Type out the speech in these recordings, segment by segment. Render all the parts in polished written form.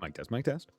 Mic test, mic test.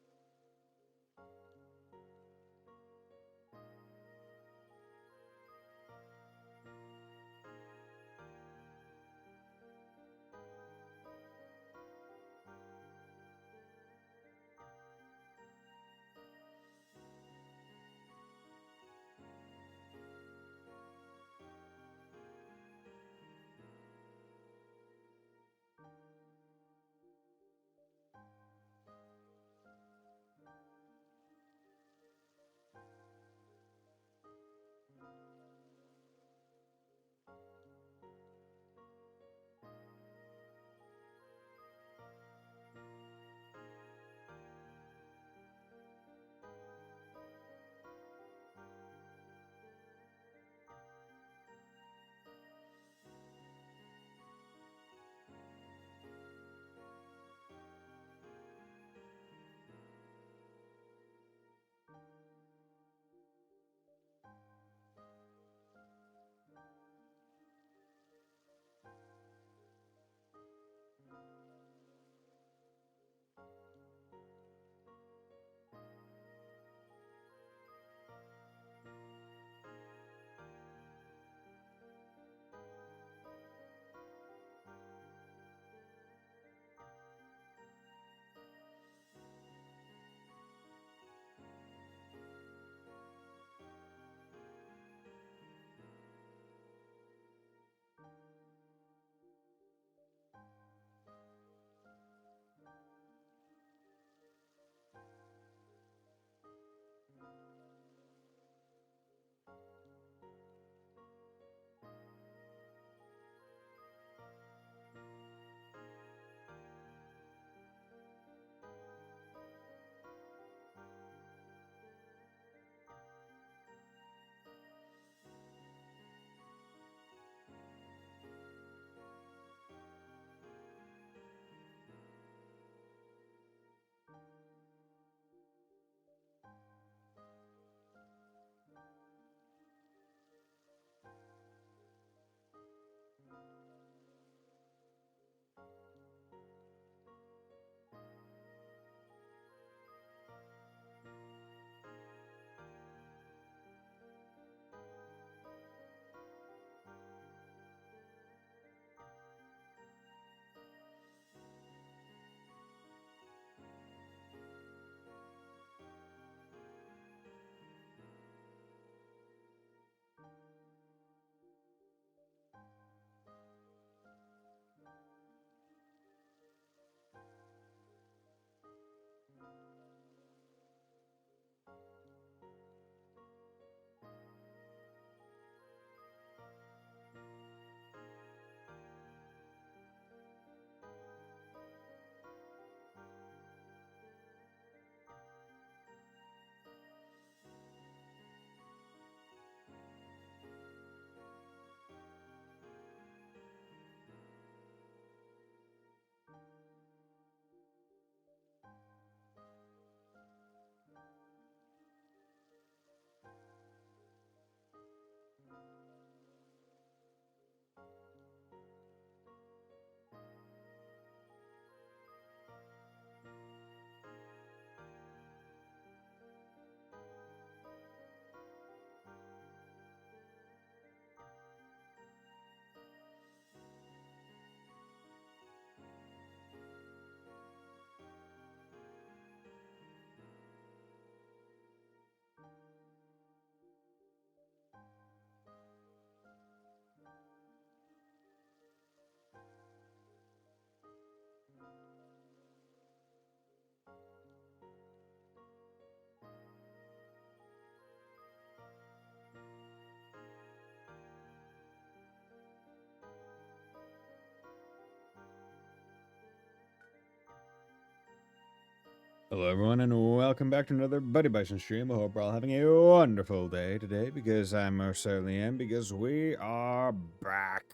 Hello everyone and welcome back to another Buddy Bison stream. I hope we're all having a wonderful day today, because I most certainly am, because we are back.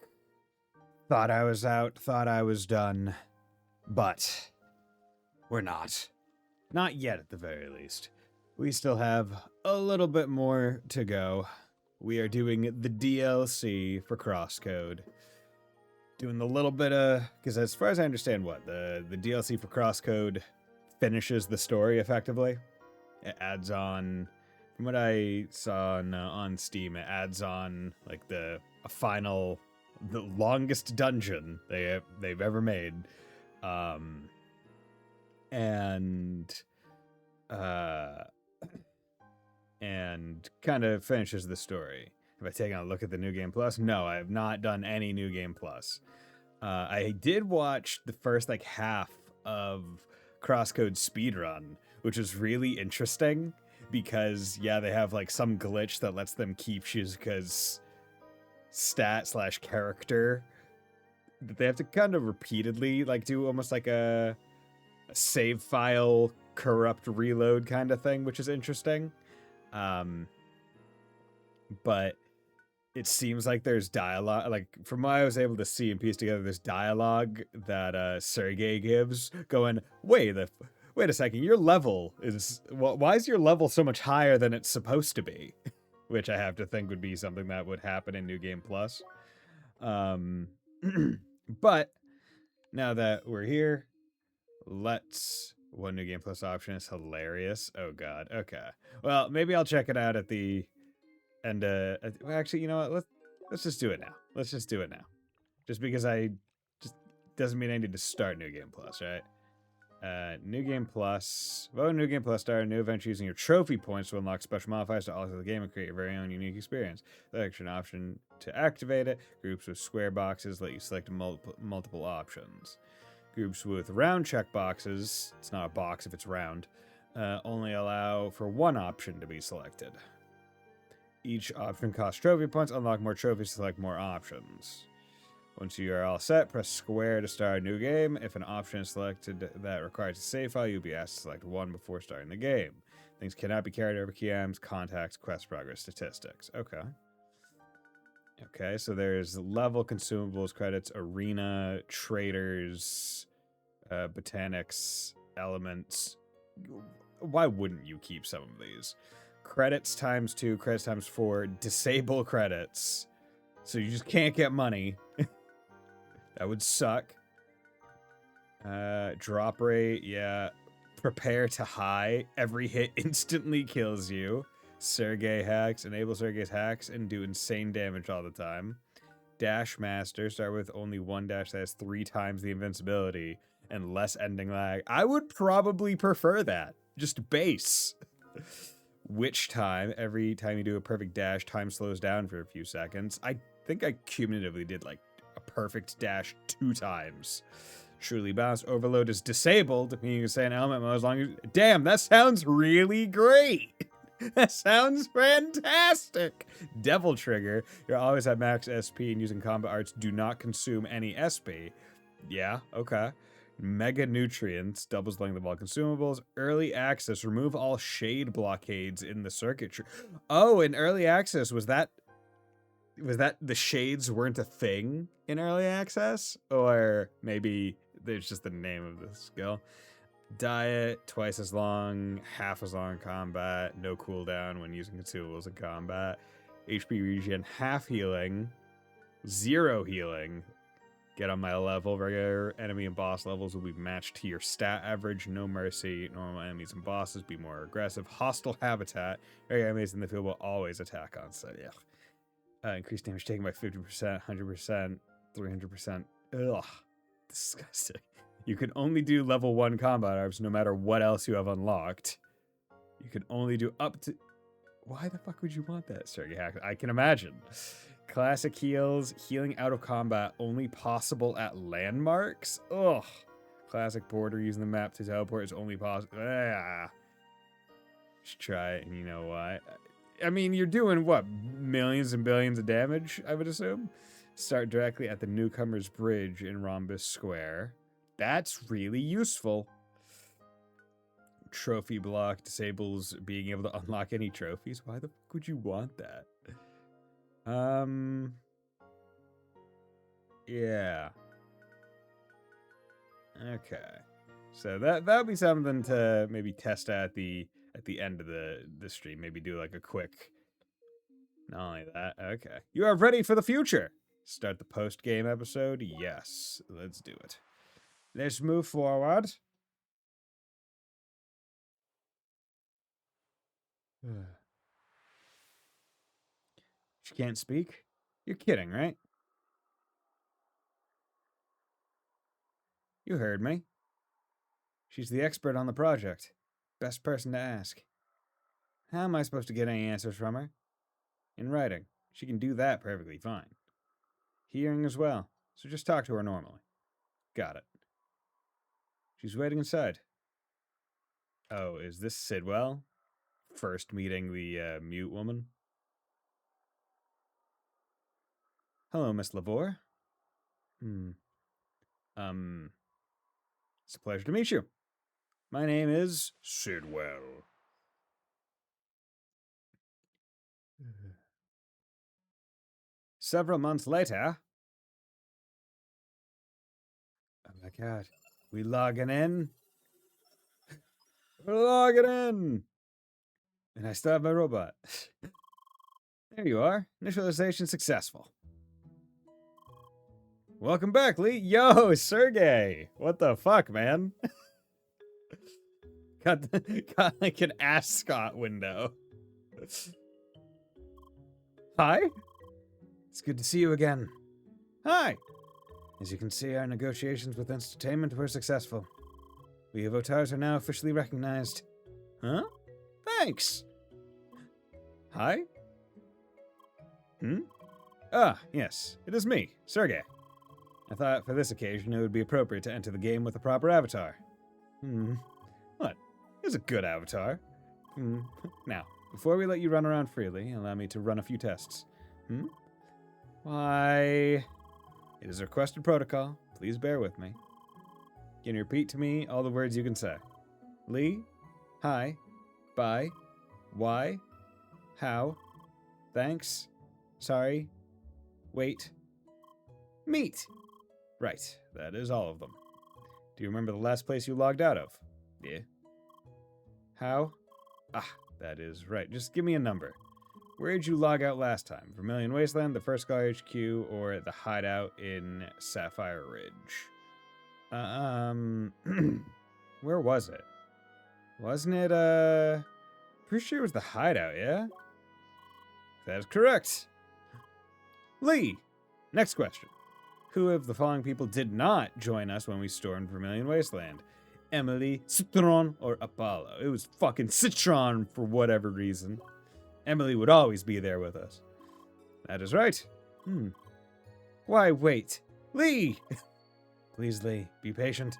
Thought I was out, thought I was done, but we're not. Not yet at the very least. We still have a little bit more to go. We are doing the DLC for CrossCode. Doing the little bit of, because as far as I understand, the DLC for CrossCode finishes the story effectively. It adds on, from what I saw on Steam, it adds on like the longest dungeon they've ever made, and kind of finishes the story. Have I taken a look at the New Game Plus? No, I have not done any New Game Plus. I did watch the first like half of CrossCode speedrun, which is really interesting because they have like some glitch that lets them keep Shizuka's stat/character that they have to kind of repeatedly like do almost like a save file corrupt reload kind of thing, which is interesting. But it seems like there's dialogue, like from what I was able to see and piece together, there's dialogue that Sergei gives going, wait a second, your level is, why is your level so much higher than it's supposed to be? Which I have to think would be something that would happen in New Game Plus. But now that we're here, one New Game Plus option is hilarious. Oh god, okay. Well, maybe I'll check it out at the end. Actually, you know what? Let's just do it now. Let's just do it now. Just because doesn't mean I need to start New Game Plus, right? New Game Plus. Vote New Game Plus start a new adventure using your trophy points to unlock special modifiers to alter the game and create your very own unique experience. Select an option to activate it. Groups with square boxes let you select multiple options. Groups with round checkboxes, it's not a box if it's round, only allow for one option to be selected. Each option costs trophy points. Unlock more trophies to select more options. Once you are all set, press square to start a new game. If an option is selected that requires a save file, you'll be asked to select one before starting the game. Things cannot be carried over keyams, contacts, quest progress, statistics. Okay, so there's level, consumables, credits, arena, traders, botanics, elements. Why wouldn't you keep some of these? Credits ×2, credits ×4, disable credits. So you just can't get money. That would suck. Drop rate, yeah. Prepare to high. Every hit instantly kills you. Sergei hacks. Enable Sergei's hacks and do insane damage all the time. Dash Master. Start with only one dash that has 3 times the invincibility and less ending lag. I would probably prefer that. Just base. Witch time. Every time you do a perfect dash, time slows down for a few seconds. I think I cumulatively did like a perfect dash 2 times. Truly balanced. Overload is disabled, meaning you can stay in element mode as long as... Damn, that sounds really great! That sounds fantastic! Devil Trigger. You'll always have max SP and using combat arts do not consume any SP. Yeah, okay. Mega Nutrients. Doubles length of all consumables. Early access. Remove all shade blockades in the circuitry. Oh, in early access, was that the shades weren't a thing in early access? Or maybe there's just the name of the skill. Diet, twice as long, half as long in combat, no cooldown when using consumables in combat. HP regen, half healing, 0 healing. Get on my level. Regular enemy and boss levels will be matched to your stat average. No mercy. Normal enemies and bosses be more aggressive. Hostile habitat. Regular enemies in the field will always attack on sight. Yeah. Increased damage taken by 50%, 100%, 300%. Ugh. Disgusting. You can only do level 1 combat arms no matter what else you have unlocked. You can only do up to... Why the fuck would you want that, Sergei Hack? I can imagine. Classic heals. Healing out of combat only possible at landmarks. Ugh. Classic border using the map to teleport is only possible. Just try it and you know why. I mean, you're doing, what, millions and billions of damage, I would assume? Start directly at the Newcomer's Bridge in Rhombus Square. That's really useful. Trophy block disables being able to unlock any trophies. Why the fuck would you want that? Yeah. Okay. So that would be something to maybe test at the end of the stream. Maybe do like a quick... Not only that. Okay. You are ready for the future. Start the post-game episode? Yes. Let's do it. Let's move forward. She can't speak? You're kidding, right? You heard me. She's the expert on the project. Best person to ask. How am I supposed to get any answers from her? In writing. She can do that perfectly fine. Hearing as well, so just talk to her normally. Got it. She's waiting inside. Oh, is this Sidwell? First meeting the mute woman? Hello, Miss Lavore. It's a pleasure to meet you. My name is Sidwell. Several months later. Oh my god. We logging in? We're logging in! And I still have my robot. There you are. Initialization successful. Welcome back, Lee. Yo, Sergey. What the fuck, man? got like an ascot window. Hi. It's good to see you again. Hi. As you can see, our negotiations with Entertainment were successful. We avatars are now officially recognized. Huh? Thanks. Hi? Ah, yes. It is me, Sergey. I thought for this occasion it would be appropriate to enter the game with a proper avatar. What? It's a good avatar. Now, before we let you run around freely, allow me to run a few tests. Why... It is a requested protocol. Please bear with me. Can you repeat to me all the words you can say? Lee? Hi? Bye? Why? How? Thanks? Sorry? Wait? Meet! Right, that is all of them. Do you remember the last place you logged out of? Yeah. How? Ah, that is right. Just give me a number. Where did you log out last time? Vermilion Wasteland, the First Scholar HQ, or the hideout in Sapphire Ridge? Where was it? Wasn't it, pretty sure it was the hideout, yeah? That is correct. Lee! Next question. Who of the following people did not join us when we stormed Vermilion Wasteland? Emily, Citron, or Apollo? It was fucking Citron for whatever reason. Emily would always be there with us. That is right. Why, wait. Lee! Please, Lee, be patient.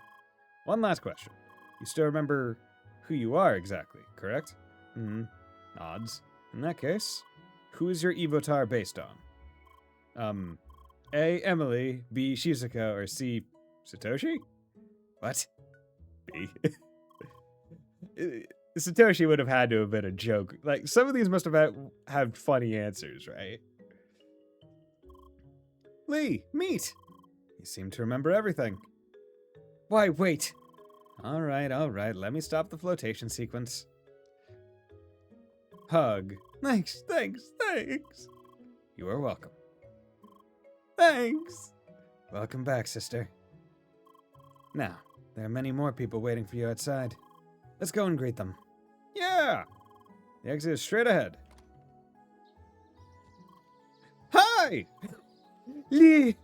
One last question. You still remember who you are exactly, correct? Nods. In that case, who is your Evotar based on? A, Emily, B, Shizuka, or C, Satoshi? What? B. Satoshi would have had to have been a joke. Like, some of these must have had funny answers, right? Lee, meet! You seem to remember everything. Why, wait. All right, let me stop the flotation sequence. Hug. Thanks. You are welcome. Thanks. Welcome back, sister. Now, there are many more people waiting for you outside. Let's go and greet them. Yeah! The exit is straight ahead. Hi! Lee!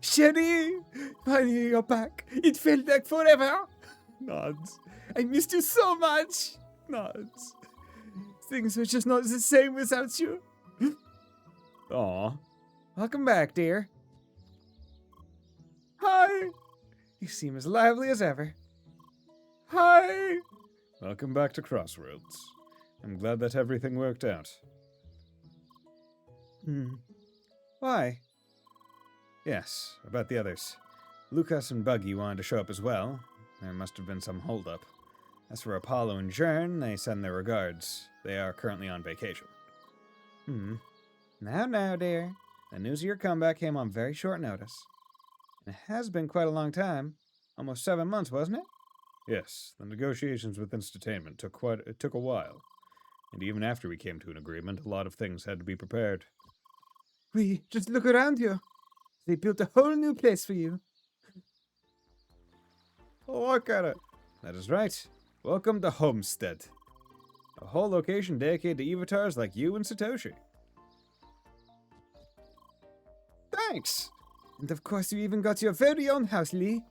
Sherry! Finally, you're back. It felt like forever. Nods. I missed you so much. Nods. Things are just not the same without you. Aw. Welcome back, dear. Hi! You seem as lively as ever. Hi! Welcome back to Crossroads. I'm glad that everything worked out. Why? Yes, about the others. Lucas and Buggy wanted to show up as well. There must have been some holdup. As for Apollo and Jern, they send their regards. They are currently on vacation. Now, dear. The news of your comeback came on very short notice. It has been quite a long time. Almost 7 months, wasn't it? Yes, the negotiations with Entertainment took a while. And even after we came to an agreement, a lot of things had to be prepared. Just look around you. They built a whole new place for you. Oh, look at it. That is right. Welcome to Homestead. A whole location dedicated to avatars like you and Satoshi. Thanks! And of course you even got your very own house, Lee.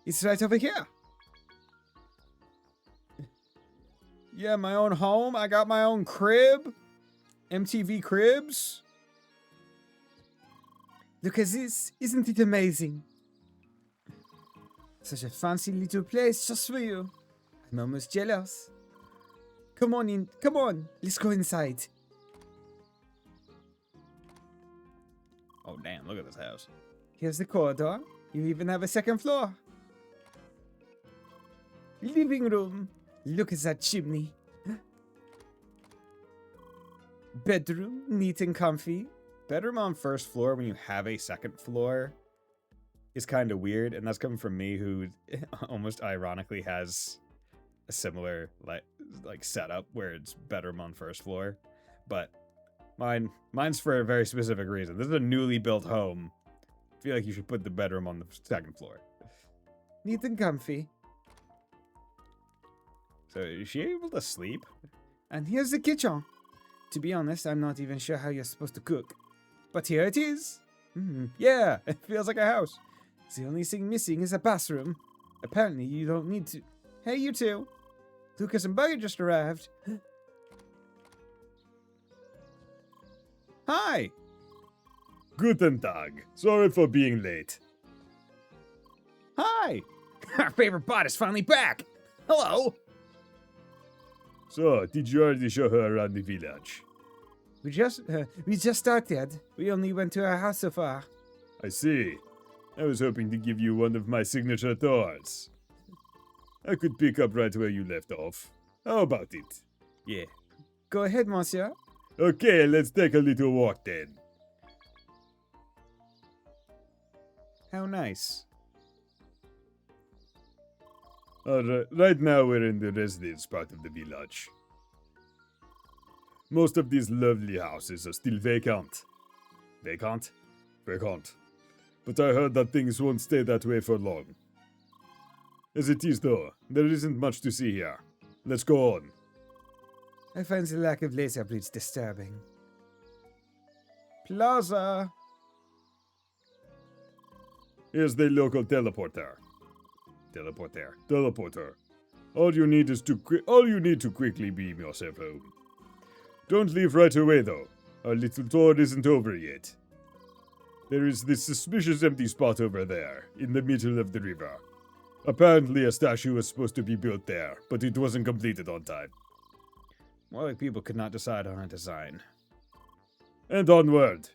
It's right over here. Yeah, my own home. I got my own crib. MTV Cribs. Look at this. Isn't it amazing? Such a fancy little place just for you. I'm almost jealous. Come on in. Come on. Let's go inside. Oh, damn. Look at this house. Here's the corridor. You even have a second floor. Living room. Look at that chimney. Bedroom. Neat and comfy. Bedroom on first floor when you have a second floor is kind of weird. And that's coming from me, who almost ironically has a similar like setup where it's bedroom on first floor. But mine's for a very specific reason. This is a newly built home. I feel like you should put the bedroom on the second floor. Neat and comfy. So is she able to sleep? And here's the kitchen. To be honest, I'm not even sure how you're supposed to cook. But here it is. Yeah, it feels like a house. The only thing missing is a bathroom. Apparently you don't need to. Hey, you two. Lucas and Buggy just arrived. Hi. Guten Tag. Sorry for being late. Hi. Our favorite bot is finally back. Hello. So, did you already show her around the village? We just started. We only went to our house so far. I see. I was hoping to give you one of my signature tours. I could pick up right where you left off. How about it? Yeah. Go ahead, monsieur. Okay, let's take a little walk then. How nice. Alright, right now we're in the residence part of the village. Most of these lovely houses are still vacant. Vacant? Vacant. But I heard that things won't stay that way for long. As it is though, there isn't much to see here. Let's go on. I find the lack of laser bleeds disturbing. Plaza! Here's the local teleporter. Teleporter. All you need to quickly beam yourself home. Don't leave right away though. Our little tour isn't over yet. There is this suspicious empty spot over there, in the middle of the river. Apparently a statue was supposed to be built there, but it wasn't completed on time. More like people could not decide on a design. And onward.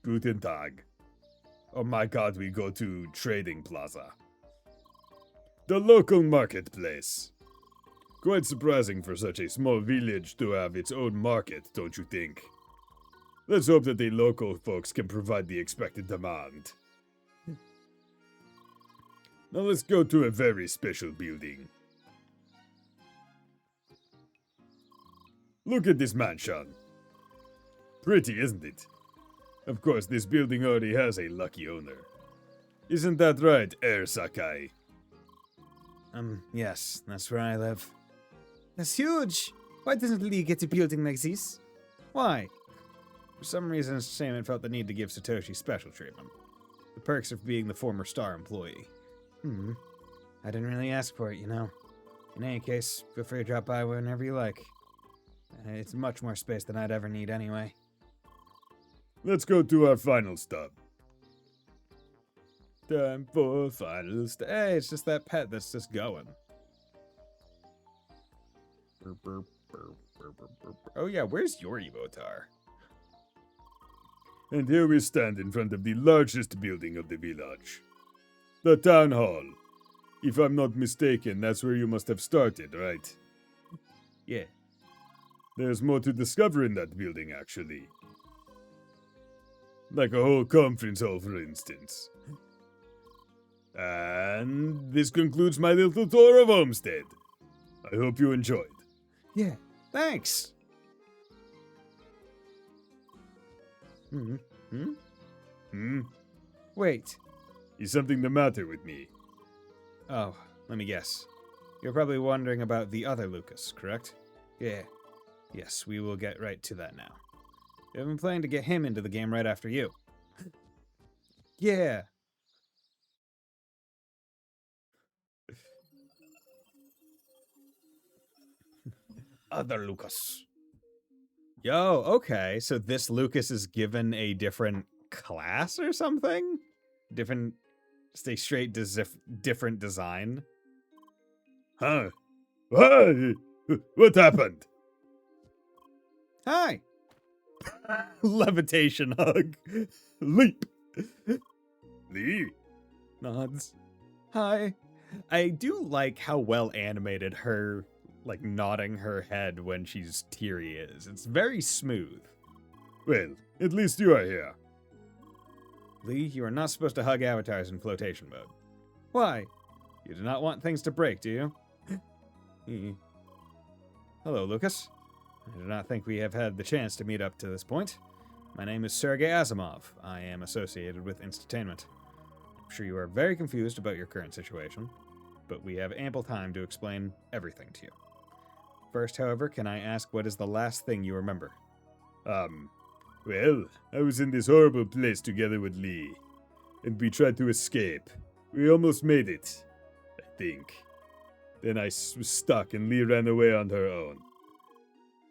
Guten Tag. Oh my god, we go to Trading Plaza. The local marketplace. Quite surprising for such a small village to have its own market, don't you think? Let's hope that the local folks can provide the expected demand. Now let's go to a very special building. Look at this mansion. Pretty, isn't it? Of course, this building already has a lucky owner. Isn't that right, Air Sakai? Yes, that's where I live. That's huge! Why doesn't Lee get a building like this? Why? For some reason, Shaman felt the need to give Satoshi special treatment. The perks of being the former star employee. I didn't really ask for it, you know. In any case, feel free to drop by whenever you like. It's much more space than I'd ever need anyway. Let's go to our final stop. Time for final stop. Hey, it's just that pet that's just going. Oh yeah, where's your Evotar? And here we stand in front of the largest building of the village. The town hall. If I'm not mistaken, that's where you must have started, right? Yeah. There's more to discover in that building, actually. Like a whole conference hall, for instance. And this concludes my little tour of Homestead. I hope you enjoyed. Yeah, thanks. Wait. Is something the matter with me? Oh, let me guess. You're probably wondering about the other Lucas, correct? Yeah. Yes, we will get right to that now. I've been planning to get him into the game right after you. Yeah. Other Lucas. Yo, okay. So this Lucas is given a different class or something? Different, stay straight, different design? Huh? Hey! What happened? Hi. Levitation hug. Leap! Lee? Nods. Hi. I do like how well animated her, like, nodding her head when she's teary is. It's very smooth. Well, at least you are here. Lee, you are not supposed to hug avatars in flotation mode. Why? You do not want things to break, do you? Hello, Lucas. I do not think we have had the chance to meet up to this point. My name is Sergei Asimov. I am associated with Instantainment. I'm sure you are very confused about your current situation, but we have ample time to explain everything to you. First, however, can I ask what is the last thing you remember? Well, I was in this horrible place together with Lee, and we tried to escape. We almost made it, I think. Then I was stuck and Lee ran away on her own.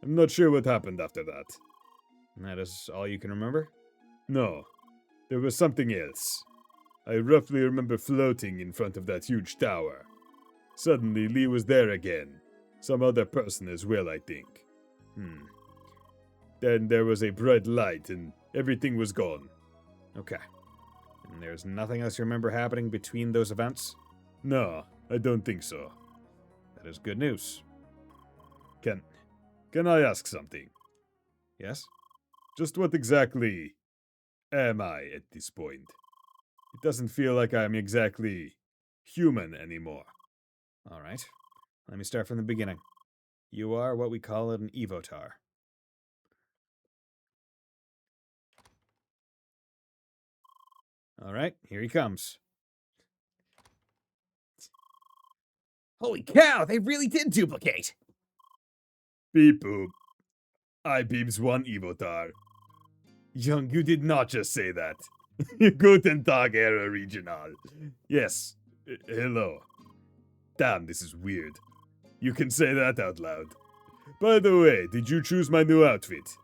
I'm not sure what happened after that. And that is all you can remember? No, there was something else. I roughly remember floating in front of that huge tower. Suddenly, Lee was there again. Some other person as well, I think. Then there was a bright light and everything was gone. Okay. And there's nothing else you remember happening between those events? No, I don't think so. That is good news. Can I ask something? Yes? Just what exactly am I at this point? It doesn't feel like I'm exactly human anymore. All right. Let me start from the beginning. You are what we call an evotar. All right, here he comes. Holy cow, they really did duplicate! Beep boop. I-Beams 1 Evotar. Young, you did not just say that. Guten Tag, Era Regional. Yes, hello. Damn, this is weird. You can say that out loud. By the way, did you choose my new outfit?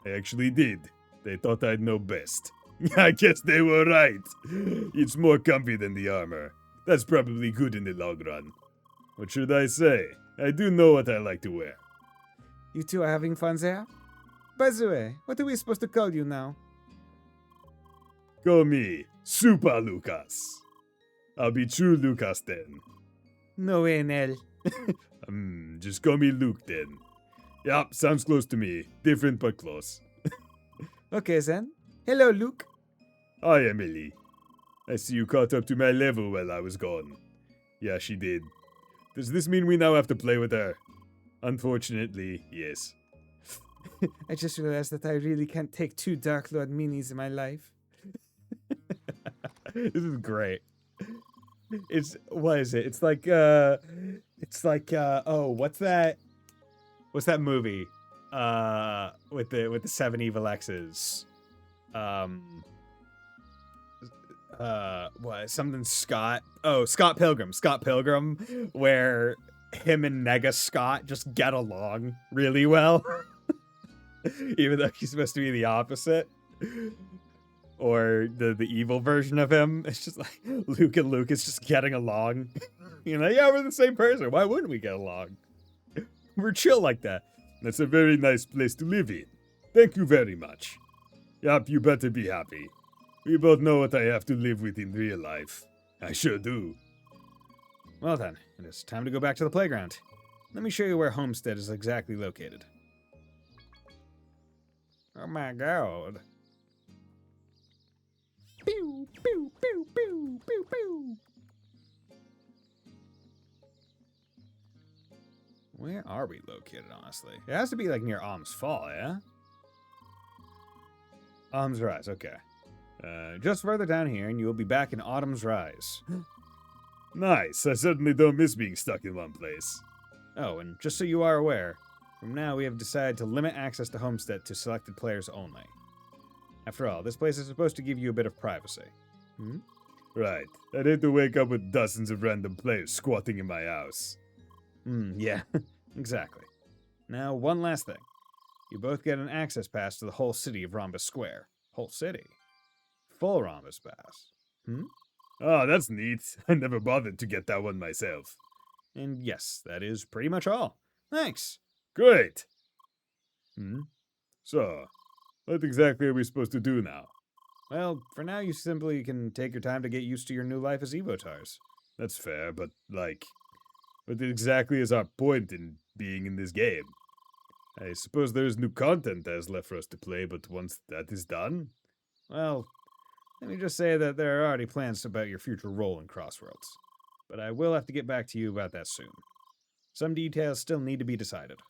I actually did. They thought I'd know best. I guess they were right. It's more comfy than the armor. That's probably good in the long run. What should I say? I do know what I like to wear. You two are having fun there? By the way, what are we supposed to call you now? Call me Super Lucas. I'll be true Lucas then. No way, Nell. Just call me Luke then. Yup, sounds close to me. Different but close. Okay then. Hello, Luke. Hi, Emily. I see you caught up to my level while I was gone. Yeah, she did. Does this mean we now have to play with her? Unfortunately, yes. I just realized that I really can't take 2 Dark Lord minis in my life. This is great. What is it? It's like, oh, what's that movie? With the 7 evil X's. What, something Scott? Oh, Scott Pilgrim, where him and Nega Scott just get along really well. Even though he's supposed to be the opposite. Or the evil version of him. It's just like Luke and Lucas just getting along. You know, yeah, we're the same person. Why wouldn't we get along? We're chill like that. That's a very nice place to live in. Thank you very much. Yup, you better be happy. We both know what I have to live with in real life. I sure do. Well then, it is time to go back to the playground. Let me show you where Homestead is exactly located. Oh my god. Pew, pew, pew, pew, pew, pew. Where are we located, honestly? It has to be like near Alms Fall, yeah? Autumn's Rise, okay. Just further down here, and you will be back in Autumn's Rise. Nice. I certainly don't miss being stuck in one place. Oh, and just so you are aware, from now we have decided to limit access to Homestead to selected players only. After all, this place is supposed to give you a bit of privacy. Hmm? Right. I'd hate to wake up with dozens of random players squatting in my house. Yeah, exactly. Now, one last thing. You both get an access pass to the whole city of Rhombus Square. Whole city. Full Rhombus pass. Oh, that's neat. I never bothered to get that one myself. And yes, that is pretty much all. Thanks. Great. Hmm? So, what exactly are we supposed to do now? Well, for now, you simply can take your time to get used to your new life as Evotars. That's fair, but, what exactly is our point in being in this game? I suppose there's new content that is left for us to play, but once that is done... Well, let me just say that there are already plans about your future role in Crossworlds. But I will have to get back to you about that soon. Some details still need to be decided.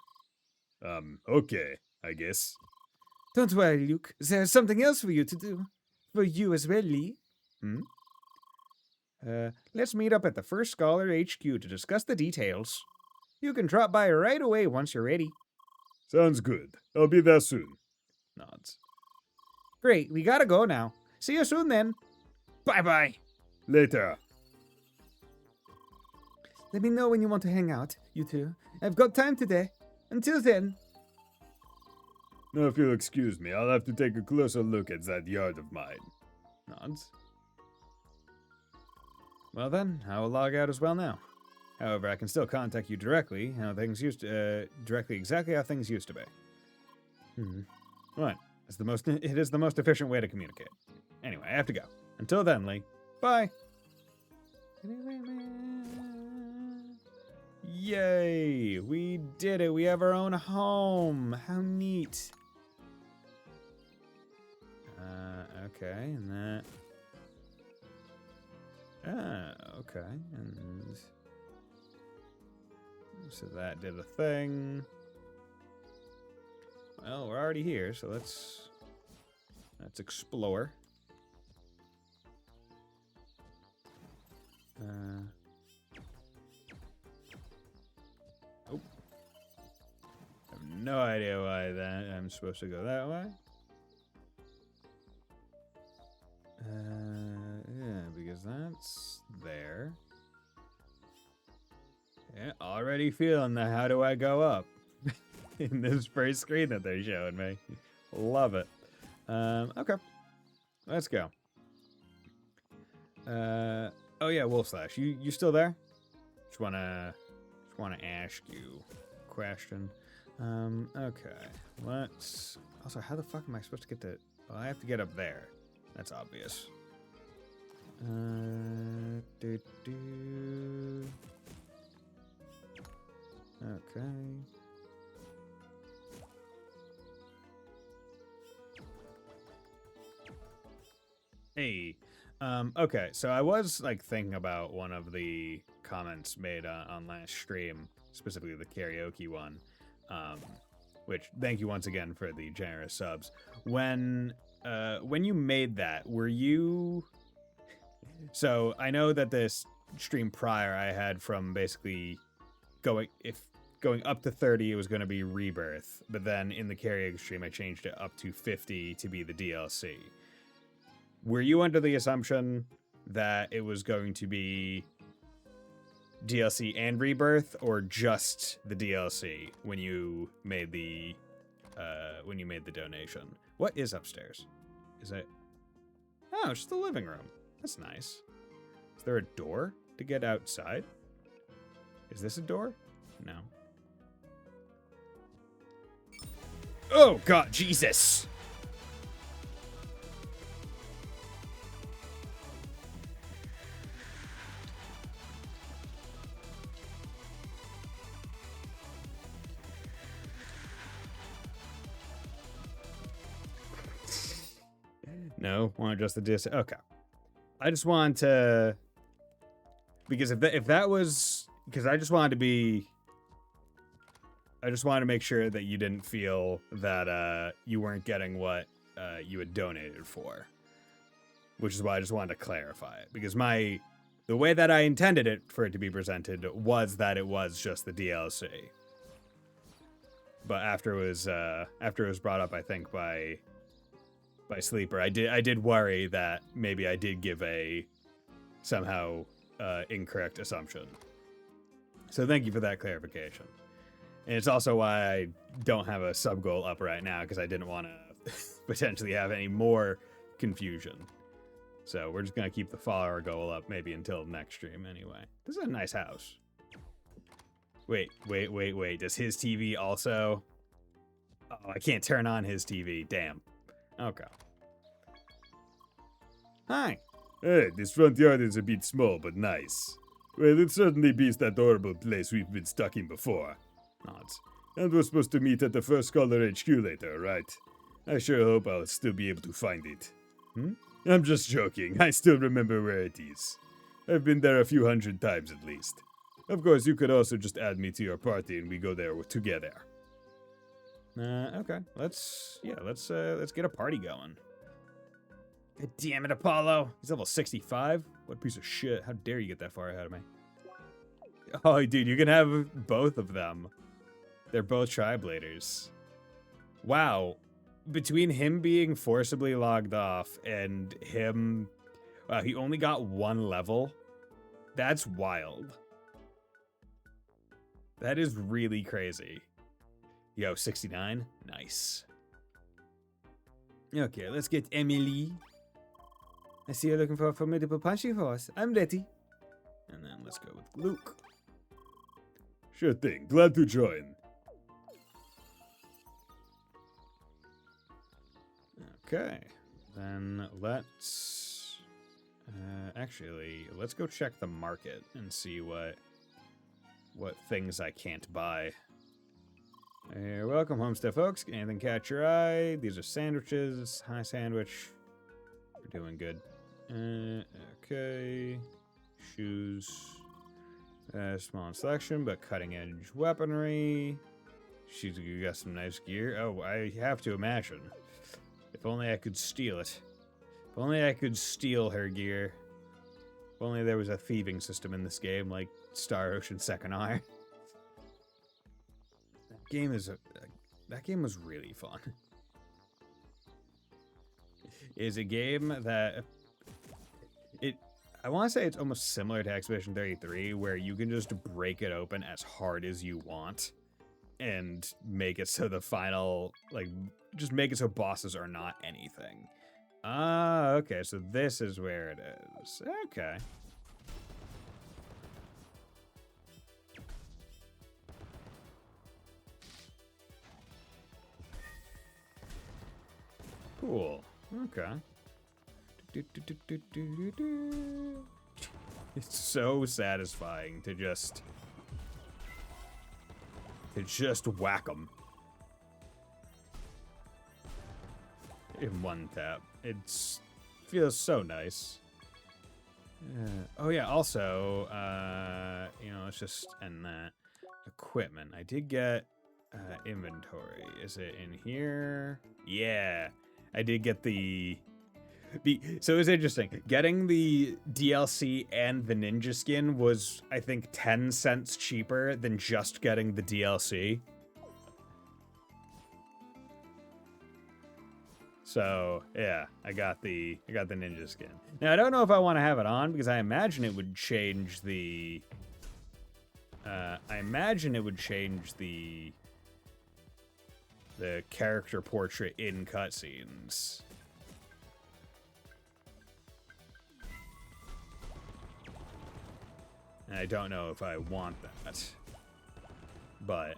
Okay, I guess. Don't worry, Luke. There's something else for you to do. For you as well, Lee. Let's meet up at the First Scholar HQ to discuss the details. You can drop by right away once you're ready. Sounds good. I'll be there soon. Nods. Great, we gotta go now. See you soon then. Bye-bye. Later. Let me know when you want to hang out, you two. I've got time today. Until then. Now, if you'll excuse me, I'll have to take a closer look at that yard of mine. Nods. Well then, I will log out as well now. However, I can still contact you directly, directly exactly how things used to be. Right. It is the most efficient way to communicate. Anyway, I have to go. Until then, Lee. Bye. Yay! We did it. We have our own home. How neat. Okay, and that. Okay, and so that did a thing. Well, we're already here, so let's explore. Oh, I have no idea why I'm supposed to go that way. Yeah, because that's there. Yeah, already feeling the how do I go up in this first screen that they're showing me. Love it. Okay, let's go. Oh yeah, Wolfslash, you still there? Just wanna ask you a question. Okay, let's. Also, how the fuck am I supposed to get to? Well, I have to get up there. That's obvious. Okay. Hey. Okay, so I was thinking about one of the comments made on last stream, specifically the karaoke one. Which thank you once again for the generous subs. When you made that, were you? So I know that this stream prior I had from basically going up to 30, it was going to be Rebirth, but then in the karaoke stream I changed it up to 50 to be the DLC. Were you under the assumption that it was going to be DLC and Rebirth, or just the DLC when you made the donation? What is upstairs? Is it? Oh, it's just the living room. That's nice. Is there a door to get outside? Is this a door? No. Oh God, Jesus! No, want to adjust the dis. Okay, I just want to, because if that was, because I just wanted to make sure that you didn't feel that you weren't getting what you had donated for, which is why I just wanted to clarify it, because the the way that I intended it for it to be presented was that it was just the DLC. But after it was brought up, I think by Sleeper, I did worry that maybe I did give a somehow incorrect assumption. So thank you for that clarification. And it's also why I don't have a sub goal up right now, because I didn't want to potentially have any more confusion. So we're just going to keep the follower goal up maybe until next stream anyway. This is a nice house. Wait. Does his TV also... Oh, I can't turn on his TV. Damn. Okay. Hi. Hey, this front yard is a bit small, but nice. Well, it certainly beats that horrible place we've been stuck in before. Nods. And we're supposed to meet at the First Scholar HQ later, right? I sure hope I'll still be able to find it. I'm just joking. I still remember where it is. I've been there a few hundred times at least. Of course, you could also just add me to your party and we go there together. Okay. Let's get a party going. God damn it, Apollo. He's level 65? What a piece of shit. How dare you get that far ahead of me? Oh, dude, you can have both of them. They're both Tri-Bladers. Wow. Between him being forcibly logged off and him... Wow, he only got 1 level. That's wild. That is really crazy. Yo, 69? Nice. Okay, let's get Emily. I see you're looking for a formidable punching force. I'm ready. And then let's go with Luke. Sure thing. Glad to join. Okay. Then let's... actually, let's go check the market and see what things I can't buy. You're welcome, homestead folks. Anything catch your eye? These are sandwiches. Hi, sandwich. We're doing good. Okay. Shoes. Small in selection, but cutting-edge weaponry. You got some nice gear. Oh, I have to imagine. If only I could steal it. If only I could steal her gear. If only there was a thieving system in this game, like Star Ocean Second Eye. That game was really fun. Is a game that I want to say it's almost similar to Expedition 33, where you can just break it open as hard as you want and make it so the final, just make it so bosses are not anything. Ah, okay, so this is where it is. Okay. Cool. Okay. It's so satisfying to just whack them in one tap. It feels so nice. Oh yeah. Also, let's just end that. Equipment. I did get inventory. Is it in here? Yeah. I did get so it was interesting. Getting the DLC and the ninja skin was, I think, 10 cents cheaper than just getting the DLC. So, yeah, I got the ninja skin. Now, I don't know if I want to have it on because I imagine it would change the character portrait in cutscenes. And I don't know if I want that, but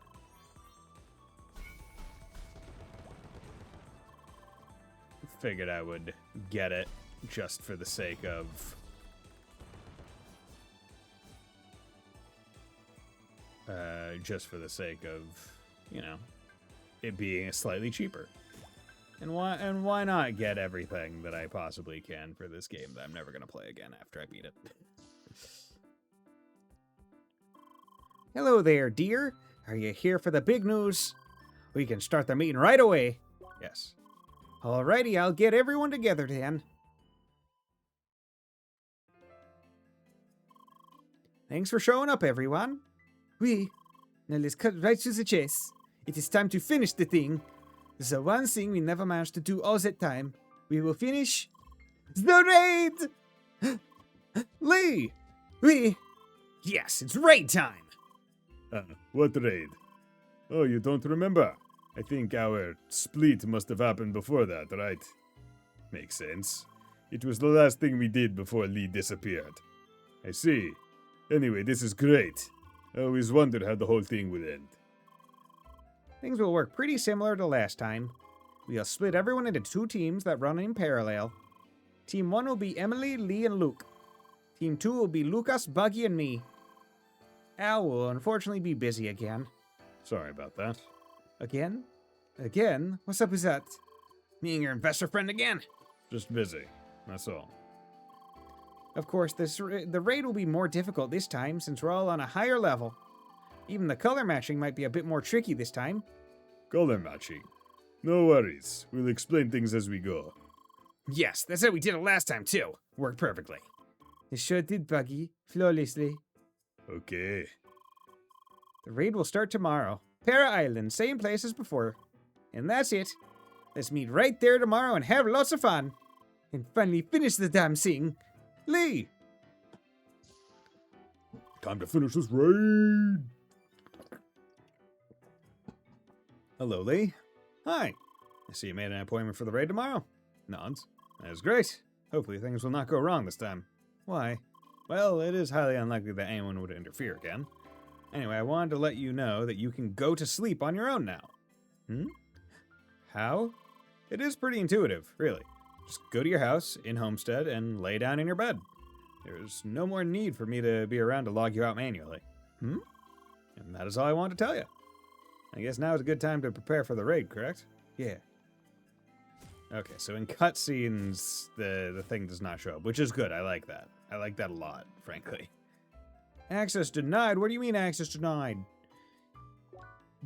figured I would get it just for the sake of it being slightly cheaper. And why not get everything that I possibly can for this game that I'm never gonna play again after I beat it. Hello there, dear. Are you here for the big news? We can start the meeting right away. Yes. Alrighty, I'll get everyone together then. Thanks for showing up, everyone. Now let's cut right to the chase. It is time to finish the thing. The one thing we never managed to do all that time. We will finish the raid! Lee! Yes, it's raid time! What raid? Oh, you don't remember? I think our split must have happened before that, right? Makes sense. It was the last thing we did before Lee disappeared. I see. Anyway, this is great. I always wondered how the whole thing would end. Things will work pretty similar to last time. We'll split everyone into 2 teams that run in parallel. Team 1 will be Emily, Lee, and Luke. Team 2 will be Lucas, Buggy, and me. Al will unfortunately be busy again. Sorry about that. Again? Again? What's up with that? Me and your investor friend again? Just busy. That's all. Of course, the raid will be more difficult this time since we're all on a higher level. Even the color matching might be a bit more tricky this time. Color matching. No worries. We'll explain things as we go. Yes, that's how we did it last time too. Worked perfectly. It sure did, Buggy. Flawlessly. Okay. The raid will start tomorrow. Para Island, same place as before. And that's it. Let's meet right there tomorrow and have lots of fun. And finally finish the damn thing. Lee! Time to finish this raid. Hello, Lee. Hi. I see you made an appointment for the raid tomorrow. Nods. That's great. Hopefully things will not go wrong this time. Why? Well, it is highly unlikely that anyone would interfere again. Anyway, I wanted to let you know that you can go to sleep on your own now. How? It is pretty intuitive, really. Just go to your house in Homestead and lay down in your bed. There's no more need for me to be around to log you out manually. And that is all I wanted to tell you. I guess now is a good time to prepare for the raid, correct? Yeah. Okay, so in cutscenes, the thing does not show up, which is good. I like that. I like that a lot, frankly. Access denied? What do you mean access denied?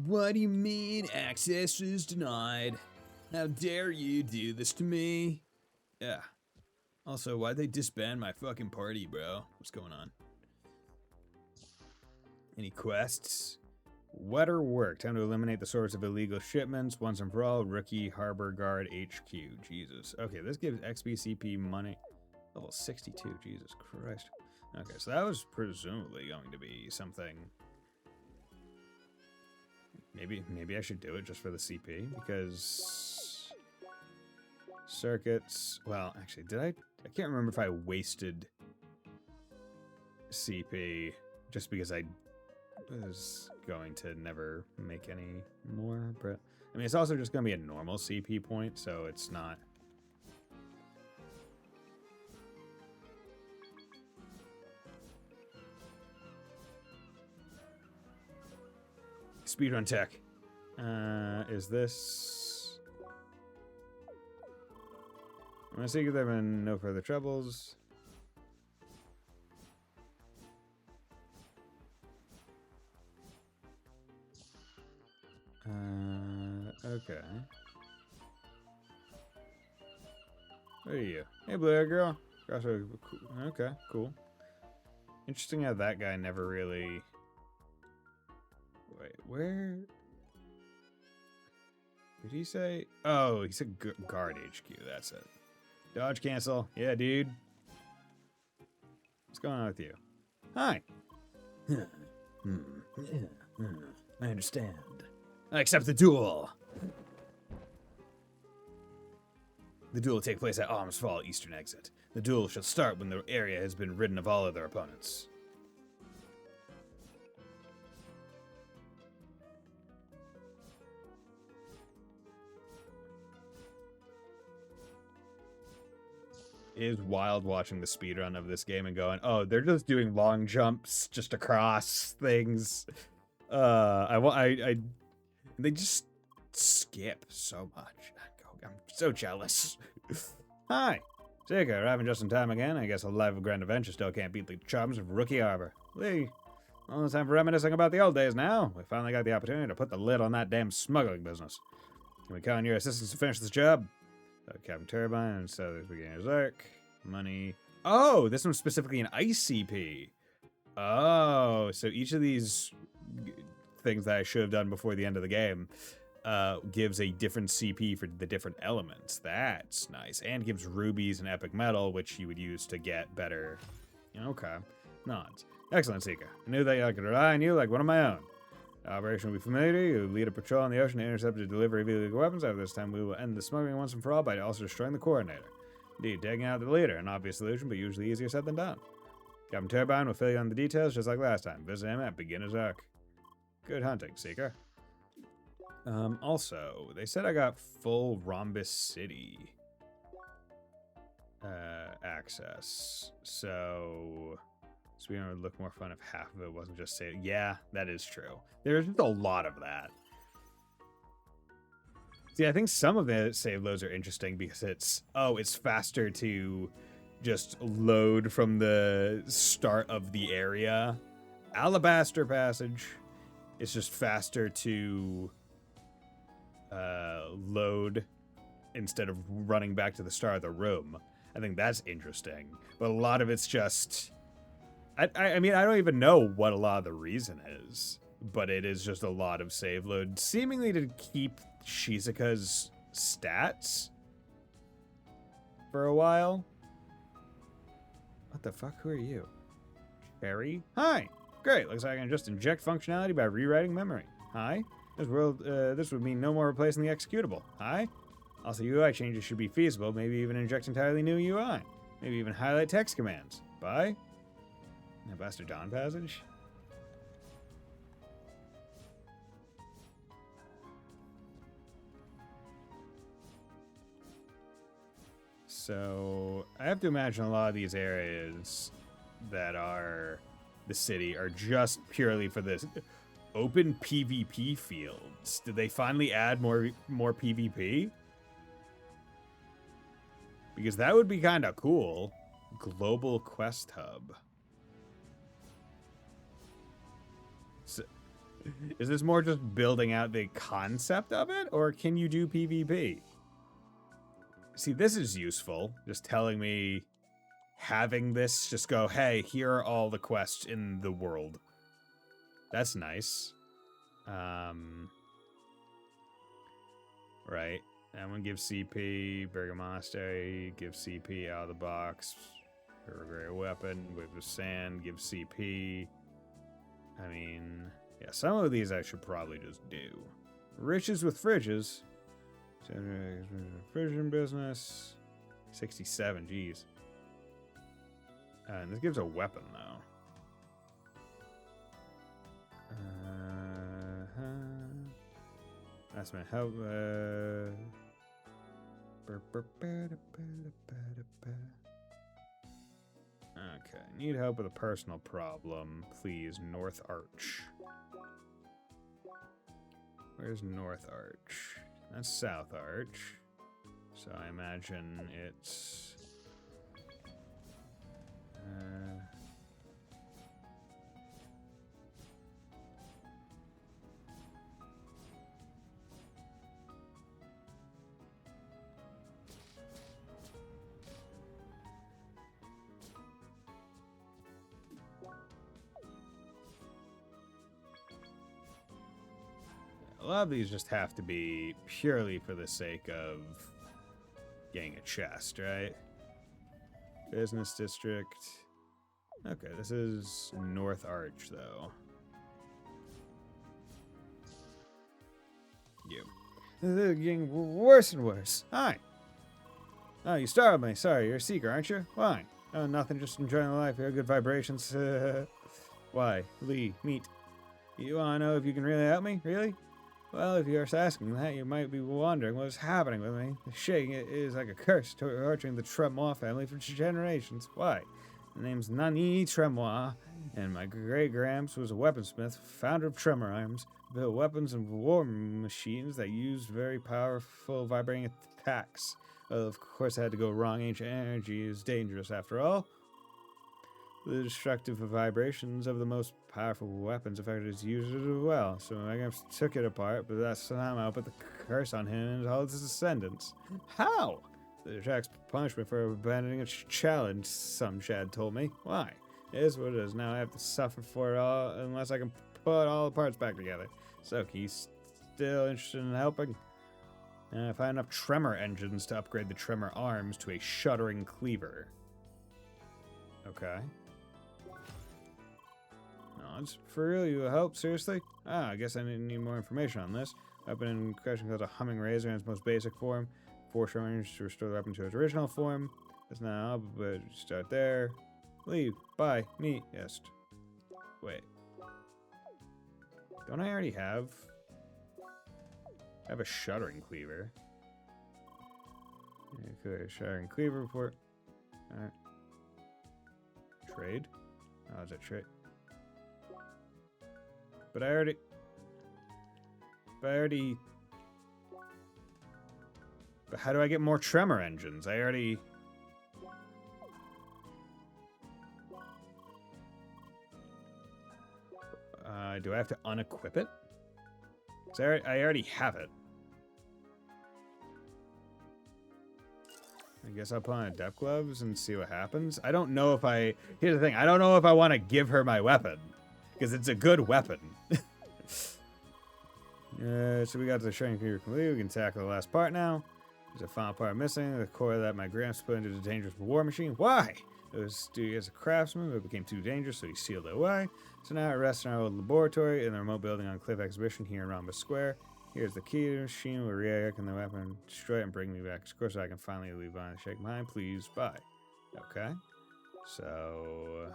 What do you mean access is denied? How dare you do this to me? Yeah. Also, why'd they disband my fucking party, bro? What's going on? Any quests? Wetter work. Time to eliminate the source of illegal shipments once and for all. Rookie Harbor Guard HQ. Jesus. Okay, this gives XBCP money. Level 62. Jesus Christ. Okay, so that was presumably going to be something. Maybe I should do it just for the CP because circuits. Well, actually, did I can't remember if I wasted CP just because I was going to never make any more. But I mean, it's also just going to be a normal CP point, so it's not. Speedrun tech. Is this? I'm gonna see if there have been no further troubles. Okay. What are you? Hey, blue hair girl. Okay, cool. Interesting how that guy never really. Wait, where did he say? Oh, he said guard HQ. That's it. Dodge cancel. Yeah, dude. What's going on with you? Hi. I understand. I accept the duel. The duel will take place at Alms Fall Eastern Exit. The duel shall start when the area has been ridden of all other opponents. It is wild watching the speedrun of this game and going, oh, they're just doing long jumps just across things. They just skip so much. I'm so jealous. Hi. Jacob, arriving just in time again. I guess a life of grand adventure still can't beat the charms of Rookie Harbor. Lee, all the time for reminiscing about the old days now. We finally got the opportunity to put the lid on that damn smuggling business. Can we count on your assistance to finish this job? Captain Turbine and Settlers Beginner's Arc. Money. Oh, this one's specifically an ice CP. Oh, so each of these things that I should have done before the end of the game gives a different CP for the different elements. That's nice. And gives rubies and epic metal, which you would use to get better. Okay. Nods. Excellent, Seeker. I knew that I could rely on you like one of my own. The operation will be familiar to you. You lead a patrol on the ocean to intercept the delivery of illegal weapons. After this time, we will end the smuggling once and for all by also destroying the coordinator. Indeed, taking out the leader, an obvious solution, but usually easier said than done. Captain Turbine will fill you on the details just like last time. Visit him at Beginner's Arc. Good hunting, Seeker. Also, they said I got full Rhombus City access. So we would look more fun if half of it wasn't just saved. Yeah, that is true. There's just a lot of that. See, I think some of the save loads are interesting because it's faster to just load from the start of the area. Alabaster Passage. It's just faster to load instead of running back to the start of the room. I think that's interesting. But a lot of it's just... I mean, I don't even know what a lot of the reason is. But it is just a lot of save load. Seemingly to keep Shizuka's stats for a while. What the fuck? Who are you? Cherry? Hi! Great, looks like I can just inject functionality by rewriting memory. Hi? This would mean no more replacing the executable. Hi? Also, UI changes should be feasible, maybe even inject entirely new UI. Maybe even highlight text commands. Bye? Ambassador Dawn Passage? So, I have to imagine a lot of these areas that are the city are just purely for this open PvP fields. Did they finally add more PvP? Because that would be kind of cool. Global Quest Hub. So, is this more just building out the concept of it, or can you do PvP? See, this is useful. Just telling me, having this just go, hey, here are all the quests in the world. That's nice. Right. That one gives CP. Burger Monastery gives CP out of the box. Great weapon. Wave of Sand gives CP. I mean, yeah, some of these I should probably just do. Riches with fridges. Fridging business. 67, geez. And this gives a weapon, though. That's my help. Okay, need help with a personal problem. Please, North Arch. Where's North Arch? That's South Arch. So I imagine it's... a lot of these just have to be purely for the sake of getting a chest, right? Business district. Okay, this is North Arch, though. You. They're getting worse and worse. Hi. Oh, you startled me. Sorry, you're a seeker, aren't you? Why? Oh, nothing, just enjoying the life. Here, good vibrations. Why? Lee, meet. You want to know if you can really help me? Really? Well, if you're asking that, you might be wondering what's happening with me. The shaking is like a curse torturing the Tremois family for generations. Why? The name's Nani Tremois, and my great-gramps was a weaponsmith, founder of Tremor Arms, built weapons and war machines that used very powerful vibrating attacks. Well, of course, it had to go wrong. Ancient energy is dangerous, after all. The destructive vibrations of the most powerful weapons affected its users as well. So I took it apart, but that somehow put the curse on him and all his descendants. How? The attacks punished me for abandoning a challenge, some Shad told me. Why? Is what it is. Now I have to suffer for it all unless I can put all the parts back together. So he's still interested in helping. And if I have enough tremor engines to upgrade the tremor arms to a shuddering cleaver. Okay. No, it's for real. You help? Seriously? Ah, I guess I need more information on this. Weapon in question called a humming razor in its most basic form. 4 tremor engines to restore the weapon to its original form. That's now, but start there. Leave. Bye. Me. Yes. Wait. Don't I already have... I have a shuddering cleaver. Okay, shuddering cleaver report. Alright. Trade? Oh, is it trade? But I already... But how do I get more tremor engines? I already... do I have to unequip it? 'Cause I already have it. I guess I'll put on adept gloves and see what happens. I don't know if I... Here's the thing. I don't know if I want to give her my weapon. Because it's a good weapon. So we got the shuddering cleaver complete. We can tackle the last part now. There's a final part missing. The core that my gramps put into the dangerous war machine. Why? It was as a craftsman, but it became too dangerous, so he sealed it away. So now it rests in our old laboratory in the remote building on Cliff Exhibition here in Rhombus Square. Here's the key to the machine. We'll react the weapon, destroy it, and bring me back. Of course, I can finally leave on and shake mine. Please, bye. Okay. So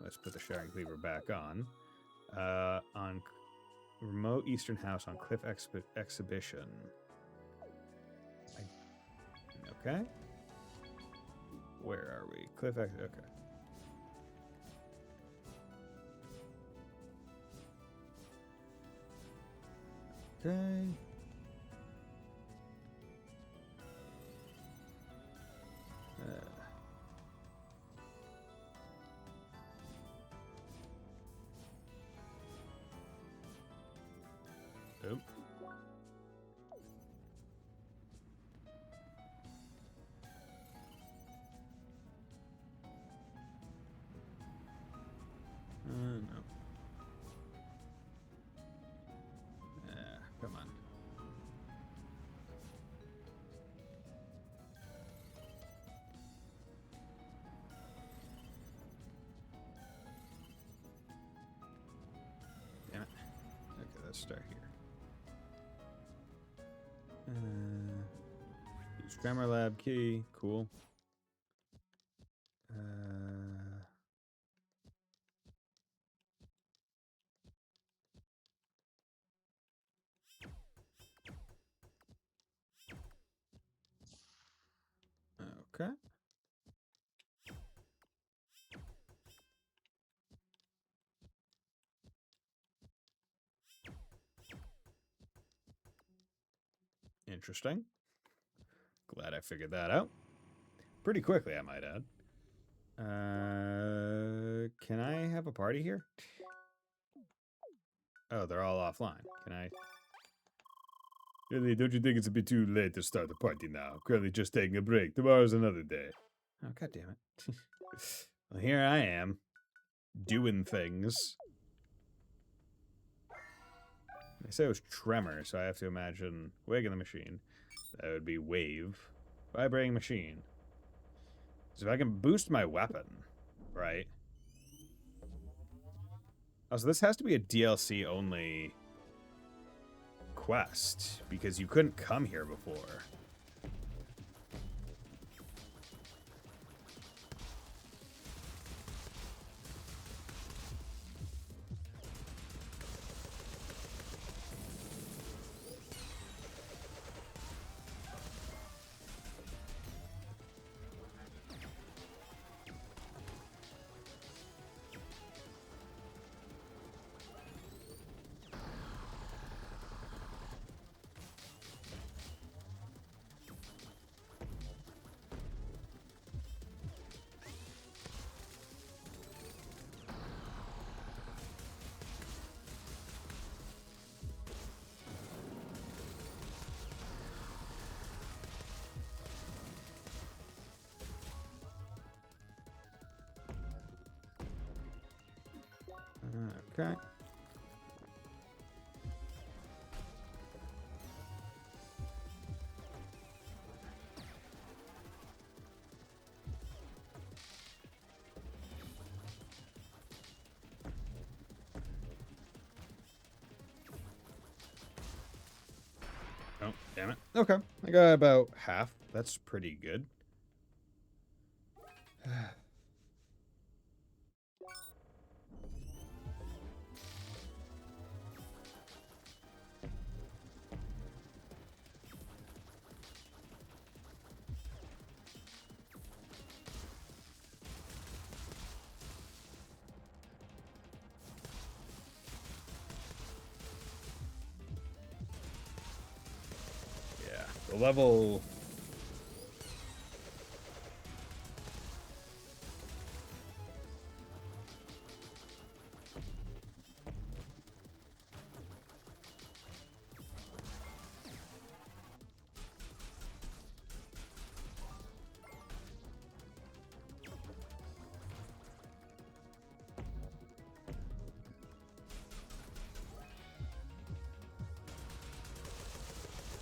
let's put the shuddering cleaver back on. On remote eastern house on Cliff Exhibition. Okay. Where are we? Cliff X. Okay. Okay. Oop. No. Come on. Damn it. Okay, let's start here. Use grammar lab key. Cool. Okay. Interesting. Glad I figured that out. Pretty quickly, I might add. Can I have a party here? Oh, they're all offline. Can I? Really, don't you think it's a bit too late to start the party now? Currently just taking a break. Tomorrow's another day. Oh, god damn it. Well, here I am. Doing things. They say it was tremor, so I have to imagine waking the machine. That would be wave. Vibrating machine. So if I can boost my weapon, right? Oh, so this has to be a DLC only quest, because you couldn't come here before. Okay. Oh, damn it. Okay. I got about half. That's pretty good. Yeah. The level...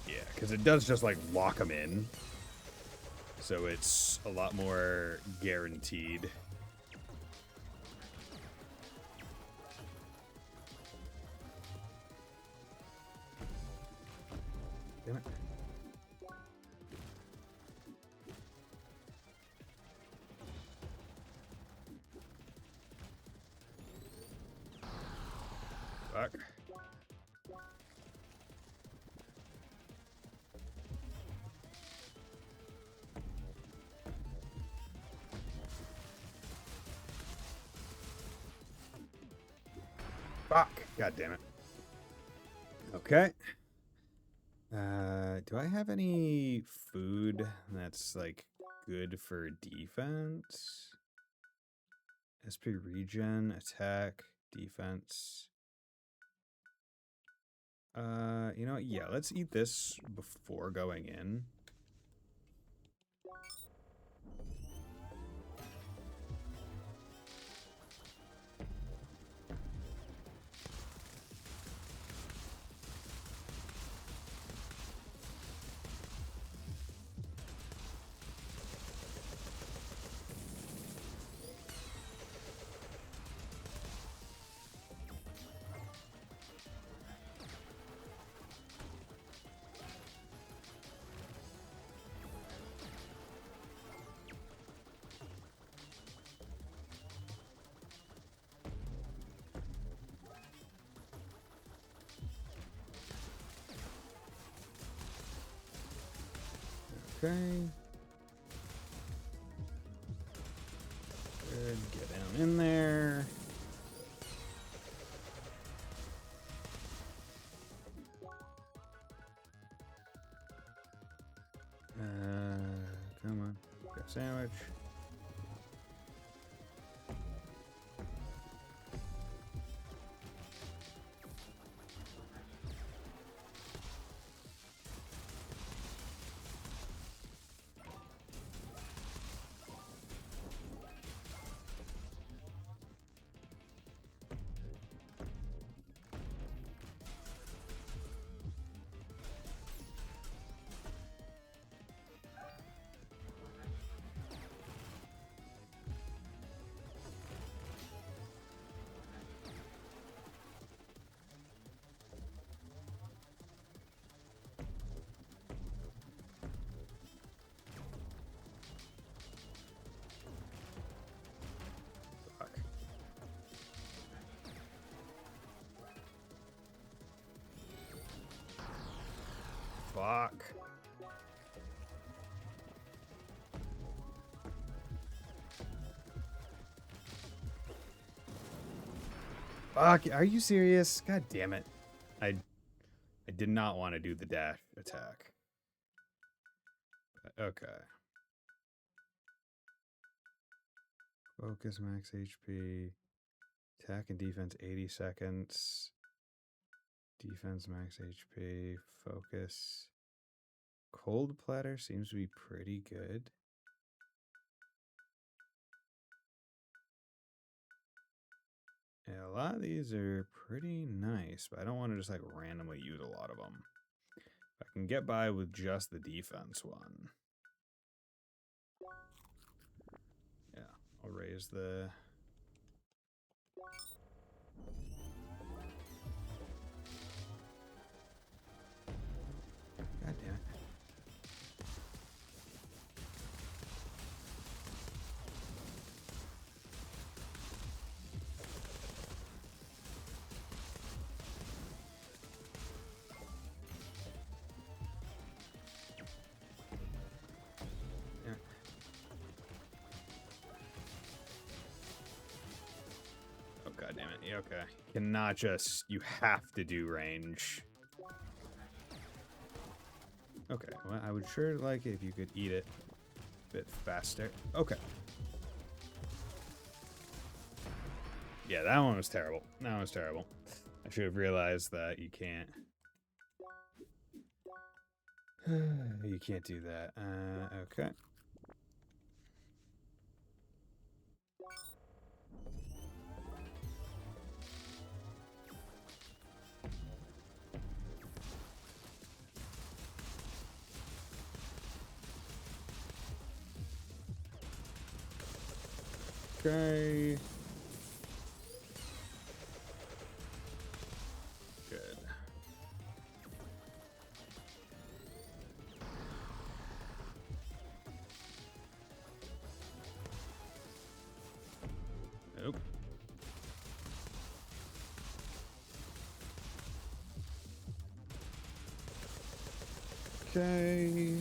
Yeah, because it does just, like, lock them in. So it's a lot more guaranteed. Damn it. Fuck. Fuck. God damn it. Okay. Do I have any food that's, like, good for defense? SP regen, attack, defense. You know what? Yeah, let's eat this before going in. Okay. Good. Get down in there. Come on. Got a sandwich. Fuck. Fuck. Fuck. Are you serious? God damn it. I did not want to do the dash attack. Okay. Focus max HP. Attack and defense 80 seconds. Defense max HP. Focus. Cold platter seems to be pretty good. Yeah, a lot of these are pretty nice, but I don't want to just like randomly use a lot of them. I can get by with just the defense one. Yeah, I'll raise the... God damn it. Oh, God damn it. Yeah, okay. Cannot just... You have to do range. Okay, well, I would sure like it if you could eat it a bit faster. Okay. Yeah, that one was terrible. That one was terrible. I should have realized that you can't... you can't do that. Okay. Okay. Good. Nope. Okay.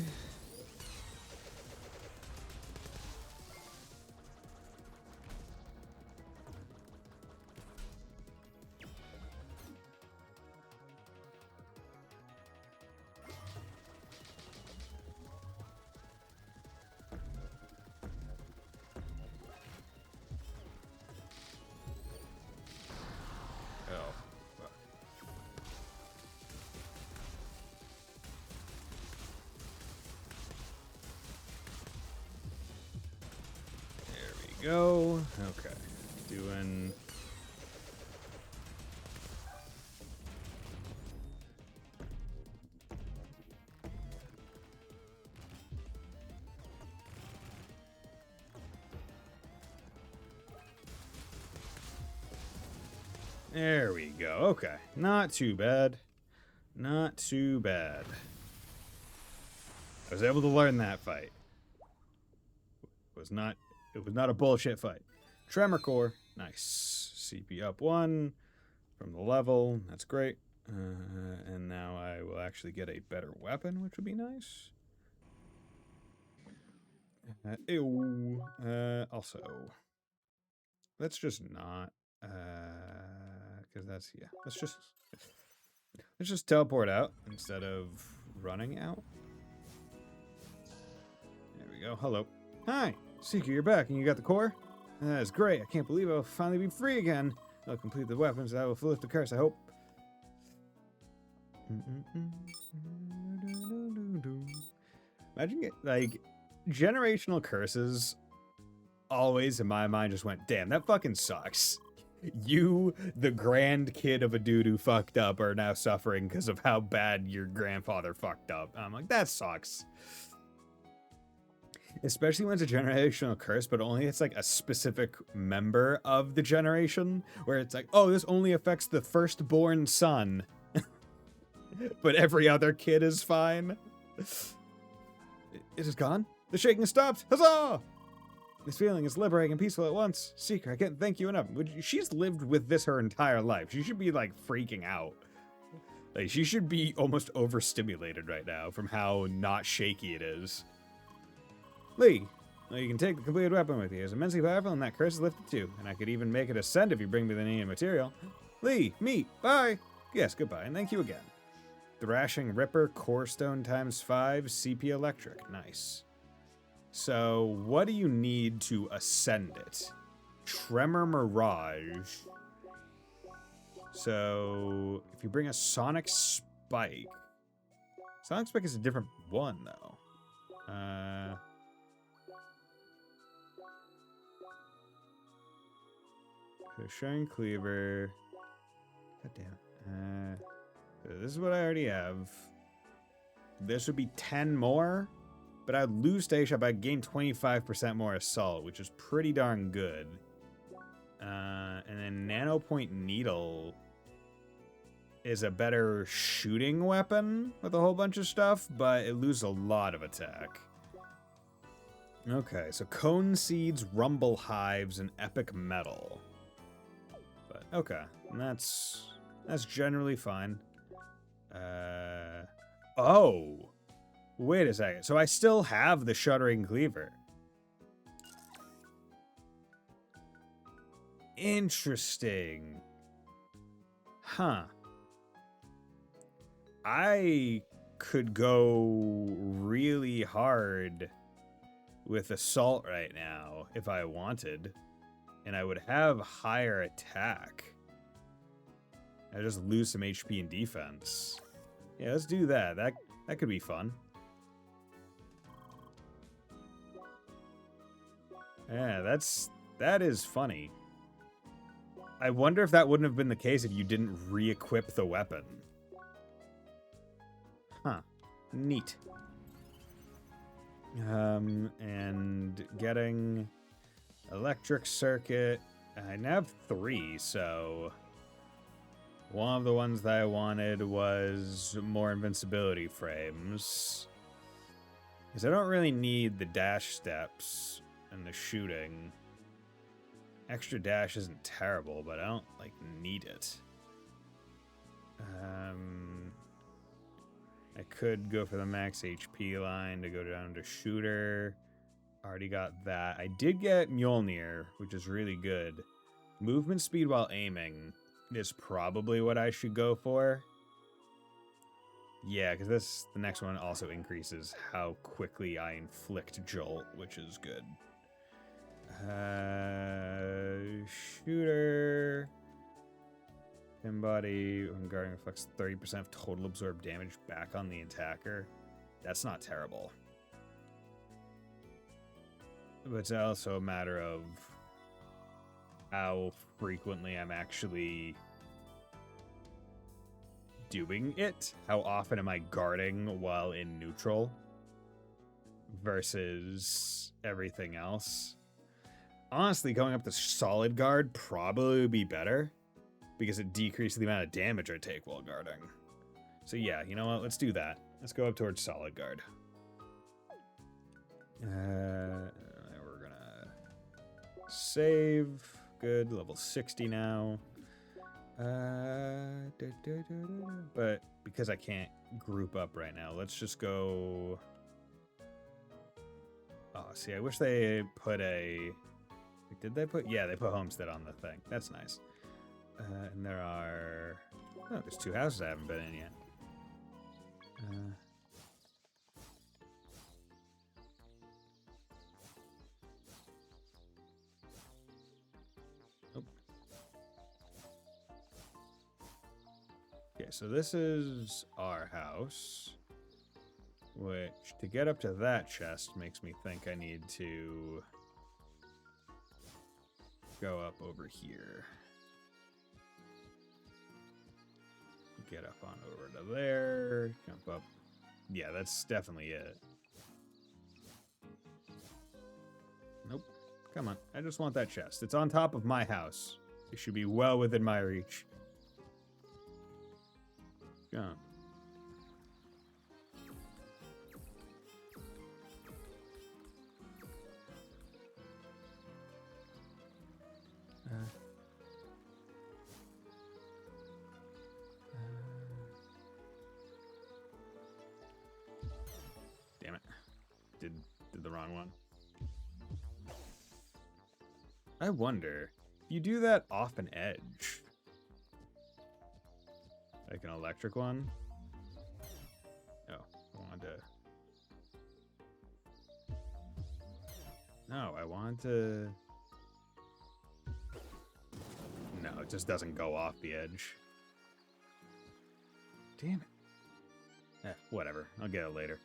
Oh, fuck. There we go. Okay. Doing... There we go. Okay. Not too bad. Not too bad. I was able to learn that fight. It was not a bullshit fight. Tremor Core. Nice. CP up 1 from the level. That's great. And now I will actually get a better weapon, which would be nice. Ew. Also, let's just not... because that's... Yeah. Let's just teleport out instead of running out. There we go. Hello. Hi. Seeker, you're back and you got the core? That is great. I can't believe I'll finally be free again. I'll complete the weapons that will lift the curse, I hope. Imagine it, like, generational curses always in my mind just went, damn, that fucking sucks. You, the grandkid of a dude who fucked up, are now suffering because of how bad your grandfather fucked up. I'm like, that sucks. Especially when it's a generational curse, but only it's like a specific member of the generation, where it's like, oh, this only affects the firstborn son. But every other kid is fine. It is gone? The shaking has stopped! Huzzah! This feeling is liberating and peaceful at once. Seeker, I can't thank you enough. She's lived with this her entire life. She should be, like, freaking out. Like, she should be almost overstimulated right now from how not shaky it is. Lee, well, you can take the completed weapon with you. It's immensely powerful, and that curse is lifted too. And I could even make it ascend if you bring me the needed material. Lee, meet, bye. Yes, goodbye, and thank you again. Thrashing Ripper, Core Stone ×5, CP Electric. Nice. So, what do you need to ascend it? Tremor Mirage. So, if you bring a Sonic Spike... Sonic Spike is a different one, though. Shine Cleaver. God damn. This is what I already have. This would be 10 more, but I'd lose Station, but I'd gain 25% more Assault, which is pretty darn good. And then Nanopoint Needle is a better shooting weapon with a whole bunch of stuff, but it loses a lot of attack. Okay, so Cone Seeds, Rumble Hives, and Epic Metal. But okay, and that's generally fine. Oh, wait a second. So I still have the Shuddering Cleaver. Interesting. Huh. I could go really hard with Assault right now if I wanted, and I would have higher attack. I just lose some HP and defense. Yeah, let's do that. That could be fun. Yeah, that is funny. I wonder if that wouldn't have been the case if you didn't re-equip the weapon. Huh. Neat. And getting electric circuit. I now have 3, so one of the ones that I wanted was more invincibility frames. Because I don't really need the dash steps and the shooting. Extra dash isn't terrible, but I don't, need it. I could go for the max HP line to go down to shooter. Already got that. I did get Mjolnir, which is really good. Movement speed while aiming is probably what I should go for. Yeah, because the next one also increases how quickly I inflict Jolt, which is good. Shooter. Pin body. When guarding reflects 30% of total absorbed damage back on the attacker. That's not terrible. But it's also a matter of how frequently I'm actually doing it. How often am I guarding while in neutral versus everything else? Honestly, going up to solid guard probably would be better because it decreases the amount of damage I take while guarding. So yeah, you know what? Let's do that. Let's go up towards solid guard. We're gonna save. Good. Level 60 now. But because I can't group up right now, let's just go. Oh, see, I wish they put a. Did they put? Yeah, they put Homestead on the thing. That's nice. And there are. Oh, there's 2 houses I haven't been in yet. Okay, so this is our house, which to get up to that chest makes me think I need to go up over here. Get up on over to there, jump up. Yeah, that's definitely it. Nope. Come on, I just want that chest. It's on top of my house. It should be well within my reach. Jump. Damn it. Did the wrong one. I wonder if you do that off an edge. Like an electric one? Oh, I wanted to... No, I wanted to... No, it just doesn't go off the edge. Damn it. Whatever. I'll get it later.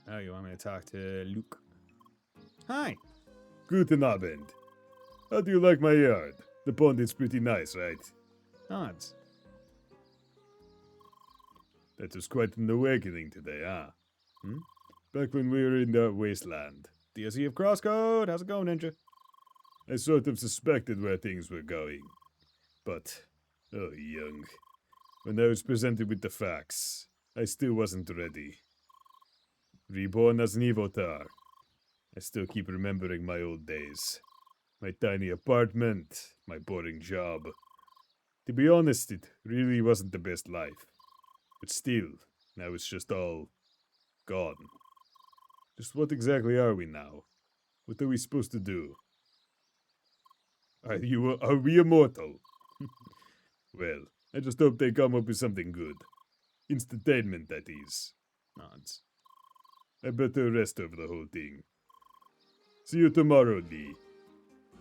Oh, you want me to talk to Luke? Hi. Guten Abend. How do you like my yard? The pond is pretty nice, right? Odds. That was quite an awakening today, huh? Back when we were in the wasteland. DSE of CrossCode. How's it going, Ninja? I sort of suspected where things were going. But, oh, young. When I was presented with the facts, I still wasn't ready. Reborn as an Evotar. I still keep remembering my old days. My tiny apartment, my boring job. To be honest, it really wasn't the best life. But still, now it's just all gone. Just what exactly are we now? What are we supposed to do? Are we immortal? Well, I just hope they come up with something good. Instantainment, that is. Odds. I better rest over the whole thing. See you tomorrow, Lee.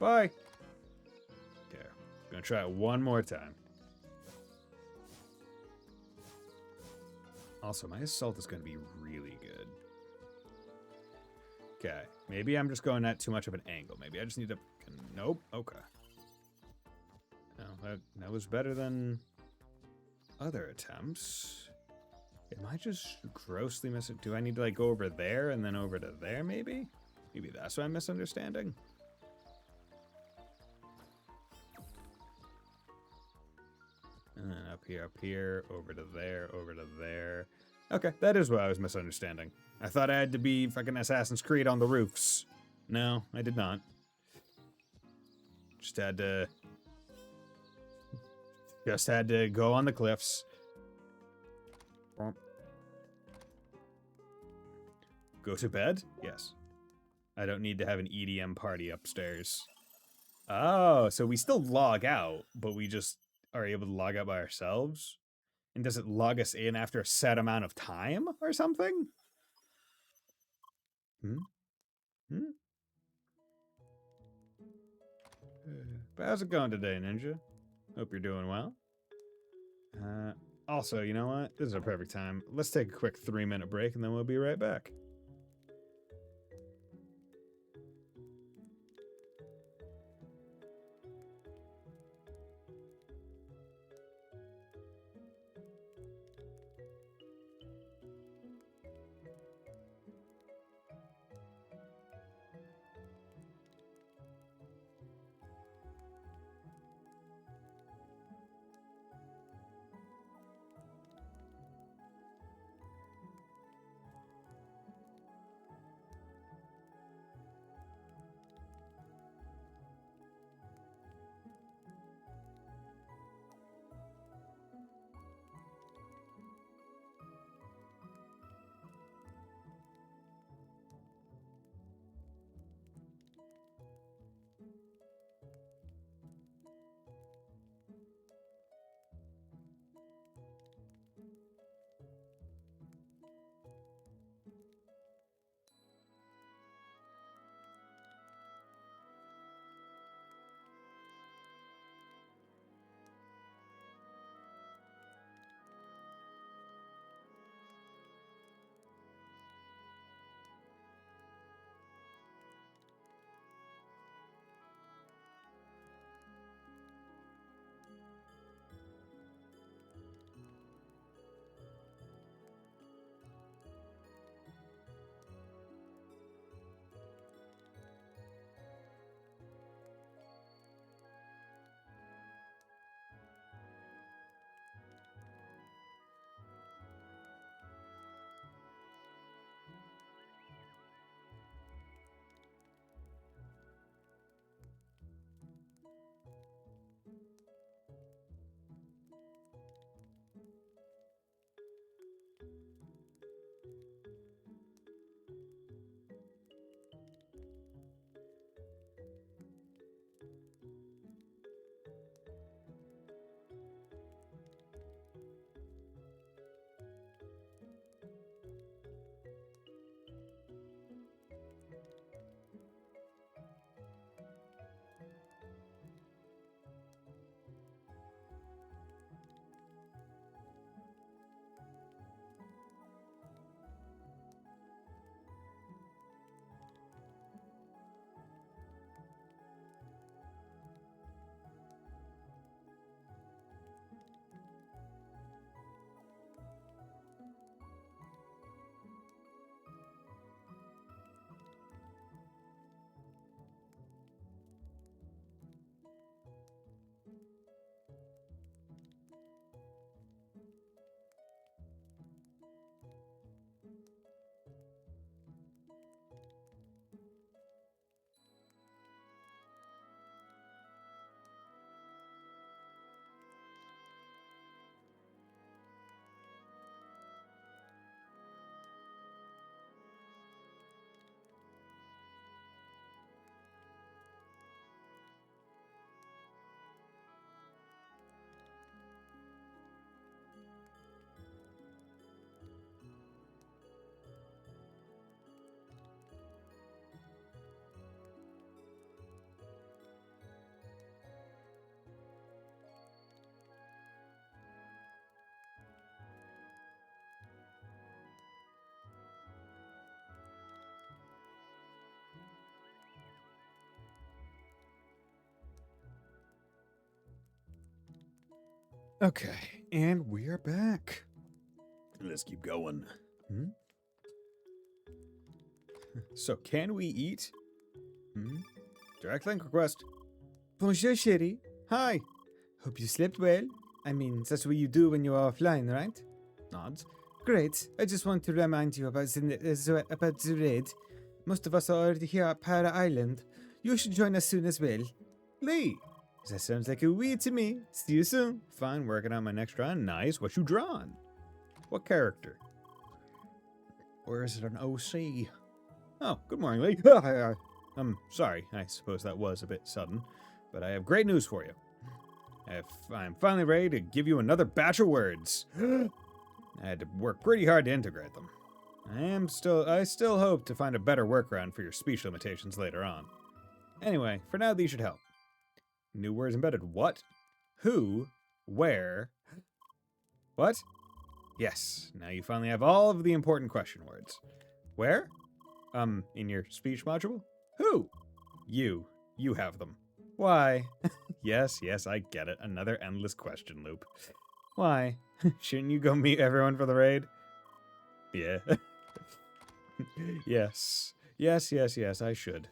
Bye. Okay. Gonna try it one more time. Also, my assault is gonna be really good. Okay. Maybe I'm just going at too much of an angle. Maybe I just need to... Nope. Okay. No, that was better than other attempts. Am I just grossly missing? Do I need to, like, go over there and then over to there, maybe? Maybe that's what I'm misunderstanding. And then up here, over to there, over to there. Okay, that is what I was misunderstanding. I thought I had to be fucking Assassin's Creed on the roofs. No, I did not. Just had to go on the cliffs. Go to bed? Yes. I don't need to have an EDM party upstairs. Oh, so we still log out, but we just are able to log out by ourselves? And does it log us in after a set amount of time or something? But how's it going today, Ninja? Hope you're doing well. Also, you know what? This is a perfect time. Let's take a quick 3-minute break and then we'll be right back. Okay, and we are back. Let's keep going. So, can we eat? Direct link request. Bonjour, chérie. Hi. Hope you slept well. I mean, that's what you do when you're offline, right? Nods. Great. I just want to remind you about the raid. Most of us are already here at Para Island. You should join us soon as well. Lee. That sounds like a we to me. See you soon. Fine, working on my next drawing. Nice. What you drawn? What character? Or is it an OC? Oh, good morning, Lee. Sorry. I suppose that was a bit sudden. But I have great news for you. I'm finally ready to give you another batch of words. I had to work pretty hard to integrate them. I still hope to find a better workaround for your speech limitations later on. Anyway, for now these should help. New words embedded. What? Who? Where? What? Yes, now you finally have all of the important question words. Where? In your speech module? Who? You. You have them. Why? Yes, I get it. Another endless question loop. Why? Shouldn't you go meet everyone for the raid? Yeah. Yes, I should.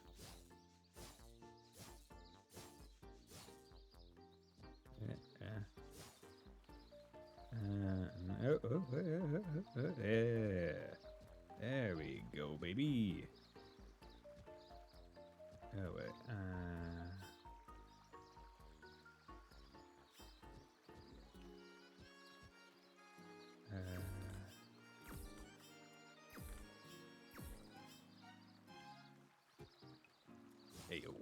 There we go, baby. Oh, wait. Heyo.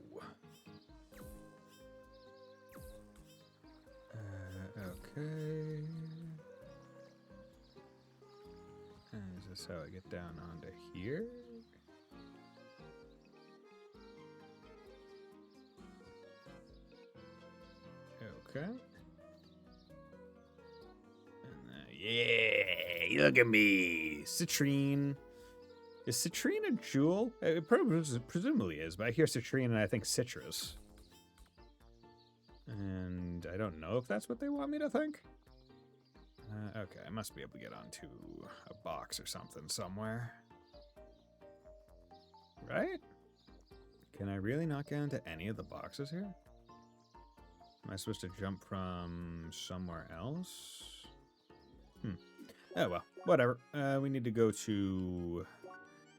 Okay. Is this how I get down onto here? Okay. Yeah, look at me. Citrine. Is citrine a jewel? It presumably is, but I hear citrine and I think citrus. And I don't know if that's what they want me to think. Okay, I must be able to get onto a box or something somewhere. Right? Can I really not get into any of the boxes here? Am I supposed to jump from somewhere else? Oh well, whatever. We need to go to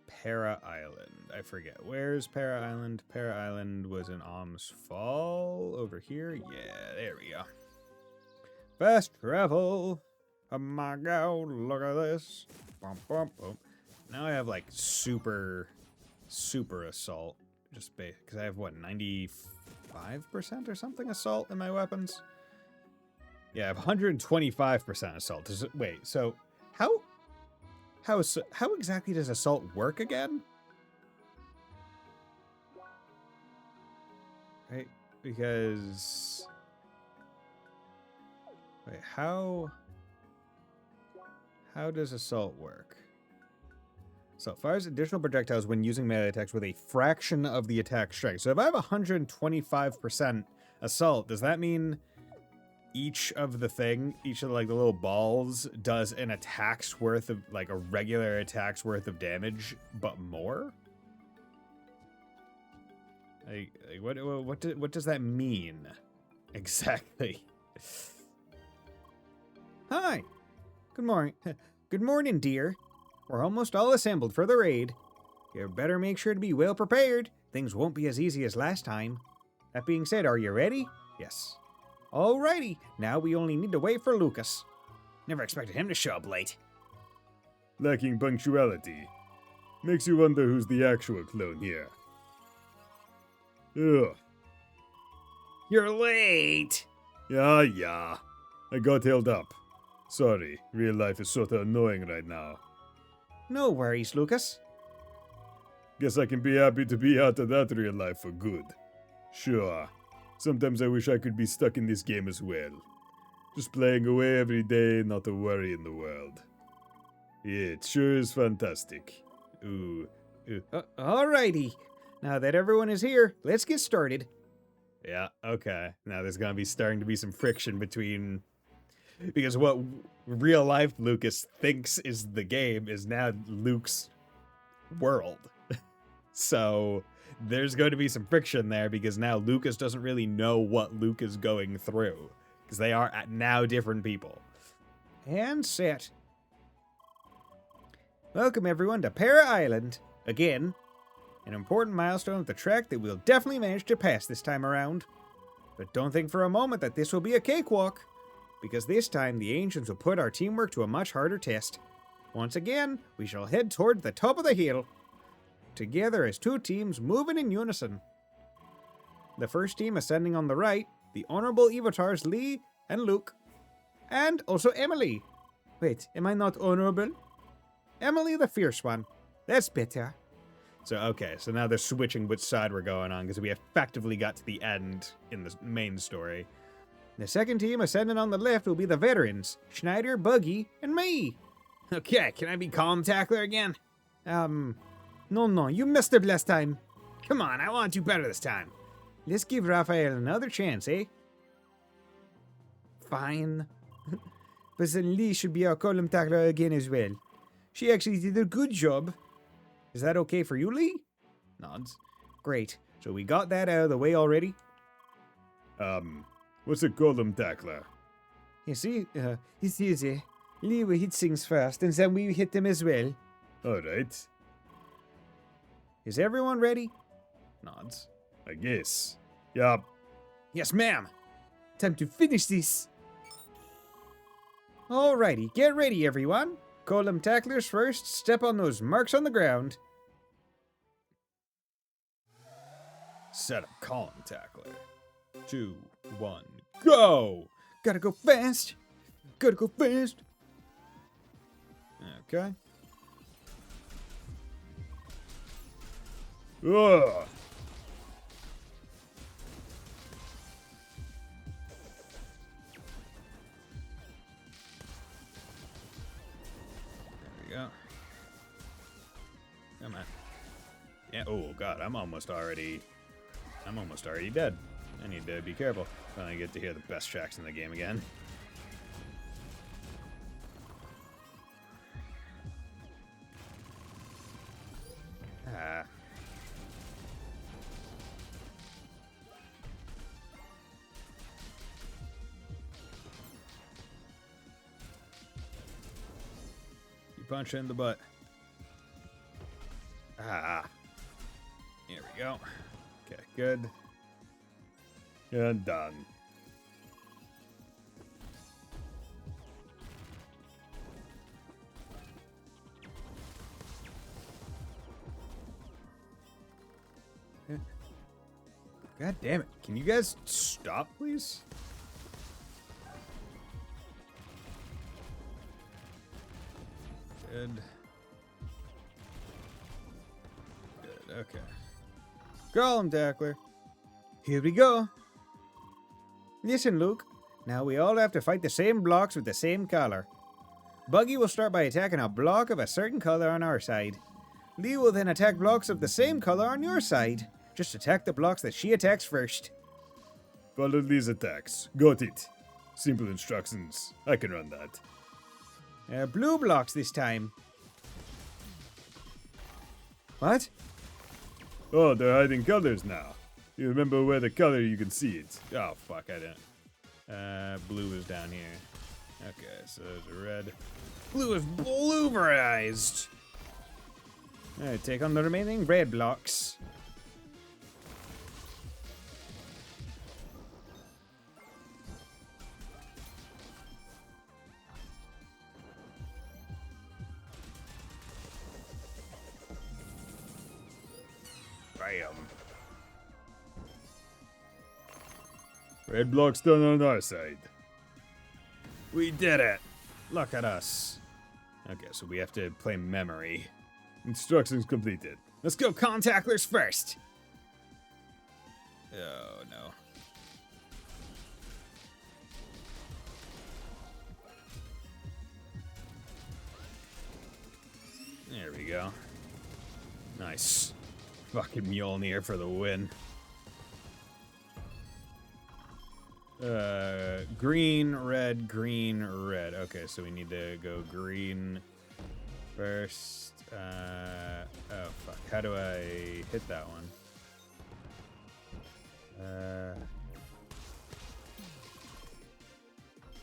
Para Island. I forget. Where's Para Island? Para Island was in Alms Fall. Over here? Yeah, there we go. Fast travel. Oh my god, look at this. Bum, bum, bum. Now I have like super assault. Just because I have what, 95% or something assault in my weapons? Yeah, I have 125% assault. Wait, so how exactly does assault work again? Right, because wait, how does assault work? So fires additional projectiles when using melee attacks with a fraction of the attack strength. So if I have 125% assault, does that mean each of the like the little balls does an attack's worth of, like a regular attack's worth of damage, but more? Like what does that mean exactly? Hi. Good morning. Good morning, dear. We're almost all assembled for the raid. You better make sure to be well prepared. Things won't be as easy as last time. That being said, are you ready? Yes. Alrighty, now we only need to wait for Lucas. Never expected him to show up late. Lacking punctuality. Makes you wonder who's the actual clone here. Ugh. You're late! Yeah. I got held up. Sorry, real life is sorta annoying right now. No worries, Lucas. Guess I can be happy to be out of that real life for good. Sure. Sometimes I wish I could be stuck in this game as well. Just playing away every day, not a worry in the world. Yeah, it sure is fantastic. Ooh. Alrighty. Now that everyone is here, let's get started. Yeah, okay. Now there's gonna be starting to be some friction between Because what real life Lucas thinks is the game is now Luke's world. So there's going to be some friction there because now Lucas doesn't really know what Luke is going through. Because they are now different people. And set. Welcome everyone to Para Island. Again, an important milestone of the trek that we'll definitely manage to pass this time around. But don't think for a moment that this will be a cakewalk, because this time the ancients will put our teamwork to a much harder test. Once again, we shall head toward the top of the hill, together as two teams moving in unison. The first team ascending on the right, the Honorable Evotars Lee and Luke, and also Emily. Wait, am I not honorable? Emily the Fierce One. That's better. So, okay, so now they're switching which side we're going on because we effectively got to the end in the main story. The second team ascending on the left will be the veterans, Schneider, Buggy, and me. Okay, can I be calm tackler again? No, you messed up last time. Come on, I want to do better this time. Let's give Raphael another chance, eh? Fine. But then Lee should be our column tackler again as well. She actually did a good job. Is that okay for you, Lee? Nods. Great. So we got that out of the way already. What's a column tackler? You see, it's easy. Lee will hit things first, and then we hit them as well. Alright, Is everyone ready? Nods. I guess. Yup. Yes, ma'am. Time to finish this. Alrighty, get ready, everyone. Column tacklers first. Step on those marks on the ground. Set up column tackler. 2, 1, go! Gotta go fast. Gotta go fast. Okay. Ugh. There we go. Come on. Yeah, oh god, I'm almost already dead. I need to be careful. Finally get to hear the best tracks in the game again. Ah. You punch her in the butt. Ah. Here we go. Okay, good. And done. God damn it. Can you guys stop, please? Good. Good, okay. Column tackler. Here we go. Listen, Luke. Now we all have to fight the same blocks with the same color. Buggy will start by attacking a block of a certain color on our side. Lee will then attack blocks of the same color on your side. Just attack the blocks that she attacks first. Follow these attacks. Got it. Simple instructions. I can run that. Blue blocks this time. What? Oh, they're hiding colors now. You remember where the color you can see it. Oh, fuck, I didn't. Blue is down here. Okay, so there's a red. Blue is blueberized. Alright, take on the remaining red blocks. Bam. Red block's done on our side. We did it. Look at us. Okay, so we have to play memory. Instructions completed. Let's go contactlers first. Oh, no. There we go. Nice. Fucking Mjolnir for the win. Green, red, green, red. Okay, so we need to go green first. Oh, fuck. How do I hit that one?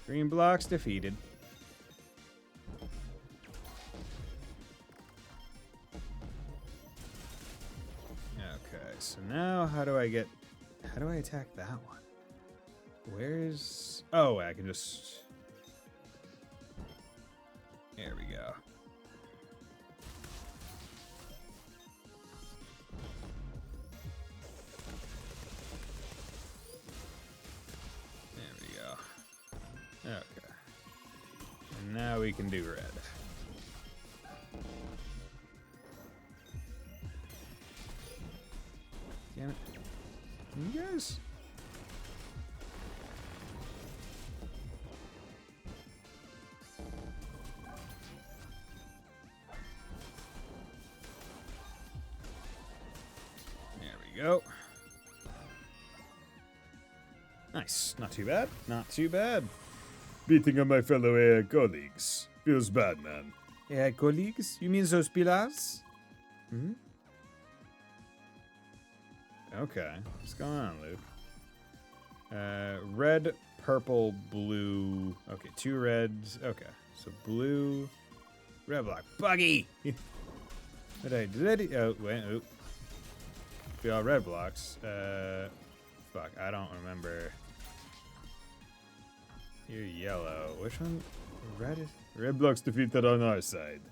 Green blocks defeated. Okay, so now how do I attack that one? Where's... Oh, I can just... There we go. There we go. Okay. And now we can do red. Damn it. You guys... Go. Nice. Not too bad. Not too bad. Beating on my fellow colleagues. Feels bad, man. Yeah, colleagues? You mean those pillars? Mm-hmm. Okay. What's going on, Luke? Red, purple, blue. Okay, 2 reds. Okay. So blue, red, black. Buggy! Did I? Oh, wait. Oh. We all red blocks. Fuck, I don't remember. You're yellow. Which one? Red is... Red blocks defeated on our side.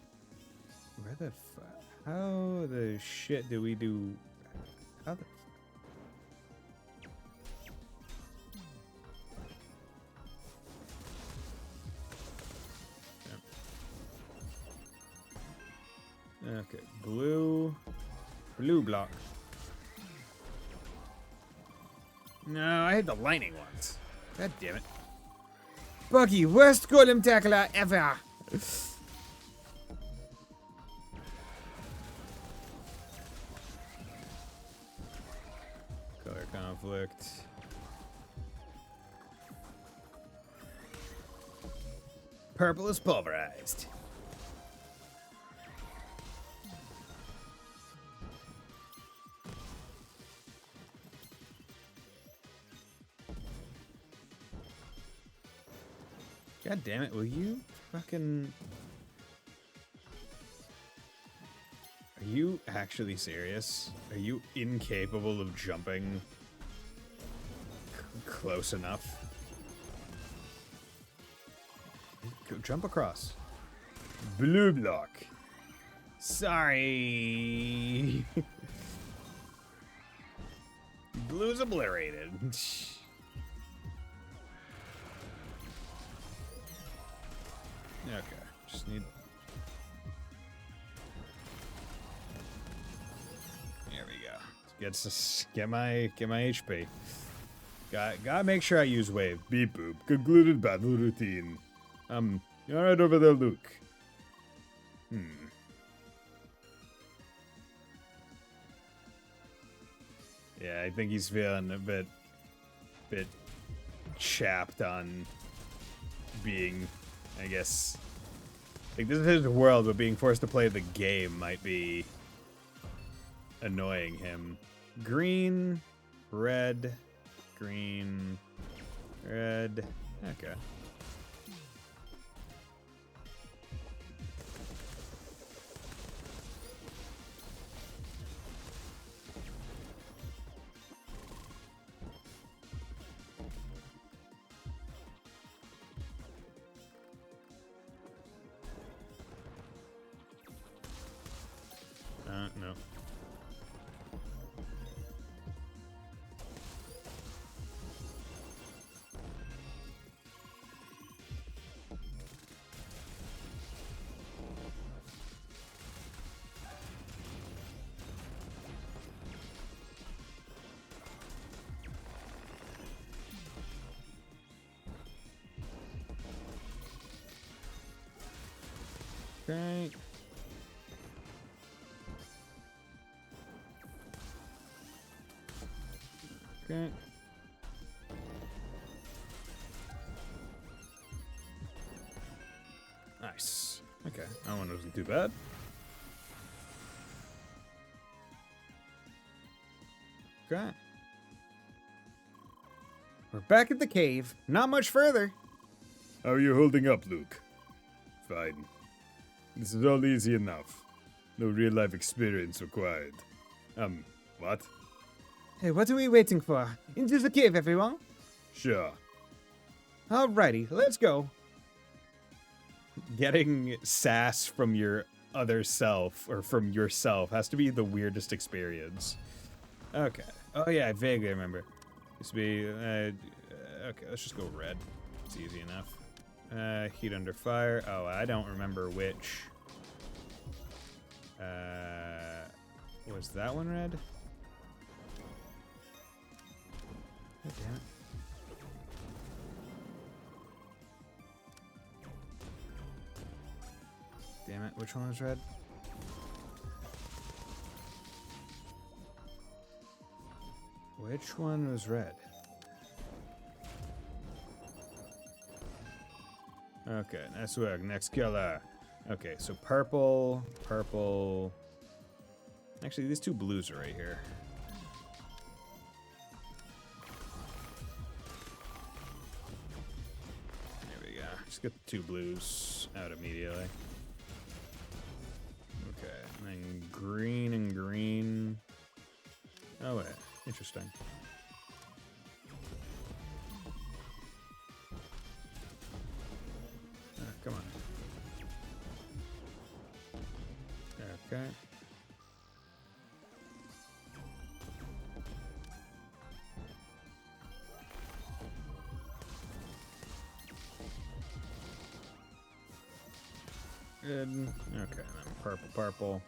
Where the fuck? How the shit do we do... How the... Yep. Okay, blue block. No, I hit the lightning ones. God damn it. Buggy, worst golem tackler ever. Color conflict. Purple is pulverized. God damn it, will you fucking... Are you actually serious? Are you incapable of jumping close enough? Go jump across. Blue block. Sorry. Blue's obliterated. Okay, just need... There we go. Get my HP. Gotta make sure I use wave. Beep boop. Concluded battle routine. You alright over there, Luke? Yeah, I think he's feeling a bit chapped on being, I guess, like this is his world, but being forced to play the game might be annoying him. Green, red, green, red. Okay. No. Okay. Okay. Okay, that one wasn't too bad. Okay. We're back at the cave. Not much further. How are you holding up, Luke? Fine. This is all easy enough. No real-life experience required. What? Hey, what are we waiting for? Into the cave, everyone. Sure. Alrighty, let's go. Getting sass from your other self, or from yourself, has to be the weirdest experience. Okay. Oh yeah, I vaguely remember. Used to be, okay, let's just go red. It's easy enough. Heat under fire. Oh, I don't remember which. Was that one red? God damn it. Damn it, which one was red? Which one was red? Okay, nice work. Next color. Okay, so purple, purple. Actually, these two blues are right here. There we go. Just get the two blues out immediately. Okay, and then green and green. Oh, wait. Interesting. Come on. Okay. Good. Okay, and then purple, purple.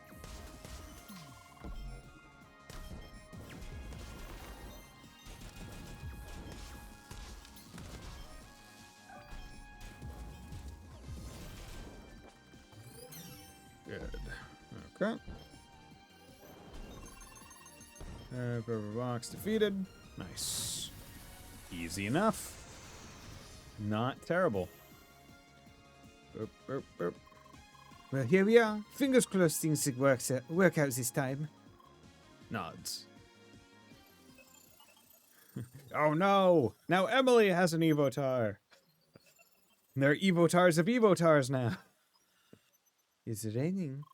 Good. Okay. Purple box defeated. Nice. Easy enough. Not terrible. Boop, boop, boop. Well, here we are. Fingers crossed things work out this time. Nods. Oh no! Now Emily has an Evotar. They're Evotars of Evotars now. It's raining.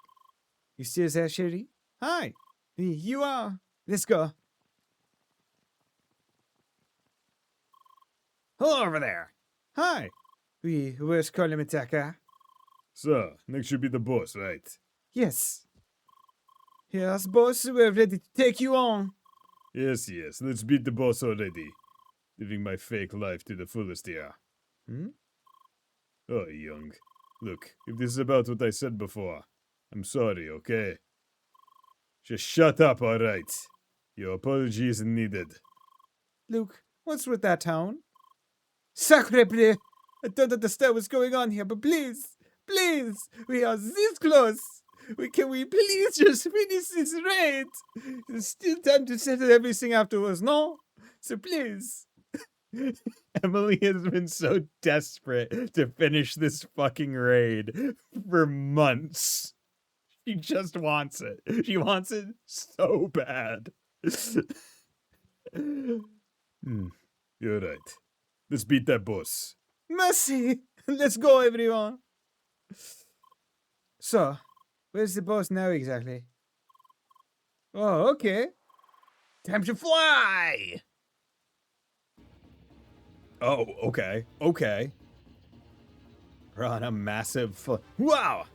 You still there, Sherry? Hi. You are. Let's go. Hello over there. Hi. Where's Colin Attacker? So, next should be the boss, right? Yes. Yes, boss, we're ready to take you on. Yes, let's beat the boss already. Living my fake life to the fullest here. Oh, young. Look, if this is about what I said before, I'm sorry, okay? Just shut up, alright? Your apology isn't needed. Luke, what's with that tone? Sacre bleu! I don't understand what's going on here, but please, we are this close. Can we please just finish this raid? There's still time to settle everything afterwards, no? So please. Emily has been so desperate to finish this fucking raid for months. She just wants it. She wants it so bad. You're right. Let's beat that boss. Mercy! Let's go, everyone. So, where's the boss now exactly? Oh, okay. Time to fly! Oh, okay. Okay. We're on a massive... Wow!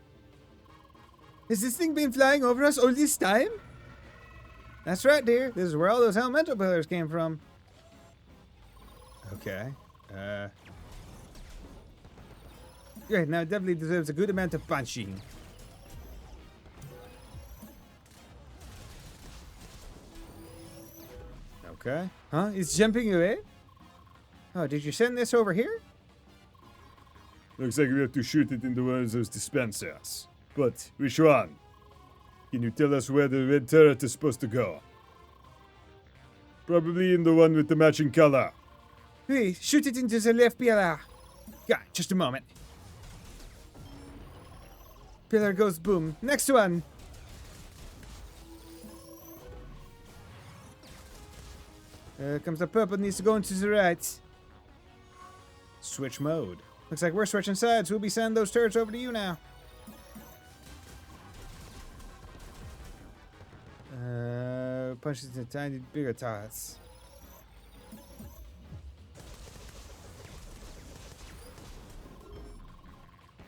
Has this thing been flying over us all this time? That's right, dear. This is where all those elemental pillars came from. Okay. Great, now it definitely deserves a good amount of punching. Okay. Huh? It's jumping away? Oh, did you send this over here? Looks like we have to shoot it into one of those dispensers. But, which one? Can you tell us where the red turret is supposed to go? Probably in the one with the matching color. Hey, shoot it into the left pillar. Yeah, just a moment. Pillar goes boom. Next one. Comes the purple, needs to go into the right. Switch mode. Looks like we're switching sides. We'll be sending those turrets over to you now. Punches the tiny bigger targets.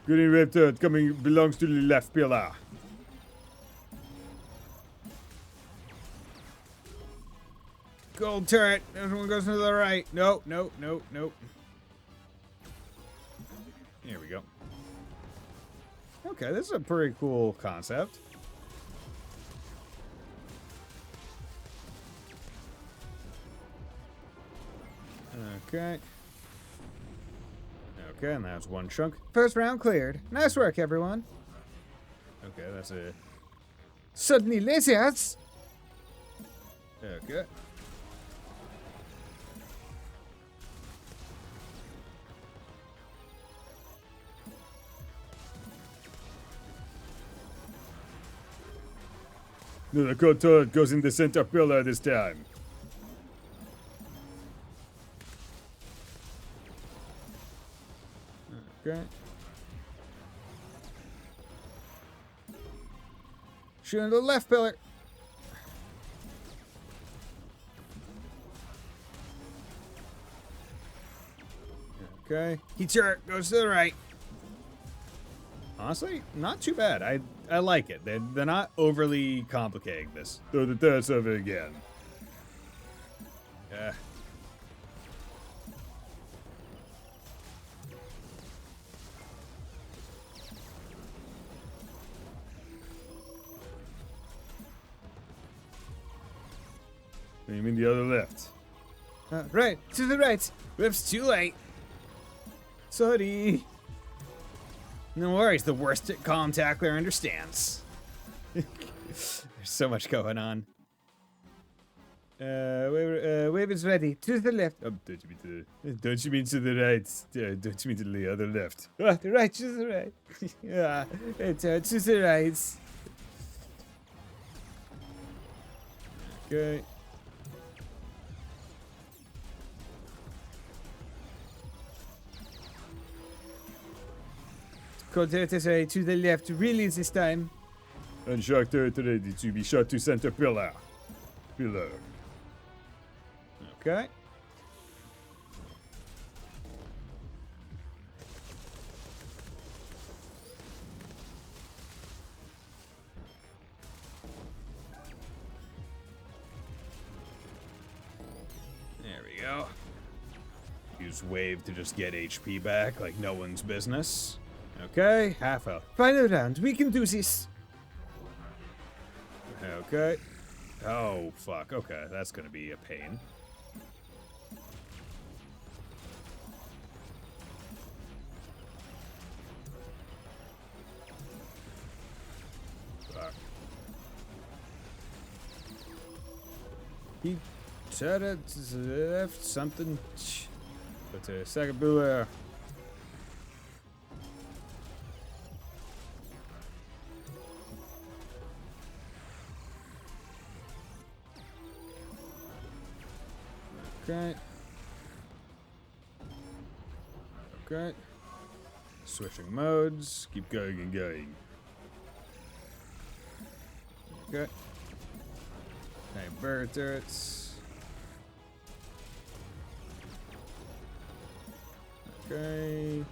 Green red turret coming belongs to the left pillar. Gold turret. Everyone goes to the right. Nope, nope, nope, nope. Here we go. Okay, this is a pretty cool concept. Okay. Okay, and that's one chunk. First round cleared. Nice work, everyone. Okay, that's a... Suddenly lasers! Okay. No, the gold turret goes in the center pillar this time. Okay. Shooting the left pillar. Okay. Heat turret goes to the right. Honestly, not too bad. I like it. They're not overly complicating this. Throw the turrets over again. Yeah. You mean the other left? Right, to the right. Whoops, too late. Sorry. No worries, the worst calm tackler understands. There's so much going on. Wave is ready. To the left. Don't you mean to the right? Don't you mean to the other left? The right, to the right. Yeah, to the right. Okay. Cold turret is ready to the left. Really this time. And shark turret ready to be shot to center pillar. Okay. There we go. Use wave to just get HP back like no one's business. Okay, half health. Final round. We can do this. Okay. Oh, fuck. Okay, that's gonna be a pain. Fuck. He turret to the left, something. But a second blue. Okay. Okay. Switching modes. Keep going and going. Okay. Okay, bird turrets. Okay.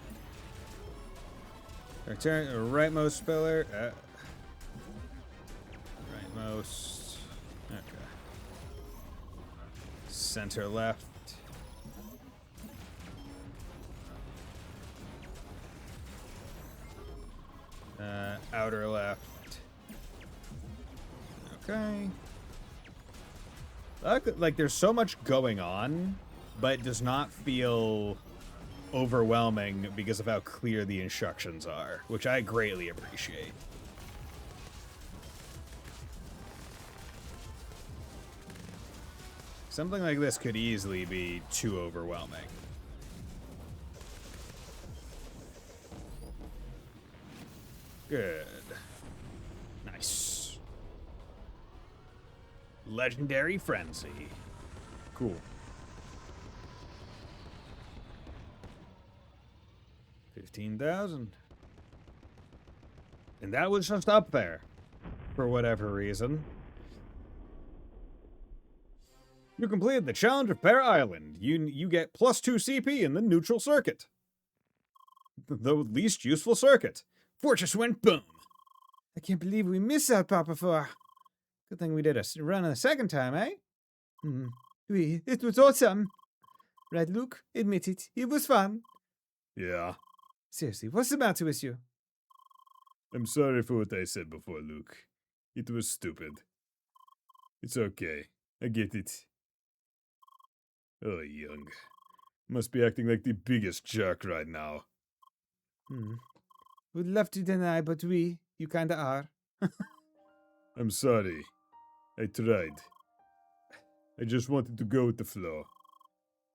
Turn rightmost pillar. Rightmost. Okay. Center left. Outer left. Okay. Like there's so much going on, but it does not feel overwhelming because of how clear the instructions are, which I greatly appreciate. Something like this could easily be too overwhelming. Good. Nice. Legendary Frenzy. Cool. 15,000. And that was just up there. For whatever reason. You completed the challenge of Pear Island. You get +2 CP in the neutral circuit. The least useful circuit. Fortress went boom. I can't believe we missed that part before. Good thing we did a run a second time, eh? It was awesome. Right, Luke? Admit it. It was fun. Yeah. Seriously, what's the matter with you? I'm sorry for what I said before, Luke. It was stupid. It's okay. I get it. Oh, Young. Must be acting like the biggest jerk right now. Would love to deny, but you kinda are. I'm sorry. I tried. I just wanted to go with the flow.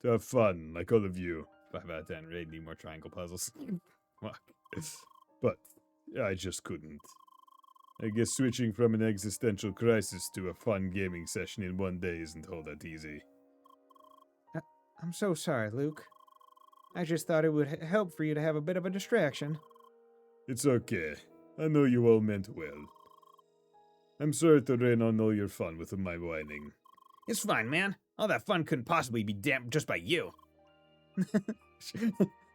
To have fun, like all of you. 5 out of 10. Really need more triangle puzzles. Fuck. But I just couldn't. I guess switching from an existential crisis to a fun gaming session in one day isn't all that easy. I'm so sorry, Luke. I just thought it would help for you to have a bit of a distraction. It's okay. I know you all meant well. I'm sorry to rain on all your fun with my whining. It's fine, man. All that fun couldn't possibly be damped just by you.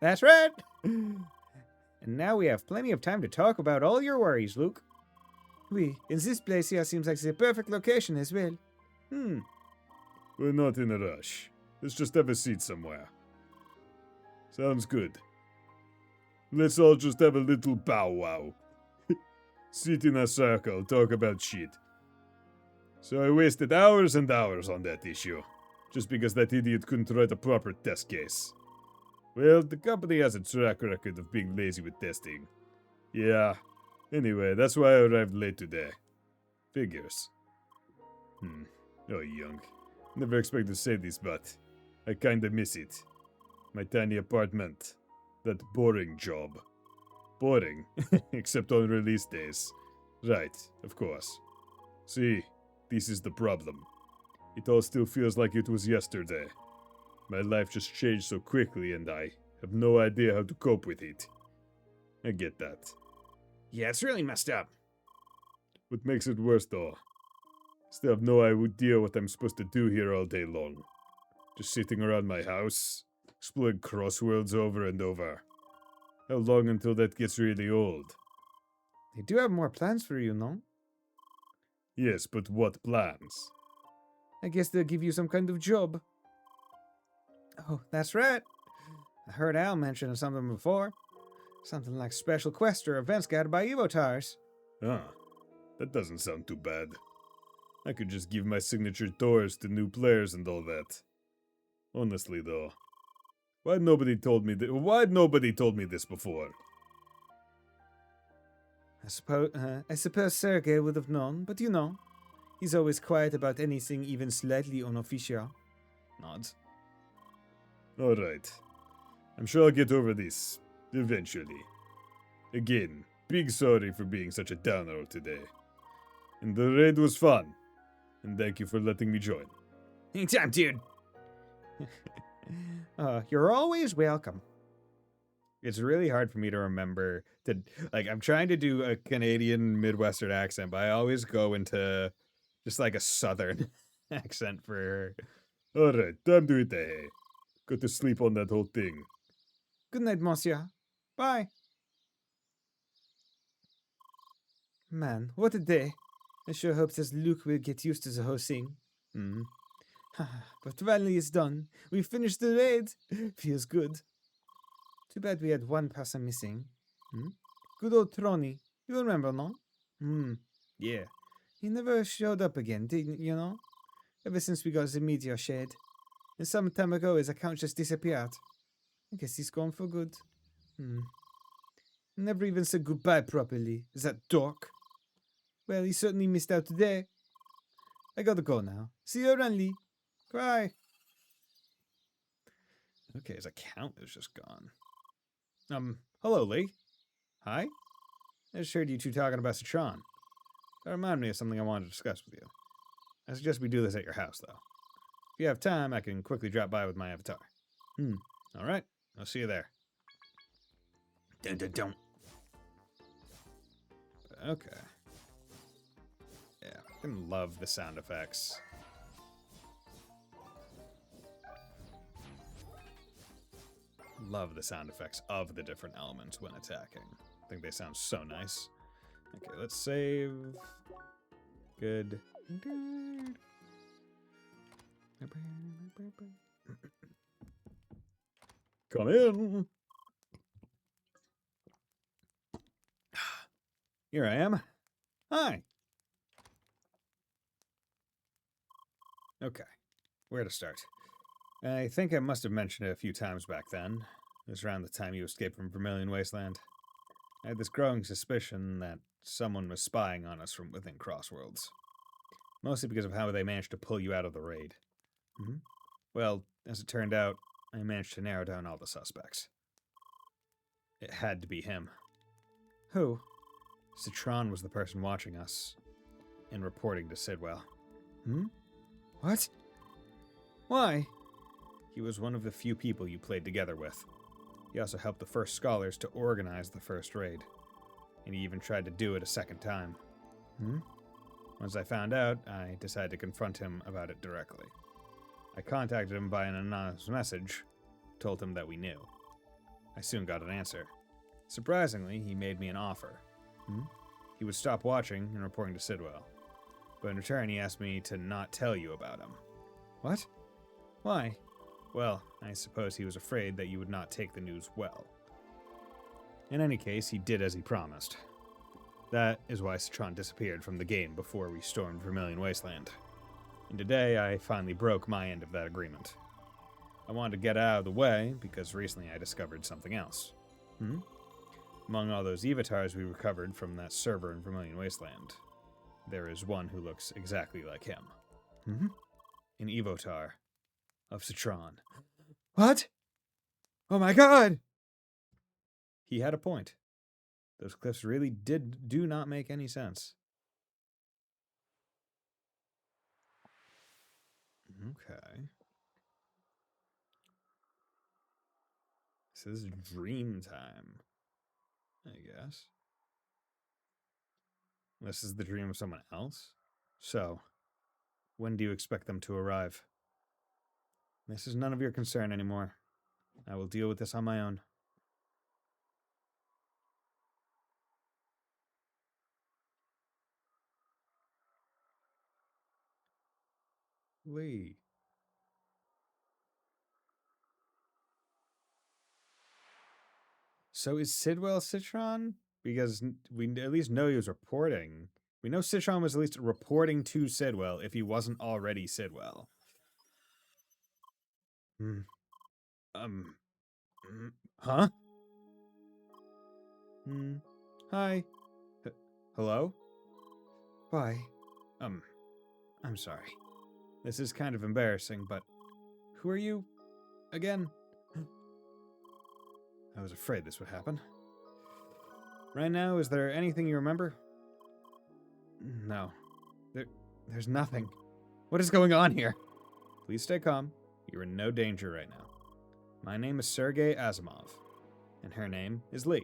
That's right. And now we have plenty of time to talk about all your worries, Luke. In this place here seems like the perfect location as well. We're not in a rush. Let's just have a seat somewhere. Sounds good. Let's all just have a little powwow. Sit in a circle, talk about shit. So I wasted hours and hours on that issue, just because that idiot couldn't write a proper test case. Well, the company has a track record of being lazy with testing. Yeah. Anyway, that's why I arrived late today. Figures. Oh, Young. Never expected to say this, but I kinda miss it. My tiny apartment. That boring job. Boring, except on release days. Right, of course. See, this is the problem. It all still feels like it was yesterday. My life just changed so quickly and I have no idea how to cope with it. I get that. Yeah, it's really messed up. What makes it worse though? Still have no idea what I'm supposed to do here all day long. Just sitting around my house, exploring crossworlds over and over. How long until that gets really old? They do have more plans for you, no? Yes, but what plans? I guess they'll give you some kind of job. Oh, that's right. I heard Al mention something before. Something like special quests or events guided by Evotars. Ah, that doesn't sound too bad. I could just give my signature tours to new players and all that. Honestly, though, why'd nobody told me this before? I suppose Sergei would have known, but you know, he's always quiet about anything even slightly unofficial. Nods. All right, I'm sure I'll get over this eventually. Again, big sorry for being such a downer today. And the raid was fun. And thank you for letting me join. Anytime, dude. You're always welcome. It's really hard for me to remember to, like, I'm trying to do a Canadian Midwestern accent, but I always go into just like a Southern accent for her. Alright, time to eat the hay. Go to sleep on that whole thing. Good night, monsieur. Bye. Man, what a day. I sure hope this Luke will get used to the whole thing. But finally it's done. We finished the raid. Feels good. Too bad we had one person missing. Good old Trony. You remember, no? Yeah. He never showed up again, didn't you know? Ever since we got the meteor shade. And some time ago his account just disappeared. I guess he's gone for good. Never even said goodbye properly. Is that dork? Well, he certainly missed out today. I gotta go now. See you around, Lee. Bye. Okay, his account is just gone. Hello, Lee. Hi? I just heard you two talking about Citron. That reminded me of something I wanted to discuss with you. I suggest we do this at your house, though. If you have time, I can quickly drop by with my avatar. All right. I'll see you there. Dun dun dun. Okay. Yeah, I fucking love the sound effects. Love the sound effects of the different elements when attacking. I think they sound so nice. Okay, let's save. Good. Come in. Here I am. Hi. Okay, where to start? I think I must have mentioned it a few times back then. It was around the time you escaped from Vermilion Wasteland. I had this growing suspicion that someone was spying on us from within Crossworlds. Mostly because of how they managed to pull you out of the raid. Well, as it turned out, I managed to narrow down all the suspects. It had to be him. Who? Citron was the person watching us and reporting to Sidwell. What? Why? He was one of the few people you played together with. He also helped the first scholars to organize the first raid. And he even tried to do it a second time. Once I found out, I decided to confront him about it directly. I contacted him by an anonymous message, told him that we knew. I soon got an answer. Surprisingly, he made me an offer. He would stop watching and reporting to Sidwell. But in return, he asked me to not tell you about him. What? Why? Well, I suppose he was afraid that you would not take the news well. In any case, he did as he promised. That is why Citron disappeared from the game before we stormed Vermilion Wasteland. And today, I finally broke my end of that agreement. I wanted to get out of the way because recently I discovered something else. Among all those avatars we recovered from that server in Vermilion Wasteland, there is one who looks exactly like him. An evotar of Citron. What? Oh my god! He had a point. Those cliffs really do not make any sense. Okay. So this is dream time, I guess. This is the dream of someone else? So, when do you expect them to arrive? This is none of your concern anymore. I will deal with this on my own. Lee. So is Sidwell Citron? Because we at least know he was reporting. We know Citron was at least reporting to Sidwell if he wasn't already Sidwell. Huh? Hi. Hello? Why? I'm sorry. This is kind of embarrassing, but who are you again? I was afraid this would happen. Right now, is there anything you remember? No. There's nothing. What is going on here? Please stay calm. You're in no danger right now. My name is Sergei Asimov, and her name is Lee.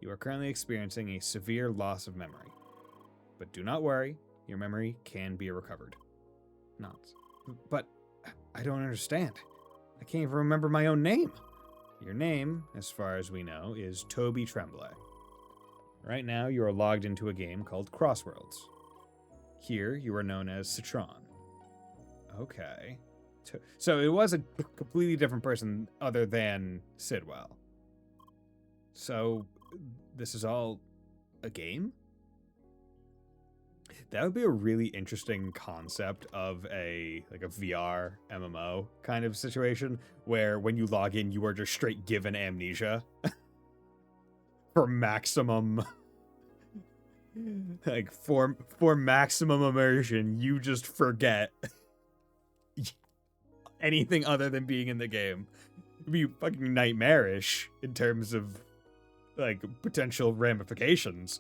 You are currently experiencing a severe loss of memory. But do not worry, your memory can be recovered. Not. But I don't understand. I can't even remember my own name. Your name, as far as we know, is Toby Tremblay. Right now, you are logged into a game called Crossworlds. Here, you are known as Citron. Okay. So it was a completely different person other than Sidwell. So this is all a game? That would be a really interesting concept of a VR MMO kind of situation where when you log in, you are just straight given amnesia for maximum, for maximum immersion. You just forget anything other than being in the game. It'd be fucking nightmarish in terms of like potential ramifications.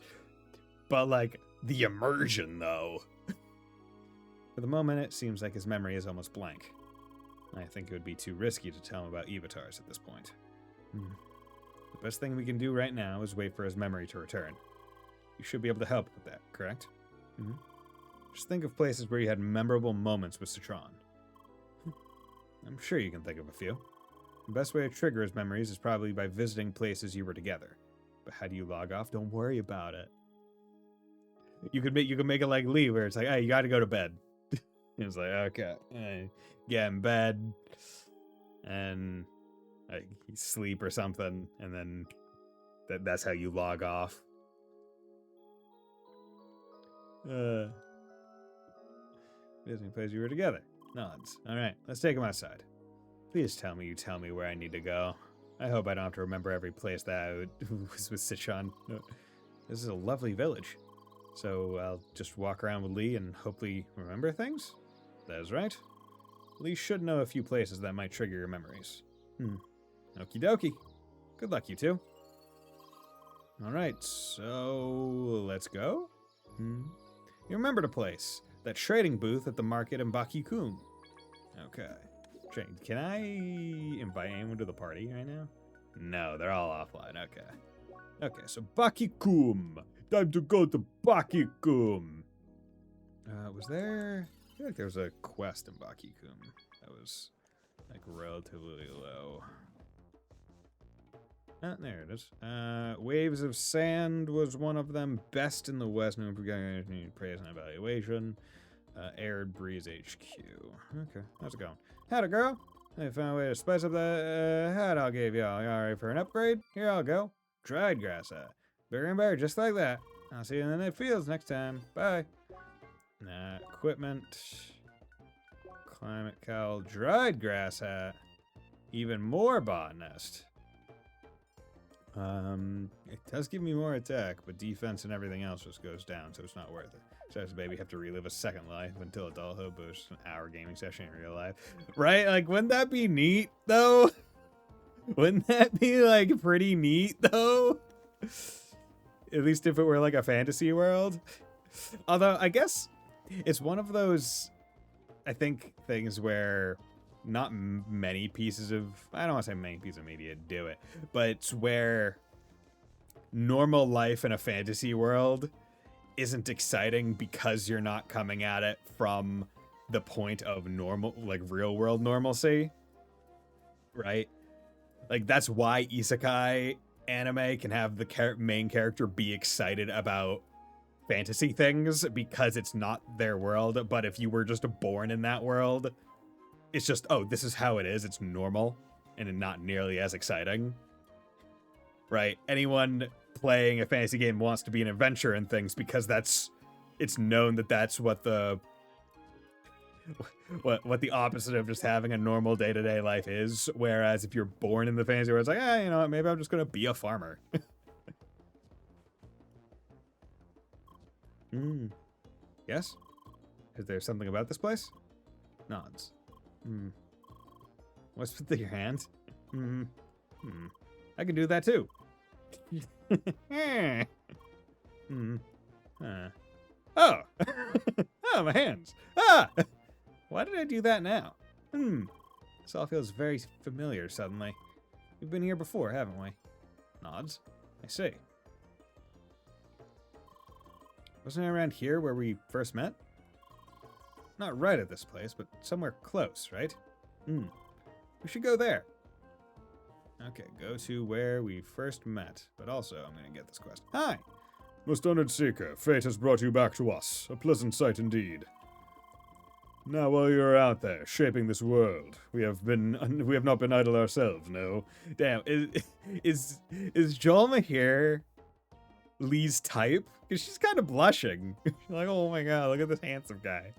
But like the immersion, though. For the moment, it seems like his memory is almost blank. I think it would be too risky to tell him about Evatars at this point. The best thing we can do right now is wait for his memory to return. You should be able to help with that, correct? Just think of places where you had memorable moments with Citron. I'm sure you can think of a few. The best way to trigger his memories is probably by visiting places you were together. But how do you log off? Don't worry about it. You could make it like Lee, where it's like, hey, you got to go to bed. It's like, okay, get in bed, and like you sleep or something, and then that's how you log off. Visiting place you were together. Nods. All right, let's take him outside. Please tell me where I need to go. I hope I don't have to remember every place that I was with Sichon. This is a lovely village. So I'll just walk around with Lee and hopefully remember things? That is right. Lee should know a few places that might trigger your memories. Okie dokie. Good luck, you two. Alright, so let's go? You remembered a place. That trading booth at the market in Bakikum. Okay. Can I invite anyone to the party right now? No, they're all offline. Okay. Okay, so Bakikum. Time to go to Bakikum. Was there... I feel like there was a quest in Bakikum that was, like, relatively low. There it is. Waves of Sand was one of them. Best in the West. No praise and evaluation. Arid Breeze HQ. Okay, how's it going? How'd it go? I found a way to spice up that hat I'll give y'all. You alright for an upgrade? Here I'll go. Dried grass hat. Bigger and better, just like that. I'll see you in the fields next time. Bye. Equipment. Climate cowl. Dried grass hat. Even more botanist. It does give me more attack, but defense and everything else just goes down, so it's not worth it. So as a baby, have to relive a second life until adulthood, but it's an hour gaming session in real life. Right? Like, wouldn't that be neat, though? Wouldn't that be, like, pretty neat, though? At least if it were, like, a fantasy world. Although, I guess it's one of those, I think, things where not many pieces of, I don't want to say many pieces of media do it, but it's where normal life in a fantasy world isn't exciting because you're not coming at it from the point of normal, like real world normalcy, right? Like that's why isekai anime can have the main character be excited about fantasy things, because it's not their world. But if you were just born in that world, it's just, oh, this is how it is. It's normal and not nearly as exciting, right? Anyone playing a fantasy game wants to be an adventurer and things because it's known that that's what the opposite of just having a normal day-to-day life is. Whereas if you're born in the fantasy world, it's like, you know what, maybe I'm just gonna be a farmer. Yes? Is there something about this place? Nods. What's with your hand? I can do that too. Oh! Oh, my hands! Ah! Why did I do that now? This all feels very familiar suddenly. We've been here before, haven't we? Nods. I see. Wasn't it around here where we first met? Not right at this place, but somewhere close, right? We should go there. Okay, go to where we first met. But also, I'm gonna get this quest. Hi! Most honored seeker, fate has brought you back to us. A pleasant sight indeed. Now, while you're out there shaping this world, we have not been idle ourselves. No. Damn, is Jolma here Lee's type? Because she's kind of blushing. She's like, oh my god, look at this handsome guy.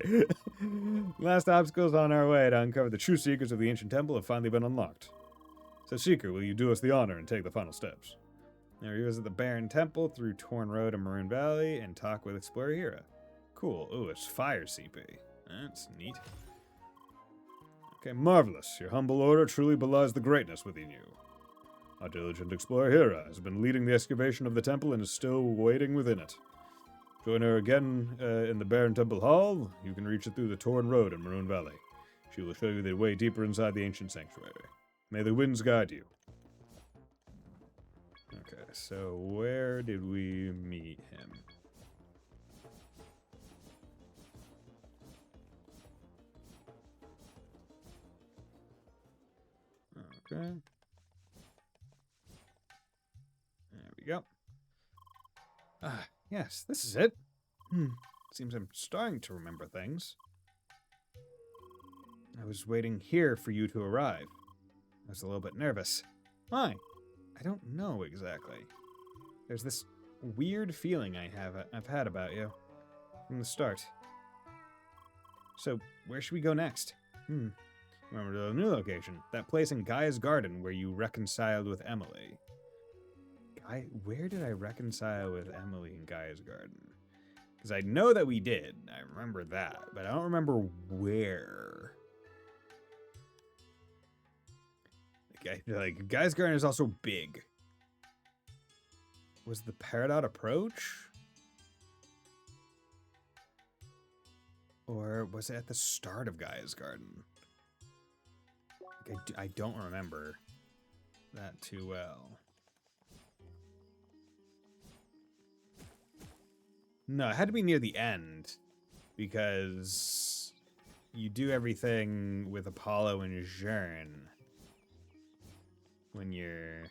Last obstacles on our way to uncover the true secrets of the ancient temple have finally been unlocked. So, Seeker, will you do us the honor and take the final steps? Now revisit the Barren Temple through Torn Road and Maroon Valley and talk with Explorer Hira. Cool. Ooh, it's fire CP. That's neat. Okay, marvelous. Your humble order truly belies the greatness within you. Our diligent explorer Hera has been leading the excavation of the temple and is still waiting within it. Join her again in the Baron Temple Hall. You can reach it through the Torn Road in Maroon Valley. She will show you the way deeper inside the ancient sanctuary. May the winds guide you. Okay, so where did we meet him? Okay. There we go. Ah, yes, this is it. Seems I'm starting to remember things. I was waiting here for you to arrive. I was a little bit nervous. Why? I don't know exactly. There's this weird feeling I've had about you from the start. So, where should we go next? Remember the new location, that place in Gaia's Garden where you reconciled with Emily. Where did I reconcile with Emily in Gaia's Garden? Because I know that we did. I remember that, but I don't remember where. Like Gaia's Garden is also big. Was the Peridot Approach? Or was it at the start of Gaia's Garden? Like I don't remember that too well. No, it had to be near the end, because you do everything with Apollo and Zhern when you're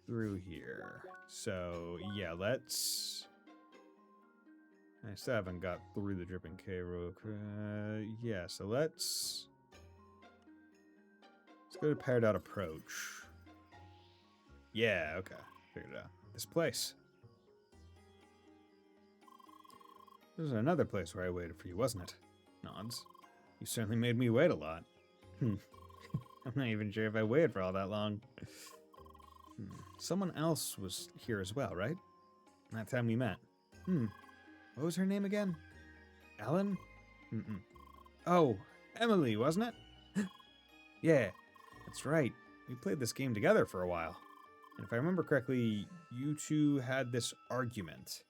through here. So, yeah, let's... I still haven't got through the Dripping K real quick. Yeah, so let's go to Peridot Approach. Yeah, okay. Figured it out. This place. This is another place where I waited for you, wasn't it? Nods. You certainly made me wait a lot. I'm not even sure if I waited for all that long. Someone else was here as well, right? That time we met. What was her name again? Ellen? Oh, Emily, wasn't it? Yeah, that's right. We played this game together for a while. And if I remember correctly, you two had this argument.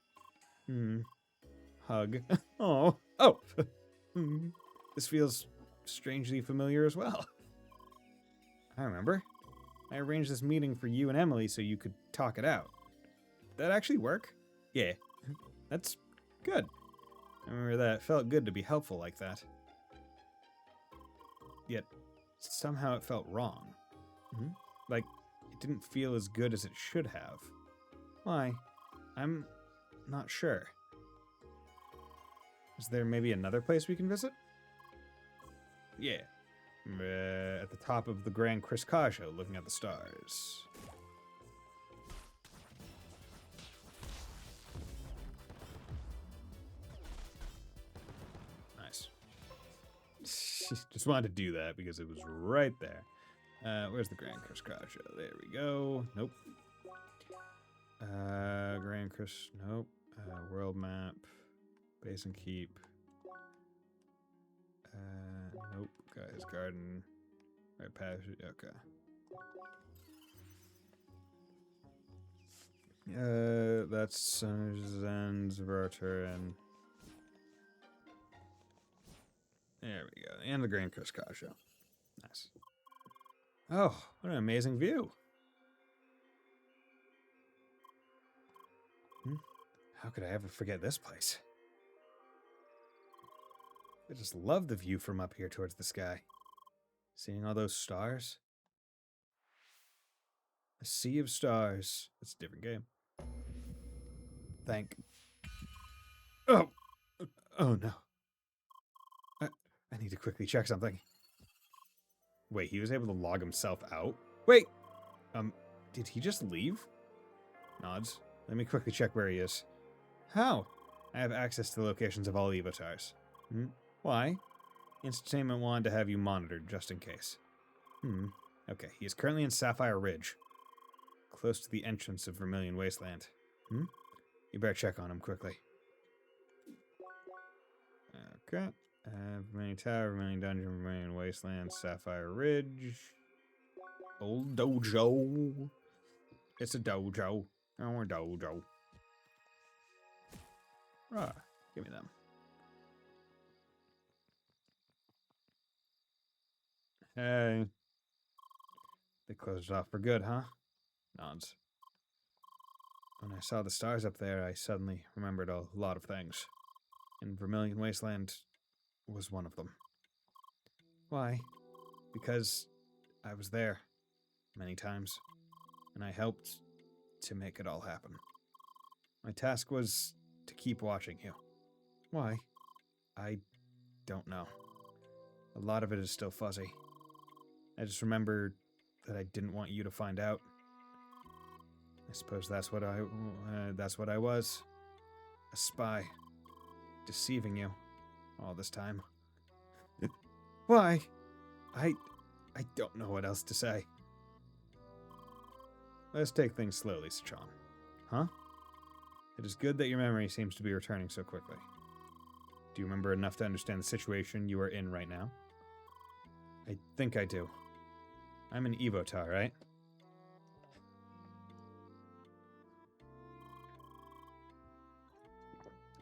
Hug. Oh. This feels strangely familiar as well. I remember. I arranged this meeting for you and Emily so you could talk it out. Did that actually work? Yeah. That's good. I remember that it felt good to be helpful like that. Yet, somehow it felt wrong. Like, it didn't feel as good as it should have. Why? I'm not sure. Is there maybe another place we can visit? Yeah. At the top of the Grand Criscajo, looking at the stars. Nice. Just wanted to do that because it was right there. Where's the Grand Criscajo? There we go. Nope. Grand Cris... Nope. World map. Base and keep. Nope. Guy's Garden. Right past it. Okay. That's Zanzverter and... There we go. And the Grand Criscajo. Nice. Oh, what an amazing view. How could I ever forget this place? I just love the view from up here towards the sky. Seeing all those stars. A sea of stars. It's a different game. Oh! Oh no. I need to quickly check something. Wait, he was able to log himself out? Wait! Did he just leave? Nods. Let me quickly check where he is. How? I have access to the locations of all avatars. Why? Entertainment wanted to have you monitored, just in case. Okay, he is currently in Sapphire Ridge. Close to the entrance of Vermilion Wasteland. You better check on him quickly. Okay. Vermilion Tower, Vermilion Dungeon, Vermilion Wasteland, Sapphire Ridge. Old Dojo. It's a dojo. I want a dojo. Ah, give me them. Hey. They closed it off for good, huh? Nods. When I saw the stars up there, I suddenly remembered a lot of things. And Vermilion Wasteland was one of them. Why? Because I was there many times, and I helped to make it all happen. My task was to keep watching you. Why? I don't know. A lot of it is still fuzzy. I just remember that I didn't want you to find out. I suppose that's what I was. A spy. Deceiving you. All this time. Why? I don't know what else to say. Let's take things slowly, Citron. Huh? It is good that your memory seems to be returning so quickly. Do you remember enough to understand the situation you are in right now? I think I do. I'm an Evotar, right?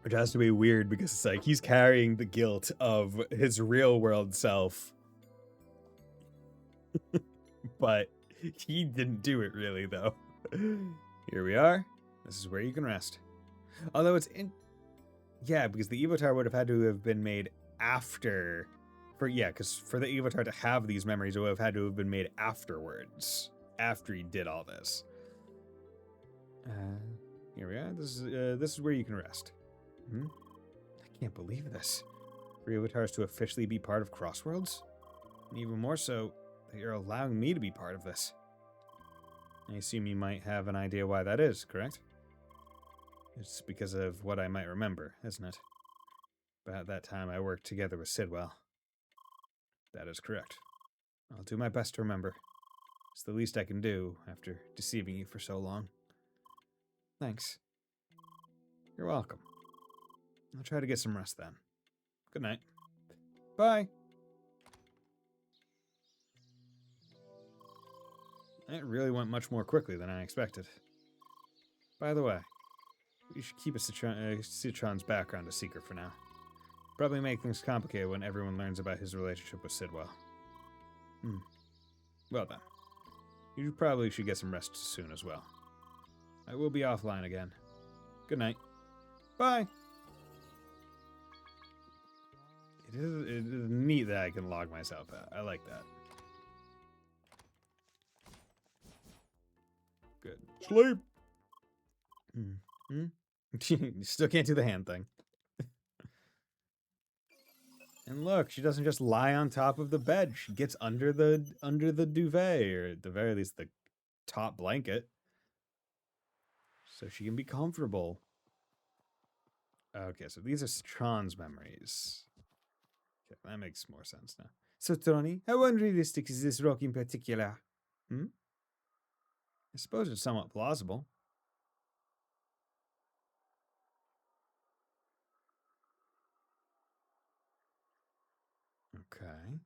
Which has to be weird because it's like he's carrying the guilt of his real world self. But he didn't do it really, though. Here we are. This is where you can rest. Although it's in... Yeah, because the Evotar would have had to have been made after... because for the Evotar to have these memories, it would have had to have been made afterwards. After he did all this. Here we are. This is where you can rest. I can't believe this. For Evotars to officially be part of Crossworlds? And even more so, that you're allowing me to be part of this. I assume you might have an idea why that is, correct? It's because of what I might remember, isn't it? About that time I worked together with Sidwell. That is correct. I'll do my best to remember. It's the least I can do after deceiving you for so long. Thanks. You're welcome. I'll try to get some rest then. Good night. Bye. That really went much more quickly than I expected. By the way, we should keep Citron's background a secret for now. Probably make things complicated when everyone learns about his relationship with Sidwell. Well then. You probably should get some rest soon as well. I will be offline again. Good night. Bye! It is neat that I can log myself out. I like that. Good. Sleep. You still can't do the hand thing. And look, she doesn't just lie on top of the bed. She gets under the duvet, or at the very least the top blanket, so she can be comfortable. Okay, so these are Citron's memories. Okay, that makes more sense now. So, Tony, how unrealistic is this rock in particular? I suppose it's somewhat plausible. Okay.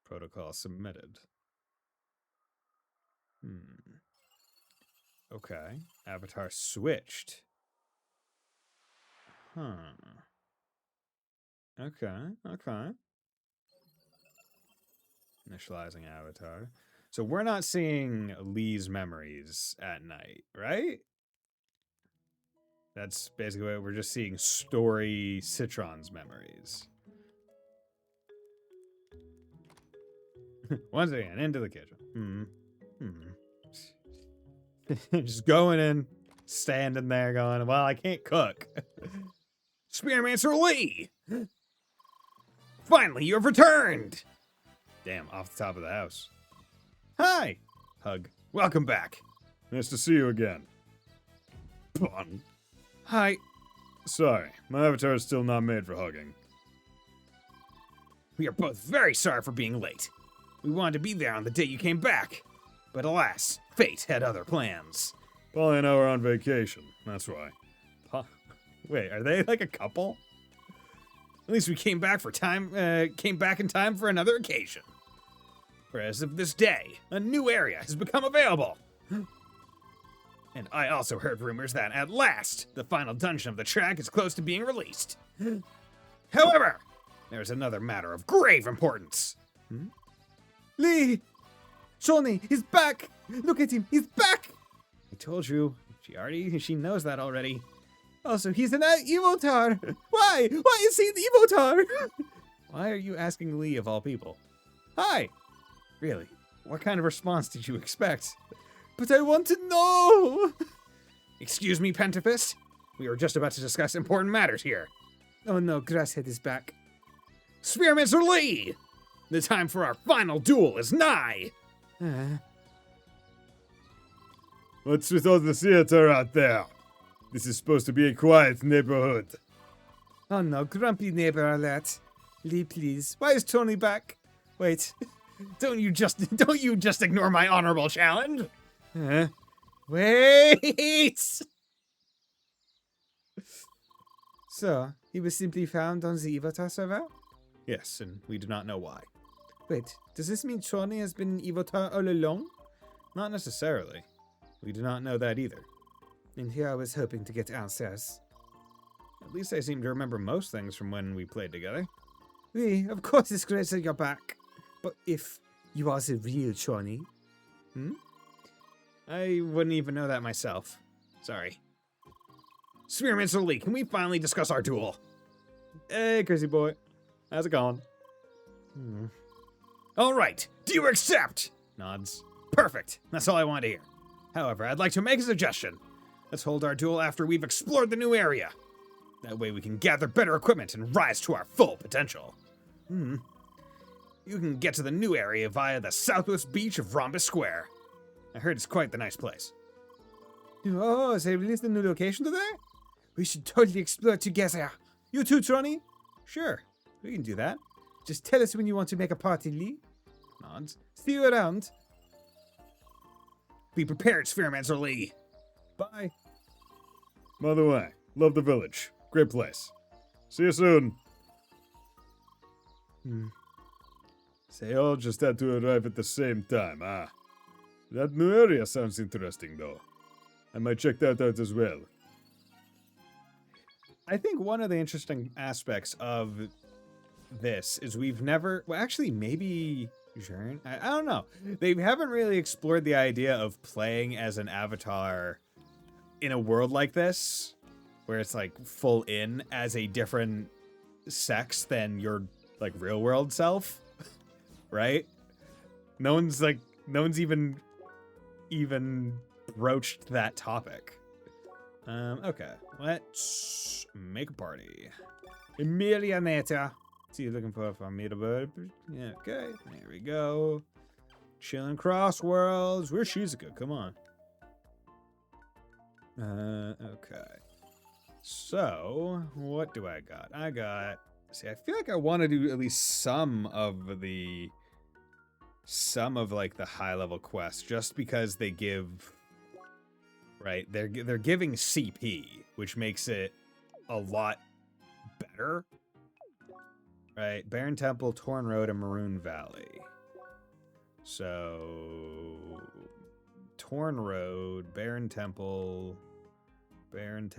Protocol submitted. Okay. Avatar switched. Okay. Initializing avatar. So we're not seeing Lee's memories at night, right? That's basically what we're just seeing story Citron's memories. Once again, into the kitchen. Just going in, standing there going, well, I can't cook. Spearmancer Lee! Finally, you have returned! Damn, off the top of the house. Hi! Hug. Welcome back. Nice to see you again. Pun. Hi. Sorry, my avatar is still not made for hugging. We are both very sorry for being late. We wanted to be there on the day you came back. But alas, fate had other plans. Polly and I were on vacation, that's why. Wait, are they like a couple? At least we came back in time for another occasion. For as of this day, a new area has become available. And I also heard rumors that, at last, the final dungeon of the track is close to being released. However, there's another matter of grave importance. Lee! Johnny, he's back! Look at him, he's back! I told you, she knows that already. Also, he's an Evotar! Why? Why is he an Evotar? Why are you asking Lee of all people? Hi! Really? What kind of response did you expect? But I want to know! Excuse me, Pentafist? We were just about to discuss important matters here. Oh no, Grasshead is back. Spearminster Lee! The time for our final duel is nigh! What's with all the theater out there? This is supposed to be a quiet neighborhood. Oh no, grumpy neighbor alert. Lee, please. Why is Tony back? Wait. Don't you just ignore my honorable challenge? Wait! So, he was simply found on the Evotar server? Yes, and we do not know why. Wait, does this mean Tony has been an Evotar all along? Not necessarily. We do not know that either. And here I was hoping to get answers. At least I seem to remember most things from when we played together. Oui, of course it's great that you're back. But if you are the real Tony, I wouldn't even know that myself. Sorry. Spearminster Lee, can we finally discuss our duel? Hey, crazy boy. How's it going? All right. Do you accept? Nods. Perfect. That's all I want to hear. However, I'd like to make a suggestion. Let's hold our duel after we've explored the new area. That way we can gather better equipment and rise to our full potential. You can get to the new area via the southwest beach of Rhombus Square. I heard it's quite the nice place. Oh, they released a new location today? We should totally explore together. You too, Tronny? Sure, we can do that. Just tell us when you want to make a party, Lee. Nods. See you around. Be prepared, Spearminster Lee. Bye. By the way, love the village. Great place. See you soon. They all just had to arrive at the same time, huh? That new area sounds interesting, though. I might check that out as well. I think one of the interesting aspects of this is we've never... Well, actually, maybe... I don't know. They haven't really explored the idea of playing as an avatar in a world like this, where it's like full in as a different sex than your like real world self, right? No one's even broached that topic. Okay, let's make a party. Emilia Neta. See you looking for Formidable. Yeah, okay, there we go. Chilling Cross Worlds. Where's Shizuka? Come on. Okay. So, what do I got? See, I feel like I want to do at least some of like the high level quests, just because they give, right? They're giving CP, which makes it a lot better. Right, Barren Temple, Torn Road, and Maroon Valley. So, Torn Road, Barren Temple, Maroon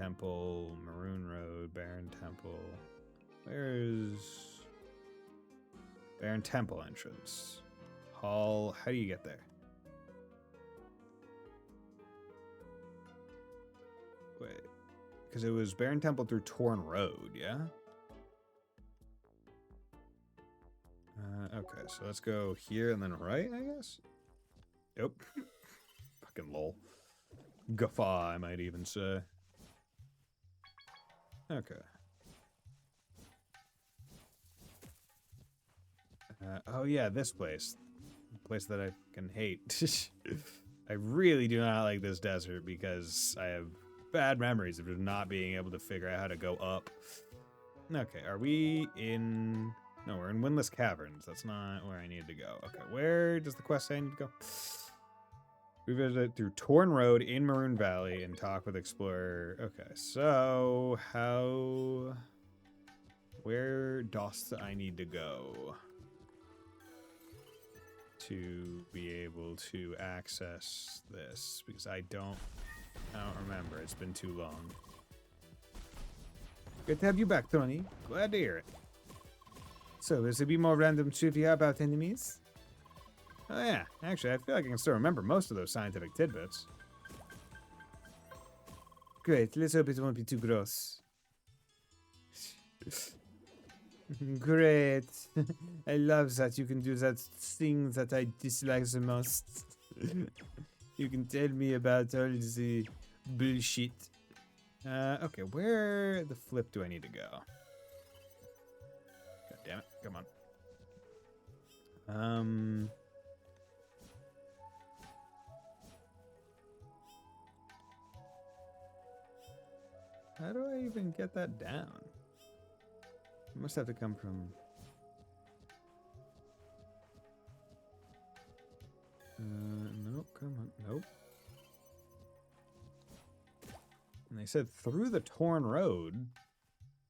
Road, Barren Temple. Where's Barren Temple entrance? Hall, how do you get there? Wait, because it was Barren Temple through Torn Road, yeah? Okay, so let's go here and then right, I guess? Yep. Fucking lol. Guffaw, I might even say. Okay. Oh yeah, this place. The place that I can hate. I really do not like this desert because I have bad memories of not being able to figure out how to go up. Okay, are we in... No, we're in Windless Caverns. That's not where I need to go. Okay, where does the quest say I need to go? We visit through Torn Road in Maroon Valley and talk with Explorer. Okay, so where does I need to go? to be able to access this because I don't remember. It's been too long. Good to have you back, Tony. Glad to hear it. So, is there be more random trivia about enemies? Oh yeah, actually, I feel like I can still remember most of those scientific tidbits. Great, let's hope it won't be too gross. Great. I love that you can do that thing that I dislike the most. You can tell me about all the bullshit. Okay, where the flip do I need to go? God damn it, come on. How do I even get that down? It must have to come from... nope, come on, nope. And they said through the torn road.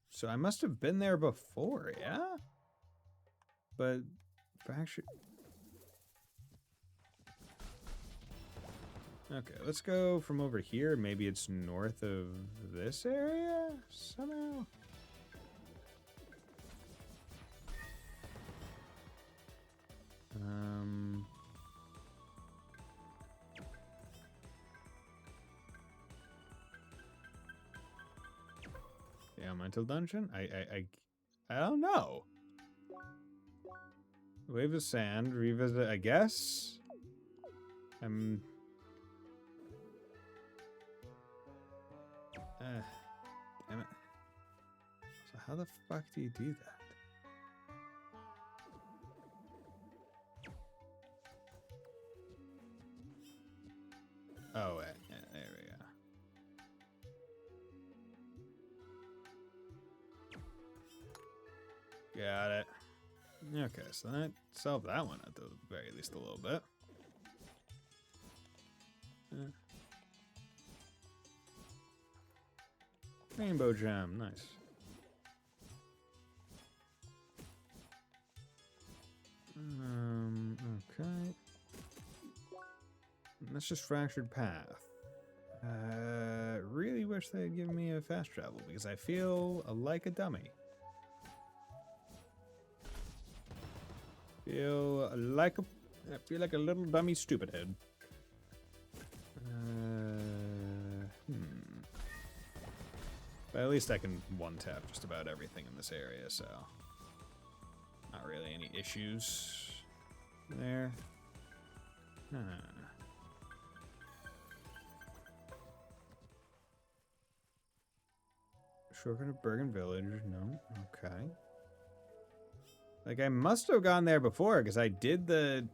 So I must have been there before, yeah? But fracture... Okay, let's go from over here. Maybe it's north of this area somehow. Yeah, mental dungeon. I don't know. Wave of sand. Revisit. I guess. Damn it. So how the fuck do you do that? Oh, yeah, there we go. Got it. Okay, so that solved that one at the very least a little bit. Rainbow gem, nice. Okay. That's just fractured path. Really wish they'd give me a fast travel because I feel like a dummy. I feel like a little dummy stupid head. But at least I can one-tap just about everything in this area, so... Not really any issues there. Shortcut of Bergen Village, no, okay. Like, I must have gone there before, because I did the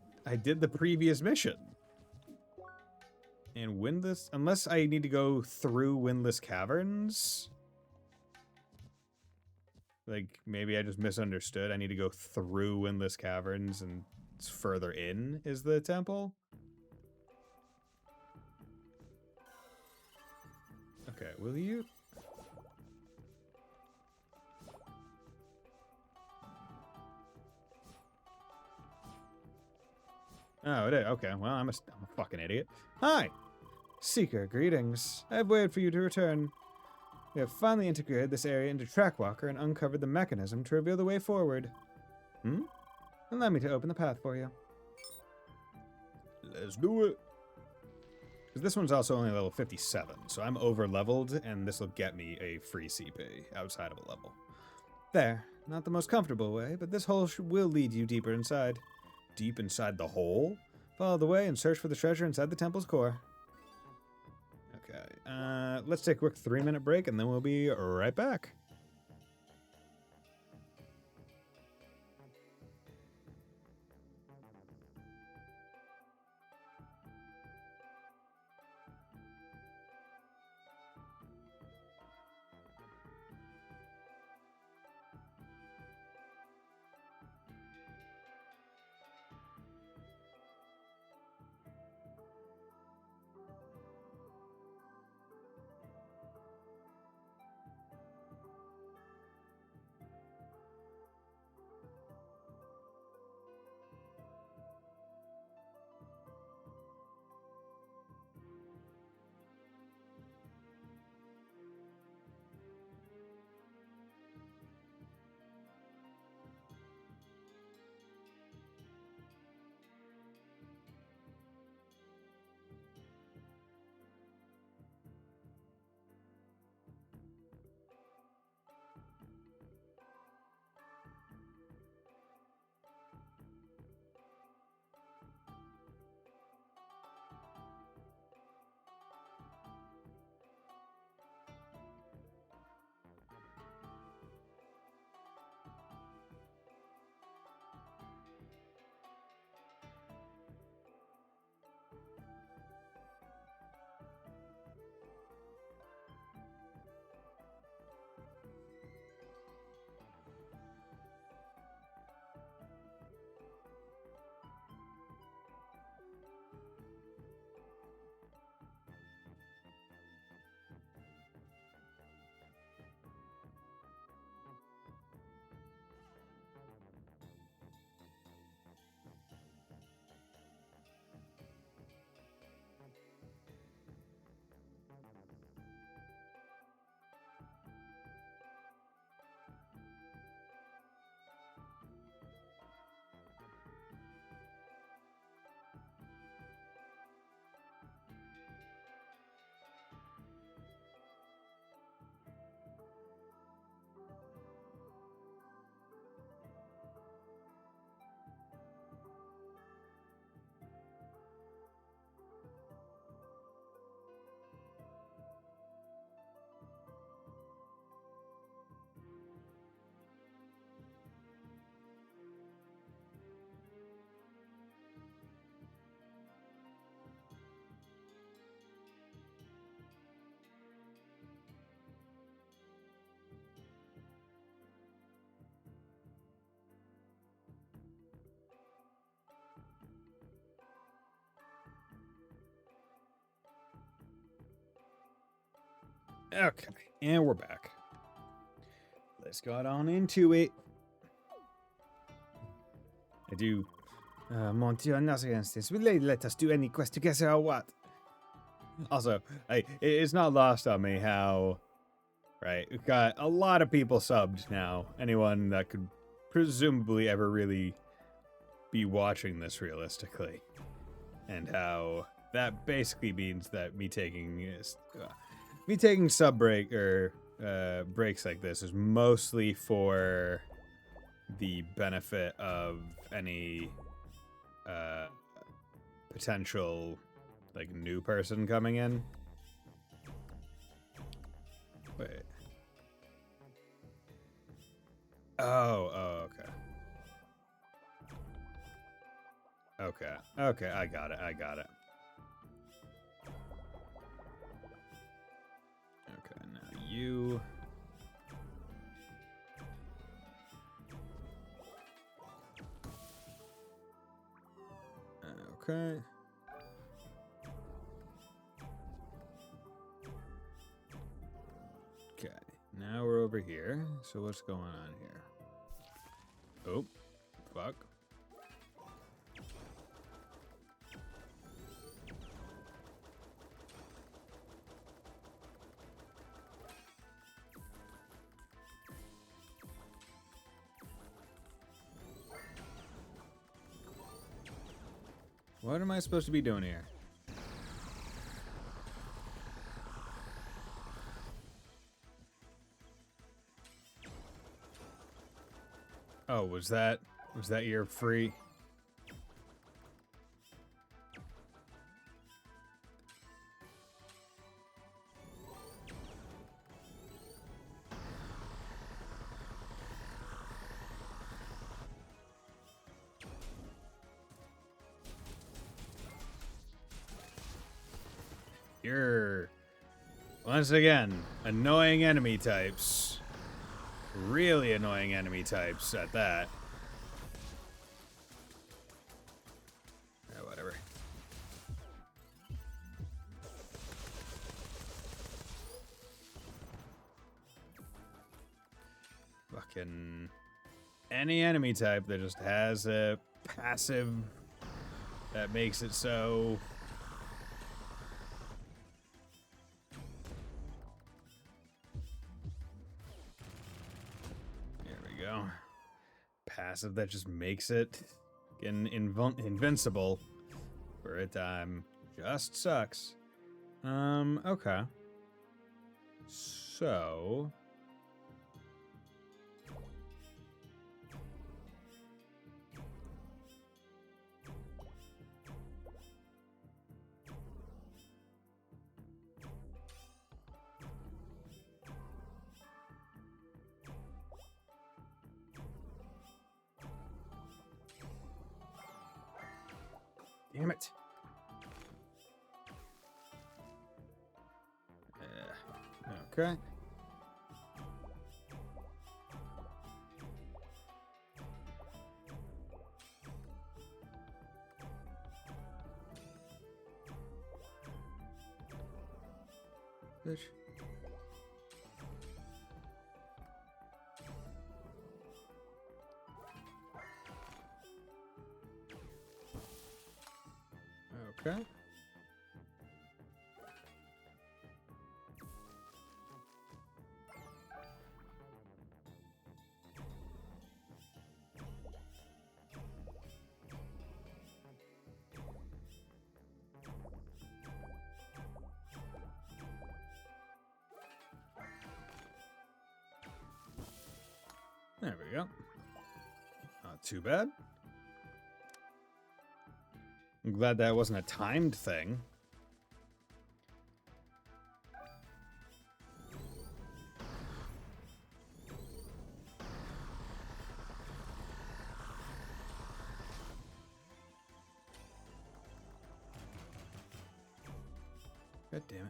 previous mission. And Windless, unless I need to go through Windless Caverns... Like, maybe I just misunderstood. I need to go through Windless Caverns and it's further in is the temple. Okay, will you? Oh, it is. Okay, well, I'm a fucking idiot. Hi! Seeker, greetings. I've waited for you to return. We have finally integrated this area into Trackwalker and uncovered the mechanism to reveal the way forward. Allow me to open the path for you. Let's do it. Because this one's also only level 57, so I'm over-leveled, and this will get me a free CP outside of a level. There. Not the most comfortable way, but this hole will lead you deeper inside. Deep inside the hole? Follow the way and search for the treasure inside the temple's core. Okay, let's take a quick 3-minute break and then we'll be right back. Okay, and we're back. Let's get on into it. I do. Mon Dieu, nothing against this. Will they let us do any quest together or what? Also, it's not lost on me how, right, we've got a lot of people subbed now. Anyone that could presumably ever really be watching this realistically. And how that basically means that me taking sub break or breaks like this is mostly for the benefit of any potential like new person coming in. Wait. Oh, okay. Okay, I got it. Okay, now you. Okay. Okay, now we're over here. So what's going on here? Oh, fuck. What am I supposed to be doing here? Oh, was that your free? You're once again annoying enemy types. Really annoying enemy types at that. Whatever. Fucking any enemy type that just has a passive that makes it so. Passive that just makes it invincible for a time just sucks. Okay. So damn it. Okay. Bitch. Okay. There we go. Not too bad. I'm glad that wasn't a timed thing. God damn it.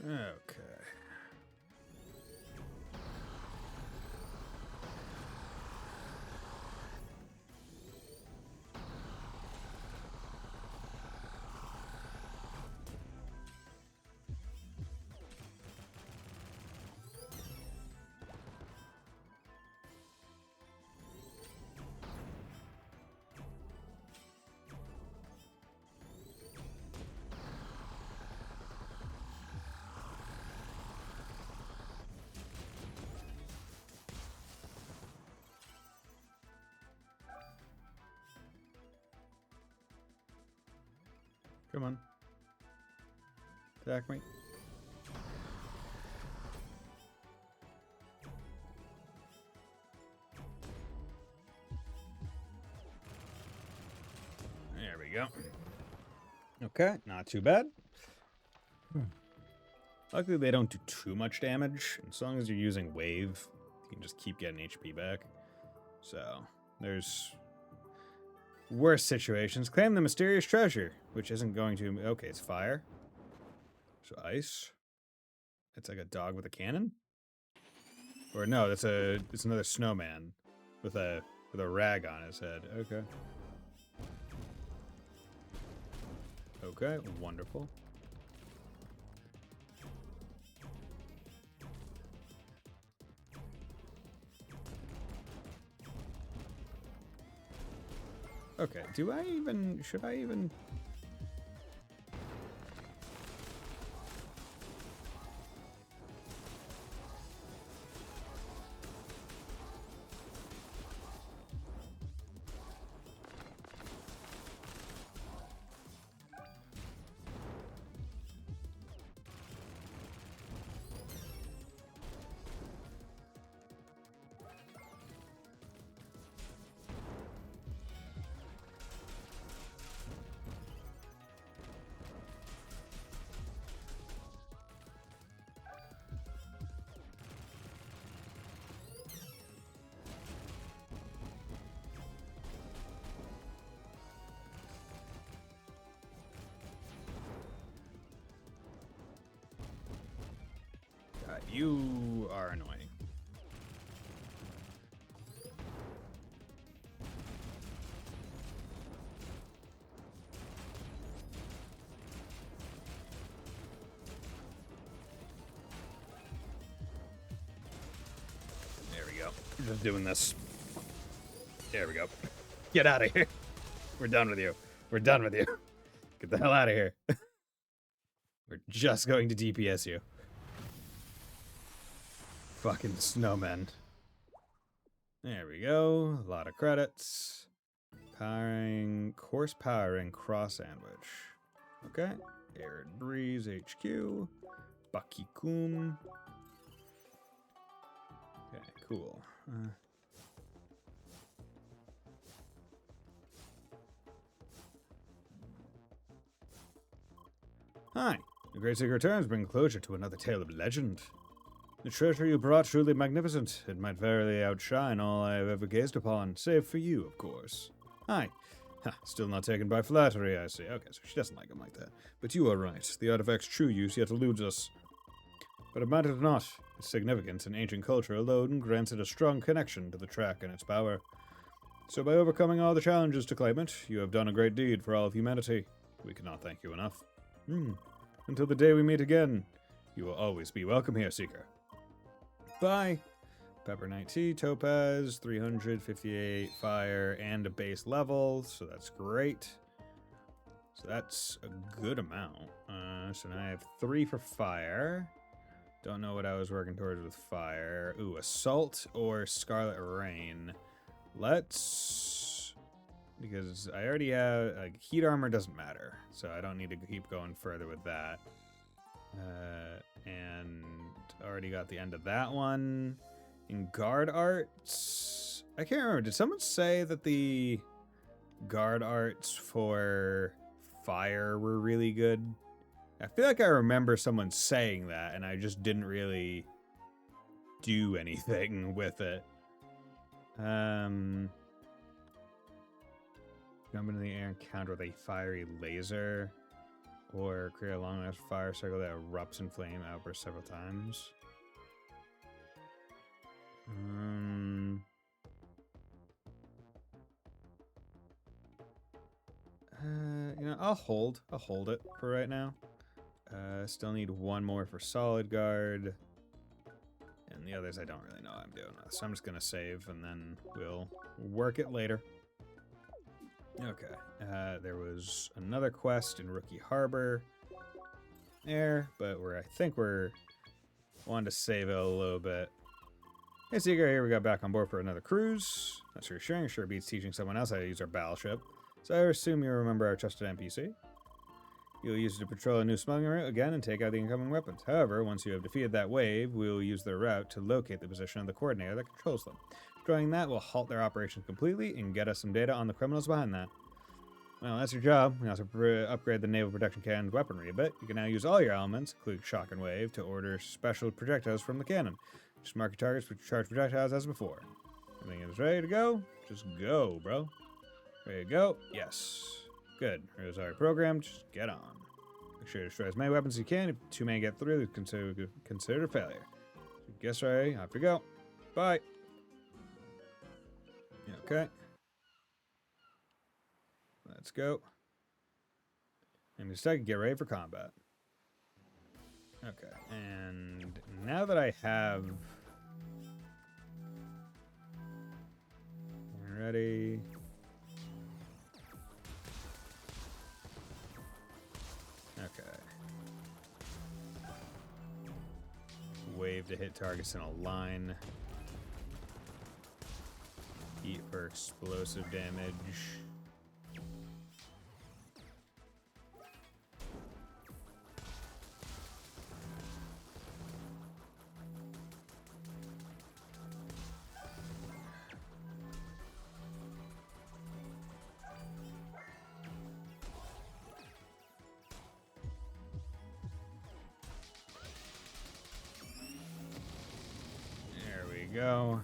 Okay. Come on. Attack me. There we go. Okay, not too bad. Luckily, they don't do too much damage. As long as you're using wave, you can just keep getting HP back. So, there's worse situations. Claim the mysterious treasure, which isn't going to... Okay, it's fire. So ice. It's like a dog with a cannon? Or no, it's another snowman with a rag on his head. Okay. Okay, wonderful. Okay, should I even... God, you are annoying. There we go. Just doing this. There we go. Get out of here. We're done with you. We're done with you. Get the hell out of here. We're just going to DPS you. Fucking snowmen. There we go. A lot of credits. Course powering cross sandwich. Okay. Arid Breeze HQ. Bakikun. Okay, cool. Hi. The Great Seeker returns bring closure to another tale of legend. The treasure you brought truly magnificent. It might verily outshine all I have ever gazed upon, save for you, of course. Hi. Ha, still not taken by flattery, I see. Okay, so she doesn't like him like that. But you are right. The artifact's true use yet eludes us. But it matters not. Its significance in ancient culture alone grants it a strong connection to the track and its power. So by overcoming all the challenges to claim it, you have done a great deed for all of humanity. We cannot thank you enough. Until the day we meet again, you will always be welcome here, Seeker. Bye. Pepper 90, Topaz, 358 fire, and a base level, so that's great. So that's a good amount. So now I have 3 for fire. Don't know what I was working towards with fire. Ooh, Assault or Scarlet Rain. Let's... Because I already have... heat armor doesn't matter, so I don't need to keep going further with that. And already got the end of that one. In guard arts, I can't remember. Did someone say that the guard arts for fire were really good? I feel like I remember someone saying that, and I just didn't really do anything with it. Jump into the air and counter with a fiery laser. or create a long-lasting fire circle that erupts in flame outbursts several times. You know, I'll hold it for right now. Still need one more for solid guard. And the others I don't really know how I'm doing. So I'm just gonna save and then we'll work it later. Okay. There was another quest in Rookie Harbor there, but I think we're wanting to save it a little bit. Hey Seeker, here we got back on board for another cruise. That's reassuring, sure beats teaching someone else how to use our battleship. So I assume you remember our trusted NPC. You'll use it to patrol a new smuggling route again and take out the incoming weapons. However, once you have defeated that wave, we will use their route to locate the position of the coordinator that controls them. Destroying that will halt their operation completely and get us some data on the criminals behind that. Well, that's your job. We also upgrade the naval protection cannon's weaponry a bit. You can now use all your elements, including shock and wave, to order special projectiles from the cannon. Just mark your targets with charged projectiles as before. Everything is ready to go? Just go, bro. Ready to go? Yes. Good. Here's our program. Just get on. Make sure to destroy as many weapons as you can. If too many get through, it's considered a failure. So guess ready. Off you go. Bye. Okay. Let's go. And just get ready for combat. Okay. And now that I have... Ready... Okay. Wave to hit targets in a line. Eat for explosive damage. There we go.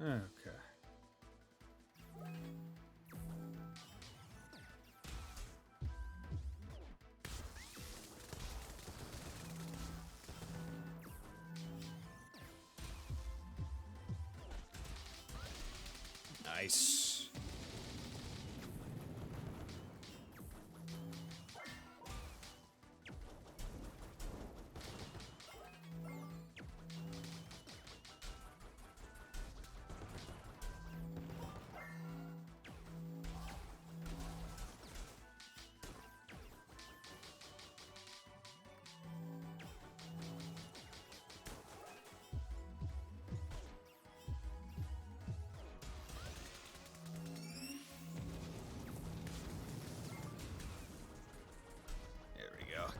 Okay. Nice.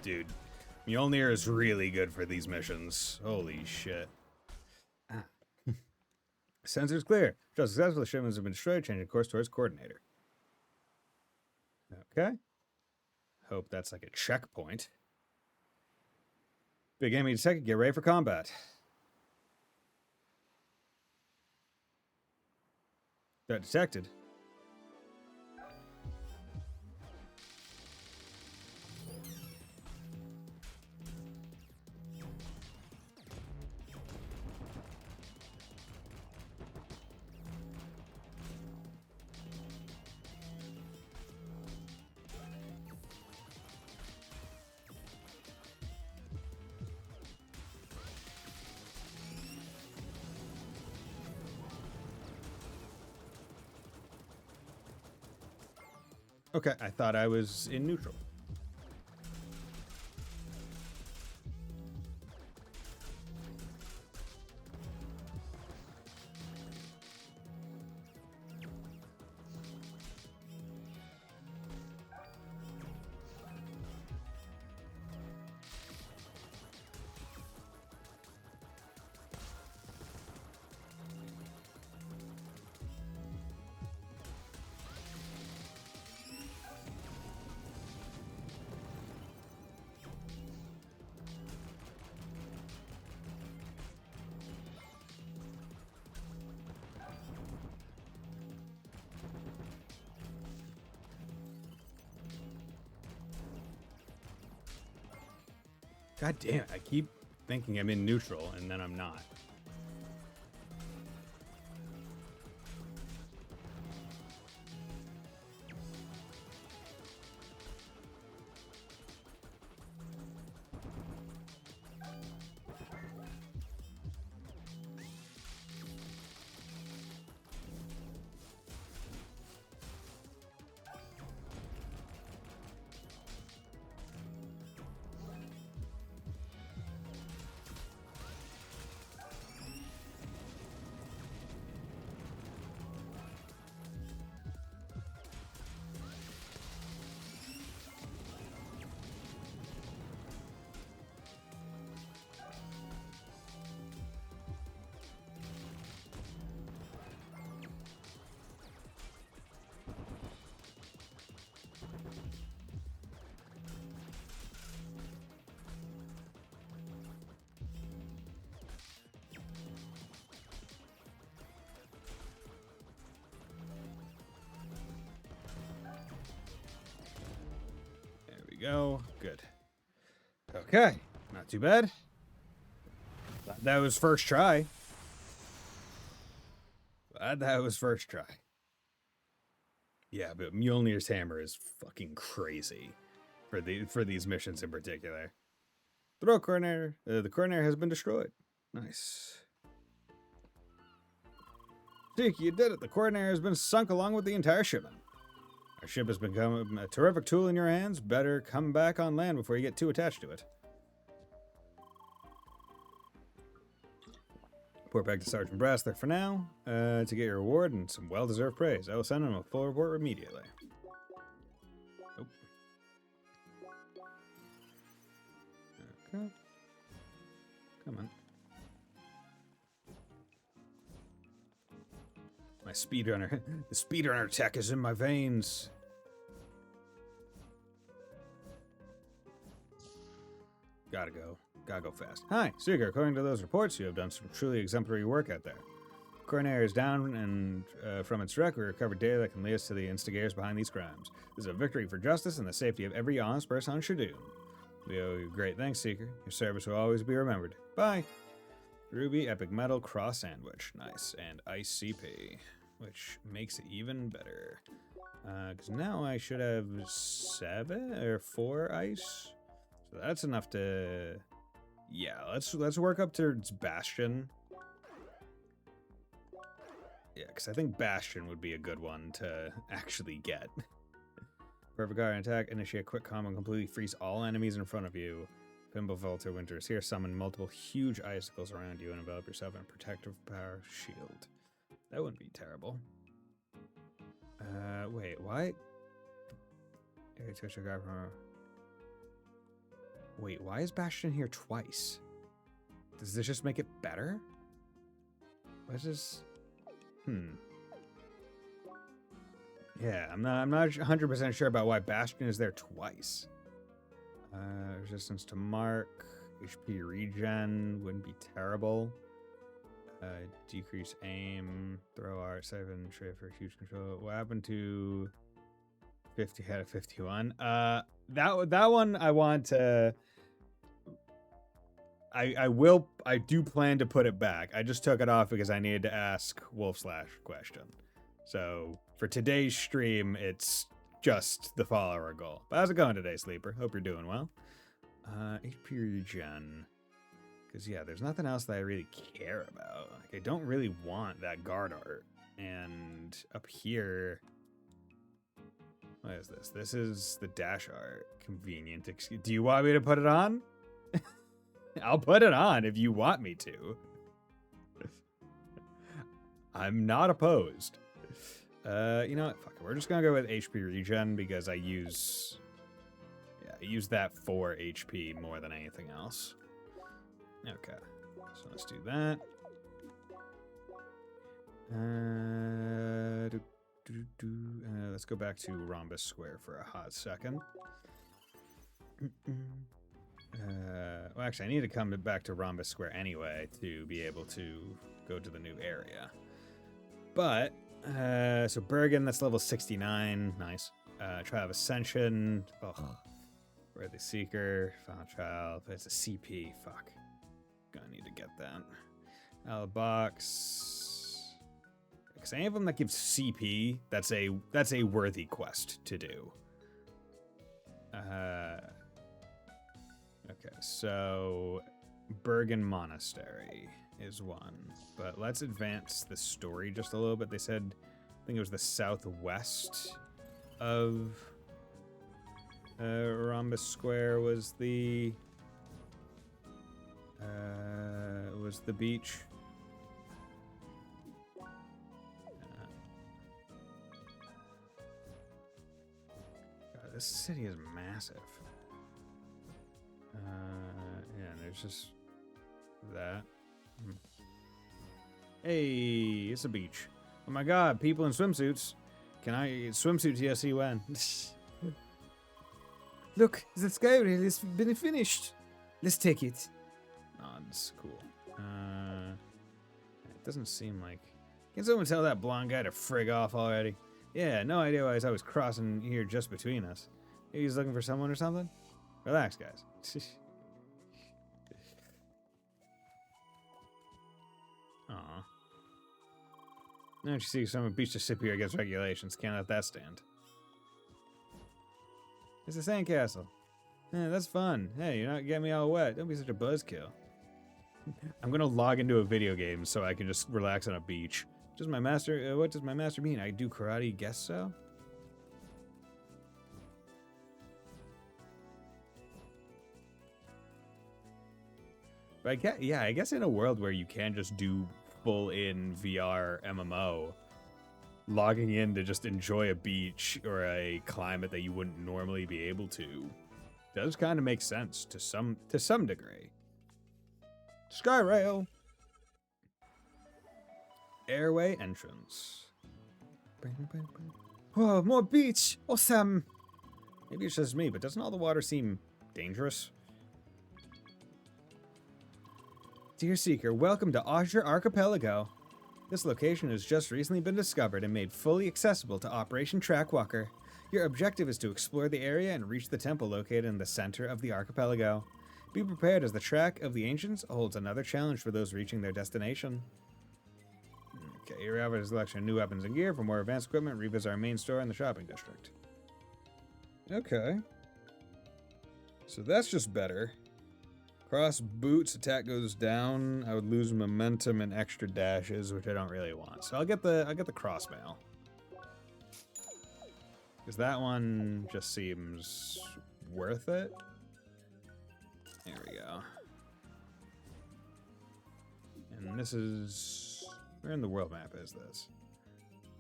Dude, Mjolnir is really good for these missions. Holy shit. Sensors clear. Just successful, the shipments have been destroyed. Changing course towards coordinator. Okay. Hope that's like a checkpoint. Big enemy detected. Get ready for combat. Threat detected. Okay, I thought I was in neutral. God damn it, I keep thinking I'm in neutral, and then I'm not. Go. Good. Okay. Not too bad. That was first try. That was first try. Yeah, but Mjolnir's hammer is fucking crazy for these missions in particular. Throw Coronator. The Coronator has been destroyed. Nice. Seek, you did it. The Coronator has been sunk along with the entire shipment. Our ship has become a terrific tool in your hands. Better come back on land before you get too attached to it. Report back to Sergeant Brass there for now to get your reward and some well-deserved praise. I will send him a full report immediately. Nope. Okay. Come on. My speedrunner. The speedrunner tech is in my veins. Gotta go. Gotta go fast. Hi, Seeker. According to those reports, you have done some truly exemplary work out there. Coronator is down, and from its wreck, we recovered data that can lead us to the instigators behind these crimes. This is a victory for justice and the safety of every honest person on Shadoon. We owe you great thanks, Seeker. Your service will always be remembered. Bye. Ruby, Epic Metal, Cross Sandwich. Nice. And Ice CP, which makes it even better. Because now I should have 4 ice. So that's enough to... Yeah, let's work up towards Bastion. Yeah, because I think Bastion would be a good one to actually get. Perfect guard attack. Initiate quick combo and completely freeze all enemies in front of you. Fimbulvolter Winters. Here, summon multiple huge icicles around you and envelop yourself in a protective power shield. That wouldn't be terrible. Wait, what? Wait, why is Bastion here twice? Does this just make it better? What is... Yeah, I'm not 100% sure about why Bastion is there twice. Resistance to mark, HP regen wouldn't be terrible. Decrease aim, throw art, 7 trade for huge control. What happened to 50 out of 51? That one I want to... I do plan to put it back. I just took it off because I needed to ask Wolf Slash a question. So for today's stream, it's just the follower goal. But how's it going today, Sleeper? Hope you're doing well. HP regen. Because, yeah, there's nothing else that I really care about. Like, I don't really want that guard art. And up here... What is this? This is the dash art. Convenient. Do you want me to put it on? I'll put it on if you want me to. I'm not opposed. You know what? Fuck it. We're just gonna go with HP regen because I use that for HP more than anything else. Okay, so let's do that. Let's go back to Rhombus Square for a hot second. Well, actually, I need to come back to Rhombus Square anyway to be able to go to the new area. But, so Bergen, that's level 69. Nice. Try of Ascension. Oh, Where the Seeker, Final Child, it's a CP, fuck. Gonna need to get that. Out of the box. Because any of them that gives CP, that's a worthy quest to do. Okay, so Bergen Monastery is one. But let's advance the story just a little bit. They said, I think it was the southwest of Rhombus Square was the beach. God, this city is massive. Yeah, there's just that. Hey, it's a beach. Oh my god, people in swimsuits. Can I swimsuits? Yes, you when. Look, the sky rail has been finished. Let's take it. Oh, it's cool. It doesn't seem like. Can someone tell that blonde guy to frig off already? Yeah, no idea why he's always crossing here just between us. Maybe he's looking for someone or something? Relax, guys. Aw. Don't you see someone beach to sip here against regulations? Can't let that stand. It's a sandcastle. Yeah, that's fun. Hey, you're not getting me all wet. Don't be such a buzzkill. I'm gonna log into a video game so I can just relax on a beach. Just my master. What does my master mean? I do karate. Guess so. But I guess in a world where you can just do full-in VR MMO, logging in to just enjoy a beach or a climate that you wouldn't normally be able to does kind of make sense to some degree. Skyrail. Airway entrance. Whoa, more beach. Awesome. Maybe it's just me, but doesn't all the water seem dangerous? Dear Seeker, welcome to Azure Archipelago. This location has just recently been discovered and made fully accessible to Operation Trackwalker. Your objective is to explore the area and reach the temple located in the center of the archipelago. Be prepared as the Track of the Ancients holds another challenge for those reaching their destination. Okay, here we have a selection of new weapons and gear. For more advanced equipment, revisit our main store in the shopping district. Okay. So that's just better. Cross boots, attack goes down. I would lose momentum and extra dashes, which I don't really want. So I'll get the cross mail. Because that one just seems worth it. There we go. And this is... Where in the world map is this?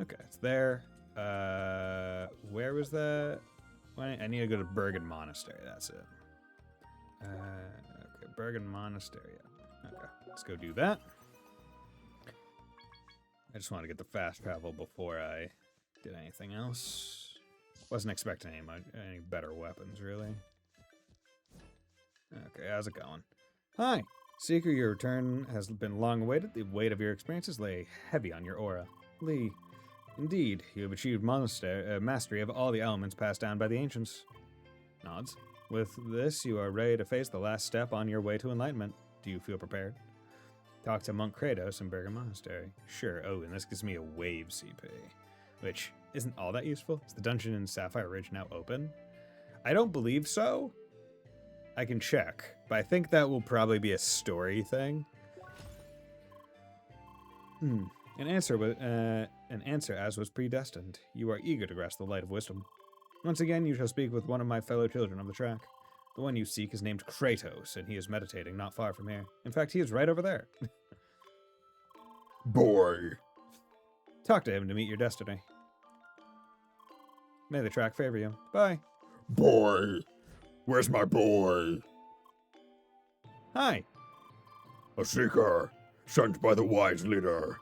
Okay, it's there. Where was that? I need to go to Bergen Monastery, that's it. Okay, Bergen Monastery. Okay, let's go do that. I just want to get the fast travel before I did anything else. Wasn't expecting any better weapons, really. Okay, how's it going? Hi! Seeker, your return has been long awaited. The weight of your experiences lay heavy on your aura. Lee, indeed, you have achieved mastery of all the elements passed down by the ancients. Nods. With this, you are ready to face the last step on your way to enlightenment. Do you feel prepared? Talk to Monk Kratos in Bergen Monastery. Sure. Oh, and this gives me a wave CP, which isn't all that useful. Is the dungeon in Sapphire Ridge now open? I don't believe so. I can check, but I think that will probably be a story thing. An answer as was predestined. You are eager to grasp the light of wisdom. Once again, you shall speak with one of my fellow children of the track. The one you seek is named Kratos, and he is meditating not far from here. In fact, he is right over there. Boy. Talk to him to meet your destiny. May the track favor you. Bye. Boy. Where's my boy? Hi. A seeker, sent by the wise leader.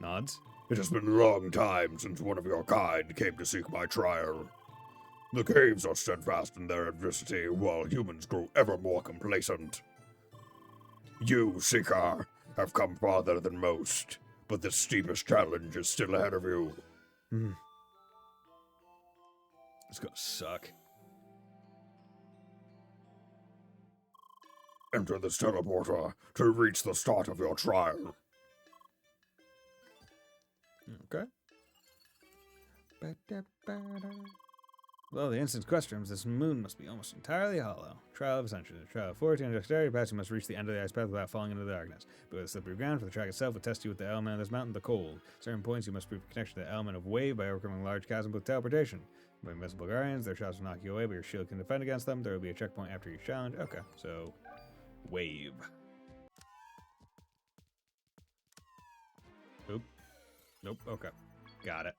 Nods. It has been a long time since one of your kind came to seek my trial. The caves are steadfast in their adversity, while humans grow ever more complacent. You, seeker, have come farther than most, but the steepest challenge is still ahead of you. It's gonna suck. Enter this teleporter to reach the start of your trial. Okay. Well, the instance questions, this moon must be almost entirely hollow. Trial of Ascension. A trial of 14 dexterity pass, you must reach the end of the ice path without falling into the darkness. But with the slippery ground, for the track itself will test you with the element of this mountain, the cold. At certain points, you must prove connection to the element of wave by overcoming a large chasm with teleportation. By invincible guardians, their shots will knock you away, but your shield can defend against them. There will be a checkpoint after each challenge. Okay, so wave. Oop. Nope. Okay. Got it.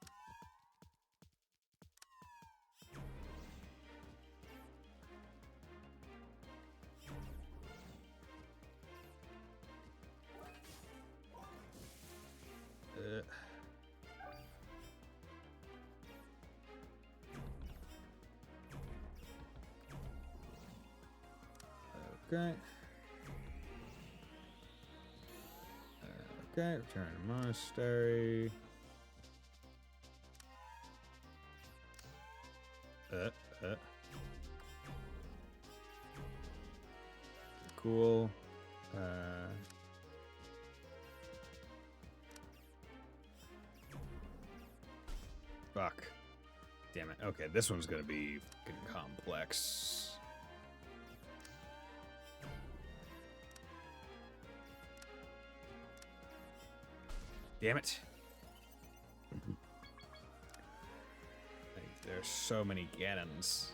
Okay. Okay, return to monastery. Cool. Fuck. Damn it. Okay, this one's gonna be fucking complex. Damn it. Like, there's so many cannons.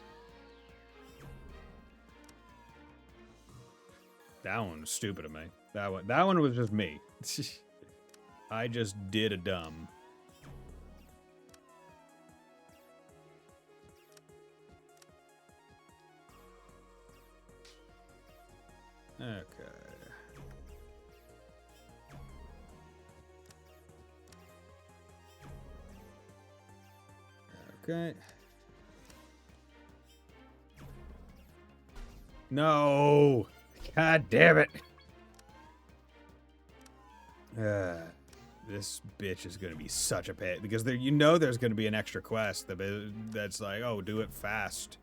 That one was stupid of me. That one was just me. I just did a dumb. Okay. Okay. No! God damn it! This bitch is gonna be such a pain because there, you know, there's gonna be an extra quest that's like, oh, do it fast.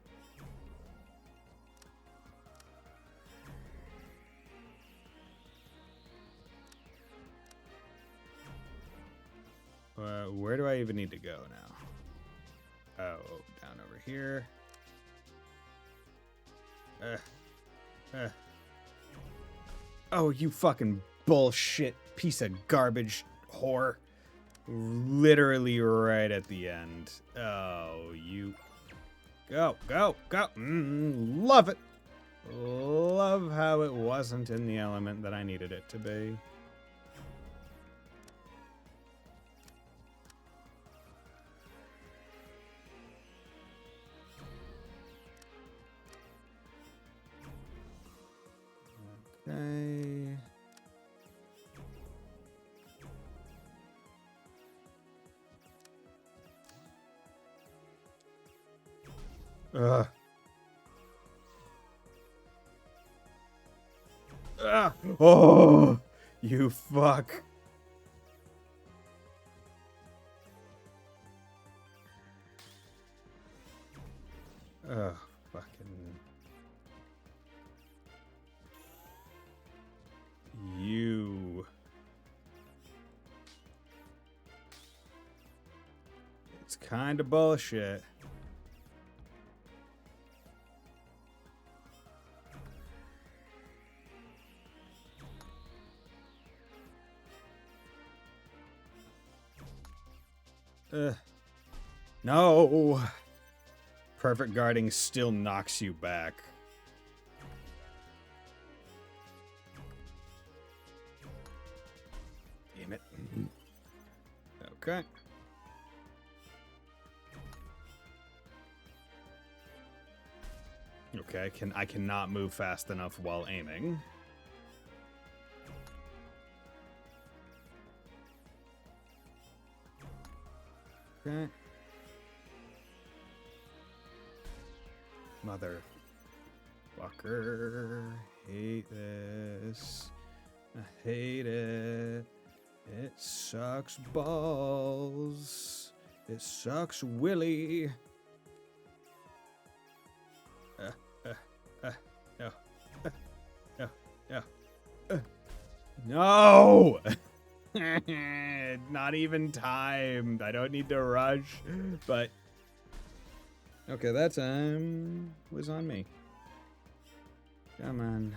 Where do I even need to go now? Oh, down over here. Oh, you fucking bullshit piece of garbage whore. Literally right at the end. Oh, you. Go, go, go. Love it. Love how it wasn't in the element that I needed it to be. Okay. Oh, you fuck. Fucking. You. It's kind of bullshit. No. Perfect guarding still knocks you back. Damn it. Okay. Okay, I cannot move fast enough while aiming. Okay. Motherfucker. Hate this. I hate it. It sucks balls. It sucks Willy. No. No. No! Not even timed. I don't need to rush, but... Okay, that time was on me. Come on.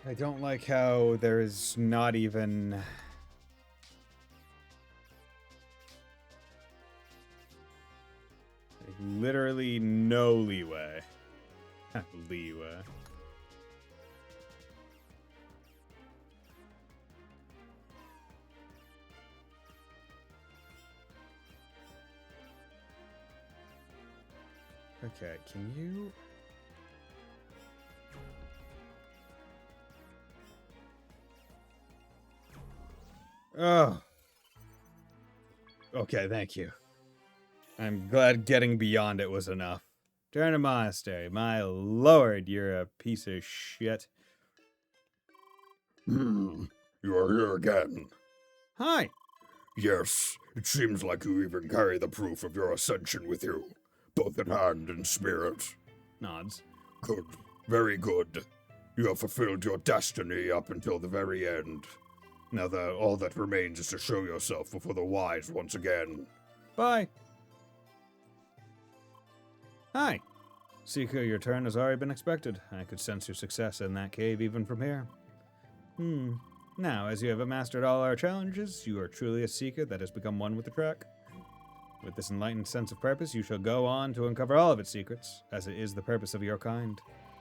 I don't like how there is not even... literally no leeway. Leeway. Okay, can you... Oh. Okay, thank you. I'm glad getting beyond it was enough. Turn to monastery. My lord, you're a piece of shit. You are here again. Hi. Yes, it seems like you even carry the proof of your ascension with you, both in hand and spirit. Nods. Good, very good. You have fulfilled your destiny up until the very end. Now all that remains is to show yourself before the wise once again. Bye. Hi. Seeker, your turn has already been expected. I could sense your success in that cave even from here. Now, as you have mastered all our challenges, you are truly a seeker that has become one with the track. With this enlightened sense of purpose, you shall go on to uncover all of its secrets, as it is the purpose of your kind.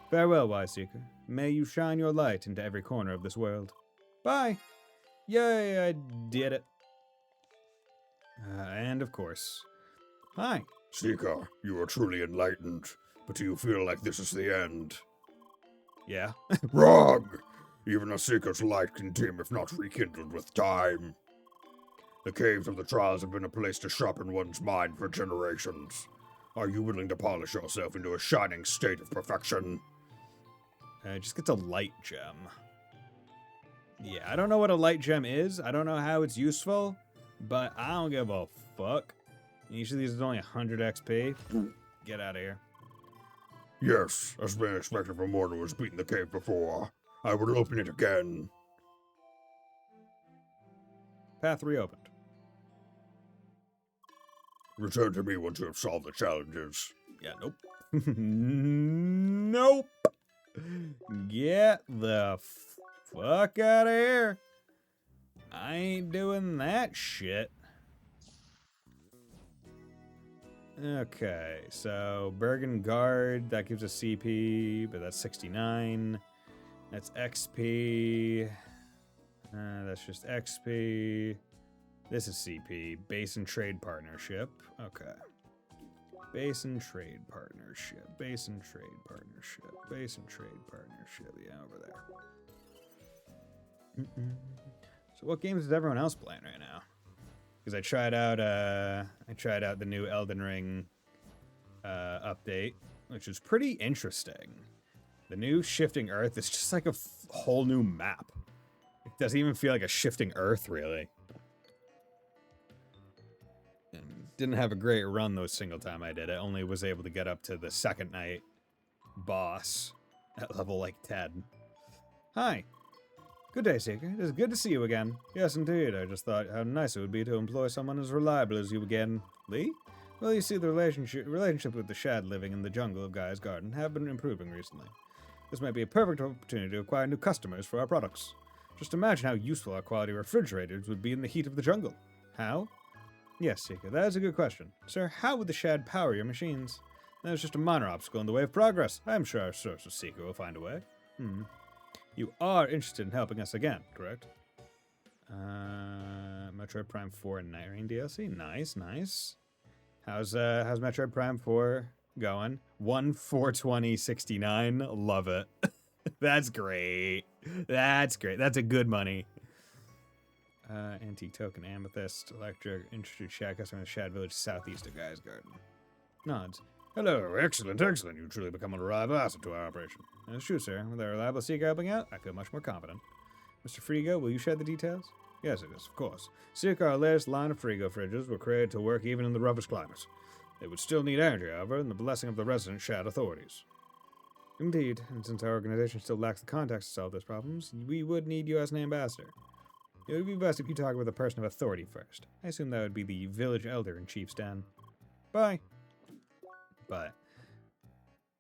Farewell, wise seeker. May you shine your light into every corner of this world. Bye. Yay, I did it. And of course, hi. Seeker, you are truly enlightened, but do you feel like this is the end? Yeah. Wrong! Even a seeker's light can dim if not rekindled with time. The caves of the trials have been a place to sharpen one's mind for generations. Are you willing to polish yourself into a shining state of perfection? Just gets a light gem. Yeah, I don't know what a light gem is. I don't know how it's useful, but I don't give a fuck. Each of these is only 100 XP. Get out of here. Yes, as been expected from one who has beaten the cave before. I will open it again. Path reopened. Return to me once you have solved the challenges. Yeah, nope. Nope. Get the fuck out of here. I ain't doing that shit. Okay, so Bergen Guard, that gives us CP, but that's 69. That's XP. That's just XP. This is CP. Basin Trade Partnership. Okay. Basin Trade Partnership. Basin Trade Partnership. Basin Trade Partnership. Yeah, over there. So what games is everyone else playing right now? Because I tried out the new Elden Ring update, which was pretty interesting. The new Shifting Earth is just like a whole new map. It doesn't even feel like a Shifting Earth, really. And didn't have a great run though single time I did it. Only was able to get up to the second night boss at level like 10. Hi. Good day, Seeker. It is good to see you again. Yes, indeed. I just thought how nice it would be to employ someone as reliable as you again. Lee? Well, you see, the relationship with the Shad living in the jungle of Gaia's Garden have been improving recently. This might be a perfect opportunity to acquire new customers for our products. Just imagine how useful our quality refrigerators would be in the heat of the jungle. How? Yes, Seeker, that is a good question. Sir, how would the Shad power your machines? That is just a minor obstacle in the way of progress. I am sure our source of Seeker will find a way. You are interested in helping us again, correct? Metroid Prime 4 and Night Rain DLC. Nice, nice. How's Metroid Prime 4 going? 1/4/2069. Love it. That's great. That's great. That's a good money. Antique token, amethyst, electric, introduce Shad customer in Shad Village, southeast of Guy's Garden. Nods. Hello, excellent, excellent. You truly become a reliable asset to our operation. That's true, sir. With a reliable seeker helping out, I feel much more confident. Mr. Frigo, will you share the details? Yes, it is, of course. Seeker, our latest line of Frigo fridges, were created to work even in the roughest climates. They would still need energy, however, and the blessing of the resident Shad authorities. Indeed, and since our organization still lacks the contacts to solve those problems, we would need you as an ambassador. It would be best if you talk with a person of authority first. I assume that would be the village elder in Chief's Den. Bye. But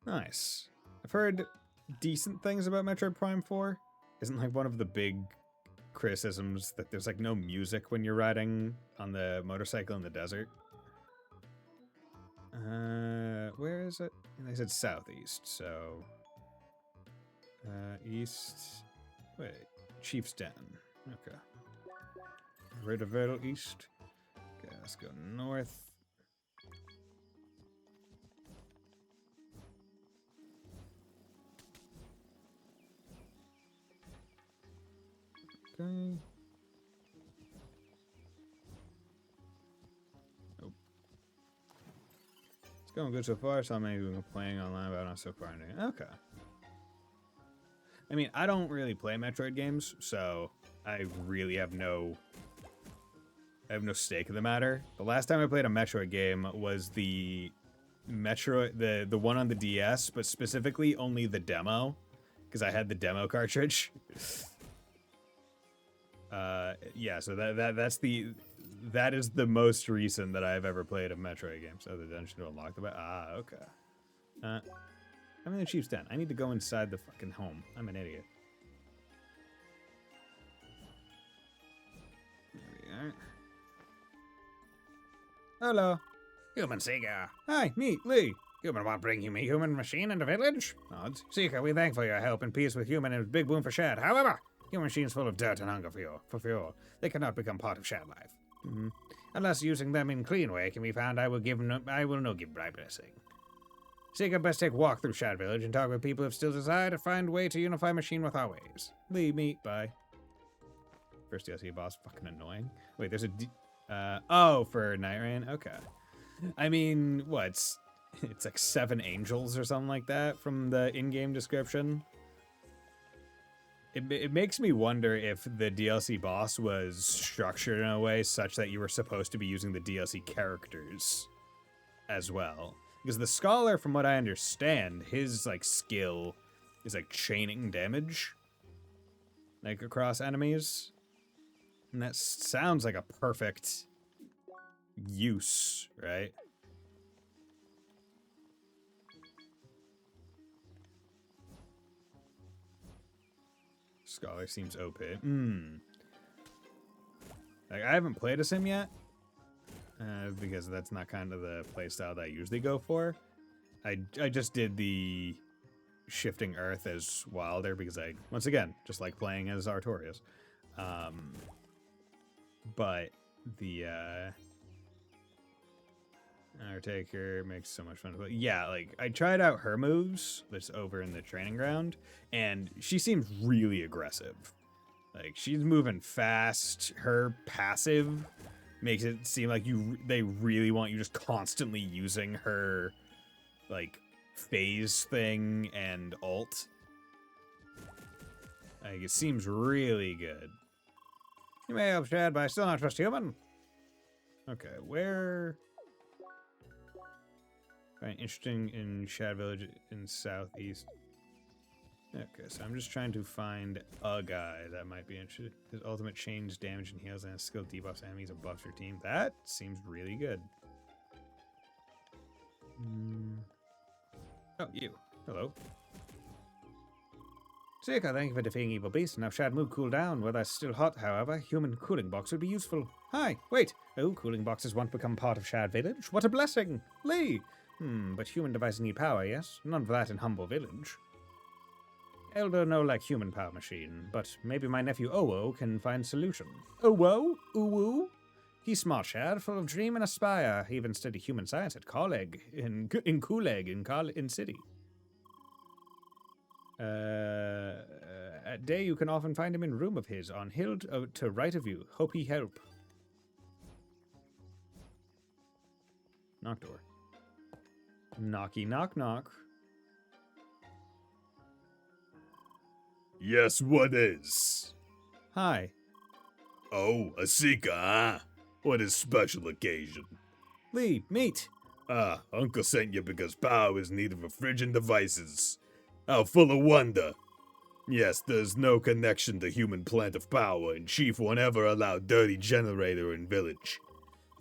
nice. I've heard decent things about Metroid Prime 4. Isn't like one of the big criticisms that there's like no music when you're riding on the motorcycle in the desert? Where is it? They said southeast, so east. Wait, Chief's Den. Okay. Ridavale east. Okay, let's go north. Okay. Nope. It's going good so far, so maybe we're playing online, but not so far. Okay. I mean, I don't really play Metroid games, so I really have no stake in the matter. The last time I played a Metroid game was the Metroid, the one on the DS, but specifically only the demo, because I had the demo cartridge. Yeah, so that is the most recent that I've ever played of Metroid games, other than to unlock the okay. I'm in the Chief's Den. I need to go inside the fucking home. I'm an idiot. There we are. Hello. Human Seeker. Hi, me, Lee. Human want bring you me human machine in the village? Nods. Seeker, we thank for your help and peace with human and big boon for Shad. However, human machine's full of dirt and hunger for fuel. They cannot become part of Shad life. Mm-hmm. Unless using them in clean way can be found, I will no give my blessing. Seeker, best take walk through Shad Village and talk with people who still desire to find way to unify machine with our ways. Lee, me, bye. First DLC boss, fucking annoying. Wait, there's oh, for Night Rain? Okay. I mean, it's like 7 angels or something like that from the in-game description. It makes me wonder if the DLC boss was structured in a way such that you were supposed to be using the DLC characters as well. Because the Scholar, from what I understand, his like skill is like chaining damage like across enemies. And that sounds like a perfect use, right? Scholar seems OP. Like, I haven't played as him yet, because that's not kind of the playstyle that I usually go for. I just did the Shifting Earth as Wilder because I, once again, just like playing as Artorias. But the Undertaker makes so much fun. But yeah, like I tried out her moves that's over in the training ground, and she seems really aggressive. Like she's moving fast. Her passive makes it seem like they really want you just constantly using her like phase thing and ult. Like it seems really good. You may help Shad, but I still not trust human. Okay, where? Right, interesting in Shad Village in southeast. Okay, so I'm just trying to find a guy that might be interested. His ultimate change damage and heals and his skill debuffs enemies and buffs your team. That seems really good. Oh, you. Hello. Seeker, thank you for defeating evil beasts. Now Shad mood cool down. Where that's still hot, however, human cooling box would be useful. Hi, wait. Oh, cooling boxes want to become part of Shad Village? What a blessing. Lee. But human devices need power, yes? None of that in humble village. Elder no like human power machine, but maybe my nephew Owo can find solution. Owo? Uwu? He's smart, Shad, full of dream and aspire. He even studied human science at Coleg, in Kuleg, in city. At day you can often find him in room of his, on hill to right of you. Hope he help. Knock door. Knocky knock knock. Yes, what is? Hi. Oh, a seeker, huh? What is special occasion? Lee, meet. Ah, Uncle sent you because power is in need of refrigerant devices. How full of wonder. Yes, there's no connection to human plant of power, and Chief won't ever allow dirty generator in village.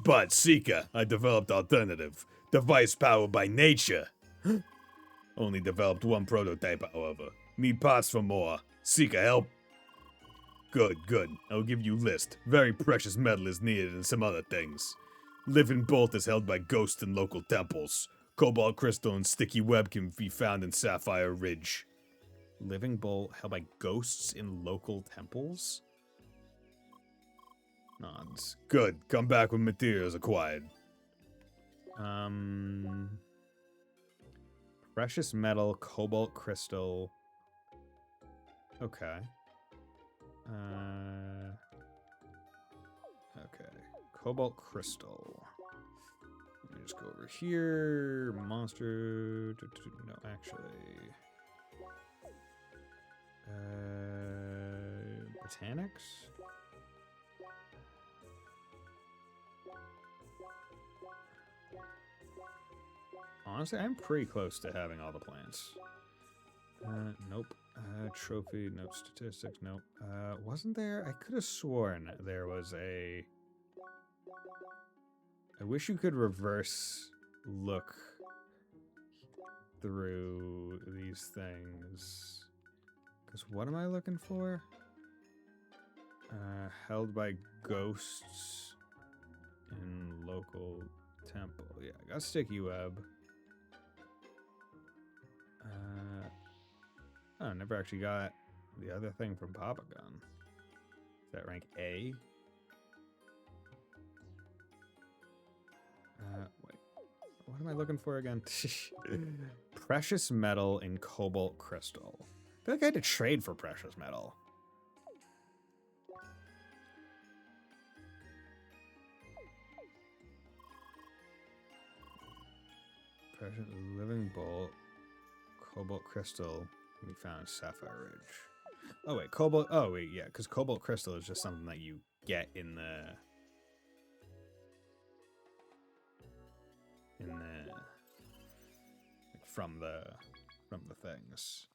But, Seeker, I developed alternative. Device powered by nature. Only developed one prototype, however. Need parts for more. Seeker, help. Good, good. I'll give you list. Very precious metal is needed and some other things. Living bolt is held by ghosts in local temples. Cobalt crystal and sticky web can be found in Sapphire Ridge. Living bolt held by ghosts in local temples? Nods. Good. Come back with materials acquired. Precious metal, cobalt crystal. Okay. Okay. Cobalt crystal. Let me just go over here. Monster. No, actually. Botanics? Honestly, I'm pretty close to having all the plants. Nope. Trophy, no statistics, nope. Wasn't there? I could have sworn there was a... I wish you could reverse look through these things. Because what am I looking for? Held by ghosts in local temple. Yeah, I got sticky web. Oh, never actually got the other thing from Papa Gun. Is that rank A? Wait. What am I looking for again? Precious metal and cobalt crystal. I feel like I had to trade for precious metal. Precious living bolt, cobalt crystal can be found in Sapphire Ridge. Oh wait, cobalt. Oh wait, yeah, because cobalt crystal is just something that you get in the like from the things.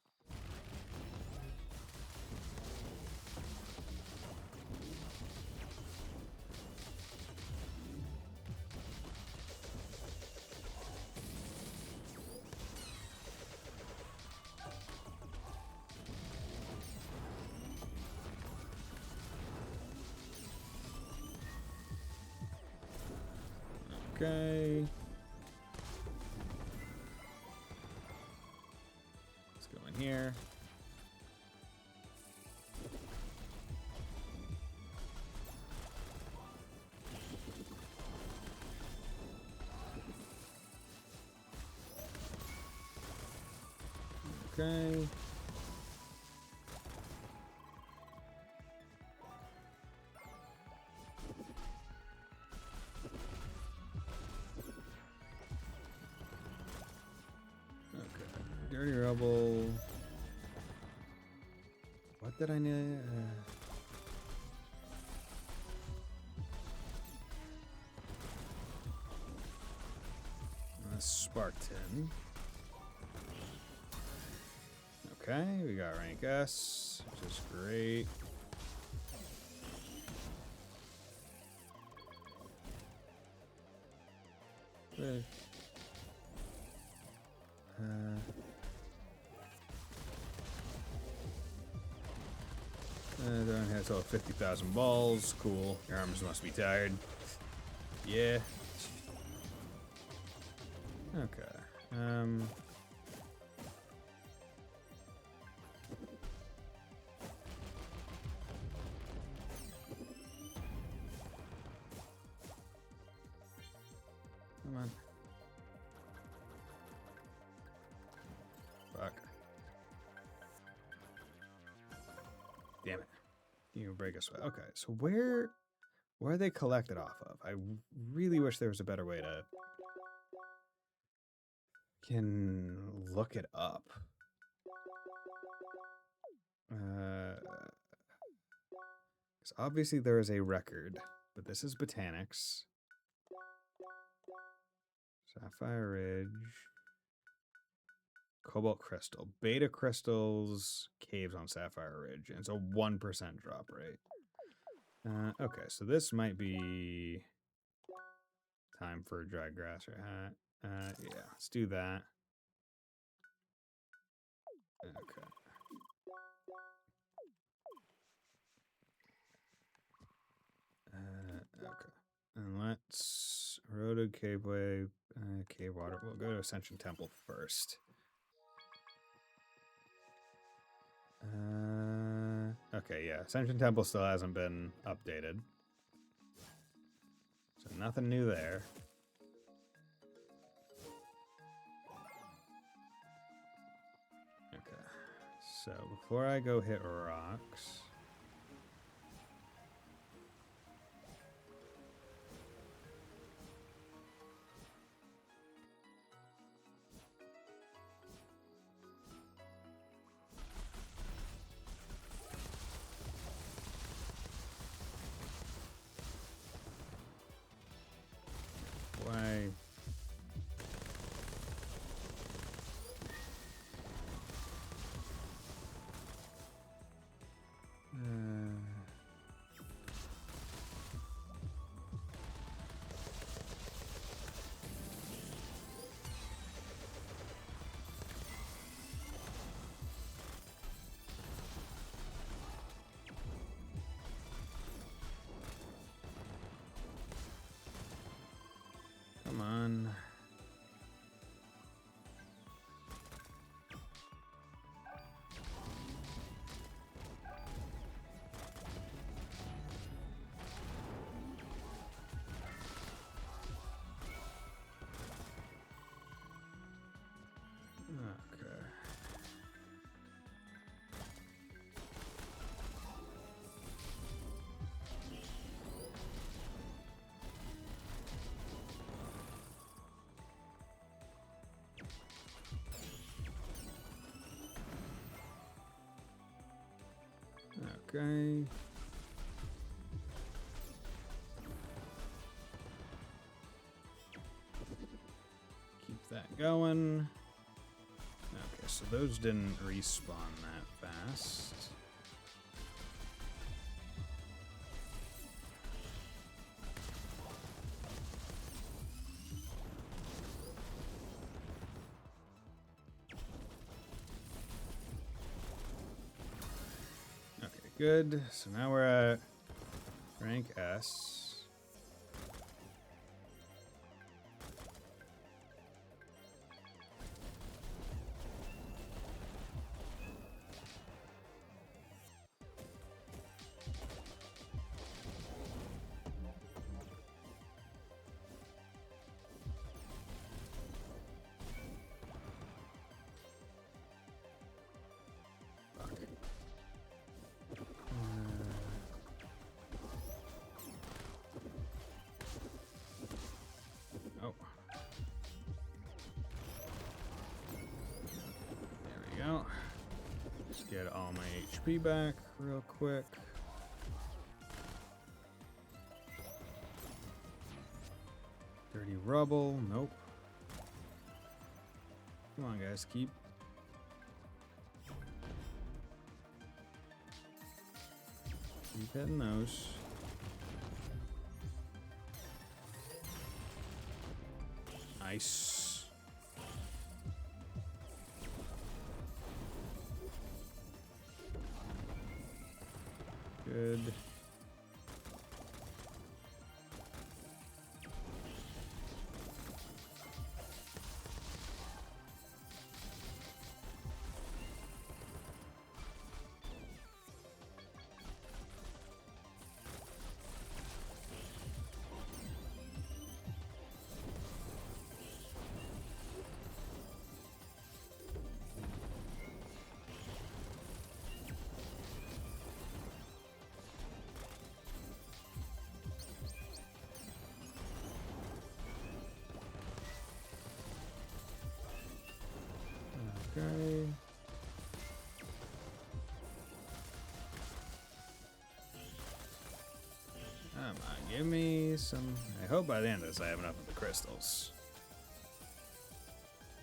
Okay. Let's go in here. Okay. Dirty rubble. What did I need? Spartan. Okay, we got rank S, which is great. Everyone has all 50,000 balls. Cool. Your arms must be tired. Yeah. Okay. Come on. Fuck. Damn it. You break us. Okay, so where are they collected off of? I really wish there was a better way to can look it up. 'Cause obviously there is a record, but this is Botanics. Sapphire Ridge. Cobalt Crystal. Beta Crystals, Caves on Sapphire Ridge. And it's a 1% drop rate. Okay, so this might be time for a dry grass or hat. Yeah, let's do that. Okay. Okay. And let's Road Caveway, Cave Water. We'll go to Ascension Temple first. Okay, yeah. Ascension Temple still hasn't been updated. So nothing new there. Okay. So before I go hit rocks... Why? Come on. Okay. Okay. Keep that going. Okay, so those didn't respawn that fast. Okay, good. So now we're at rank S. Oh. There we go. Just get all my HP back real quick. Dirty rubble. Nope. Come on, guys. Keep hitting those. Nice. Good. Okay. Come on, give me some. I hope by the end of this I have enough of the crystals.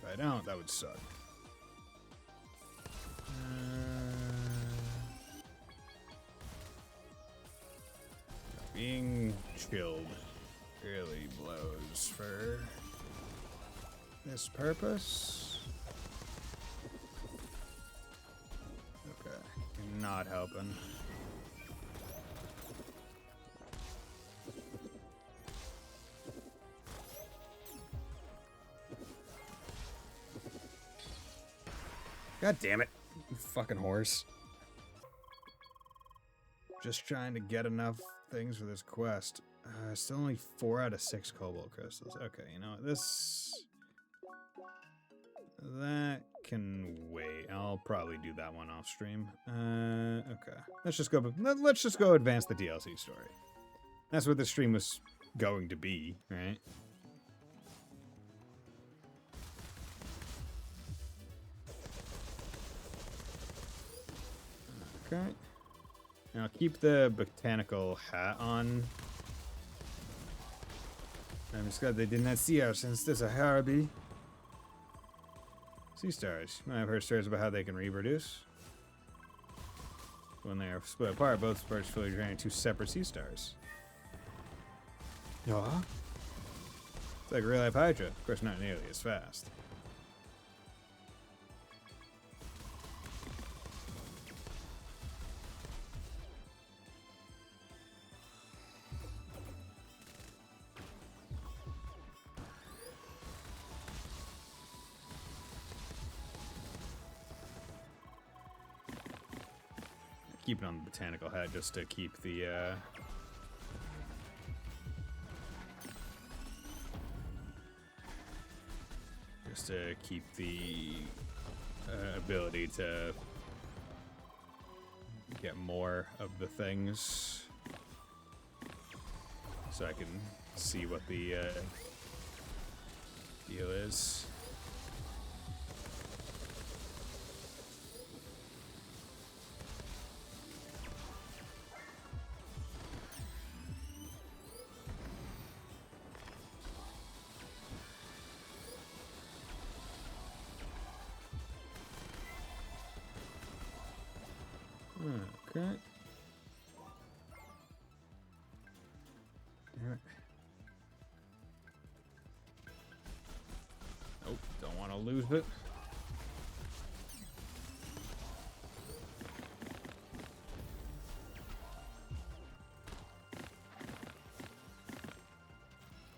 If I don't, that would suck. Being chilled really blows for this purpose. Okay, you're not helping. God damn it, you fucking horse. Just trying to get enough things for this quest. Still only 4 out of 6 cobalt crystals. Okay, you know what? That can wait. I'll probably do that one off stream. Okay. Let's just go advance the DLC story. That's what the stream was going to be, right? Okay. Now keep the botanical hat on. I'm just glad they did not see us since there's a Harabi. Sea stars. I've heard stories about how they can reproduce. When they are split apart, both spurs fully drain 2 separate sea stars. Yeah. It's like real life Hydra. Of course, not nearly as fast. Keep it on the botanical hat just to keep the ability to get more of the things, so I can see what the deal is. Okay. Damn it. Nope, don't want to lose it.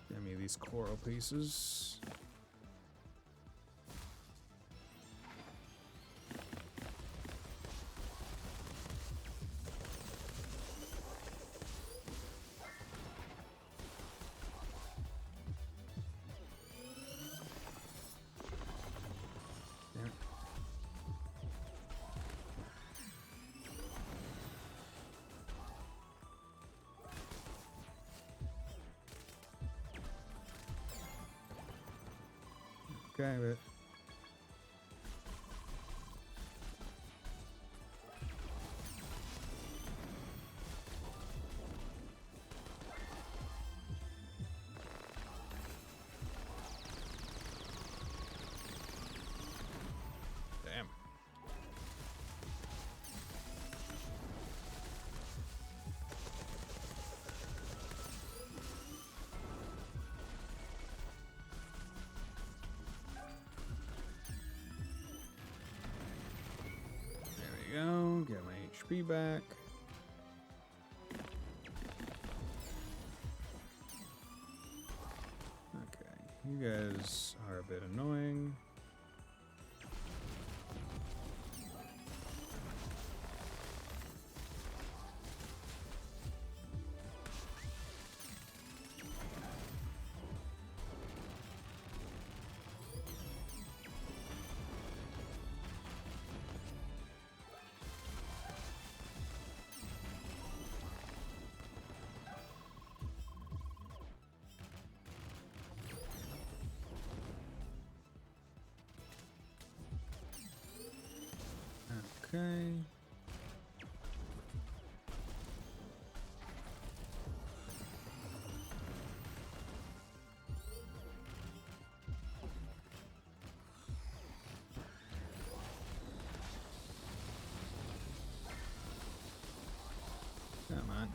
Give me these coral pieces. Okay, but damn. Go, get my HP back. Okay, you guys are a bit annoying. Okay. on.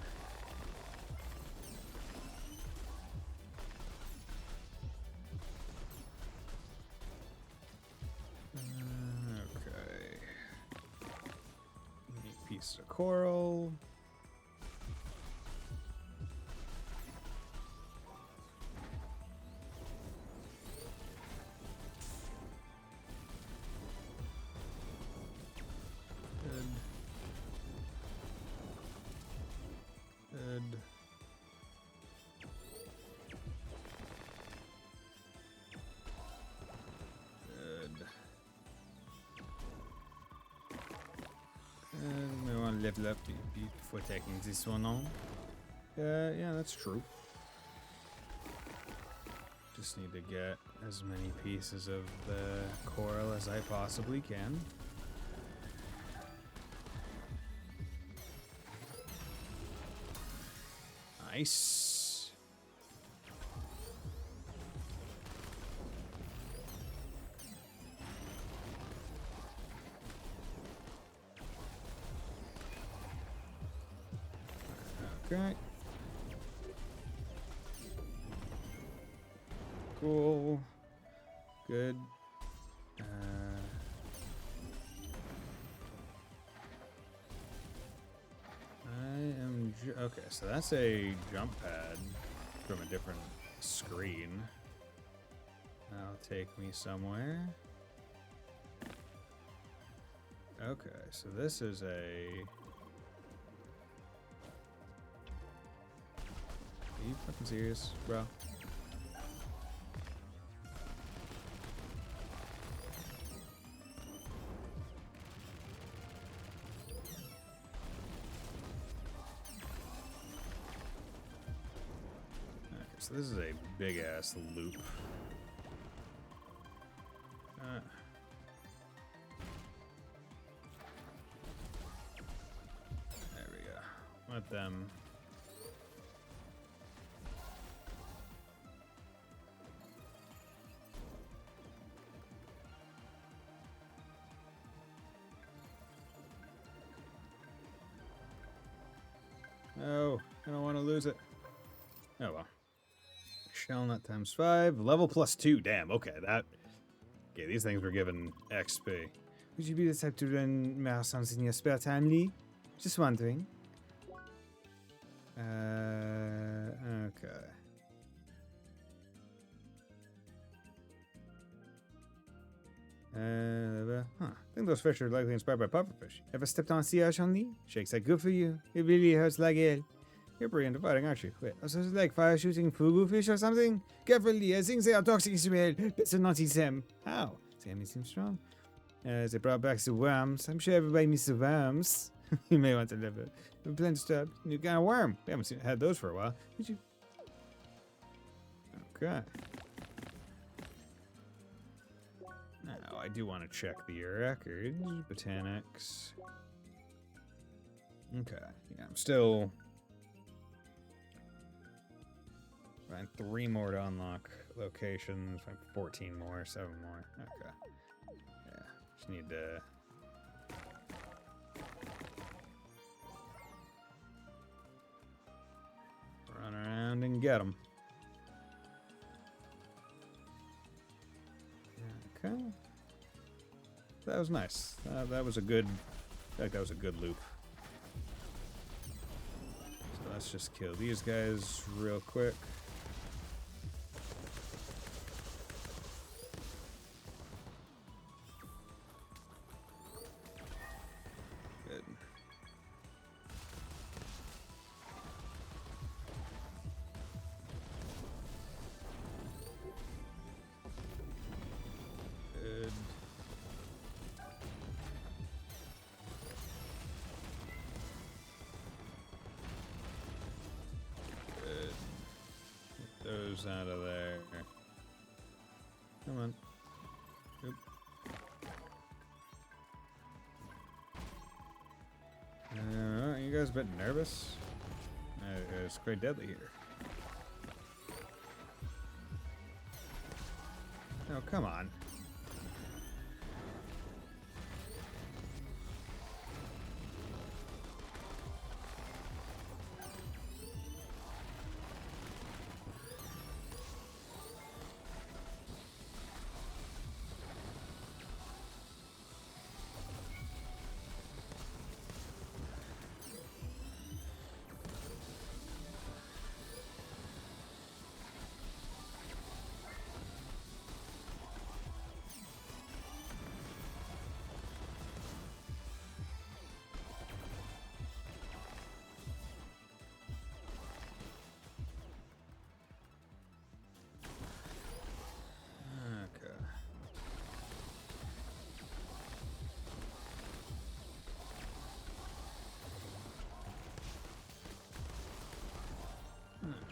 Okay. Neat piece of coral. Good. Good. Good. And we want to level up before taking this one on. Yeah, that's true. Just need to get as many pieces of the coral as I possibly can. Nice. Okay. Cool. Good. Okay, so that's a jump pad from a different screen. That'll take me somewhere. Okay, so this is a... Are you fucking serious, bro? So this is a big ass loop. There we go. Let them. No, I don't want to lose it. Oh well. Shell nut times 5. Level plus 2. Damn, okay, that... Okay, these things were given XP. Would you be the type to run marathons in your spare time, Lee? Just wondering. Okay. I think those fish are likely inspired by pufferfish. Ever stepped on a sea urchin, Lee? Shakes like good for you. It really hurts like hell. You're brilliant at fighting, aren't you? Wait, so it's like fire shooting fugu fish or something? Careful, Lee. I think they are toxic as well. Better not eat them. How? The enemy seems strong. They brought back the worms. I'm sure everybody needs the worms. You may want to live it. Plenty stuff. New kind of worm. We haven't had those for a while. Did you? Okay. Now, I do want to check the records. Botanics. Okay. Yeah, I'm still... Find 3 more to unlock locations. Find 14 more, 7 more. Okay. Yeah. Just need to... run around and get them. Okay. That was nice. That was a good... I feel like that was a good loop. So let's just kill these guys real quick. Good. Good. Good. Get those out of there. Come on. Oop. You guys a bit nervous? It's quite deadly here. Oh, come on.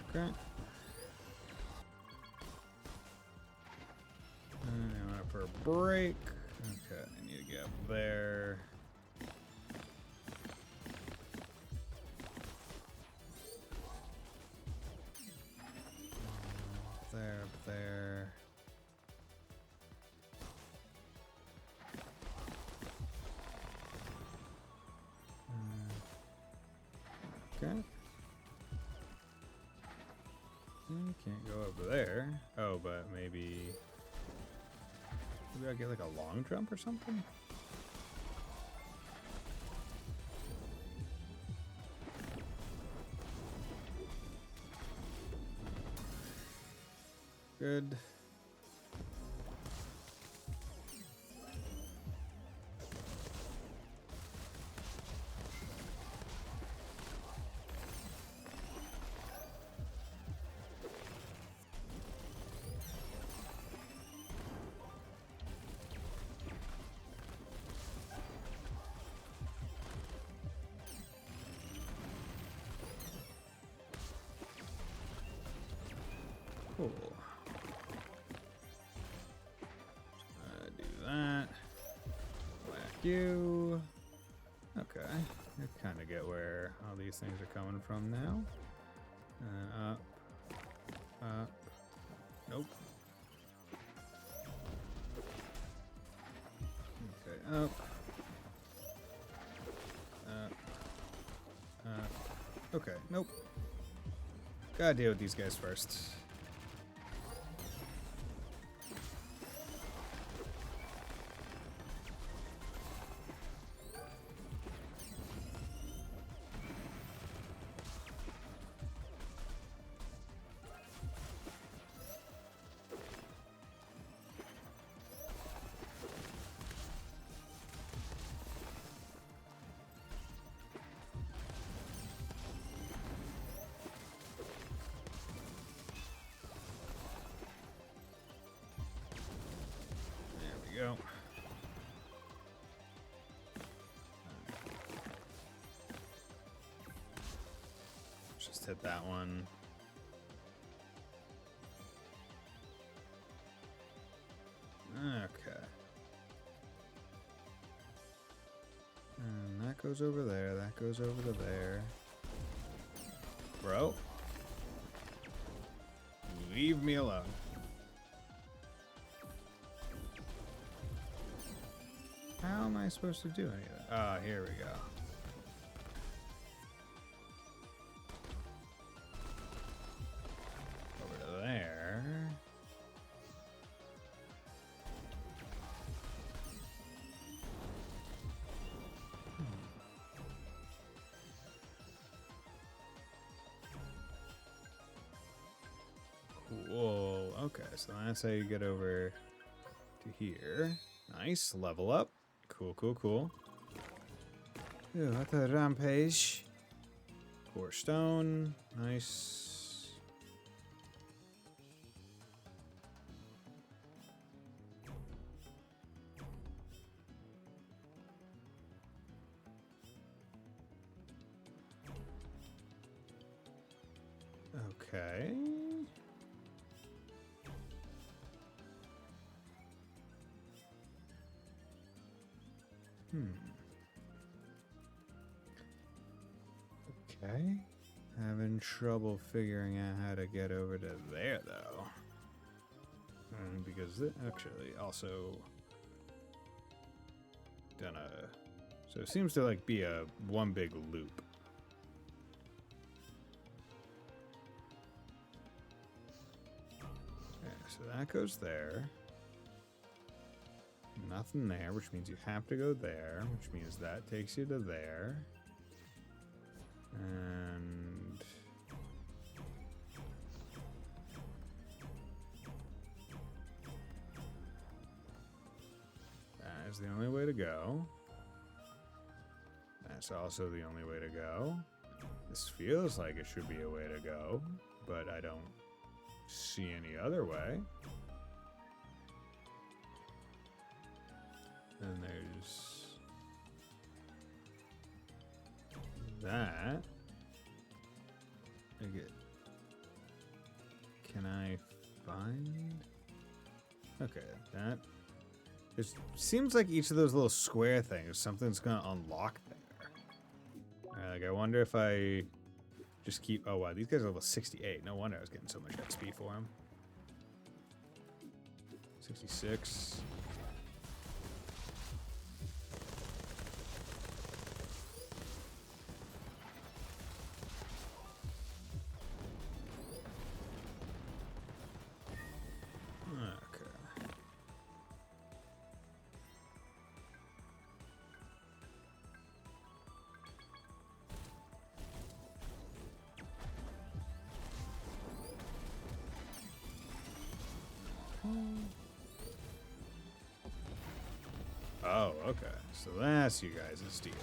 Okay. And now for a break. Okay, I need to get up there. Up there. Okay. You can't go over there. Oh, but maybe I get like a long jump or something? Good. Cool. Do that. Whack you. Okay. I kind of get where all these things are coming from now. Up. Up. Nope. Okay, up. Up. Up. Okay, nope. Gotta deal with these guys first. Go. Just hit that one. Okay. And that goes over there. That goes over to there. Bro. Leave me alone. How am I supposed to do any of that? Ah, here we go. Over to there. Cool. Okay, so that's how you get over to here. Nice. Level up. Cool, cool, cool. Ooh, what the rampage? Core stone. Nice. Okay. Okay. Having trouble figuring out how to get over to there, though. Because it actually also done a... So it seems to like be a one big loop. Okay, so that goes there. Nothing there, which means you have to go there, which means that takes you to there. And that is the only way to go. That's also the only way to go. This feels like it should be a way to go, but I don't see any other way. And there's that. I get can I find? Okay, that. It seems like each of those little square things, something's gonna unlock there. Like, I wonder if I just keep. Oh wow, these guys are level 68. No wonder I was getting so much XP for them. 66. Oh, okay. So that's you guys' deal.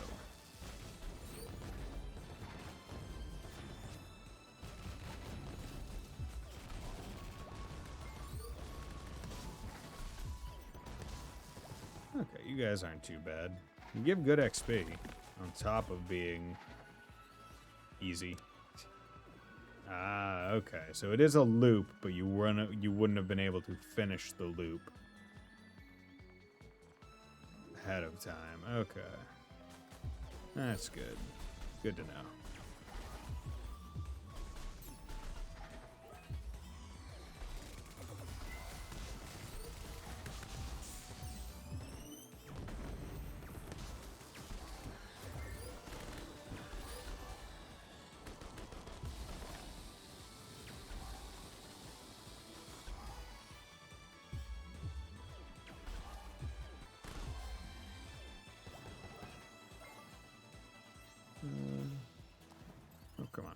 Okay, you guys aren't too bad. You give good XP on top of being easy. Ah, okay. So it is a loop, but you wouldn't have been able to finish the loop ahead of time. Okay. That's good. Good to know. Oh, come on.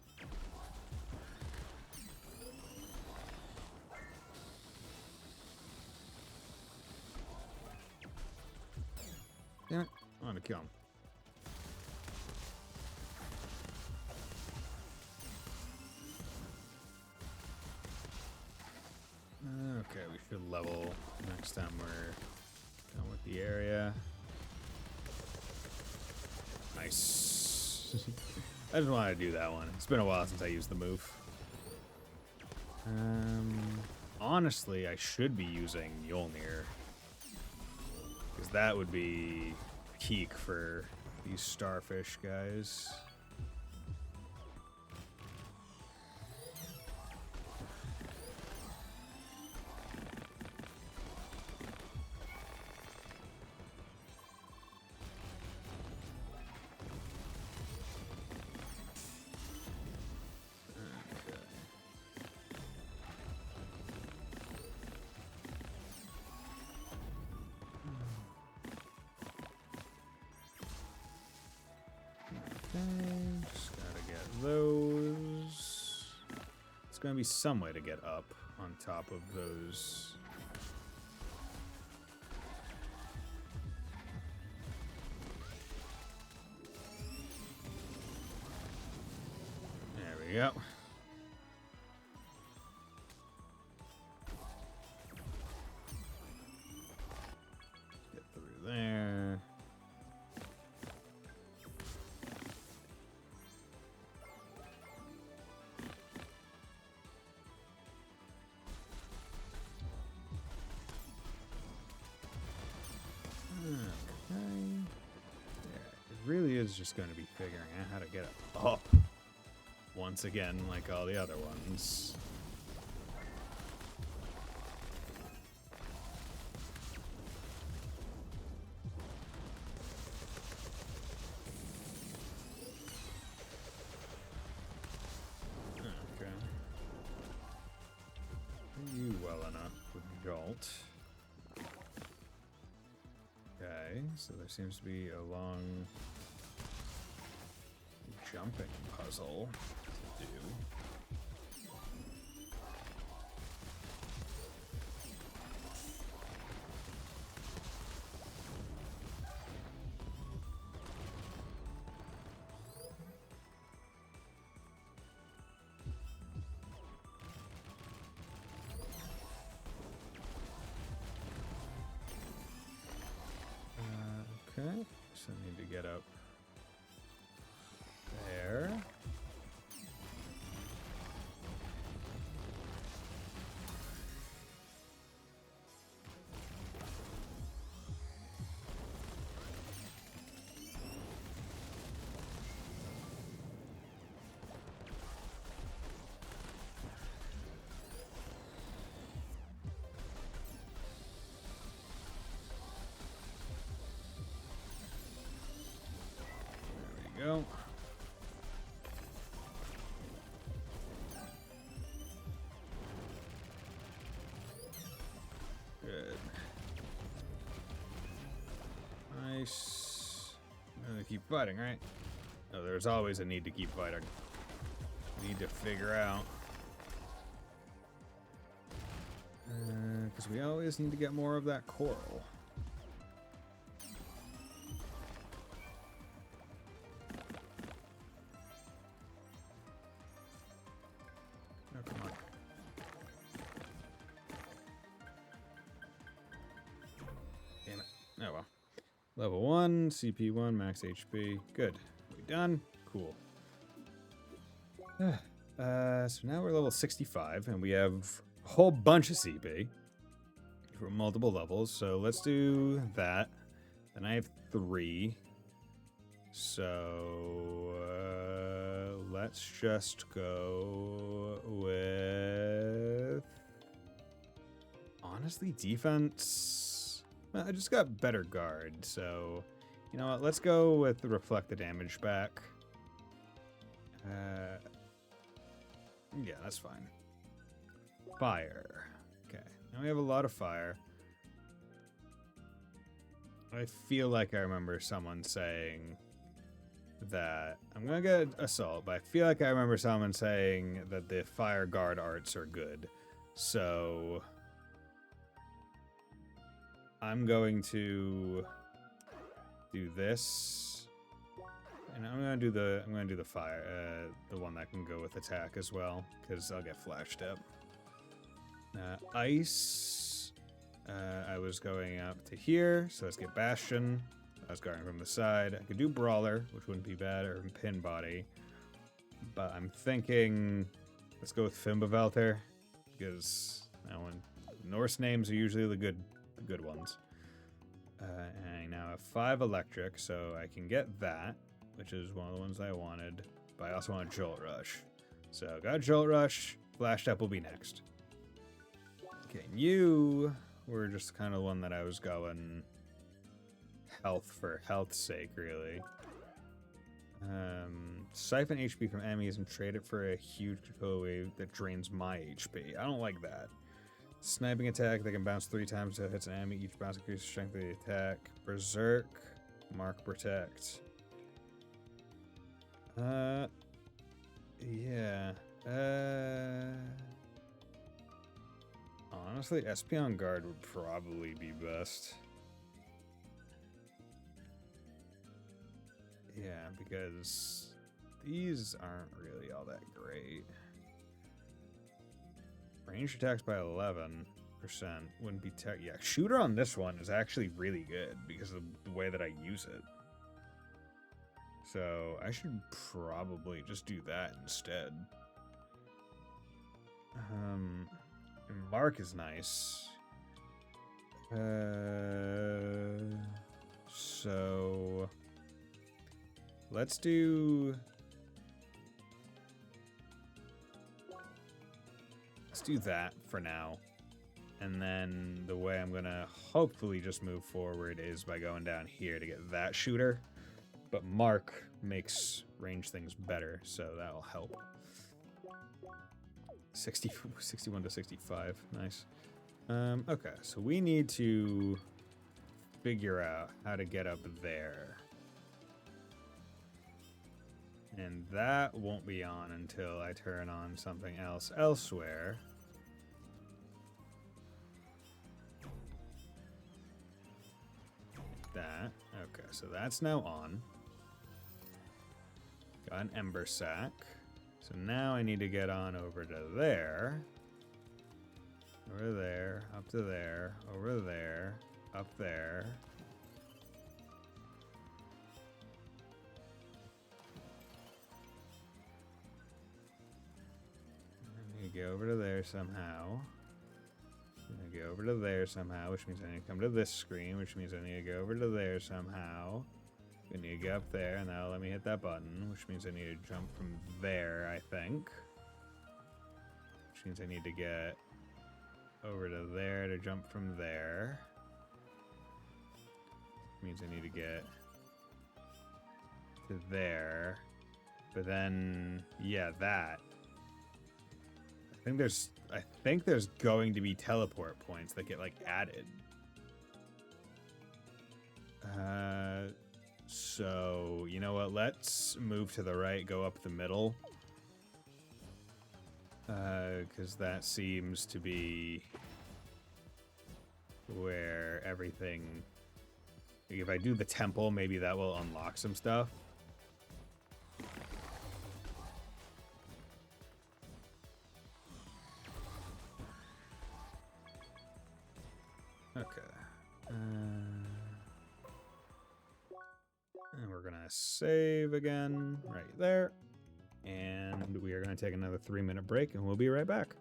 Damn it. I want to kill him. Okay, we should level next time we're done with the area. Nice. I just wanted to do that one. It's been a while since I used the move. Honestly, I should be using Mjolnir, because that would be peak for these starfish guys. Just gotta get those. It's gonna be some way to get up on top of those. There we go. Get through there. Really is just going to be figuring out how to get it up once again, like all the other ones. Okay. You well enough with Jolt. Okay, so there seems to be a long jumping puzzle to do. Okay, so I need to get up there. we go. Good. Nice. Keep fighting, right? Oh, there's always a need to keep fighting. Need to figure out. Because we always need to get more of that coral. Oh, come on. Damn it. Oh well. Level 1, CP1, max HP. Good. We done? Cool. So now we're level 65, and we have a whole bunch of CP for multiple levels. So let's do that. Then I have 3. So let's just go with... Honestly, defense... Well, I just got better guard, so... You know what, let's go with the reflect the damage back. Yeah, that's fine. Fire. Okay, now we have a lot of fire. I feel like I remember someone saying that... I'm gonna get assault, but I feel like I remember someone saying that the fire guard arts are good. So... I'm going to do this, and I'm gonna do the fire, the one that can go with attack as well, because I'll get flashed up. Ice. I was going up to here, so let's get Bastion. I was guarding from the side. I could do Brawler, which wouldn't be bad, or Pin Body, but I'm thinking let's go with Fimbavelter, because that one, Norse names are usually the good ones. And I now have 5 electric, so I can get that, which is one of the ones I wanted. But I also want a Jolt Rush. So got Jolt Rush. Flash Step will be next. Okay, you were just kind of one that I was going health for health's sake, really. Siphon HP from enemies and trade it for a huge control wave that drains my HP. I don't like that. Sniping attack that can bounce 3 times if it hits an enemy. Each bounce increases the strength of the attack. Berserk. Mark Protect. Yeah. Honestly, Espeon Guard would probably be best. Yeah, because these aren't really all that great. Range attacks by 11% wouldn't be yeah, shooter on this one is actually really good because of the way that I use it. So I should probably just do that instead. And Mark is nice. So let's do that for now. And then the way I'm gonna hopefully just move forward is by going down here to get that shooter. But Mark makes range things better, so that'll help. 61 to 65, nice. Okay, so we need to figure out how to get up there. And that won't be on until I turn on something else elsewhere. That. Okay, so that's now on. Got an Ember Sack. So now I need to get on over to there. Over there, up to there, over there, up there. I need to go over to there somehow. I go over to there somehow, which means I need to come to this screen, which means I need to go over to there somehow. I need to get up there, and that'll let me hit that button, which means I need to jump from there, I think. Which means I need to get over to there to jump from there. Means I need to get to there. But then, yeah, that. I think there's going to be teleport points that get like added. So you know what? Let's move to the right, go up the middle. Because that seems to be where everything. Like if I do the temple, maybe that will unlock some stuff. Okay. And we're gonna save again right there. And we are gonna take another 3-minute break and we'll be right back.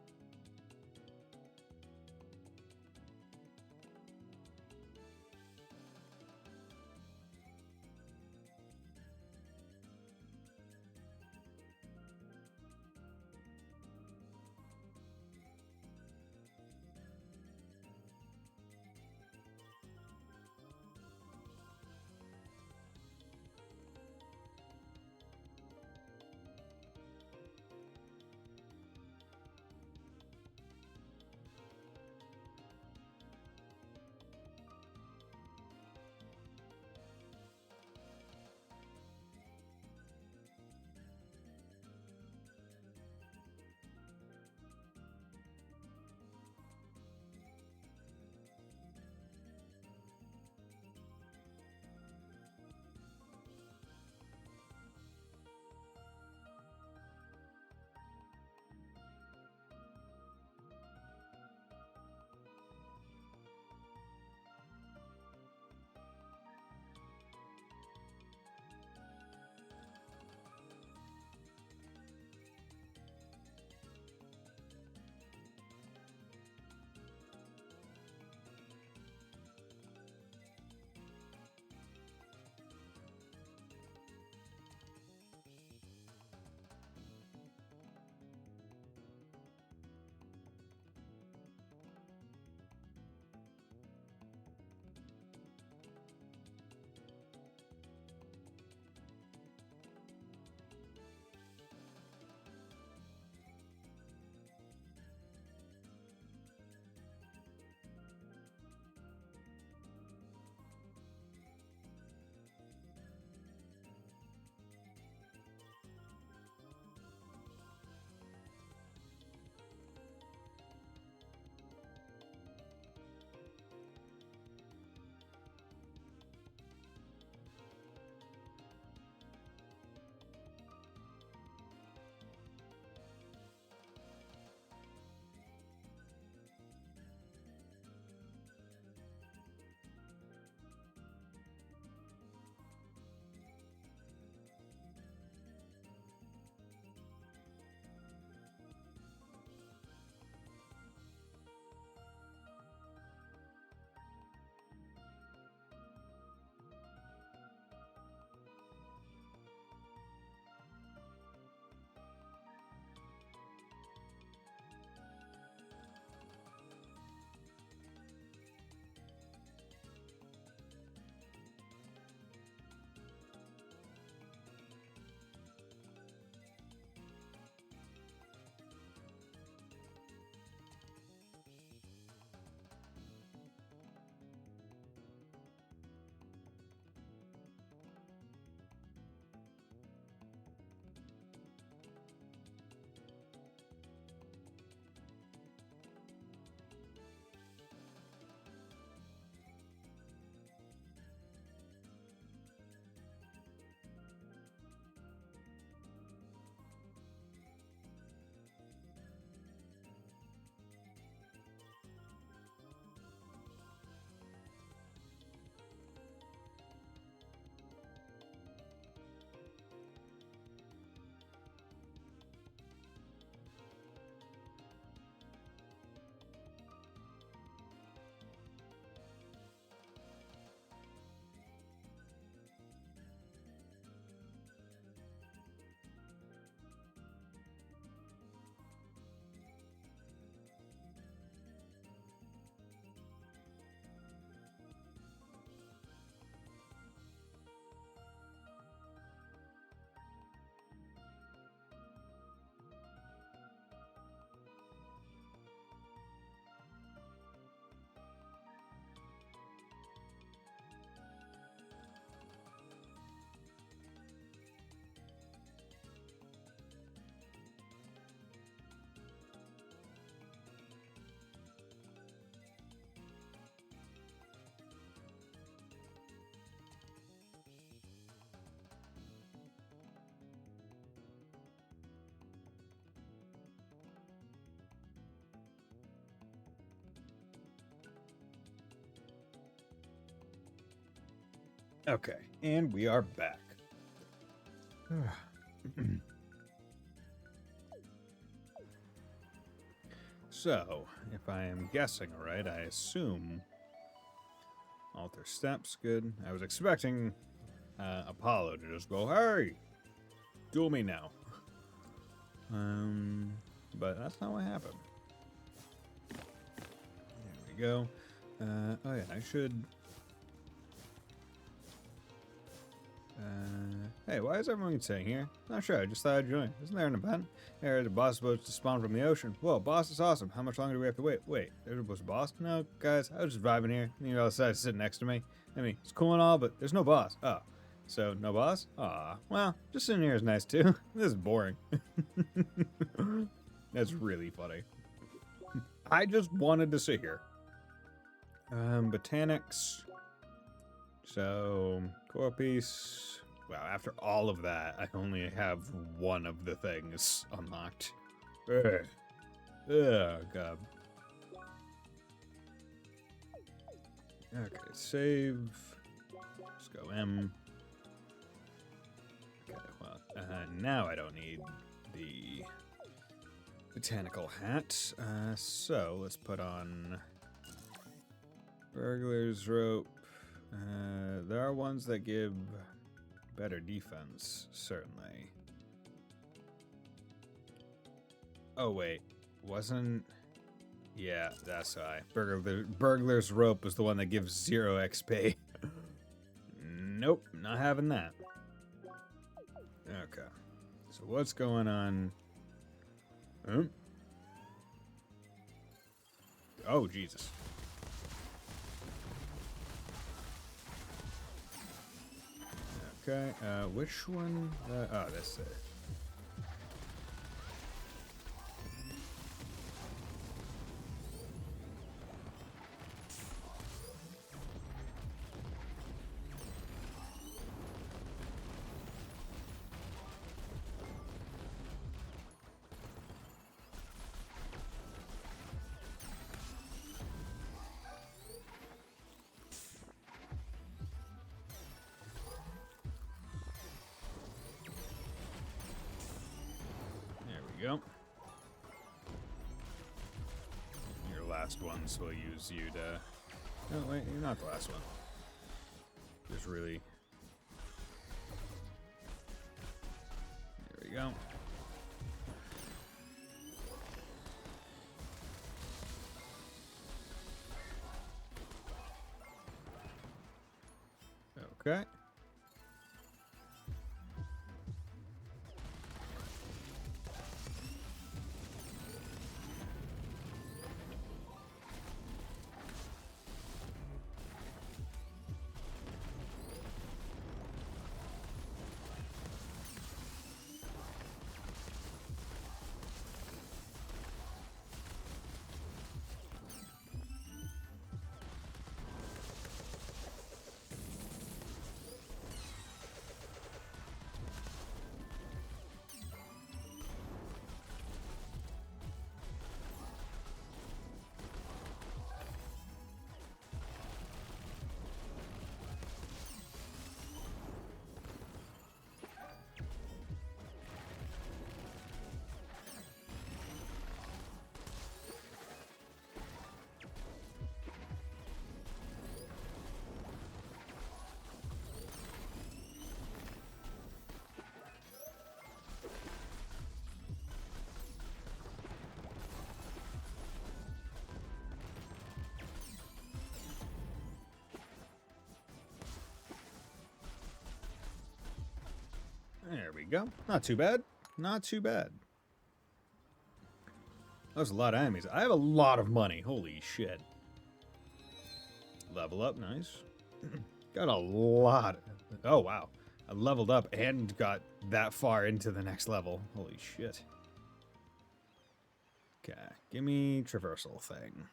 Okay, and we are back. So, if I am guessing right, I assume alter steps, good. I was expecting Apollo to just go, hey, duel me now. But that's not what happened. There we go. Oh yeah, I should... hey, why is everyone staying here? Not sure, I just thought I'd join. Isn't there an event? There's a boss supposed to spawn from the ocean. Whoa, boss is awesome. How much longer do we have to wait? Wait, there's a boss? No, guys, I was just vibing here. You all decided to sit next to me. I mean, it's cool and all, but there's no boss. Oh, so no boss? Aw, well, just sitting here is nice too. This is boring. That's really funny. I just wanted to sit here. Botanics. So, core piece. Wow, after all of that, I only have one of the things unlocked. Ugh. Oh, God. Okay, save. Let's go M. Okay, well, now I don't need the botanical hat. So, let's put on burglar's rope. There are ones that give better defense, certainly. Oh, wait. Wasn't... Yeah, that's why. Burglar's rope was the one that gives 0 XP. Nope, not having that. Okay. So what's going on? Oh, Jesus. Okay, which one? Oh, that's it. Go. Your last ones will use you to... No, wait, you're not the last one. Just really... There we go. Okay. There we go. Not too bad. Not too bad. That was a lot of enemies. I have a lot of money. Holy shit. Level up. Nice. Got a lot. Oh, wow. I leveled up and got that far into the next level. Holy shit. Okay. Give me traversal thing.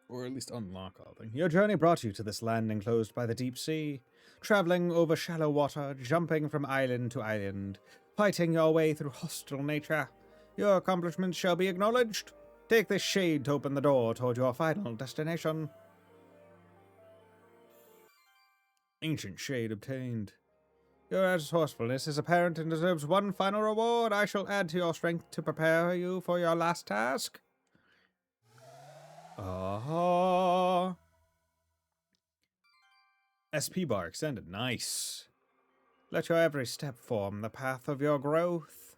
Or at least unlock all thing. Your journey brought you to this land enclosed by the deep sea, traveling over shallow water, jumping from island to island, fighting your way through hostile nature. Your accomplishments shall be acknowledged. Take this shade to open the door toward your final destination. Ancient shade obtained. Your resourcefulness is apparent and deserves one final reward. I shall add to your strength to prepare you for your last task. SP bar extended. Nice. Let your every step form the path of your growth.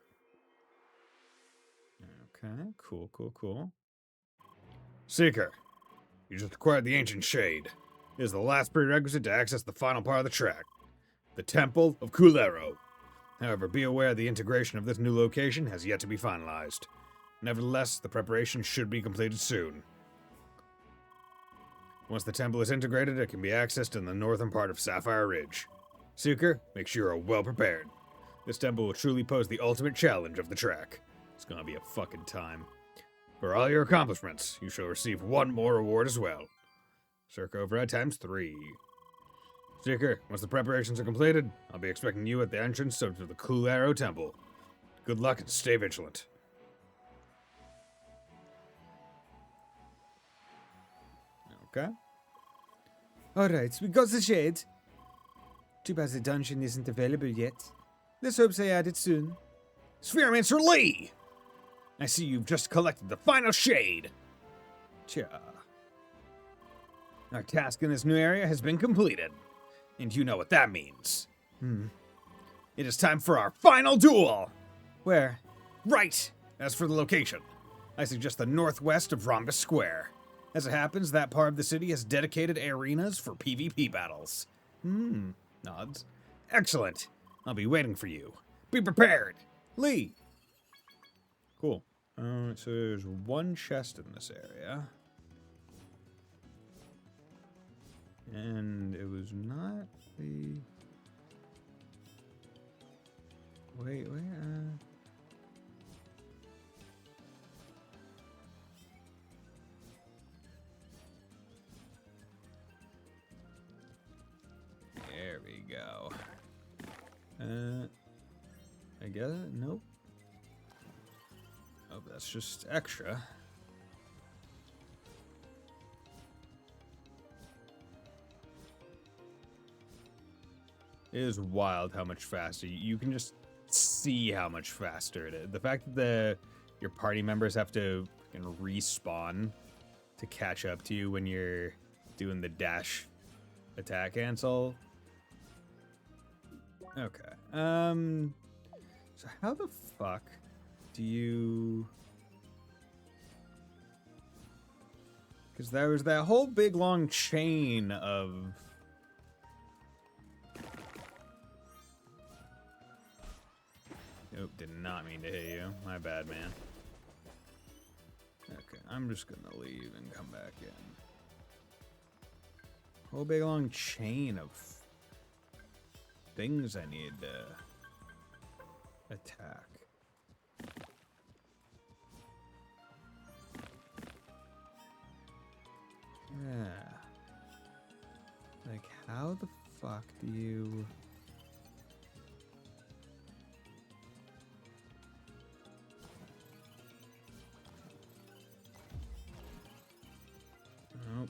Okay, cool. Seeker, you just acquired the Ancient Shade. It is the last prerequisite to access the final part of the track, the Temple of Kulero. However, be aware the integration of this new location has yet to be finalized. Nevertheless, the preparation should be completed soon. Once the temple is integrated, it can be accessed in the northern part of Sapphire Ridge. Seeker, make sure you are well prepared. This temple will truly pose the ultimate challenge of the track. It's gonna be a fucking time. For all your accomplishments, you shall receive one more reward as well. Circa override times 3. Seeker, once the preparations are completed, I'll be expecting you at the entrance of the Kulero Temple. Good luck and stay vigilant. Okay. Alright, we got the shade. Too bad the dungeon isn't available yet. Let's hope they add it soon. Spheromancer Lee! I see you've just collected the final shade. Cha. Our task in this new area has been completed. And you know what that means. It is time for our final duel! Where? Right! As for the location, I suggest the northwest of Rhombus Square. As it happens, that part of the city has dedicated arenas for PvP battles. Nods. Excellent. I'll be waiting for you. Be prepared. Lee. Cool. So there's one chest in this area. And it was not the... Wait. There we go. I guess, nope. Oh, that's just extra. It is wild how much faster. You can just see how much faster it is. The fact that your party members have to respawn to catch up to you when you're doing the dash attack cancel. Okay. So how the fuck do you... Because there was that whole big long chain of... Nope, did not mean to hit you. My bad, man. Okay, I'm just gonna leave and come back in. Whole big long chain of things I need to attack. Yeah. Like, how the fuck do you... Nope.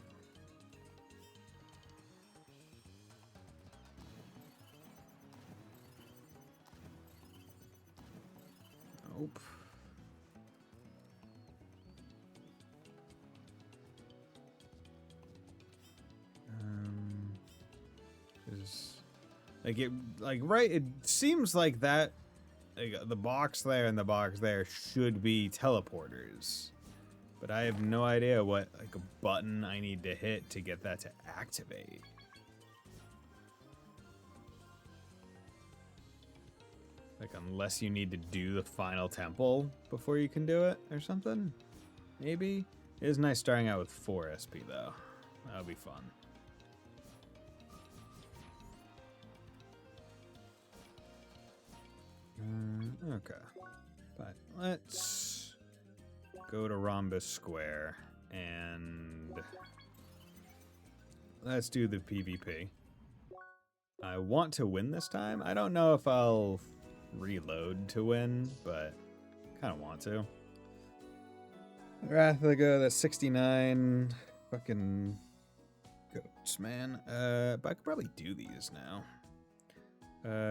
Nope. Right, it seems like that, like, the box there and the box there should be teleporters. But I have no idea what, like, a button I need to hit to get that to activate. Like, unless you need to do the final temple before you can do it or something? Maybe? It is nice starting out with 4 SP, though. That'll be fun. Okay. But let's go to Rhombus Square and let's do the PvP. I want to win this time. I don't know if I'll reload to win, but kind of want to. Wrath of the Go, that's 69. Fucking goat. parts, man. But I could probably do these now.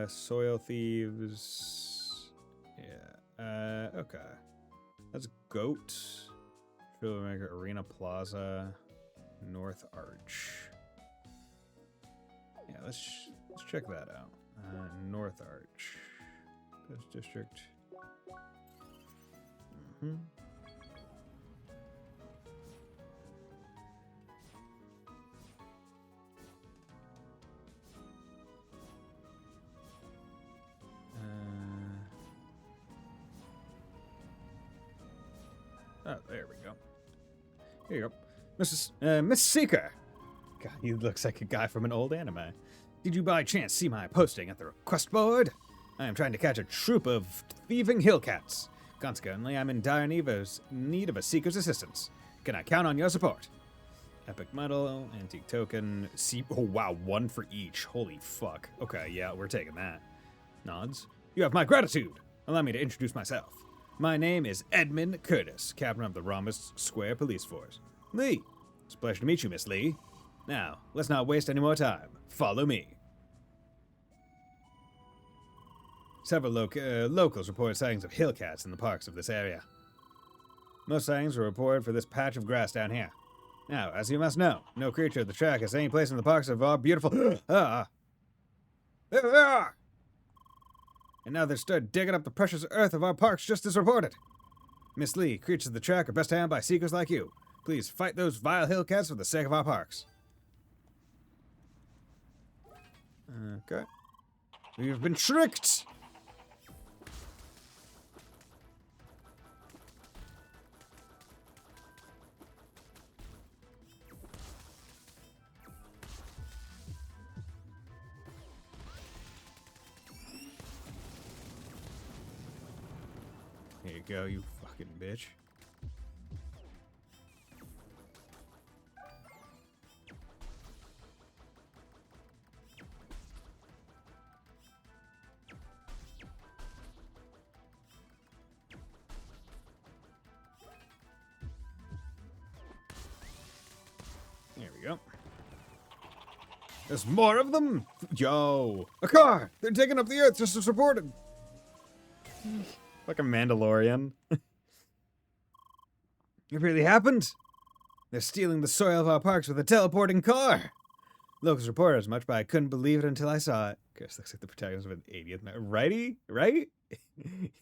Soil thieves. Yeah. Okay. That's goat. Filmmaker, Arena Plaza, North Arch. Yeah, let's check that out. North Arch. This district. Mm-hmm. Oh, there we go. Here you go. Miss Seeker. God, he looks like a guy from an old anime. Did you by chance see my posting at the request board? I am trying to catch a troop of thieving hillcats. Consequently, I'm in dire need of a seeker's assistance. Can I count on your support? Epic medal, antique token, oh wow, 1 for each. Holy fuck. Okay, yeah, we're taking that. Nods. You have my gratitude. Allow me to introduce myself. My name is Edmund Curtis, captain of the Rhombus Square Police Force. Lee. It's a pleasure to meet you, Miss Lee. Now, let's not waste any more time. Follow me. Several locals report sightings of hillcats in the parks of this area. Most sightings were reported for this patch of grass down here. Now, as you must know, no creature of the track has any place in the parks of our beautiful... There they are! And now they've started digging up the precious earth of our parks just as reported. Miss Lee, creatures of the track are best handled by seekers like you. Please fight those vile hillcats for the sake of our parks. Okay. We've been tricked! Here you go, you fucking bitch. There we go. There's more of them? Yo! A car! They're taking up the earth just as reported! Like a Mandalorian. It really happened? They're stealing the soil of our parks with a teleporting car! Locals reported as much, but I couldn't believe it until I saw it. Chris looks like the protagonist of an 80th man. Righty? Right?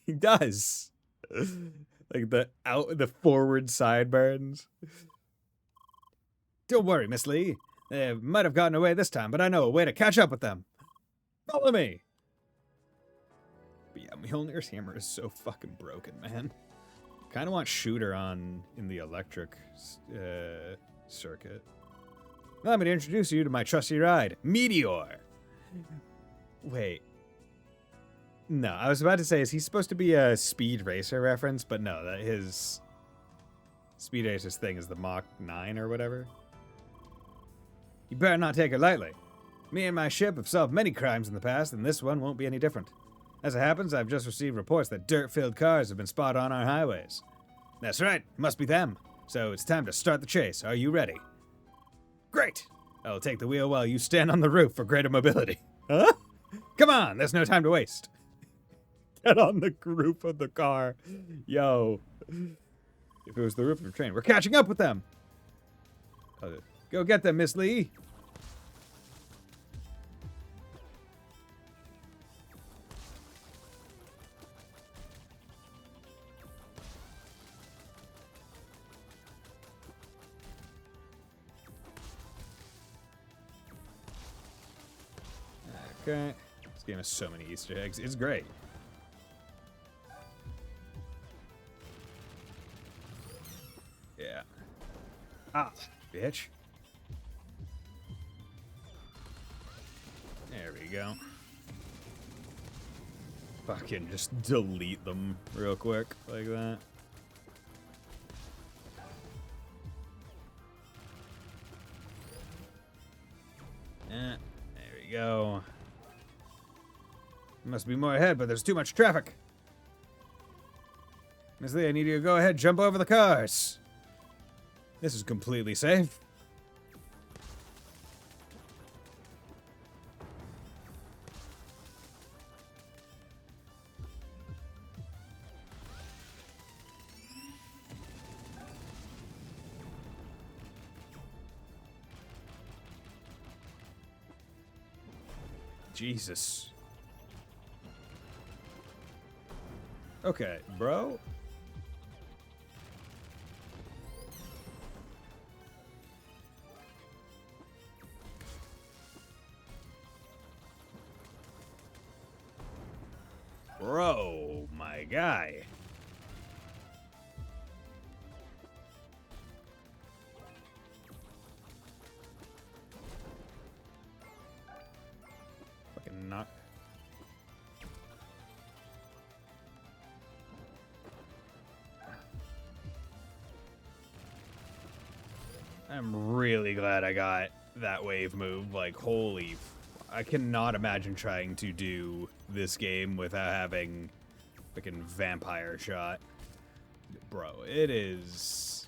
He does. Like the forward sideburns. Don't worry, Miss Lee. They might have gotten away this time, but I know a way to catch up with them. Follow me! But yeah, Mjolnir's hammer is so fucking broken, man. Kind of want Shooter on in the electric circuit. Allow me to introduce you to my trusty ride, Meteor. Wait. No, I was about to say, is he supposed to be a Speed Racer reference? But no, that his Speed Racer's thing is the Mach 9 or whatever. You better not take it lightly. Me and my ship have solved many crimes in the past, and this one won't be any different. As it happens, I've just received reports that dirt-filled cars have been spotted on our highways. That's right, it must be them. So it's time to start the chase. Are you ready? Great! I'll take the wheel while you stand on the roof for greater mobility. Huh? Come on, there's no time to waste. Get on the roof of the car. Yo. If it was the roof of a train, we're catching up with them. Go get them, Miss Lee. Okay. This game has so many Easter eggs. It's great. Yeah. Ah, bitch. There we go. Fucking just delete them real quick like that. There we go. Must be more ahead, but there's too much traffic. Miss Lee, I need you to go ahead, jump over the cars. This is completely safe. Jesus. Okay, bro. Bro, my guy. Fucking knock. I'm really glad I got that wave move. Like, holy... I cannot imagine trying to do this game without having fucking vampire shot. Bro, it is...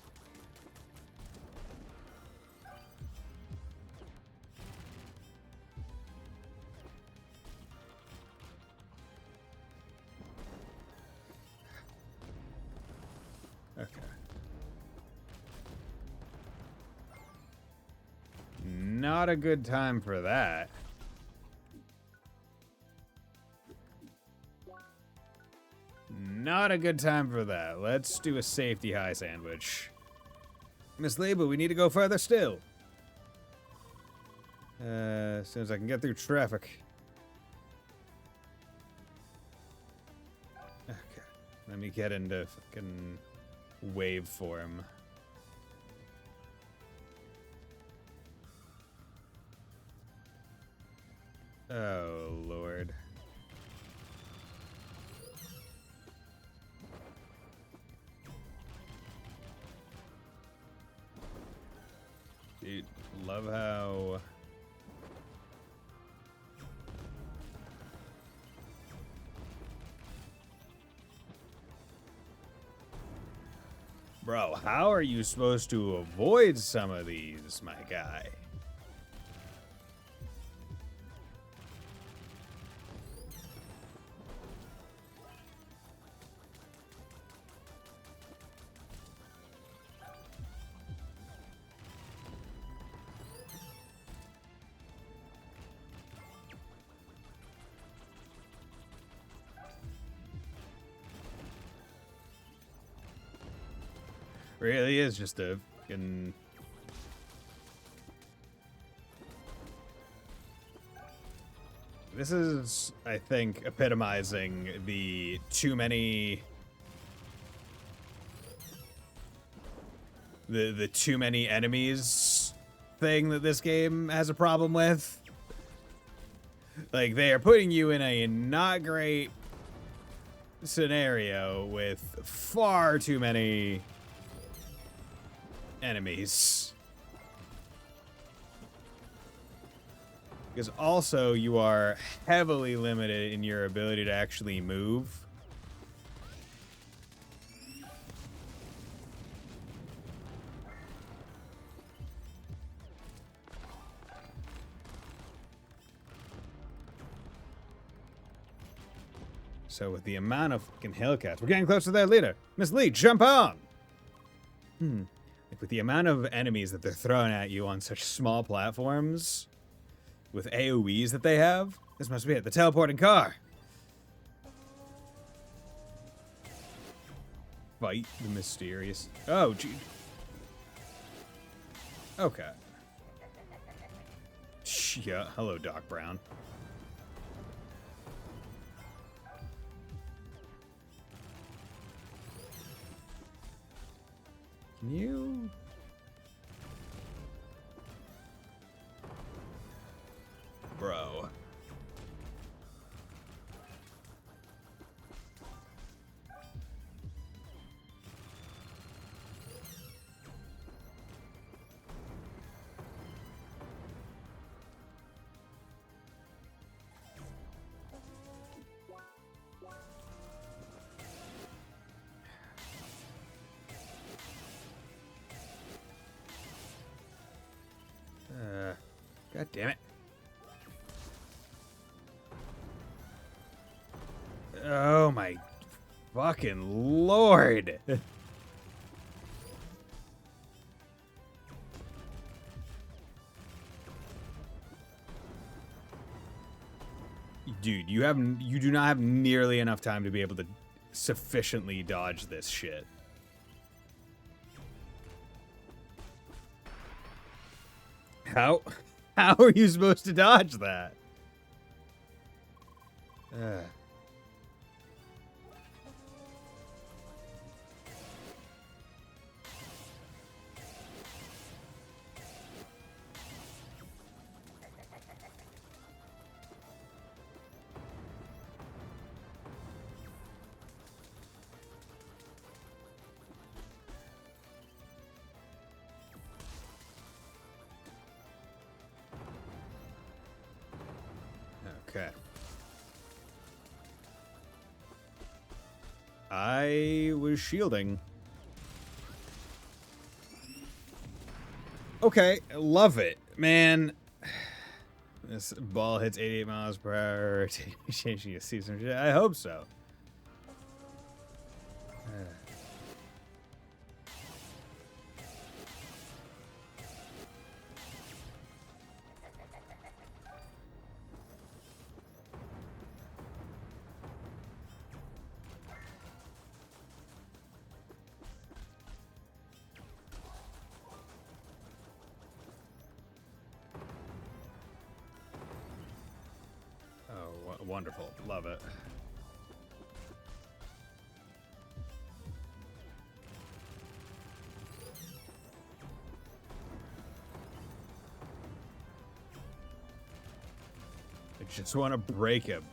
Okay. Not a good time for that. Not a good time for that. Let's do a safety high sandwich. Miss Label, we need to go further still. As soon as I can get through traffic. Okay. Let me get into fucking waveform. Oh, Lord. Dude, love how... Bro, how are you supposed to avoid some of these, my guy? Really is just a fucking... This is, I think, epitomizing the too many... The too many enemies thing that this game has a problem with. Like, they are putting you in a not great scenario with far too many enemies. Because also you are heavily limited in your ability to actually move. So with the amount of fucking Hellcats, we're getting close to their leader. Miss Lee, jump on! Like with the amount of enemies that they're throwing at you on such small platforms, with AoEs that they have, this must be it, the teleporting car. Fight the mysterious... Oh, gee. Okay. Yeah, hello, Doc Brown. Can you... Bro. God damn it. Oh my fucking Lord. Dude, you do not have nearly enough time to be able to sufficiently dodge this shit. How are you supposed to dodge that? Okay. I was shielding. Okay, love it. Man, this ball hits 88 miles per hour. Changing a season. I hope so. Wonderful. Love it. I just want to break him.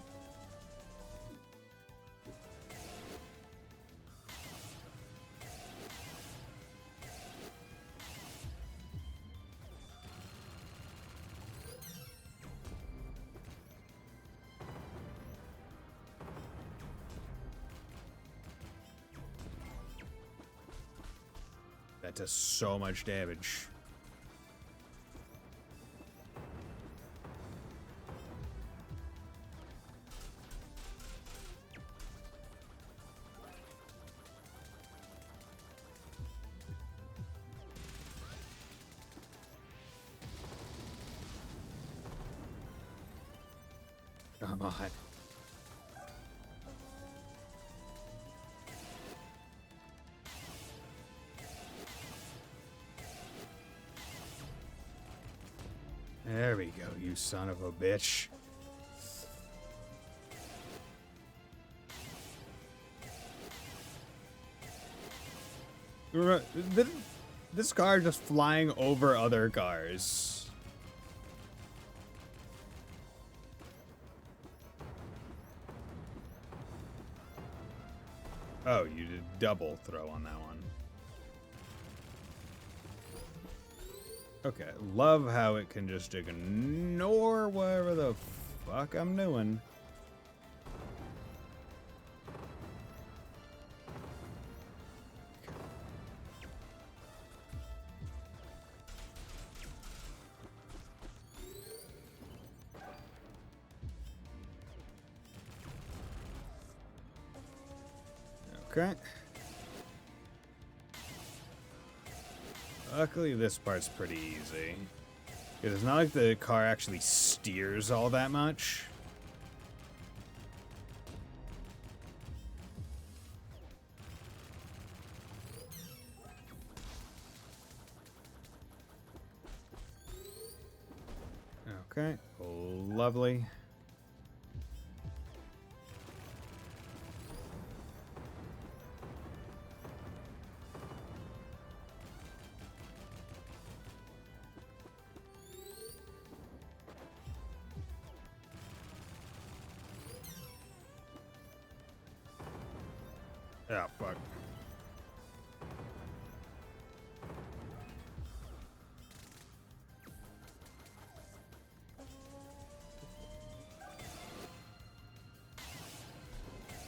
That does so much damage. Come on. There we go, you son of a bitch. This car just flying over other cars. Oh, you did double throw on that one. Okay, love how it can just ignore whatever the fuck I'm doing. Okay. Luckily, this part's pretty easy. Because it's not like the car actually steers all that much. Okay, lovely. Oh, fuck.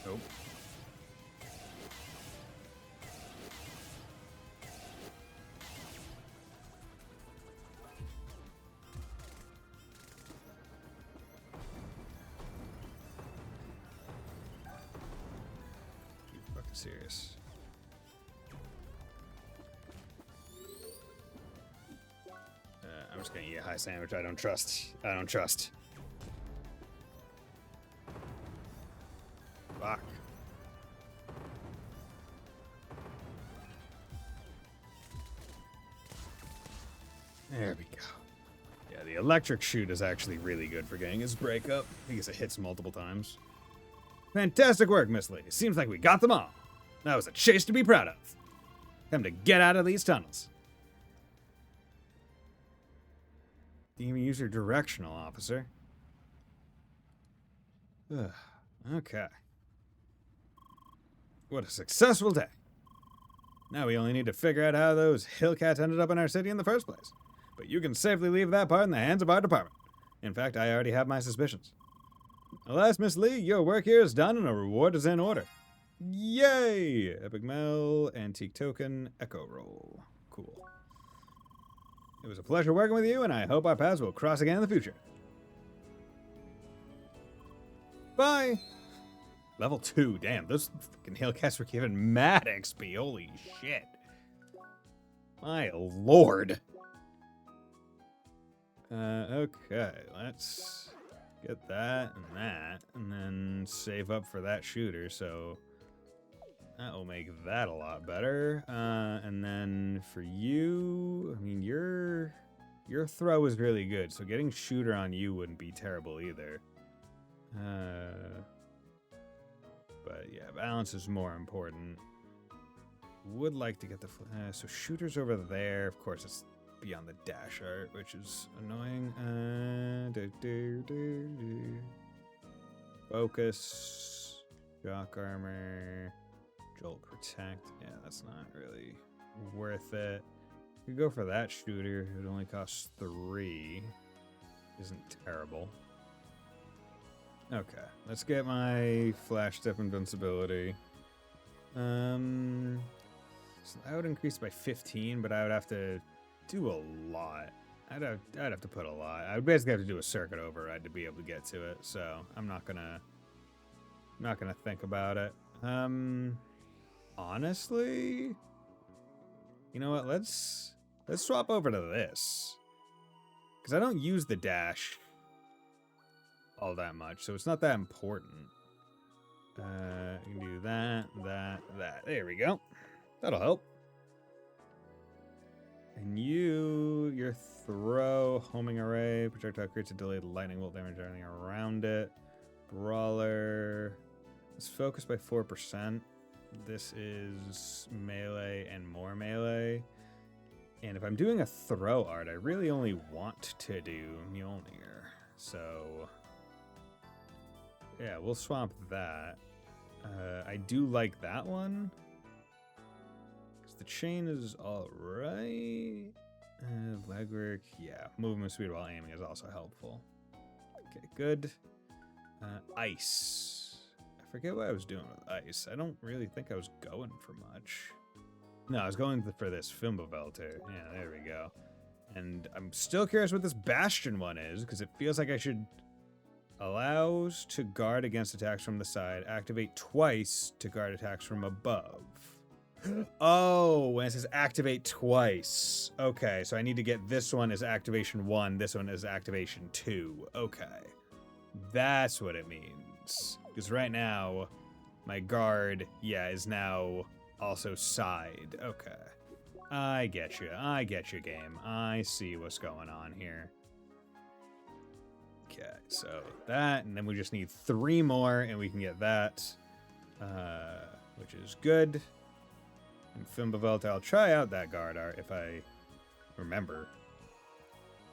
Nope. You fucking serious? I'm just gonna eat a high sandwich. I don't trust. I don't trust. electric shoot is actually really good for getting his breakup because it hits multiple times. Fantastic work, Miss Lee. Seems like we got them all. That was a chase to be proud of. Time to get out of these tunnels. You can even use your directional, officer. Ugh, okay. What a successful day. Now we only need to figure out how those Hillcats ended up in our city in the first place. But you can safely leave that part in the hands of our department. In fact, I already have my suspicions. Alas, Miss Lee, your work here is done and a reward is in order. Yay! Epic Mail, Antique Token, Echo Roll. Cool. It was a pleasure working with you, and I hope our paths will cross again in the future. Bye! Level 2, damn, those freaking Hillcats were given mad XP, holy shit. My lord. Okay, let's get that, and then save up for that shooter, so that will make that a lot better. And then for you, I mean, your throw is really good, so getting shooter on you wouldn't be terrible either. But yeah, balance is more important. Would like to get the so shooters over there. Of course, it's beyond the dash art, which is annoying. Focus, shock armor, jolt protect. Yeah, that's not really worth it. We go for that shooter. It only costs 3. Isn't terrible. Okay, let's get my flash step invincibility. So that would increase by 15, but I would have to do a lot. I'd have to put a lot. I would basically have to do a circuit override to be able to get to it. So I'm not gonna think about it. Honestly, you know what? Let's swap over to this because I don't use the dash all that much, so it's not that important. You can do that. There we go. That'll help. And your throw, homing array, projectile creates a delayed lightning bolt damage everything around it. Brawler, it's focused by 4%. This is melee and more melee. And if I'm doing a throw art, I really only want to do Mjolnir. So yeah, we'll swap that. I do like that one. The chain is alright. Legwork, yeah. Movement speed while aiming is also helpful. Okay, good. Ice. I forget what I was doing with ice. I don't really think I was going for much. No, I was going for this Fimbulvelter. Yeah, there we go. And I'm still curious what this Bastion one is, because it feels like I should... Allows to guard against attacks from the side. Activate twice to guard attacks from above. Oh, when it says activate twice. Okay, so I need to get this one as activation 1, this one as activation 2. Okay. That's what it means. Because right now, my guard, is now also side. Okay. I get you. I get you, game. I see what's going on here. Okay, so that, and then we just need 3 more, and we can get that, which is good. And Fimbulvelter, I'll try out that guard art if I remember.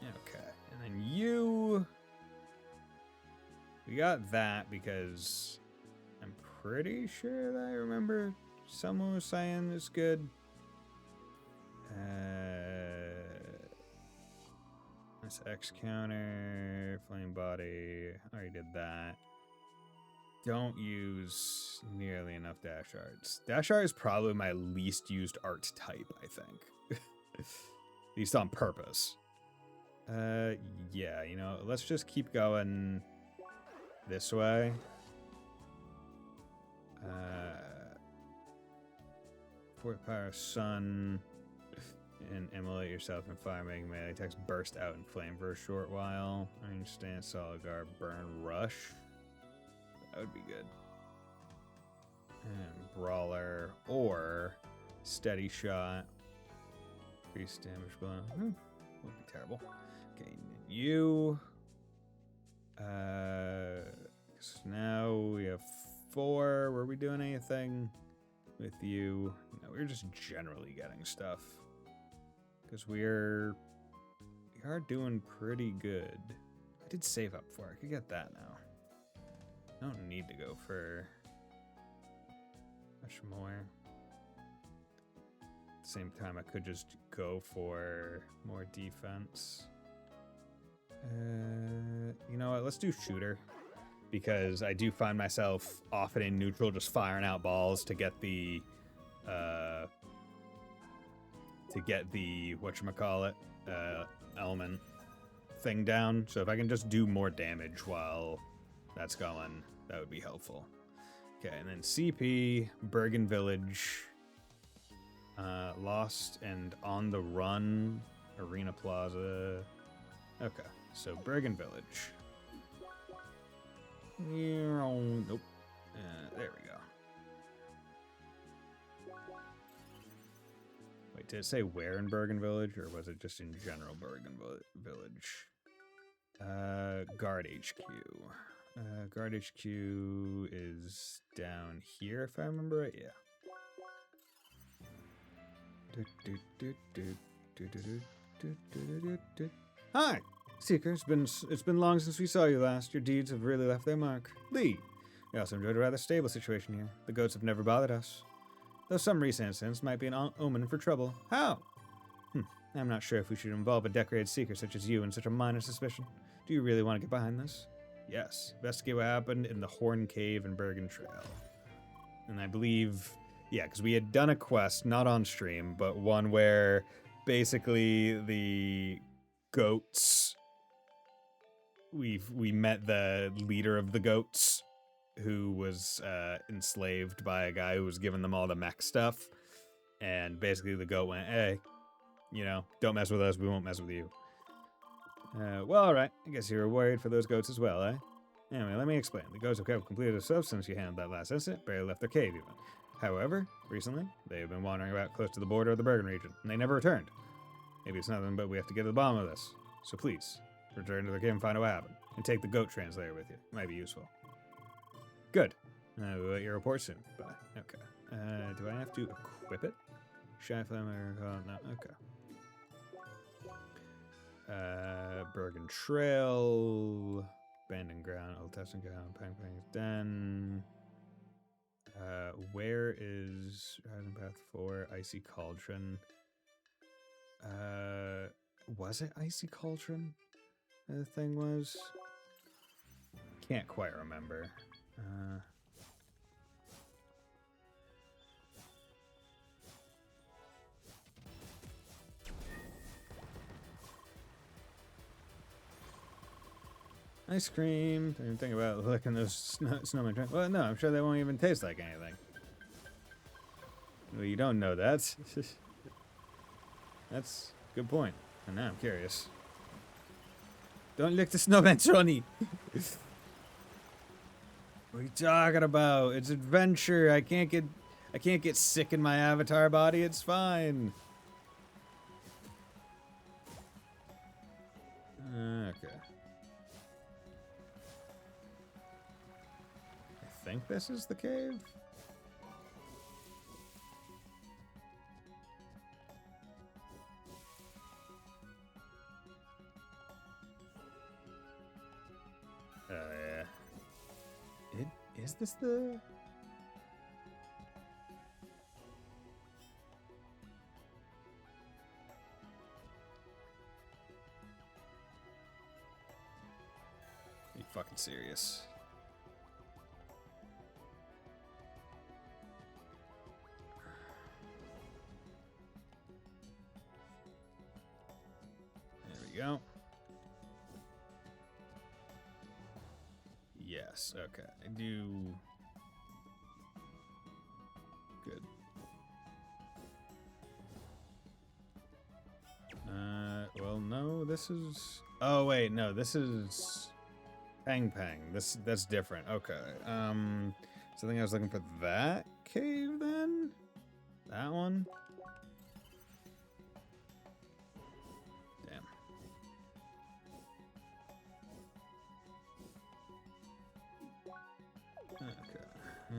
Okay, and then we got that because I'm pretty sure that I remember someone was saying it's good. This X counter, flame body, already did that. Don't use nearly enough dash arts. Dash art is probably my least used art type, I think. At least on purpose. Yeah, you know, let's just keep going this way. Fourth power sun. And immolate yourself in fire, making melee attacks burst out in flame for a short while. Range stance, solid guard, burn, rush. That would be good. And brawler or steady shot. Increase damage blow. Won't be terrible. Okay, you. 'Cause now we have 4. Were we doing anything with you? No, we were just generally getting stuff. Because we are doing pretty good. I did save up for it. I could get that now. I don't need to go for much more. At the same time, I could just go for more defense. You know what? Let's do shooter. Because I do find myself often in neutral just firing out balls to get the whatchamacallit, element thing down. So if I can just do more damage while that's going, that would be helpful. Okay, and then CP, Bergen Village, Lost and On the Run, Arena Plaza. Okay, so Bergen Village. Nope. There we go. Wait, did it say where in Bergen Village, or was it just in general Bergen Village? Guard HQ. Guard HQ is down here, if I remember right. Yeah. Hi, Seeker. It's been long since we saw you last. Your deeds have really left their mark. Lee. We also enjoyed a rather stable situation here. The goats have never bothered us. Though some recent incidents might be an omen for trouble. How? I'm not sure if we should involve a decorated seeker such as you in such a minor suspicion. Do you really want to get behind this? Yes. Investigate what happened in the Horn Cave and Bergen Trail. And I believe, yeah, because we had done a quest, not on stream, but one where basically the goats, we met the leader of the goats who was enslaved by a guy who was giving them all the mech stuff. And basically the goat went, hey, you know, don't mess with us, we won't mess with you. Well, alright, I guess you were worried for those goats as well, eh? Anyway, let me explain. The goats have completed a substance you handled that last incident, barely left their cave even. However, recently, they have been wandering about close to the border of the Bergen region, and they never returned. Maybe it's nothing, but we have to get to the bottom of this. So please, return to the cave and find out what happened, and take the goat translator with you. It might be useful. Good. We'll get your report soon. Bye. Okay. Do I have to equip it? Shy Flamer, no, okay. Bergen Trail, Abandoned Ground, Old Testing Ground, Pang Pang's Den. Where is Horizon Path 4, Icy Cauldron? Was it Icy Cauldron? The thing was? Can't quite remember. Ice cream. Didn't even think about licking those snowman drinks. Well, no, I'm sure they won't even taste like anything. Well, you don't know that. That's a good point. And now I'm curious. Don't lick the snowman, Sonny. What are you talking about? It's adventure. I can't get sick in my avatar body. It's fine. Okay. I think this is the cave. Oh yeah. Is this the? Are you fucking serious? There we go. Yes, okay. I do. Good. Well, no, this is. Oh wait, no, this is Pang Pang. That's different. Okay. So I think I was looking for that cave then. That one. Damn.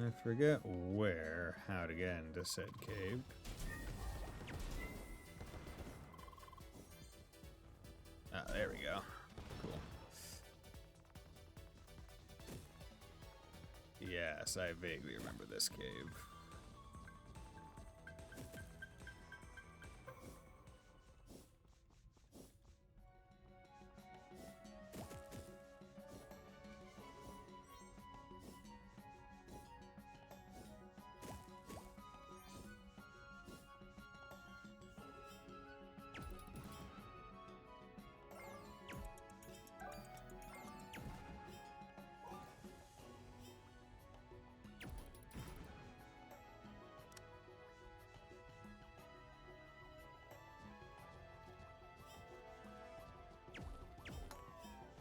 I forget how to get into said cave. Ah, there we go. Cool. Yes, I vaguely remember this cave.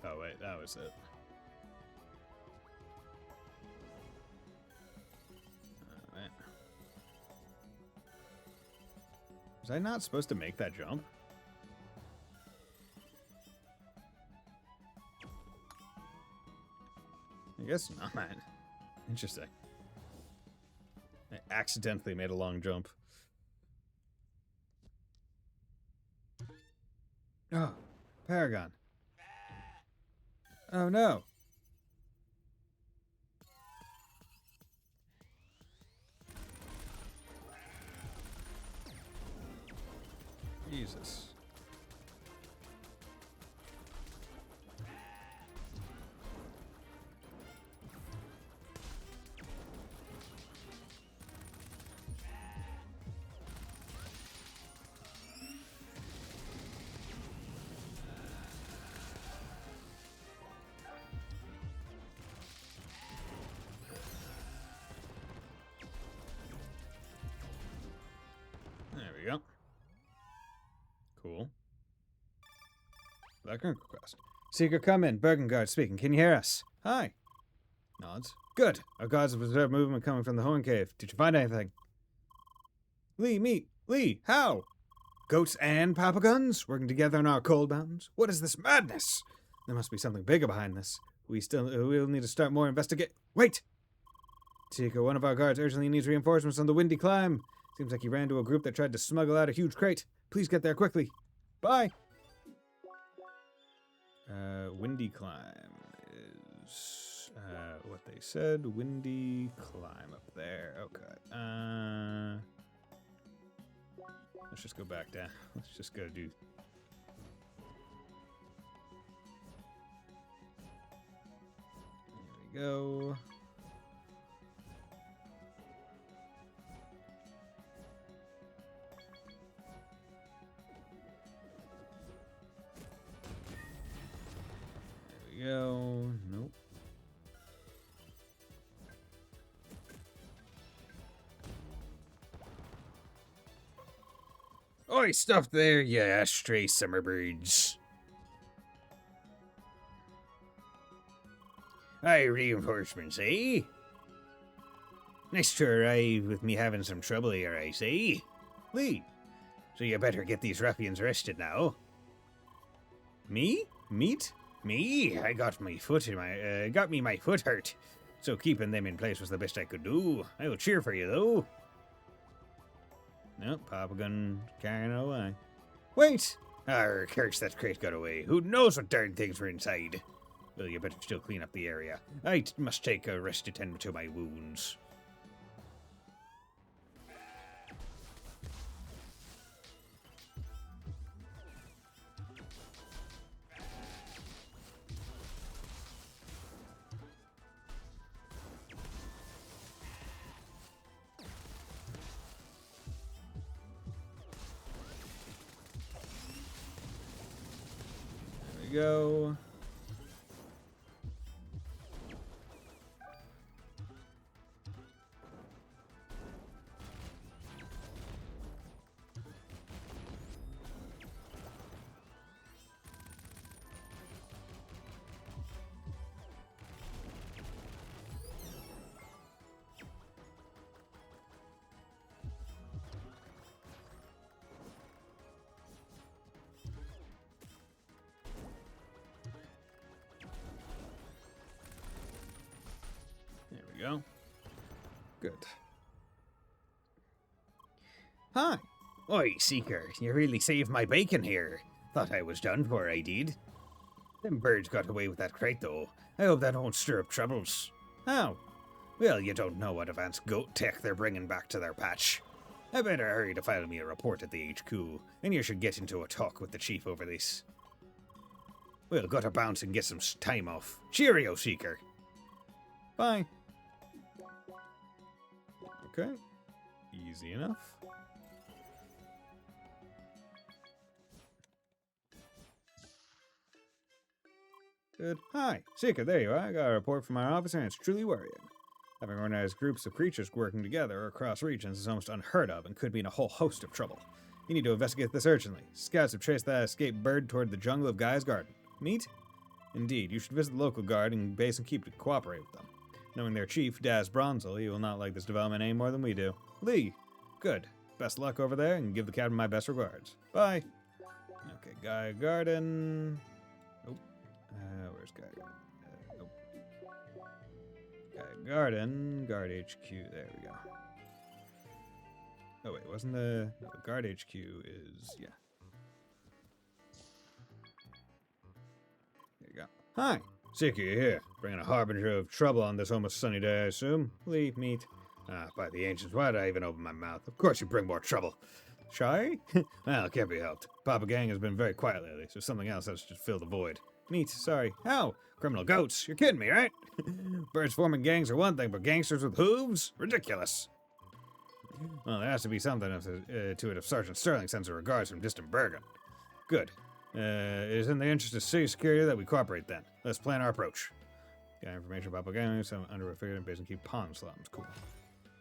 Oh wait, that was it. Alright. Was I not supposed to make that jump? I guess not. Interesting. I accidentally made a long jump. Oh, Paragon. Oh no. Jesus. There we go. Cool. Background request. Seeker, come in. Bergengard speaking. Can you hear us? Hi. Nods. Good. Our gods have observed movement coming from the Horn Cave. Did you find anything? Lee, how? Goats and Papa Guns working together in our cold mountains? What is this madness? There must be something bigger behind this. We'll need to start more investigate. Wait! Seeker, one of our guards urgently needs reinforcements on the Windy Climb. Seems like he ran to a group that tried to smuggle out a huge crate. Please get there quickly. Bye! Windy Climb is what they said. Windy Climb up there. Okay. Let's just go back down. Let's just go do. There we go. There we go. Nope. Oi, stop there, you stray summer birds. Aye, reinforcements, eh? Nice to arrive with me having some trouble here, I say. Lee, so you better get these ruffians arrested now. Me? Meat? Me? I got my foot my foot hurt. So keeping them in place was the best I could do. I will cheer for you, though. Nope, Papa Gun carrying it away. Wait! Arr, curse, that crate got away. Who knows what darn things were inside? Well, you better still clean up the area. I must take a rest to tend to my wounds. There we go. Good. Hi. Oi, Seeker, you really saved my bacon here. Thought I was done for, I did. Them birds got away with that crate, though. I hope that won't stir up troubles. How? Well, you don't know what advanced goat tech they're bringing back to their patch. I better hurry to file me a report at the HQ, and you should get into a talk with the chief over this. We'll go to bounce and get some time off. Cheerio, Seeker. Bye. Okay. Easy enough. Good. Hi, Seeker, there you are. I got a report from our officer, and it's truly worrying. Having organized groups of creatures working together across regions is almost unheard of and could mean a whole host of trouble. You need to investigate this urgently. Scouts have traced that escaped bird toward the jungle of Guy's Garden. Meet? Indeed, you should visit the local guard and base and keep to cooperate with them. Knowing their chief, Daz Bronzel, he will not like this development any more than we do. Lee, good. Best luck over there, and give the captain my best regards. Bye. Okay, Guy Garden. Nope. Where's Guy Garden? Nope. Guy Garden. Guard HQ. There we go. Oh, wait, wasn't the Guard HQ is, yeah. There you go. Hi. Seeker, you're here. Bringing a harbinger of trouble on this almost sunny day, I assume. Lee, meet. Ah, by the ancients, why did I even open my mouth? Of course you bring more trouble. Shy? Well, it can't be helped. Papa Gang has been very quiet lately, so something else has to fill the void. Meat, sorry. How? Criminal goats? You're kidding me, right? Birds forming gangs are one thing, but gangsters with hooves? Ridiculous. Well, there has to be something to it if Sergeant Sterling sends a regards from distant Bergen. Good. It is in the interest of city security that we cooperate then. Let's plan our approach. Got information about Papa Gang, some underwood figure, and base and keep pond slums. Cool.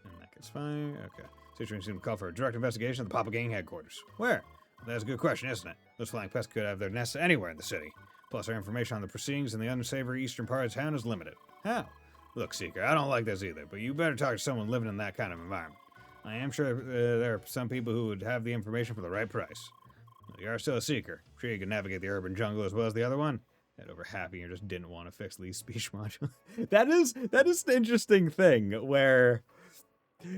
And that gets fine. Okay. Situation seems to call for a direct investigation of the Papa Gang headquarters. Where? Well, that's a good question, isn't it? Those flying pests could have their nests anywhere in the city. Plus, our information on the proceedings in the unsavory eastern part of town is limited. How? Look, Seeker, I don't like this either, but you better talk to someone living in that kind of environment. I am sure there are some people who would have the information for the right price. Well, you are still a Seeker. I'm sure you can navigate the urban jungle as well as the other one. Head over happy and just didn't want to fix Lee's speech module. that is an interesting thing where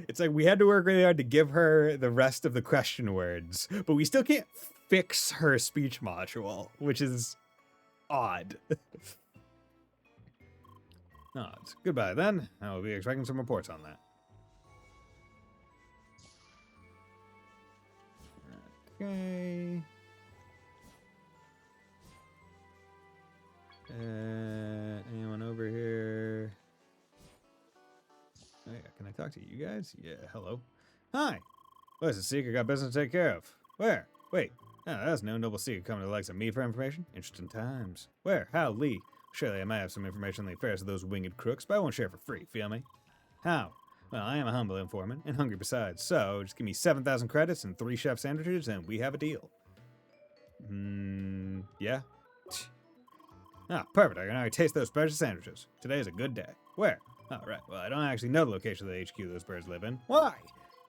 it's like we had to work really hard to give her the rest of the question words, but we still can't fix her speech module, which is odd. No, it's goodbye then. I will be expecting some reports on that. Okay. Anyone over here? Oh, yeah, can I talk to you guys? Yeah, hello. Hi. What's the Seeker got business to take care of? Where? Wait. Oh, that's no noble Seeker coming to the likes of me for information. Interesting times. Where? How? Lee? Surely I might have some information on the affairs of those winged crooks, but I won't share for free, feel me? How? Well, I am a humble informant, and hungry besides, so just give me 7,000 credits and 3 chef sandwiches, and we have a deal. Yeah? Ah, perfect, I can already taste those special sandwiches. Today is a good day. Where? Oh, right, well, I don't actually know the location of the HQ those birds live in. Why?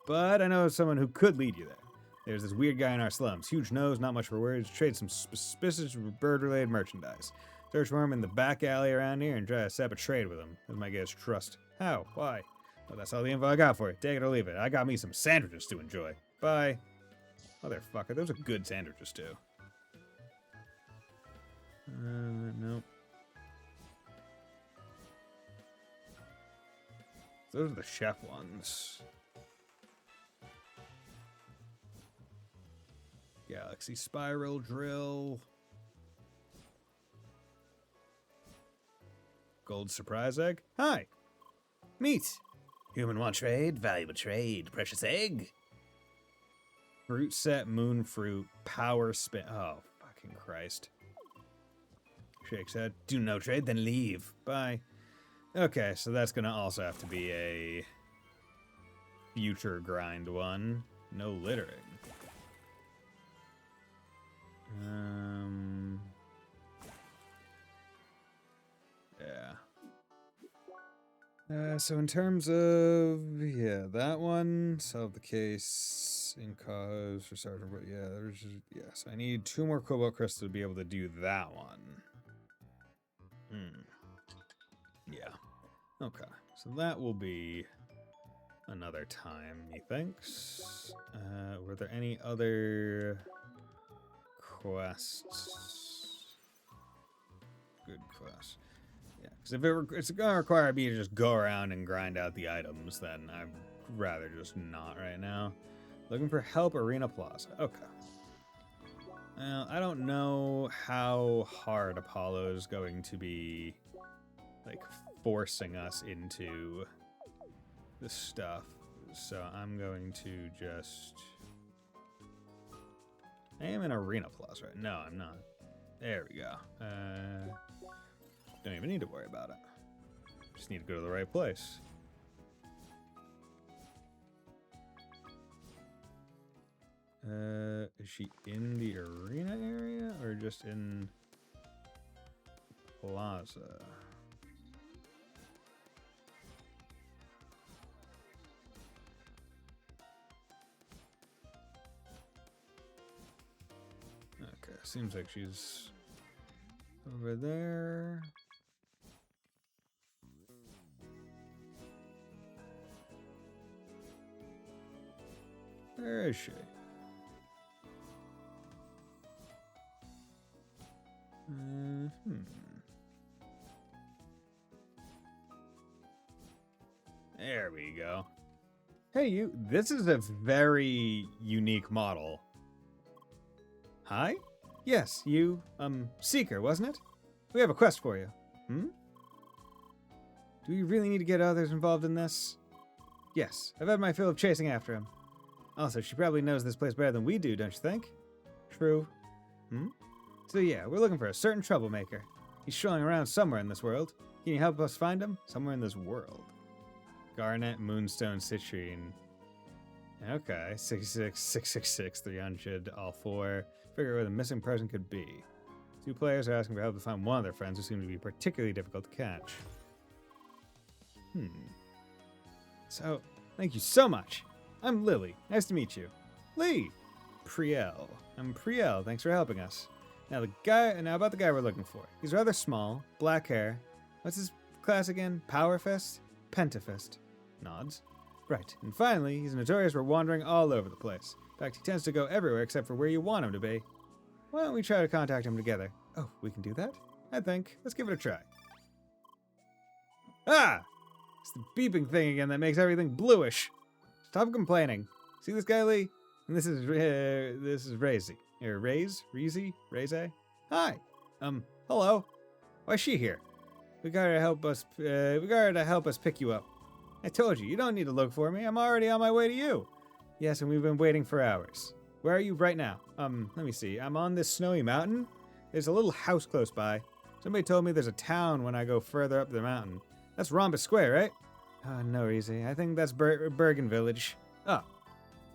But I know someone who could lead you there. There's this weird guy in our slums, huge nose, not much for words, trades some suspicious bird-related merchandise. Search for him in the back alley around here and try to set up a trade with him. This might get his trust. How? Why? Well, that's all the info I got for you. Take it or leave it. I got me some sandwiches to enjoy. Bye. Motherfucker, those are good sandwiches, too. Nope. Those are the chef ones. Galaxy Spiral Drill. Gold Surprise Egg. Hi. Meat. Human want trade, valuable trade, precious egg. Fruit set, moon fruit, power spin. Oh, fucking Christ. Shakes head. Do no trade, then leave. Bye. Okay, so that's gonna also have to be a future grind one. No littering. Yeah. So in terms of, yeah, that one, solve the case in cause for Sergeant, but yeah, there's just, yes, I need 2 more Cobalt Crystals to be able to do that one. Yeah. Okay, so that will be another time, methinks. Were there any other quests? Good quest. Yeah, because if it's going to require me to just go around and grind out the items, then I'd rather just not right now. Looking for help, Arena Plaza. Okay. Well, I don't know how hard Apollo is going to be, like, forcing us into this stuff. So I'm going to just... I am in Arena Plaza, right? No, I'm not. There we go. Don't even need to worry about it. Just need to go to the right place. Is she in the arena area or just in Plaza? Okay, seems like she's over there. Where is she? There we go. Hey, you. This is a very unique model. Hi? Yes, you, Seeker, wasn't it? We have a quest for you. Do we really need to get others involved in this? Yes, I've had my fill of chasing after him. Also, she probably knows this place better than we do, don't you think? True. So yeah, we're looking for a certain troublemaker. He's strolling around somewhere in this world. Can you help us find him? Somewhere in this world. Garnet, Moonstone, Citrine. Okay, 666, 666, 300, all four. Figure out where the missing person could be. Two players are asking for help to find one of their friends who seem to be particularly difficult to catch. So, thank you so much. I'm Lily. Nice to meet you. Lee. Priel. I'm Priel. Thanks for helping us. Now about the guy we're looking for. He's rather small, black hair. What's his class again? Power Fist? Pentafist. Nods. Right. And finally, he's notorious for wandering all over the place. In fact, he tends to go everywhere except for where you want him to be. Why don't we try to contact him together? Oh, we can do that? I think. Let's give it a try. Ah! It's the beeping thing again that makes everything bluish. Stop complaining. See this guy, Lee? And this is Razy. Or Reezy? Reze? Hi. Hello. Why is she here? We got her to help us pick you up. I told you don't need to look for me. I'm already on my way to you. Yes, and we've been waiting for hours. Where are you right now? Let me see. I'm on this snowy mountain. There's a little house close by. Somebody told me there's a town when I go further up the mountain. That's Rhombus Square, right? Oh, no, Reezy. I think that's Bergen Village. Oh.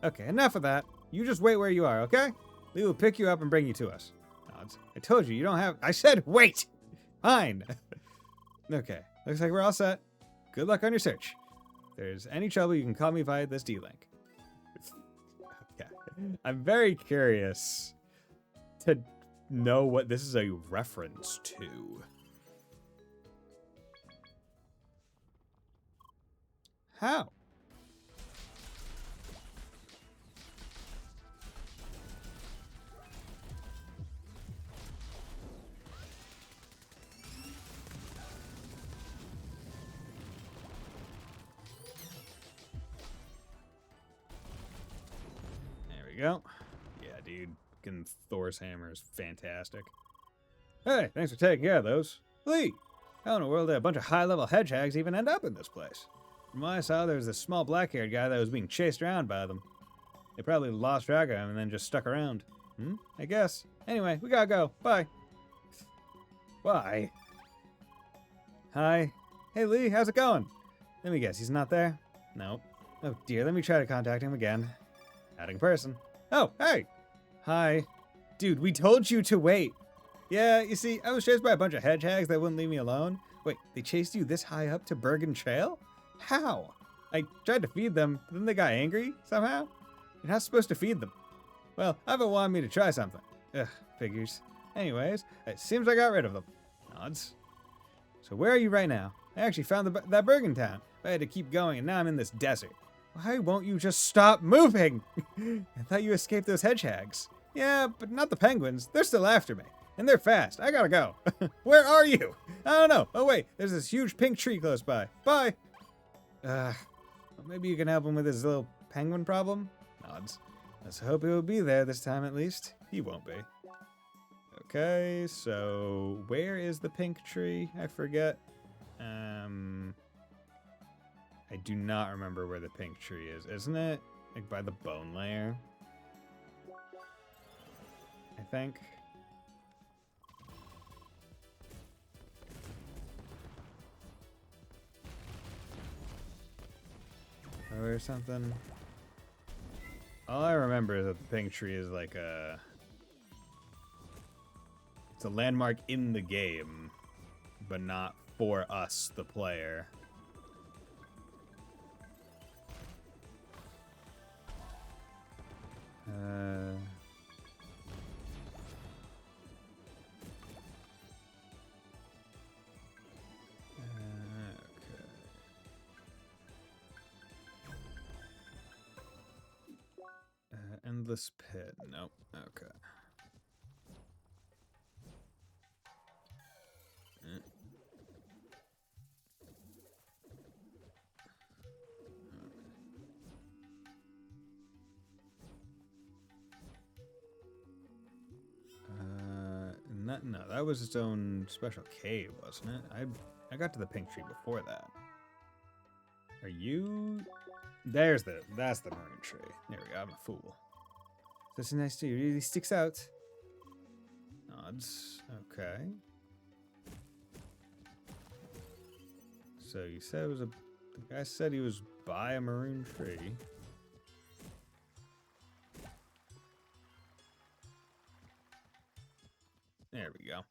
Okay, enough of that. You just wait where you are, okay? We will pick you up and bring you to us. Nods. I told you don't have... I said wait! Fine. Okay, looks like we're all set. Good luck on your search. If there's any trouble, you can call me via this D-Link. Okay. I'm very curious to know what this is a reference to. How? Go. Yeah, dude. Fucking Thor's hammer is fantastic. Hey, thanks for taking care of those. Lee! How in the world did a bunch of high-level hedgehogs even end up in this place? From what I saw, there was this small black-haired guy that was being chased around by them. They probably lost track of him and then just stuck around. I guess. Anyway, we gotta go. Bye. Bye. Hi. Hey, Lee, how's it going? Let me guess, he's not there? Nope. Oh, dear, let me try to contact him again. Adding person. Oh, hey! Hi. Dude, we told you to wait. Yeah, you see, I was chased by a bunch of hedgehogs that wouldn't leave me alone. Wait, they chased you this high up to Bergen Trail? How? I tried to feed them, but then they got angry, somehow? You're not supposed to feed them. Well, Ava wanted me to try something. Ugh, figures. Anyways, it seems I got rid of them. Nods. So where are you right now? I actually found that Bergen town. I had to keep going, and now I'm in this desert. Why won't you just stop moving? I thought you escaped those hedgehogs. Yeah, but not the penguins. They're still after me. And they're fast. I gotta go. Where are you? I don't know. Oh, wait. There's this huge pink tree close by. Bye. Well, maybe you can help him with his little penguin problem? Nods. Let's hope he'll be there this time at least. He won't be. Okay, so where is the pink tree? I forget. I do not remember where the pink tree is. Isn't it like by the bone layer? I think. Or something. All I remember is that the pink tree is like it's a landmark in the game, but not for us, the player. Endless pit. Nope. Okay. No, that was its own special cave, wasn't it? I got to the pink tree before that. Are you? That's the maroon tree. There we go. I'm a fool. That's a nice tree. It really sticks out. Nods. Okay. So you said it was the guy said he was by a maroon tree. There we go.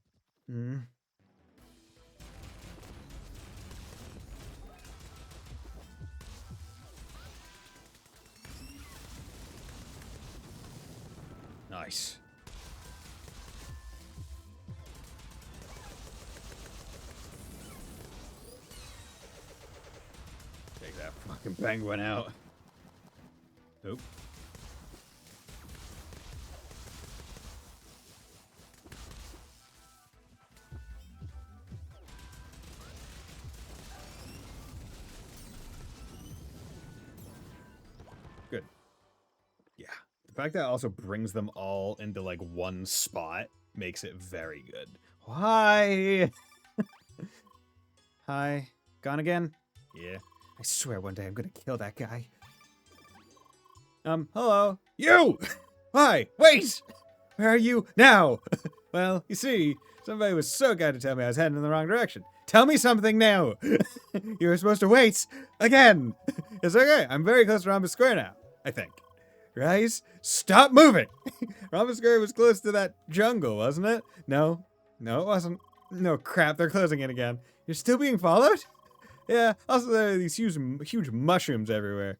Nice. Take that fucking penguin out. Nope. Good. Yeah. The fact that it also brings them all into like one spot makes it very good. Why? Hi. Gone again? Yeah. I swear one day I'm gonna kill that guy. Hello? You! Hi! Wait! Where are you now? Well, you see, somebody was so kind to tell me I was heading in the wrong direction. Tell me something now! You were supposed to wait again! It's okay, I'm very close to Rhombus Square now, I think. Right? Stop moving! Rhombus Square was close to that jungle, wasn't it? No. No, it wasn't. No, crap, they're closing it again. You're still being followed? Yeah, also there are these huge mushrooms everywhere.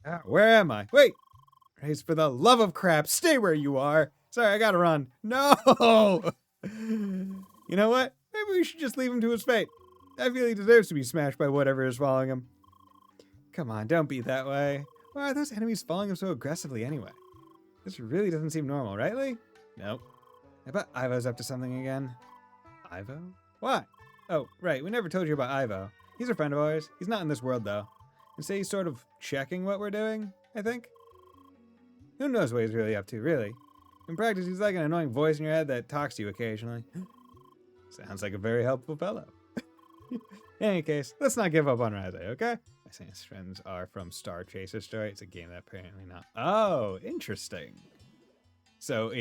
Ah, where am I? Wait! Race, for the love of crap, stay where you are! Sorry, I gotta run. No! You know what? Maybe we should just leave him to his fate. I feel he deserves to be smashed by whatever is following him. Come on, don't be that way. Why are those enemies following him so aggressively anyway? This really doesn't seem normal, right, Lee? Nope. I bet Ivo's up to something again. Ivo? Why? Oh, right, we never told you about Ivo. He's a friend of ours. He's not in this world, though. And say he's sort of checking what we're doing, I think. Who knows what he's really up to, really? In practice, he's like an annoying voice in your head that talks to you occasionally. Sounds like a very helpful fellow. In any case, let's not give up on Rise, okay? I say his friends are from Star Chaser Story. It's a game that apparently not. Oh, interesting. So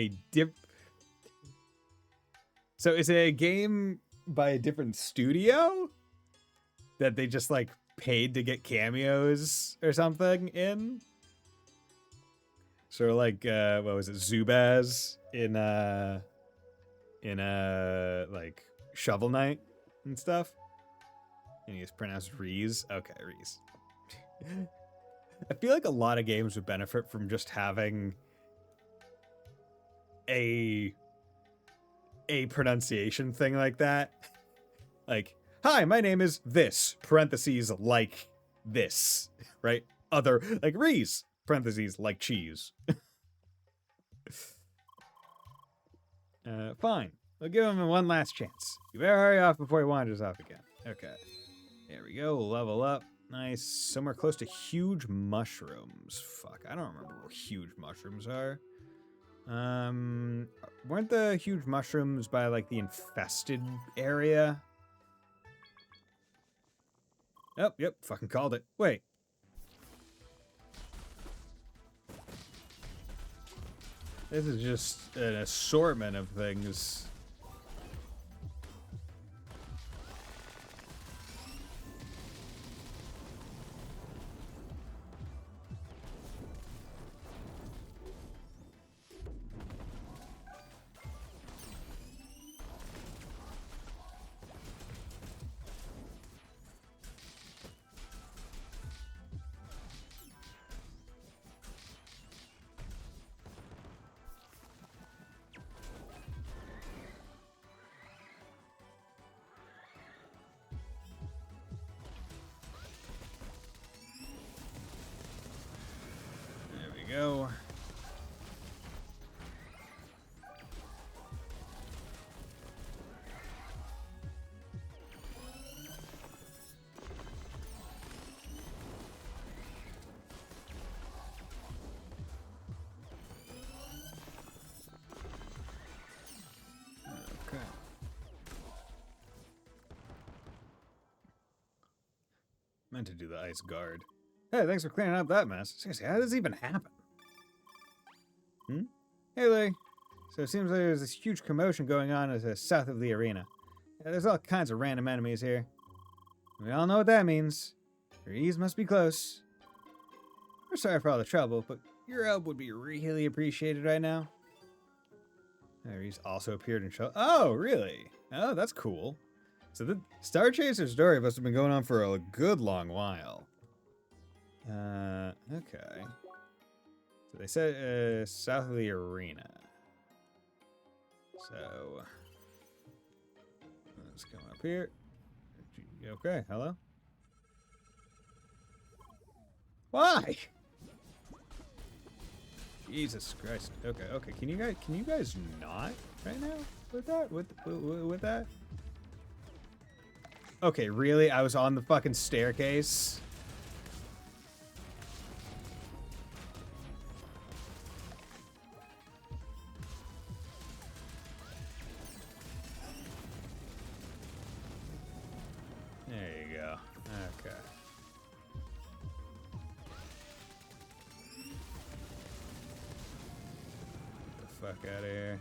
So is it a game by a different studio that they just like paid to get cameos or something in? Sort of like what was it, Zubaz in like Shovel Knight and stuff. And he's pronounced Reese. Okay, Reese. I feel like a lot of games would benefit from just having a pronunciation thing like that. Like, hi, my name is this, parentheses, like this, right? other, like Reese, parentheses, like cheese. Fine. We'll give him one last chance. You better hurry off before he wanders off again. Okay. There we go. We'll level up. Nice. Somewhere close to huge mushrooms. Fuck, I don't remember where huge mushrooms are. Weren't the huge mushrooms by, like, the infested area? Oh, yep. Fucking called it. Wait. This is just an assortment of things. Go. Okay. Meant to do the ice guard. Hey, thanks for clearing up that mess. Seriously, how does this even happen? Hey, Lee. So it seems like there's this huge commotion going on at the south of the arena. Yeah, there's all kinds of random enemies here. We all know what that means. Reese must be close. We're sorry for all the trouble, but your help would be really appreciated right now. Reese also appeared in show. Oh, really? Oh, that's cool. So the Star Chaser's story must have been going on for a good long while. Okay. So they said south of the arena. So let's come up here. Okay, hello? Why? Jesus Christ. Okay, okay. Can you guys not right now with that? With that? Okay, really? I was on the fucking staircase. There you go. Okay. Get the fuck out of here.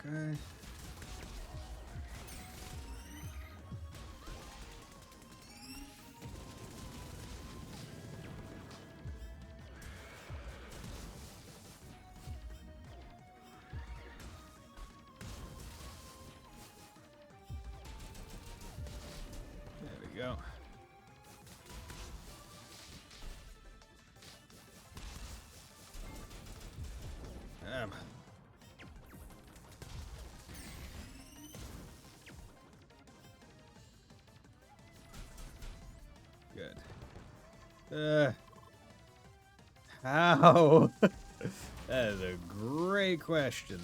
Okay. There we go. Good. How? That is a great question.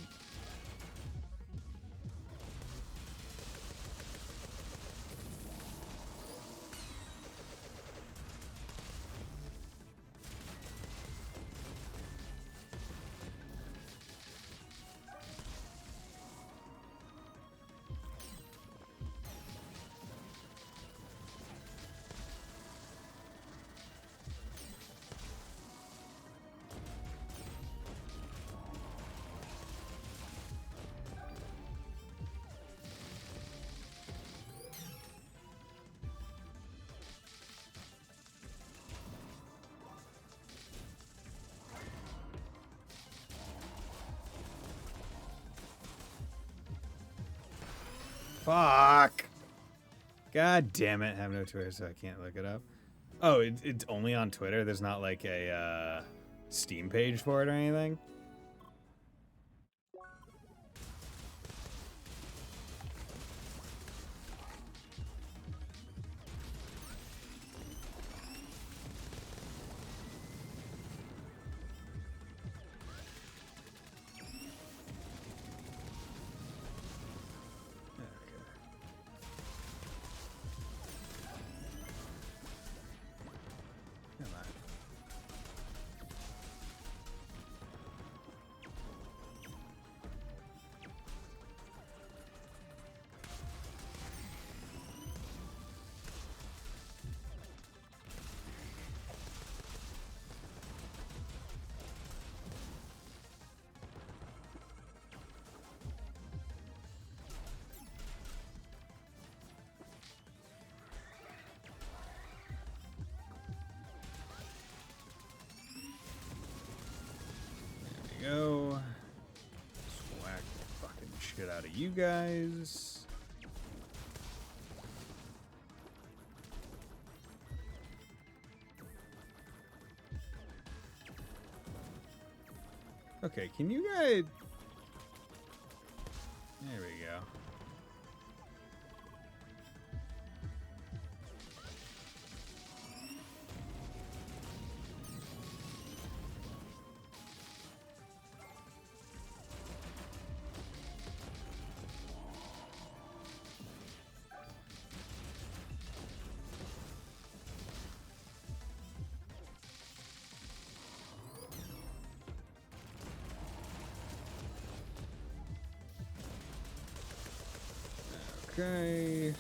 Fuck. God damn it. I have no Twitter, so I can't look it up. Oh, it's only on Twitter? There's not like a Steam page for it or anything? Come on. There we go. Swag the fucking shit out of you guys. Okay, can you guys... There we go. Okay.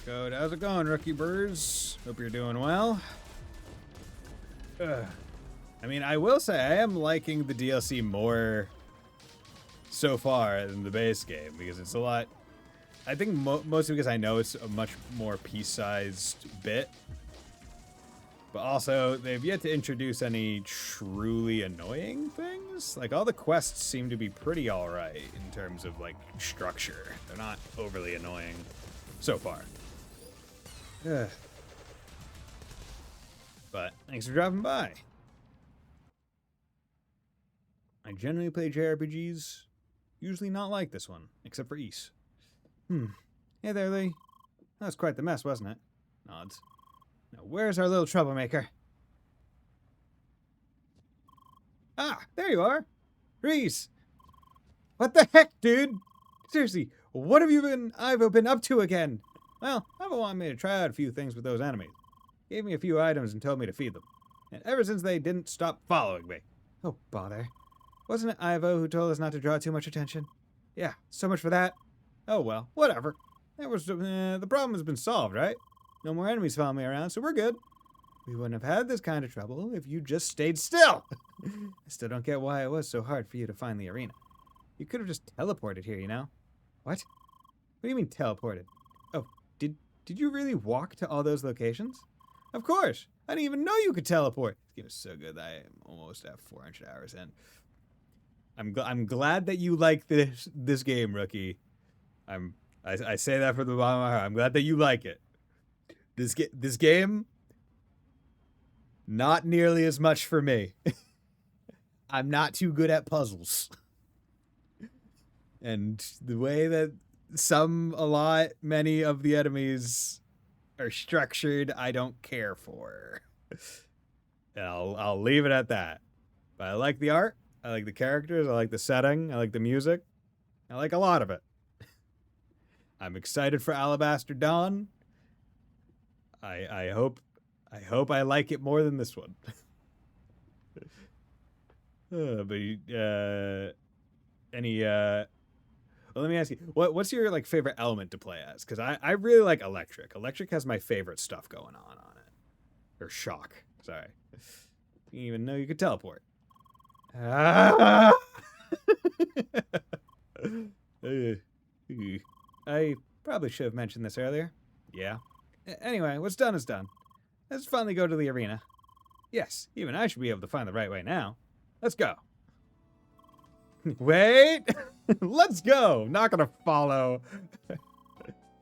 Code, how's it going, rookie birds? Hope you're doing well. Ugh. I mean, I will say I am liking the DLC more so far than the base game because it's a lot. I think mostly because I know it's a much more piece-sized bit. But also, they've yet to introduce any truly annoying things. Like, all the quests seem to be pretty alright in terms of, like, structure. They're not overly annoying so far. Ugh. But, thanks for dropping by. I generally play JRPGs, usually not like this one, except for Ys. Hey there, Lee. That was quite the mess, wasn't it? Nods. Now, where's our little troublemaker? Ah, there you are. Reese. What the heck, dude? Seriously, what have Ivo been up to again? Well, Ivo wanted me to try out a few things with those enemies. Gave me a few items and told me to feed them. And ever since they didn't stop following me. Oh, bother. Wasn't it Ivo who told us not to draw too much attention? Yeah, so much for that. Oh well, whatever. That was the problem has been solved, right? No more enemies following me around, so we're good. We wouldn't have had this kind of trouble if you just stayed still. I still don't get why it was so hard for you to find the arena. You could have just teleported here, you know? What? What do you mean teleported? Oh, did you really walk to all those locations? Of course. I didn't even know you could teleport. This game is so good that I am almost at 400 hours in. I'm glad that you like this game, rookie. I say that from the bottom of my heart. I'm glad that you like it. This game, not nearly as much for me. I'm not too good at puzzles. And the way that many of the enemies are structured, I don't care for. And I'll leave it at that. But I like the art. I like the characters. I like the setting. I like the music. I like a lot of it. I'm excited for Alabaster Dawn. I hope I like it more than this one. Well, let me ask you, what's your like favorite element to play as? Because I really like Electric. Electric has my favorite stuff going on it. Or Shock. Sorry. Didn't even know you could teleport. I probably should have mentioned this earlier. Yeah. Anyway, what's done is done. Let's finally go to the arena. Yes, even I should be able to find the right way now. Let's go. Wait! Let's go! Not gonna follow.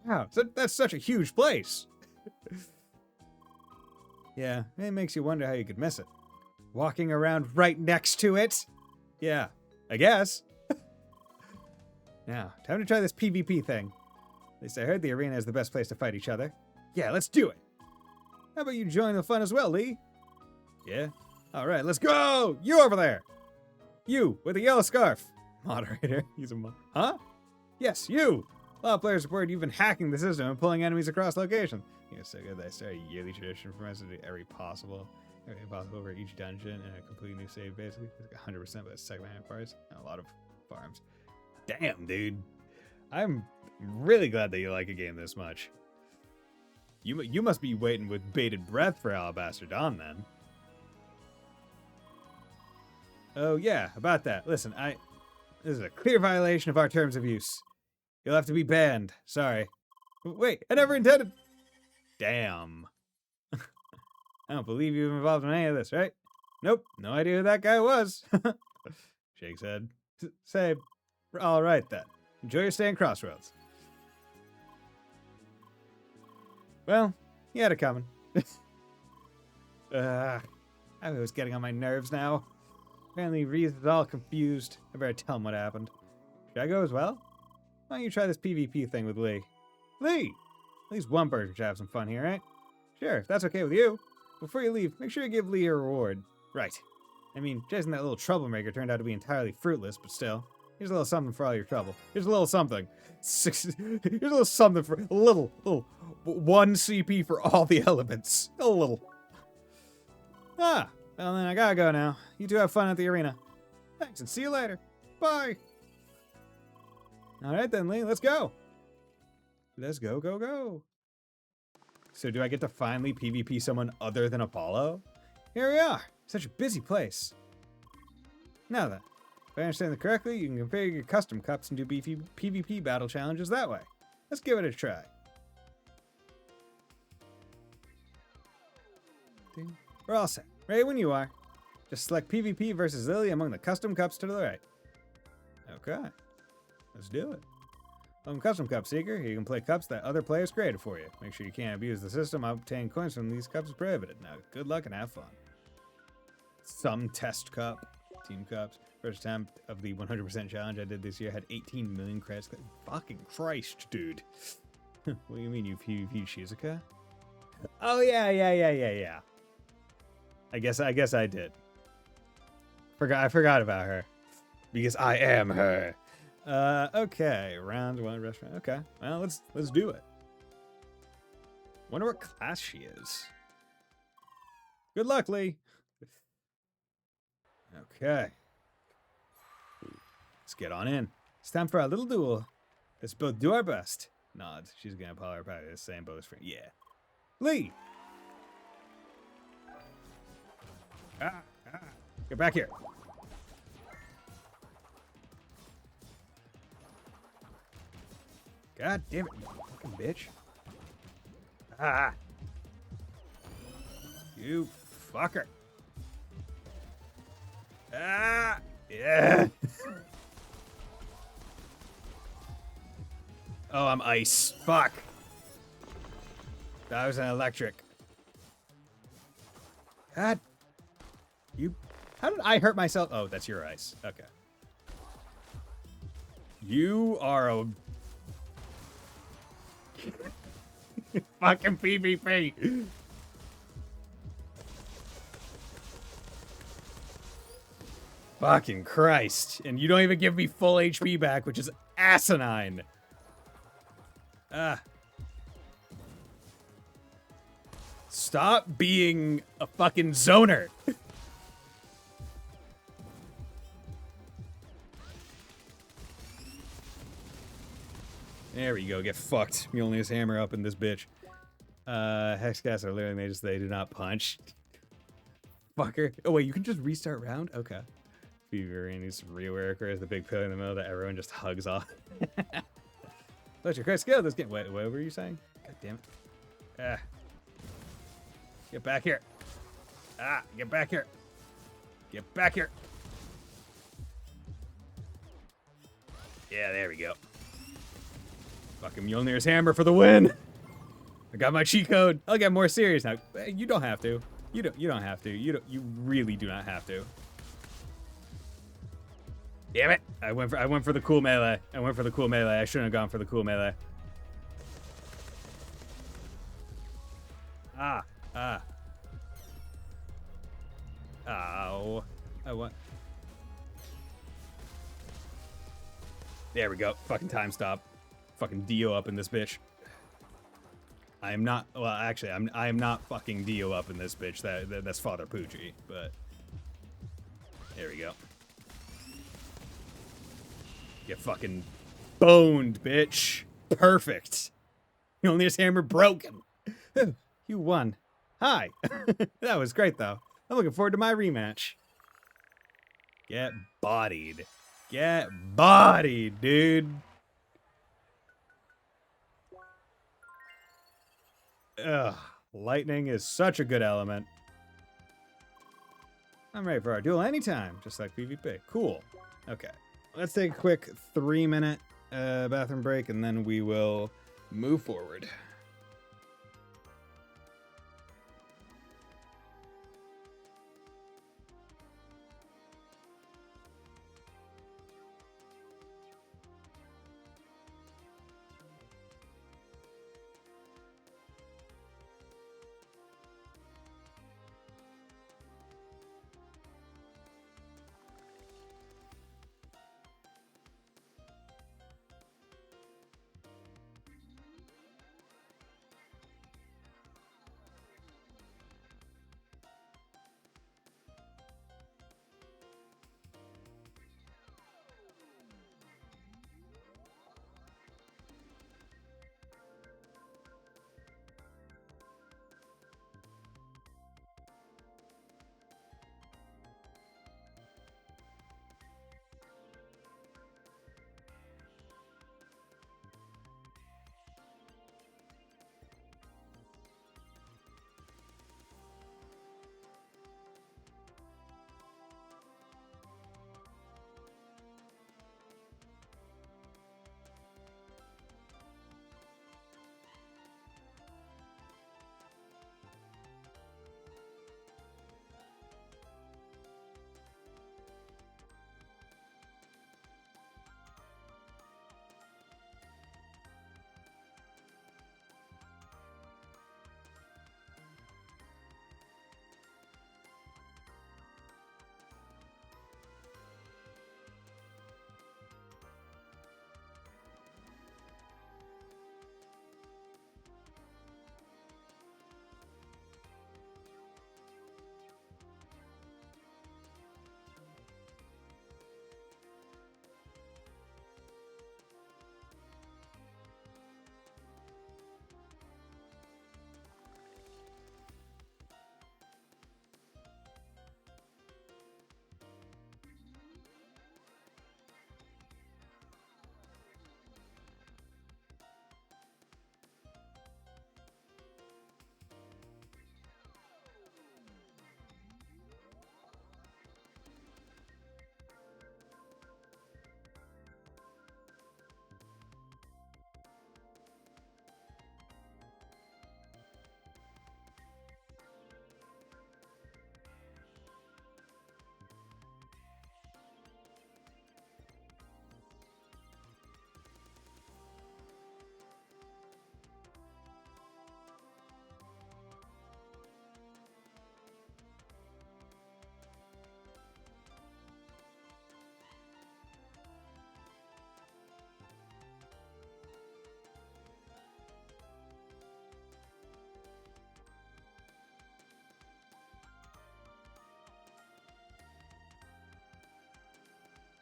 Wow, that's such a huge place. Yeah, it makes you wonder how you could miss it. Walking around right next to it? Yeah, I guess. Now, time to try this PvP thing. At least I heard the arena is the best place to fight each other. Yeah, let's do it. How about you join the fun as well, Lee? Yeah? Alright, let's go! You over there! You, with the yellow scarf. Moderator. He's a Huh? Yes, you! A lot of players report you've been hacking the system and pulling enemies across location. It's so good that I started a yearly tradition for myself to do every possible for each dungeon and a completely new save, basically. It's like 100% by the second-hand parts and a lot of farms. Damn, dude. I'm really glad that you like a game this much. You must be waiting with bated breath for Alabaster Dawn, then. Oh, yeah, about that. Listen, this is a clear violation of our terms of use. You'll have to be banned. Sorry. Wait, I never intended... Damn. I don't believe you were involved in any of this, right? Nope, no idea who that guy was. Shakes head. Say, all right then. Enjoy your stay in Crossroads. Well, you had it coming. I was getting on my nerves now. Apparently Reese is all confused. I better tell him what happened. Should I go as well? Why don't you try this PvP thing with Lee? Lee! At least one person should have some fun here, right? Sure, if that's okay with you. Before you leave, make sure you give Lee a reward. Right. I mean, chasing that little troublemaker turned out to be entirely fruitless, but still. Here's a little something for all your trouble. Here's a little something. Here's a little something for a little 1 CP for all the elements. A little. Well then I gotta go now. You two have fun at the arena. Thanks and see you later. Bye. Alright then, Lee, let's go. Let's go, go, go. So do I get to finally PvP someone other than Apollo? Here we are. Such a busy place. Now then, if I understand it correctly, you can configure your custom cups and do PvP battle challenges that way. Let's give it a try. We're all set. Ready when you are. Just select PvP versus Lily among the custom cups to the right. Okay. Let's do it. Welcome Custom Cup Seeker. Here you can play cups that other players created for you. Make sure you can't abuse the system. Obtaining coins from these cups is prohibited. Now, good luck and have fun. Some test cup. Team cups. First attempt of the 100% challenge I did this year had 18 million credits. Fucking Christ, dude. What do you mean you PvP'd Shizuka? Oh, yeah. I guess I did. I forgot about her. Because I am her. Okay. Round 1 restaurant. Okay. Well, let's do it. Wonder what class she is. Good luck, Lee. Okay. Let's get on in. It's time for our little duel. Let's both do our best. Nods. She's gonna probably the same boat as friend. Yeah. Lee! Get back here. God damn it, you fucking bitch. You fucker. Yeah. Oh, I'm ice. Fuck. That was an electric. God. You. How did I hurt myself? Oh, that's your ice. Okay. You are a fucking PvP. Fucking Christ. And you don't even give me full HP back, which is asinine. Stop being a fucking zoner. There we go, get fucked. Mjolnir's hammer up in this bitch. Hexcasts are literally made so they do not punch. Fucker. Oh wait, you can just restart round? Okay. Fever and he's reworker is the big pillar in the middle that everyone just hugs off. What's your crit skill this game? Wait, what were you saying? God damn it. Get back here. Get back here. Get back here. Yeah, there we go. Fucking Mjolnir's hammer for the win. I got my cheat code. I'll get more serious now. You don't have to. You don't have to. You really do not have to. Damn it. I went for the cool melee. I shouldn't have gone for the cool melee. Ow. There we go. Fucking time stop. Fucking Dio up in this bitch. I am not. Well, actually, I am not fucking Dio up in this bitch. That's Father Poochie. But there we go. Get fucking boned, bitch. Perfect. Mjolnir's hammer broken. You won. Hi. That was great, though. I'm looking forward to my rematch. Get bodied. Get bodied, dude. Ugh. Lightning is such a good element. I'm ready for our duel anytime, just like PvP. Cool. Okay. Let's take a quick 3-minute bathroom break, and then we will move forward.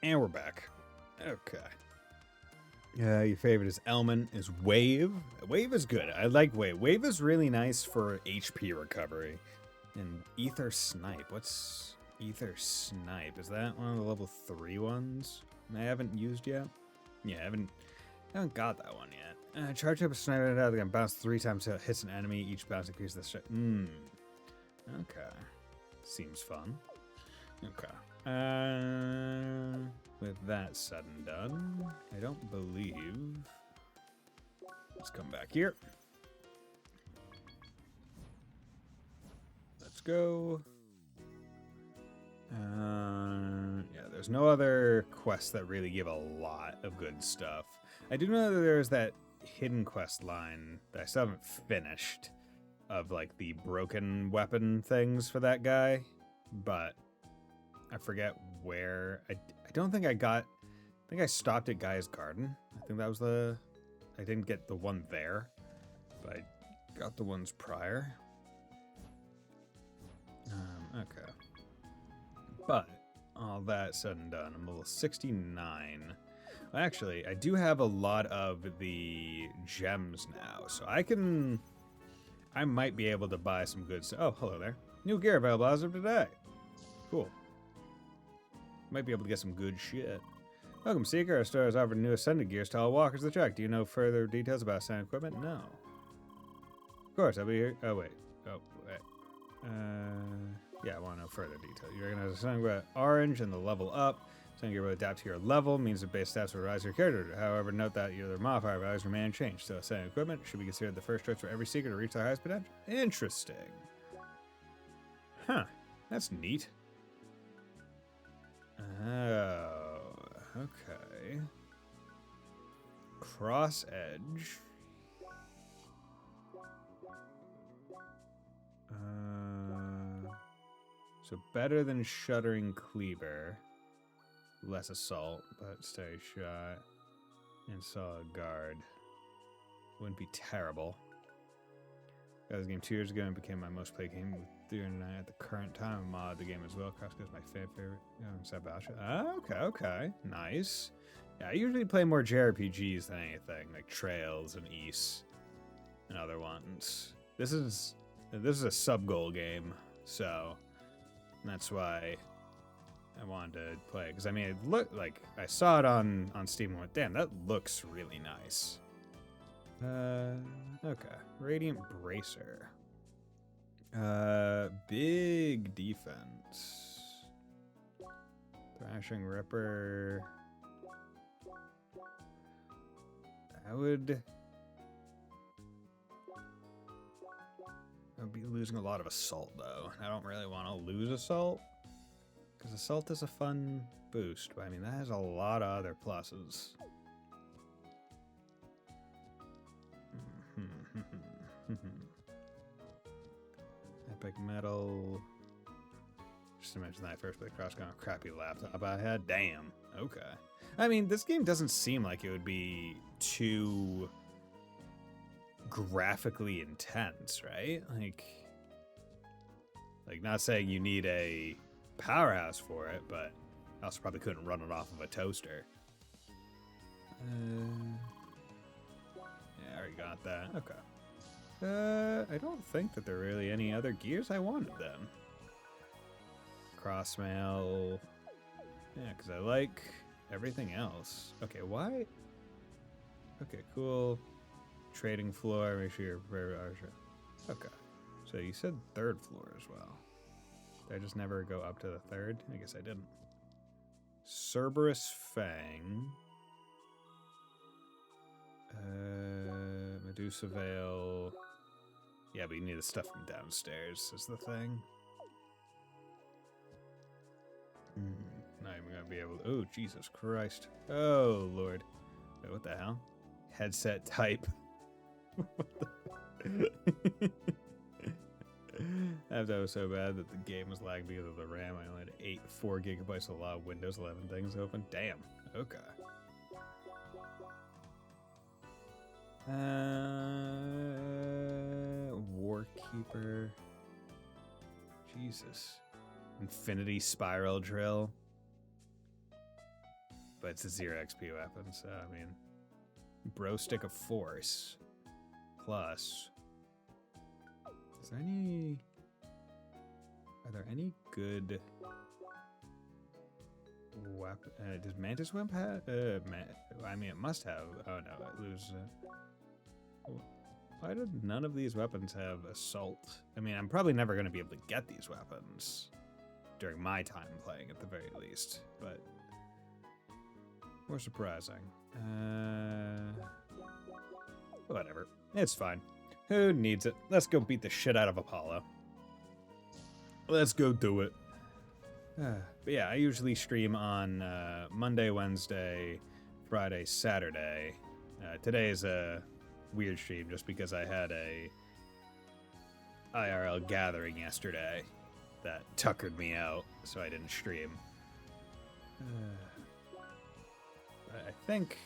And we're back. Okay. Your favorite is Elman, is Wave. Wave is good. I like Wave. Wave is really nice for HP recovery. And Ether Snipe. What's Ether Snipe? Is that one of the level 3 ones I haven't used yet? Yeah, I haven't got that one yet. Charge up a sniper out again. Bounce 3 times till it hits an enemy. Each bounce increases the strength. Okay. Seems fun. Okay. With that said and done, I don't believe. Let's come back here. Let's go. Yeah, there's no other quests that really give a lot of good stuff. I do know that there's that hidden quest line that I still haven't finished of like the broken weapon things for that guy, but I forget where. I don't think I got. I think I stopped at Guy's Garden. I think that was the. I didn't get the one there, but I got the ones prior. Okay. But all that said and done, I'm level 69. Well, actually, I do have a lot of the gems now, so I might be able to buy some good stuff. Oh, hello there. New gear available as of today. Cool. Might be able to get some good shit. Welcome, Seeker. Our store has offered new Ascended gears to all walkers of the track. Do you know further details about Ascended equipment? No. Of course, I'll be here. Oh, wait. Yeah, I want to know further detail. You recognize Ascended equipment orange and the level up. Ascended gear will adapt to your level, means the base stats will rise your character. However, note that your modifier values remain unchanged. So Ascended equipment should be considered the first choice for every Seeker to reach their highest potential. Interesting. Huh. That's neat. Oh, okay. Cross edge. So better than Shuddering Cleaver. Less assault, but steady shot. And solid guard. Wouldn't be terrible. Got this game 2 years ago and became my most played game with 309 at the current time. I mod the game as well. CrossCode is my favorite. Okay. Nice. Yeah, I usually play more JRPGs than anything, like Trails and Ys and other ones. This is a sub-goal game, so that's why I wanted to play. Because I mean, it looked like I saw it on Steam and went, damn, that looks really nice. Okay. Radiant Bracer. Big defense. Thrashing Ripper. I'd be losing a lot of assault though. I don't really want to lose assault. Because assault is a fun boost, but I mean that has a lot of other pluses. Epic metal. Just imagine that I first played CrossCode on a crappy laptop I had. Damn. Okay. I mean, this game doesn't seem like it would be too graphically intense, right? Like not saying you need a powerhouse for it, but I also probably couldn't run it off of a toaster. Yeah, I already got that. Okay. I don't think that there are really any other gears I wanted then. Crossmail. Yeah, because I like everything else. Okay, why? Okay, cool. Trading floor, make sure you're very okay. So you said 3rd floor as well. Did I just never go up to the 3rd? I guess I didn't. Cerberus Fang. Medusa Veil. Yeah, but you need the stuff from downstairs is the thing. Not even gonna be able to. Oh, Jesus Christ. Oh, Lord. Wait, what the hell? Headset type. That was so bad that the game was lagged because of the RAM. I only had 4 gigabytes of a lot of Windows 11 things open. Damn. Okay. Warkeeper. Jesus. Infinity Spiral Drill. But it's a 0 XP weapon, so I mean. Bro Stick of Force. Plus. Is there any. Are there any good. Weapon? Does Mantis Wimp have. I mean, it must have. Oh no, it loses it. Why did none of these weapons have assault? I mean, I'm probably never going to be able to get these weapons during my time playing at the very least, but more surprising. Whatever. It's fine. Who needs it? Let's go beat the shit out of Apollo. Let's go do it. But yeah, I usually stream on Monday, Wednesday, Friday, Saturday. Today is a weird stream just because I had a IRL gathering yesterday that tuckered me out, so I didn't stream. I think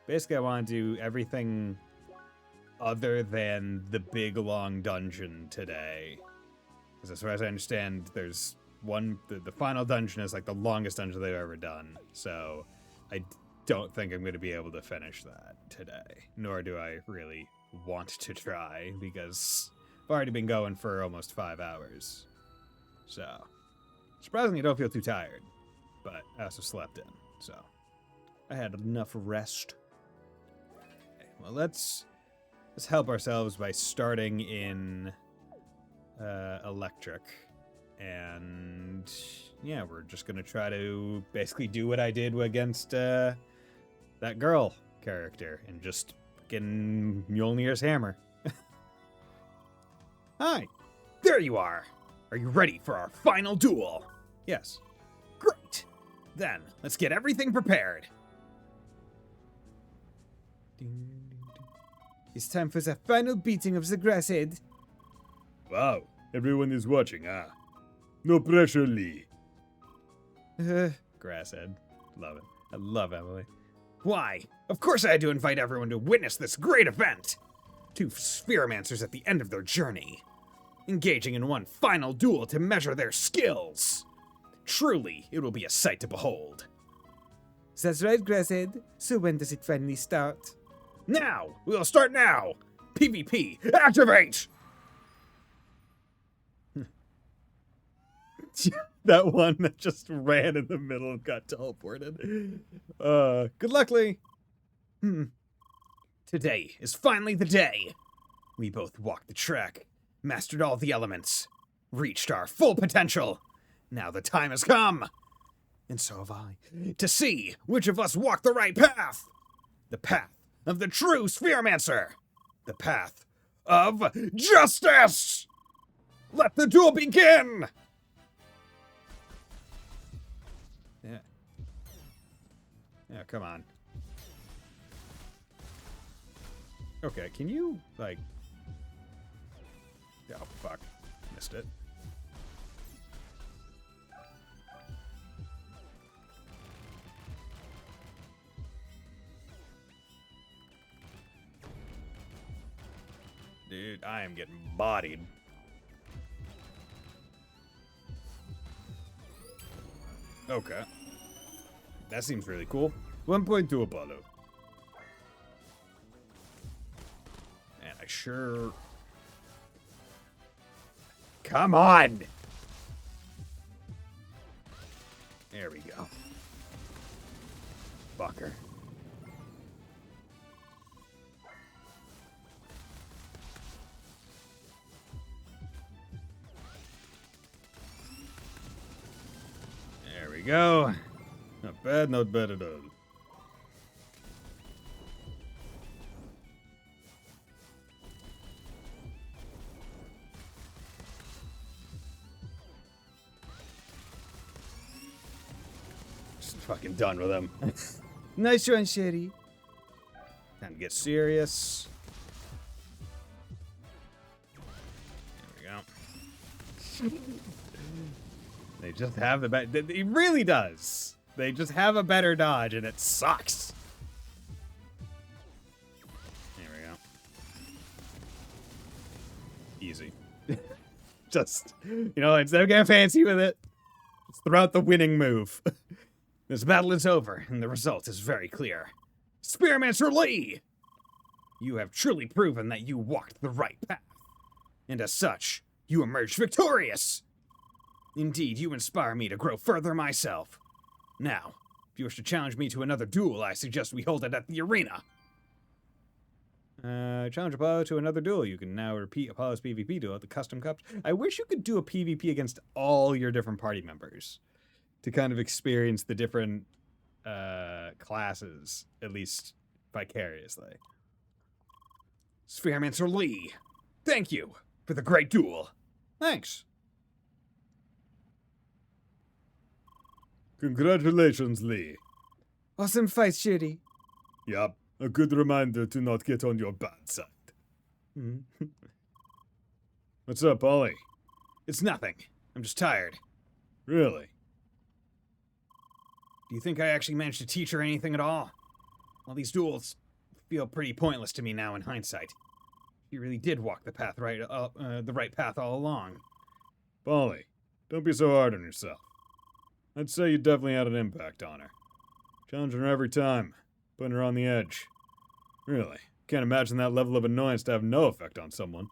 basically I want to do everything other than the big long dungeon today. Because as far as I understand, there's one, the final dungeon is like the longest dungeon they've ever done. So I don't think I'm going to be able to finish that today. Nor do I really want to try, because I've already been going for almost 5 hours. So, surprisingly, I don't feel too tired. But I also slept in, so I had enough rest. Okay, well, let's help ourselves by starting in electric. And yeah, we're just gonna try to basically do what I did against that girl character and just fucking Mjolnir's hammer. Hi, there you are. Are you ready for our final duel? Yes. Great. Then, let's get everything prepared. It's time for the final beating of the grasshead. Wow, everyone is watching, huh? No pressure, Lee. Grasshead. Love it. I love Emily. Why, of course I had to invite everyone to witness this great event. 2 spheromancers at the end of their journey, engaging in one final duel to measure their skills. Truly, it will be a sight to behold. That's right, grasshead. So when does it finally start? Now! We'll start now! PvP, activate! That one that just ran in the middle and got teleported. Good luck, Lee. Today is finally the day. We both walked the track, mastered all the elements, reached our full potential. Now the time has come, and so have I, to see which of us walked the right path. The path of the true Spheromancer. The path of justice! Let the duel begin! Yeah, come on. Okay, can you, like... Oh, fuck. Missed it. Dude, I am getting bodied. Okay. That seems really cool. 1.2 Apollo. And I sure... Come on! There we go. Fucker. There we go. Not bad, not bad at all. Just fucking done with him. Nice one, Sherry. Time to get serious. There we go. They just have the better... It really does. They just have a better dodge, and it sucks. There we go. Easy. Just, you know, instead of getting fancy with it, just throw out the winning move. This battle is over, and the result is very clear. Spearmancer Lee! You have truly proven that you walked the right path. And as such, you emerged victorious! Indeed, you inspire me to grow further myself. Now, if you wish to challenge me to another duel, I suggest we hold it at the arena. Challenge Apollo to another duel. You can now repeat Apollo's PvP duel at the custom cups. I wish you could do a PvP against all your different party members to kind of experience the different classes, at least vicariously. Spheremancer Lee, thank you for the great duel. Thanks. Congratulations, Lee. Awesome fight, Shitty. Yup, a good reminder to not get on your bad side. What's up, Ollie? It's nothing. I'm just tired. Really? Do you think I actually managed to teach her anything at all? All these duels feel pretty pointless to me now in hindsight. She really did walk the right path all along. Polly, don't be so hard on yourself. I'd say you definitely had an impact on her. Challenging her every time, putting her on the edge. Really, can't imagine that level of annoyance to have no effect on someone.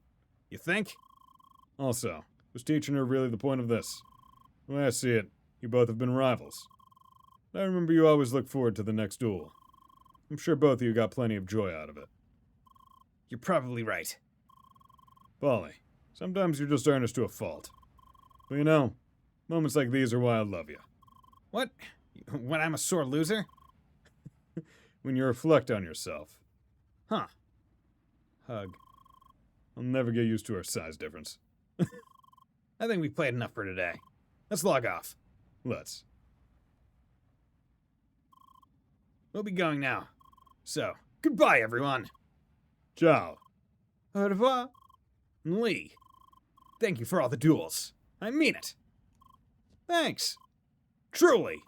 You think? Also, was teaching her really the point of this? The way I see it, you both have been rivals. I remember you always look forward to the next duel. I'm sure both of you got plenty of joy out of it. You're probably right. Polly, sometimes you're just earnest to a fault. But you know, moments like these are why I love you. What? When I'm a sore loser? When you reflect on yourself. Huh. Hug. I'll never get used to our size difference. I think we played enough for today. Let's log off. Let's. We'll be going now. So, goodbye, everyone. Ciao. Au revoir. Lee, thank you for all the duels. I mean it. Thanks. Truly,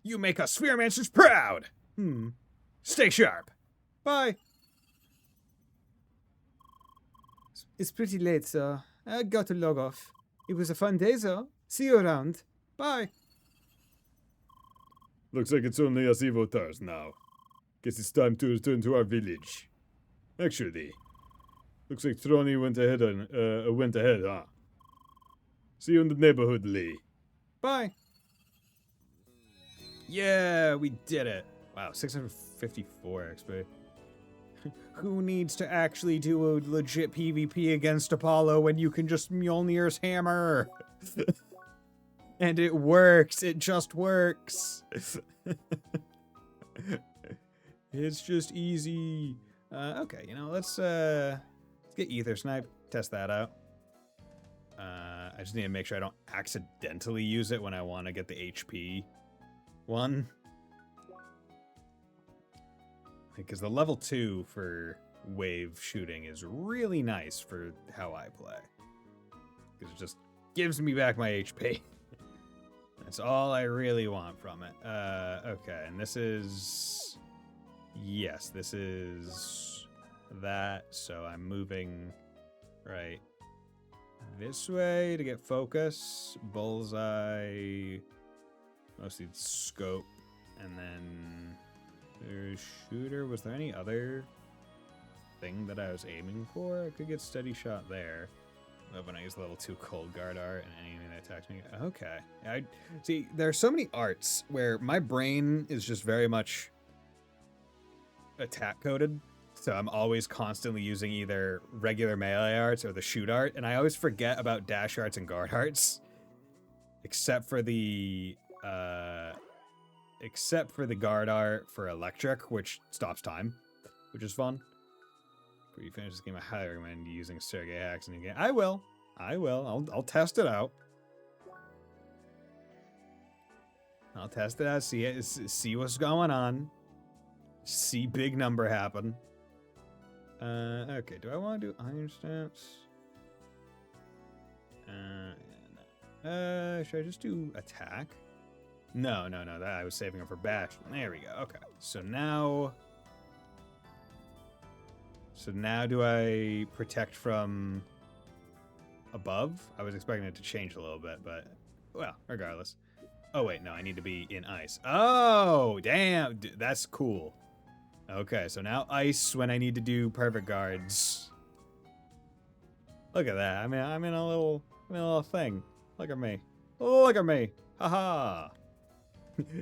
you make us Spheremancers proud. Stay sharp. Bye. It's pretty late, so I got to log off. It was a fun day, though. See you around. Bye. Looks like it's only us Evotars now. Guess it's time to return to our village. Actually, looks like Throny went ahead, huh? See you in the neighborhood, Lee. Bye. Yeah, we did it. Wow, 654 XP. Who needs to actually do a legit PvP against Apollo when you can just Mjolnir's hammer? And it works. It just works. It's just easy. Okay, you know, let's get Ether Snipe, test that out. I just need to make sure I don't accidentally use it when I want to get the HP one. Because the level 2 for wave shooting is really nice for how I play. Because it just gives me back my HP. That's all I really want from it. Okay, and this is... Yes, this is that. So I'm moving right this way to get focus. Bullseye. Mostly scope. And then there's shooter. Was there any other thing that I was aiming for? I could get steady shot there. Love when I use level 2 cold guard art and anything that attacks me. Okay. I see, there are so many arts where my brain is just very much attack coded. So I'm always constantly using either regular melee arts or the shoot art, and I always forget about dash arts and guard arts. Except for the guard art for electric, which stops time, which is fun. Before you finish this game, I highly recommend using Sergei hacks in the game. I will. I'll test it out. I'll test it out. See what's going on. See big number happen. Okay. Do I want to do iron stance? Should I just do attack? No. That I was saving it for bash. There we go. Okay. So now do I protect from above? I was expecting it to change a little bit, but well, regardless. Oh wait, no, I need to be in ice. Oh, damn, that's cool. Okay, so now ice when I need to do perfect guards. Look at that. I'm in a little thing. Look at me. Look at me. Haha.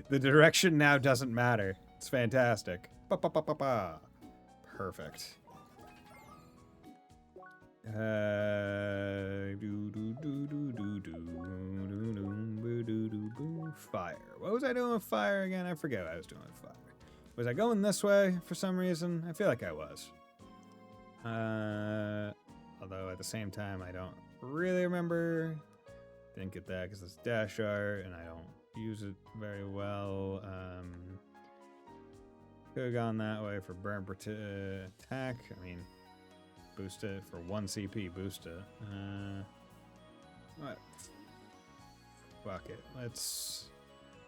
The direction now doesn't matter. It's fantastic. Ba-ba-ba-ba-ba. Perfect. Fire. What was I doing with fire again? I forget what I was doing with fire. Was I going this way for some reason? I feel like I was. Although at the same time, I don't really remember. Didn't get that because it's dash art and I don't use it very well. Could have gone that way for burn attack. I mean, boost it for 1 CP. Boost it. What? Fuck it. Let's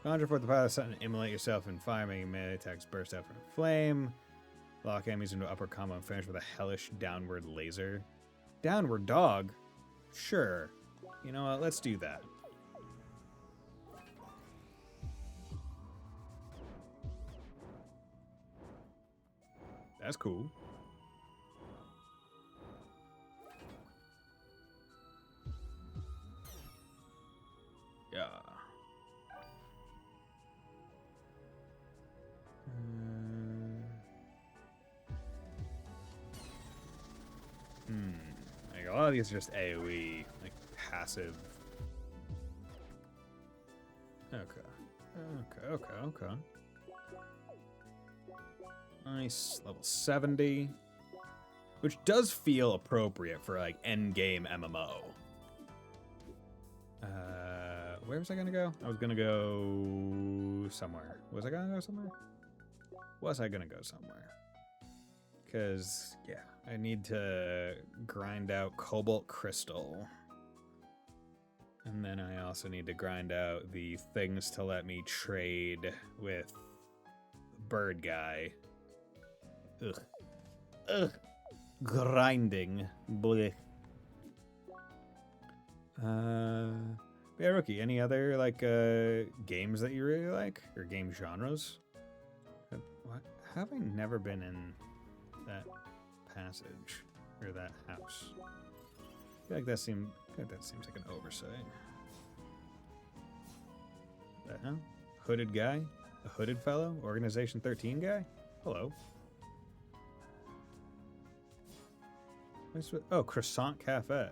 conjure forth the pilot set and immolate yourself in fire, making melee attacks burst out from a flame. Lock enemies into upper combo and finish with a hellish downward laser. Downward dog? Sure. You know what? Let's do that. That's cool. Yeah. Like a lot of these are just AoE, like passive. Okay. Nice, level 70. Which does feel appropriate for like end game MMO. Where was I gonna go? I was gonna go somewhere. Was I gonna go somewhere? Was I gonna go somewhere? Because, yeah, I need to grind out Cobalt Crystal. And then I also need to grind out the things to let me trade with Bird Guy. Ugh. Grinding. Blech. Yeah, Rookie, any other, like, games that you really like? Or game genres? What? Have I never been in that passage? Or that house? I feel like that seems like an oversight. What the hell? Hooded guy? A hooded fellow? Organization 13 guy? Hello. Oh, Croissant Cafe.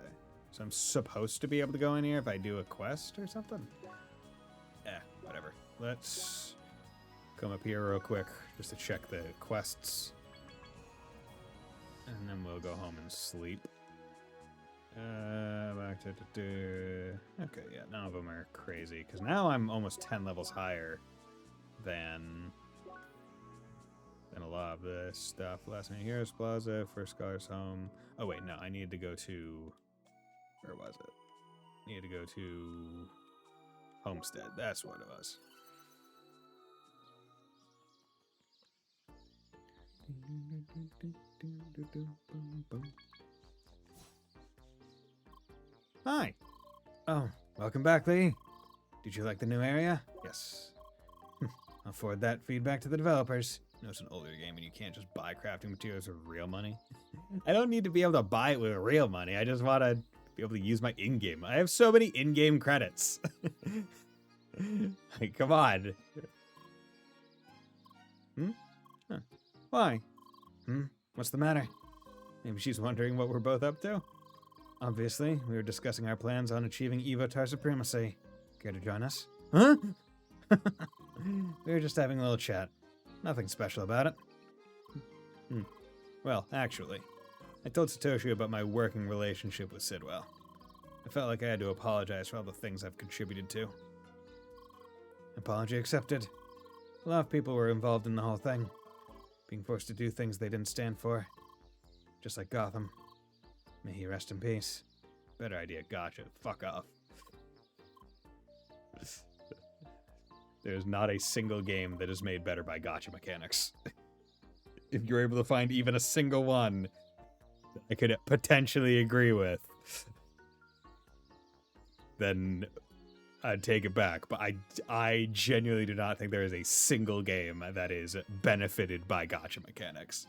So I'm supposed to be able to go in here if I do a quest or something? Yeah, whatever. Let's come up here real quick just to check the quests. And then we'll go home and sleep. Back to... Okay, yeah, none of them are crazy. Because now I'm almost 10 levels higher than a lot of this stuff. Last Minute Heroes Plaza, First Scholars Home. Oh, wait, no, I needed to go to... Where was it? I needed to go to Homestead. That's what it was. Hi. Oh, welcome back, Lee. Did you like the new area? Yes. I'll forward that feedback to the developers. I know it's an older game and you can't just buy crafting materials with real money. I don't need to be able to buy it with real money. I just want to be able to use my in-game. I have so many in-game credits. Like, come on. Huh. Why? What's the matter? Maybe she's wondering what we're both up to? Obviously, we were discussing our plans on achieving Evotar supremacy. Care to join us? Huh? We were just having a little chat. Nothing special about it. Well, actually, I told Satoshi about my working relationship with Sidwell. I felt like I had to apologize for all the things I've contributed to. Apology accepted. A lot of people were involved in the whole thing, being forced to do things they didn't stand for. Just like Gotham. May he rest in peace. Better idea, gotcha. Fuck off. There's not a single game that is made better by gotcha mechanics. If you're able to find even a single one I could potentially agree with, then I'd take it back. But I genuinely do not think there is a single game that is benefited by gotcha mechanics.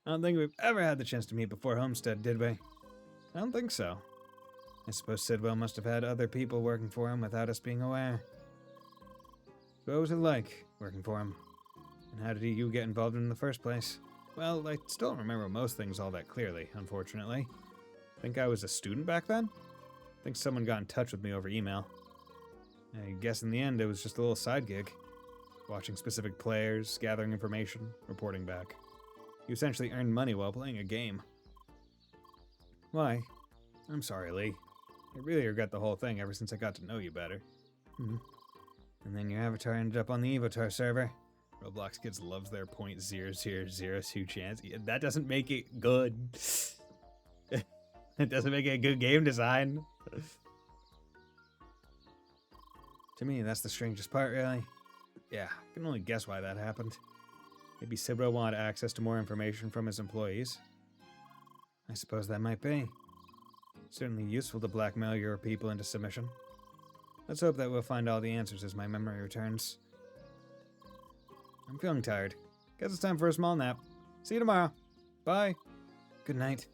I don't think we've ever had the chance to meet before Homestead, did we? I don't think so. I suppose Sidwell must have had other people working for him without us being aware. So what was it like, working for him? And how did you get involved in the first place? Well, I still don't remember most things all that clearly, unfortunately. Think I was a student back then? Think someone got in touch with me over email. I guess in the end it was just a little side gig. Watching specific players, gathering information, reporting back. You essentially earned money while playing a game. Why? I'm sorry, Lee. I really regret the whole thing ever since I got to know you better. And then your avatar ended up on the Evotar server. Roblox kids loves their .0002 chance. Yeah, that doesn't make it good. It doesn't make it a good game design. To me, that's the strangest part, really. Yeah, I can only guess why that happened. Maybe Sibro wanted access to more information from his employees. I suppose that might be. Certainly useful to blackmail your people into submission. Let's hope that we'll find all the answers as my memory returns. I'm feeling tired. Guess it's time for a small nap. See you tomorrow. Bye. Good night.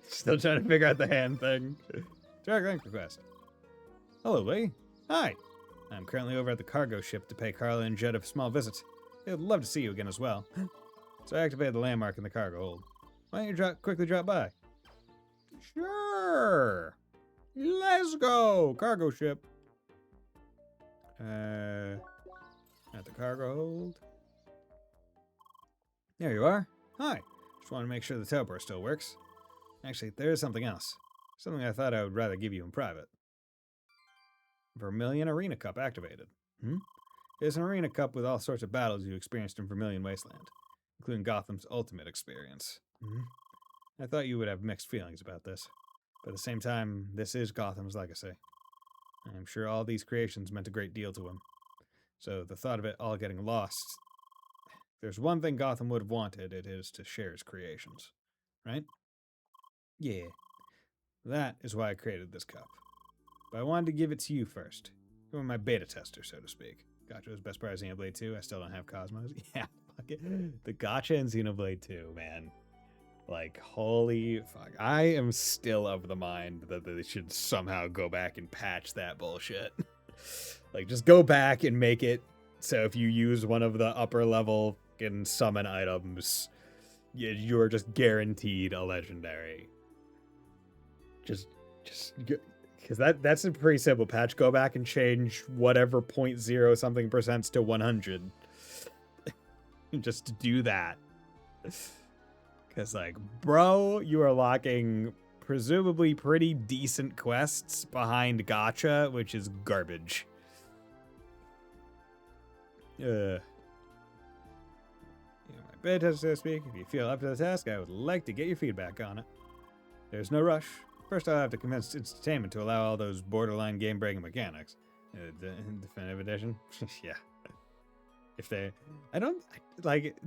Still trying to figure out the hand thing. Direct link request. Hello, Lee. Hi. I'm currently over at the cargo ship to pay Carla and Jed a small visit. They'd love to see you again as well. So I activated the landmark in the cargo hold. Why don't you quickly drop by? Sure. Let's go. Cargo ship. At the cargo hold. There you are. Hi. Just want to make sure the teleport still works. Actually, there is something else. Something I thought I would rather give you in private. Vermilion Arena Cup activated. It's an arena cup with all sorts of battles you experienced in Vermilion Wasteland, including Gotham's ultimate experience. I thought you would have mixed feelings about this, but at the same time, this is Gotham's legacy. I'm sure all these creations meant a great deal to him. So the thought of it all getting lost, if there's one thing Gotham would have wanted, it is to share his creations. Right? Yeah. That is why I created this cup. But I wanted to give it to you first. You were my beta tester, so to speak. Gotcha was best prize in Xenoblade 2. I still don't have Cosmos. Yeah, fuck it. The gotcha in Xenoblade 2, man. Like, holy fuck. I am still of the mind that they should somehow go back and patch that bullshit. Like, just go back and make it so if you use one of the upper level fucking summon items, you're just guaranteed a legendary. Just because that's a pretty simple patch. Go back and change whatever 0.0 something percent to 100. Just to do that. Because, like, bro, you are locking presumably pretty decent quests behind gotcha, which is garbage. My beta test, so to speak. If you feel up to the task, I would like to get your feedback on it. There's no rush. First, I'll have to convince Entertainment to allow all those borderline game-breaking mechanics. Definitive edition? Yeah. If they... the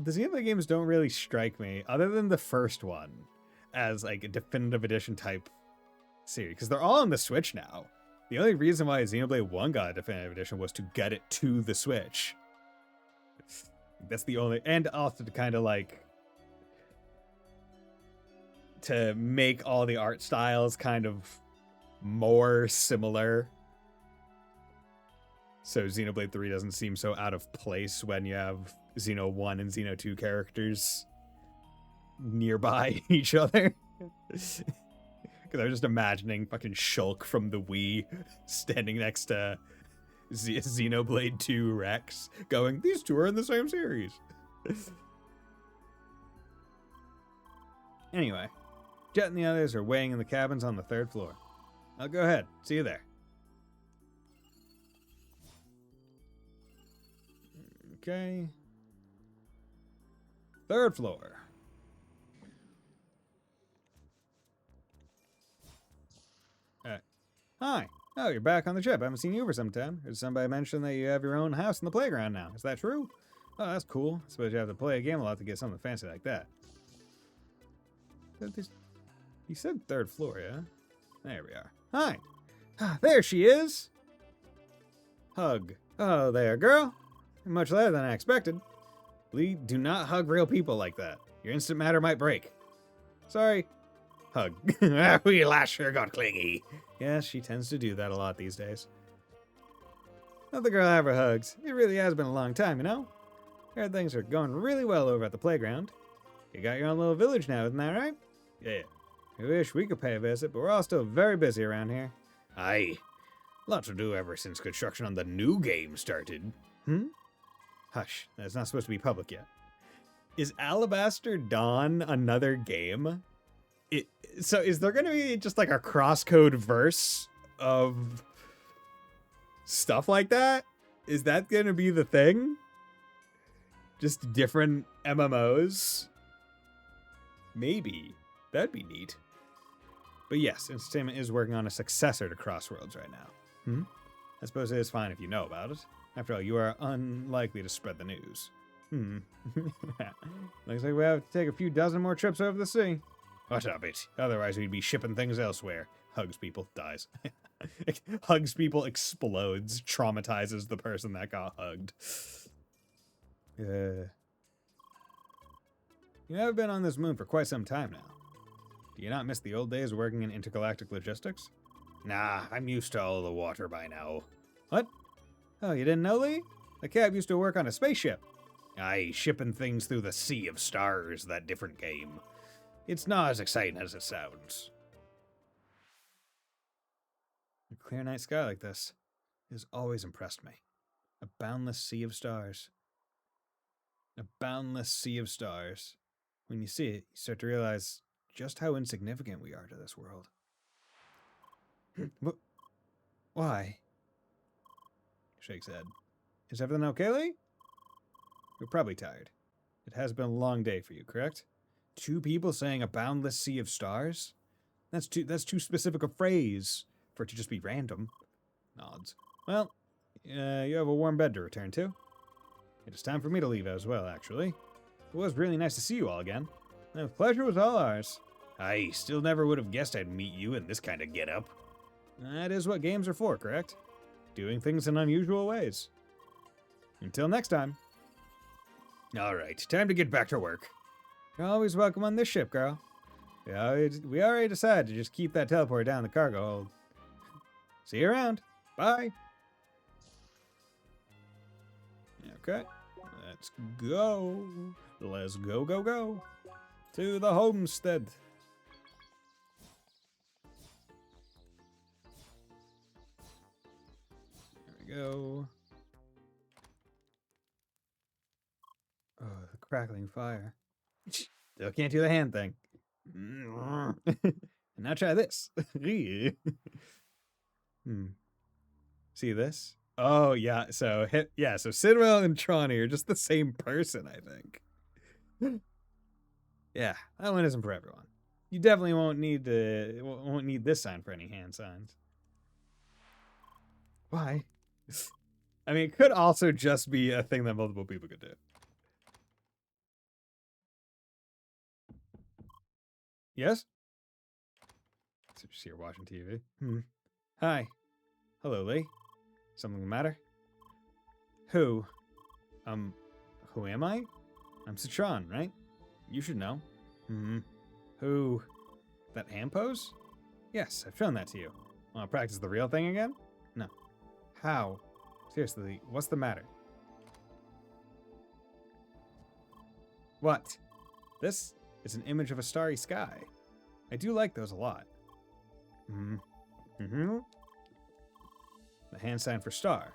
Xenoblade games don't really strike me, other than the first one, as, like, a definitive edition type series. Because they're all on the Switch now. The only reason why Xenoblade 1 got a definitive edition was to get it to the Switch. That's the only... And also to kind of, like... to make all the art styles kind of more similar. So Xenoblade 3 doesn't seem so out of place when you have Xeno 1 and Xeno 2 characters nearby each other. Because I'm just imagining fucking Shulk from the Wii standing next to Xenoblade 2 Rex going, these two are in the same series. Anyway, Jet and the others are weighing in the cabins on the 3rd floor. I'll go ahead. See you there. Okay. 3rd floor. Hi. Oh, you're back on the ship. I haven't seen you for some time. Heard somebody mention that you have your own house in the playground now. Is that true? Oh, that's cool. I suppose you have to play a game a lot to get something fancy like that. You said 3rd floor, yeah? There we are. Hi. Ah, there she is. Hug. Oh, there, girl. Much later than I expected. Lee, do not hug real people like that. Your instant matter might break. Sorry. Hug. We last sure got clingy. Yes, she tends to do that a lot these days. Let the girl have her hugs. It really has been a long time, you know? Heard things are going really well over at the playground. You got your own little village now, isn't that right? Yeah. I wish we could pay a visit, but we're all still very busy around here. Aye. Lots to do ever since construction on the new game started. Hush, that's not supposed to be public yet. Is Alabaster Dawn another game? So is there going to be just like a CrossCode verse of stuff like that? Is that going to be the thing? Just different MMOs? Maybe. That'd be neat. But yes, Entertainment is working on a successor to Crossworlds right now. I suppose it is fine if you know about it. After all, you are unlikely to spread the news. Looks like we have to take a few dozen more trips over the sea. What of it? Otherwise we'd be shipping things elsewhere. Hugs people, dies. Hugs people, explodes, traumatizes the person that got hugged. You have been on this moon for quite some time now. Do you not miss the old days working in intergalactic logistics? Nah, I'm used to all the water by now. What? Oh, you didn't know, Lee? The cab used to work on a spaceship. Aye, shipping things through the sea of stars, that different game. It's not as exciting as it sounds. A clear night sky like this has always impressed me. A boundless sea of stars. A boundless sea of stars. When you see it, you start to realize just how insignificant we are to this world. Why? Shakes head. Is everything okay, Lee? You're probably tired. It has been a long day for you, correct? 2 people saying a boundless sea of stars? That's too specific a phrase for it to just be random. Nods. Well, you have a warm bed to return to. It is time for me to leave as well, actually. It was really nice to see you all again. The pleasure was all ours. I still never would have guessed I'd meet you in this kind of getup. That is what games are for, correct? Doing things in unusual ways. Until next time. All right, time to get back to work. You're always welcome on this ship, girl. We already decided to just keep that teleport down the cargo hold. See you around. Bye. Okay. Let's go. Let's go, go, go. To the homestead. There we go. Oh, the crackling fire. Still can't do the hand thing. And now try this. See this? Oh yeah. So So Sidwell and Tronny are just the same person, I think. Yeah, that one isn't for everyone. You definitely won't need this sign for any hand signs. Why? I mean, it could also just be a thing that multiple people could do. Yes? So just here watching TV. Hi. Hello, Lee. Something the matter? Who? Who am I? I'm Citron, right? You should know. Who? That hand pose? Yes, I've shown that to you. Want to practice the real thing again? No. How? Seriously, what's the matter? What? This is an image of a starry sky. I do like those a lot. The hand sign for star.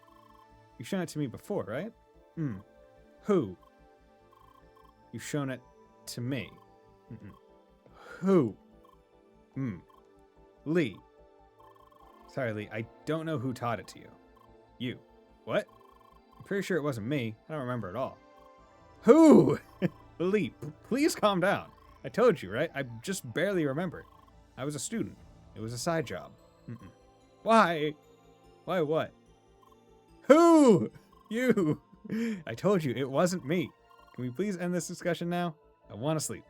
You've shown it to me before, right? Who? You've shown it to me. Who? Lee. Sorry, Lee, I don't know who taught it to you. You. What? I'm pretty sure it wasn't me. I don't remember at all. Who? Lee, please calm down. I told you, right? I just barely remember. I was a student. It was a side job. Why? Why what? Who? You. I told you, it wasn't me. Can we please end this discussion now? I want to sleep.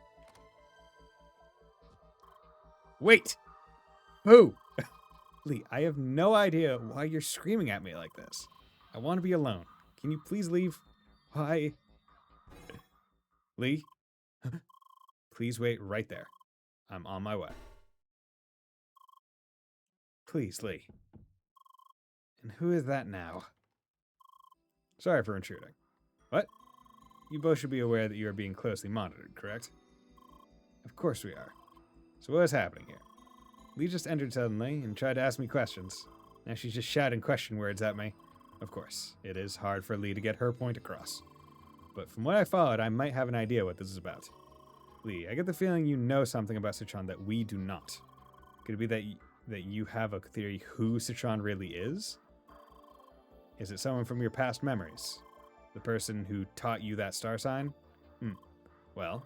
Wait! Who? Lee, I have no idea why you're screaming at me like this. I want to be alone. Can you please leave? Why? Lee? Please wait right there. I'm on my way. Please, Lee. And who is that now? Sorry for intruding. What? You both should be aware that you are being closely monitored, correct? Of course we are. So what is happening here? Lee just entered suddenly and tried to ask me questions. Now she's just shouting question words at me. Of course, it is hard for Lee to get her point across. But from what I followed, I might have an idea what this is about. Lee, I get the feeling you know something about Citron that we do not. Could it be that you have a theory who Citron really is? Is it someone from your past memories? The person who taught you that star sign? Well,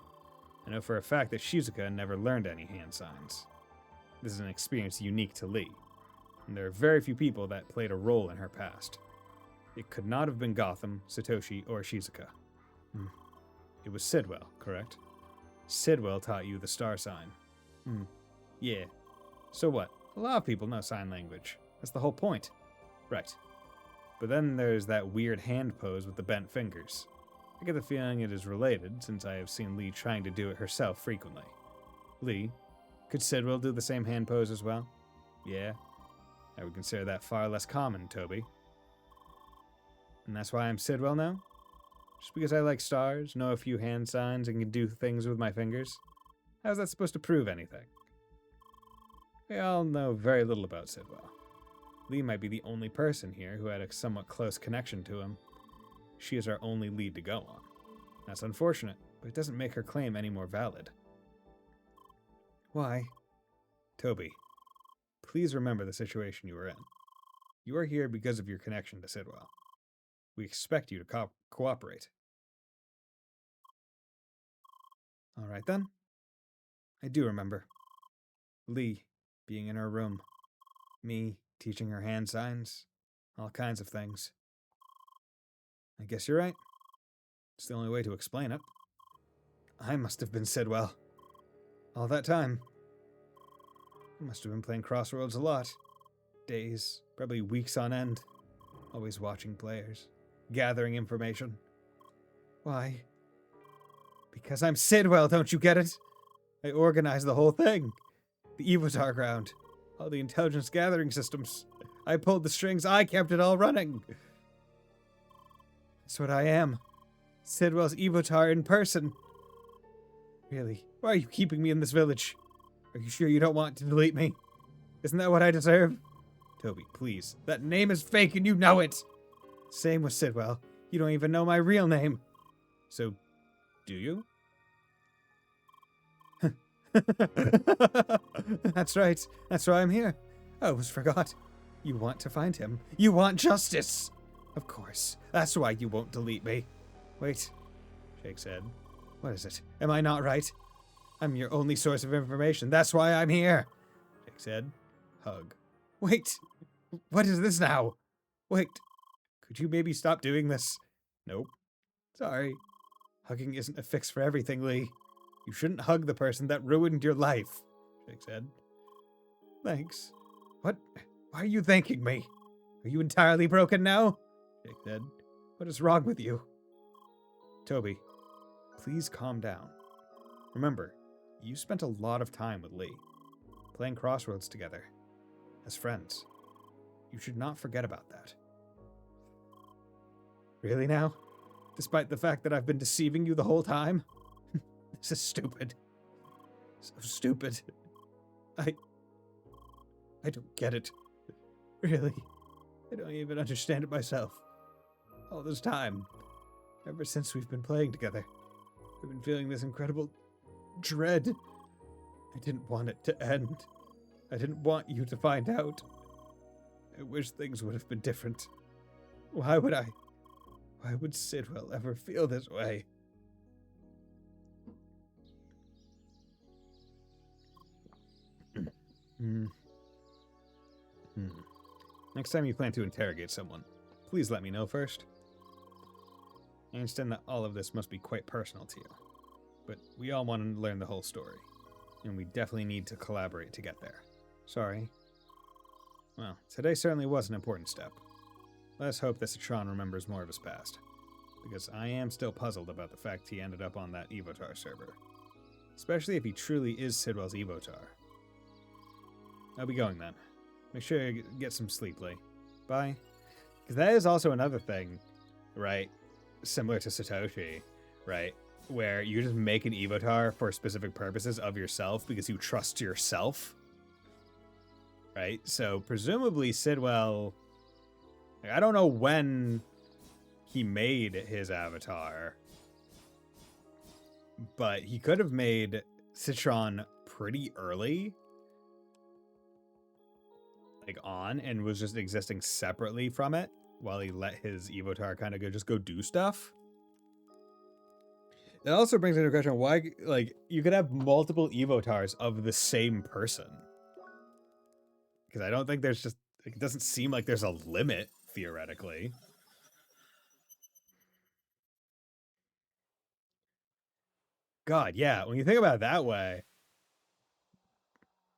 I know for a fact that Shizuka never learned any hand signs. This is an experience unique to Lee, and there are very few people that played a role in her past. It could not have been Gotham, Satoshi, or Shizuka. It was Sidwell, correct? Sidwell taught you the star sign. Yeah. So what? A lot of people know sign language. That's the whole point. Right. But then there's that weird hand pose with the bent fingers. I get the feeling it is related, since I have seen Lee trying to do it herself frequently. Lee, could Sidwell do the same hand pose as well? Yeah. I would consider that far less common, Toby. And that's why I'm Sidwell now? Just because I like stars, know a few hand signs, and can do things with my fingers? How's that supposed to prove anything? We all know very little about Sidwell. Lee might be the only person here who had a somewhat close connection to him. She is our only lead to go on. That's unfortunate, but it doesn't make her claim any more valid. Why? Toby, please remember the situation you are in. You are here because of your connection to Sidwell. We expect you to cooperate. All right then. I do remember. Lee being in her room. Me teaching her hand signs. All kinds of things. I guess you're right. It's the only way to explain it. I must have been Sidwell. All that time. I must have been playing Crossroads a lot. Days, probably weeks on end. Always watching players. Gathering information. Why? Because I'm Sidwell, don't you get it? I organized the whole thing. The Evotar ground. All the intelligence gathering systems. I pulled the strings, I kept it all running. That's what I am. Sidwell's Evotar in person. Really, why are you keeping me in this village? Are you sure you don't want to delete me? Isn't that what I deserve? Toby, please. That name is fake and you know it. Same with Sidwell. You don't even know my real name. So, do you? That's right. That's why I'm here. I almost forgot. You want to find him. You want justice. Of course. That's why you won't delete me. Wait. Shake's head. What is it? Am I not right? I'm your only source of information. That's why I'm here. Shake's head. Hug. Wait. What is this now? Wait. Could you maybe stop doing this? Nope. Sorry. Hugging isn't a fix for everything, Lee. You shouldn't hug the person that ruined your life. Shake said. Thanks. What? Why are you thanking me? Are you entirely broken now? Jake said. What is wrong with you? Toby, please calm down. Remember, you spent a lot of time with Lee, playing Crossroads together, as friends. You should not forget about that. Really now? Despite the fact that I've been deceiving you the whole time? This is stupid. So stupid. I don't get it. Really. I don't even understand it myself. All this time, ever since we've been playing together, I've been feeling this incredible dread. I didn't want it to end. I didn't want you to find out. I wish things would have been different. Why would Sidwell ever feel this way? Next time you plan to interrogate someone, please let me know first. I understand that all of this must be quite personal to you, but we all want to learn the whole story, and we definitely need to collaborate to get there. Sorry. Well, today certainly was an important step. Let us hope that Citron remembers more of his past, because I am still puzzled about the fact he ended up on that Evotar server, especially if he truly is Sidwell's Evotar. I'll be going then. Make sure you get some sleep, Lee. Bye. Because that is also another thing, right? Similar to Satoshi, right? where you just make an Evotar for specific purposes of yourself because you trust yourself. Right? So presumably Sidwell, like, I don't know when he made his avatar, but he could have made Citron pretty early, like on, and was just existing separately from it while he let his Evotar kind of just go do stuff. It also brings into question why, like, you could have multiple Evotars of the same person. Because I don't think there's just, it doesn't seem like there's a limit, theoretically. God, yeah, when you think about it that way,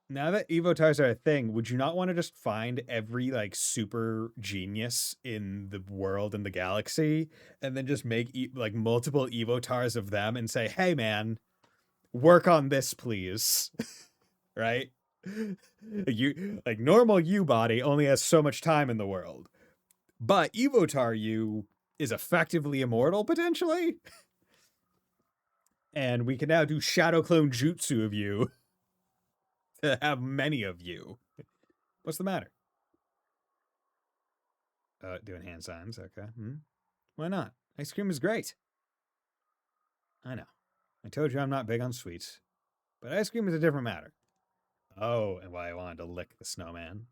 now that Evotars are a thing, would you not want to just find every, like, super genius in the world and the galaxy, and then just make, like, multiple Evotars of them and say, hey, man, work on this, please. Right? You, like, normal you body only has so much time in the world. But Evotar you is effectively immortal, potentially. And we can now do shadow clone jutsu of you to have many of you. What's the matter? Doing hand signs, okay. Why not? Ice cream is great. I know. I told you I'm not big on sweets. But ice cream is a different matter. Oh, and why I wanted to lick the snowman.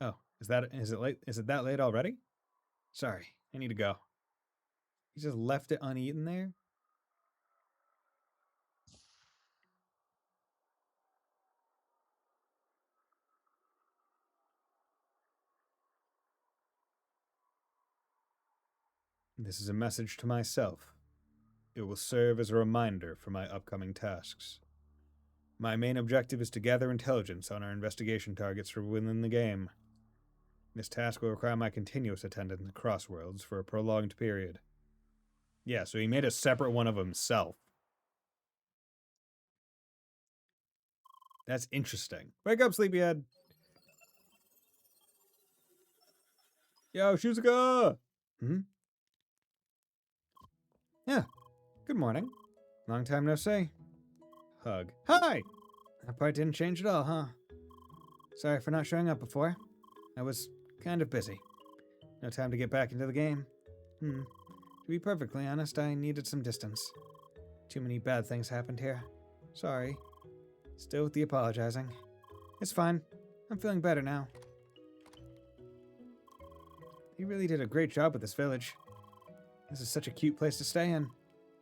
Oh, is it late? Is it that late already? Sorry, I need to go. You just left it uneaten there? This is a message to myself. It will serve as a reminder for my upcoming tasks. My main objective is to gather intelligence on our investigation targets for within the game. This task will require my continuous attendance in Crossworlds for a prolonged period. Yeah, so he made a separate one of himself. That's interesting. Wake up, sleepyhead! Yo, Shuzuka! Yeah, good morning. Long time no see. Hug. Hi! That part didn't change at all, huh? Sorry for not showing up before. I was kind of busy. No time to get back into the game. To be perfectly honest, I needed some distance. Too many bad things happened here. Sorry. Still with the apologizing. It's fine. I'm feeling better now. You really did a great job with this village. This is such a cute place to stay in.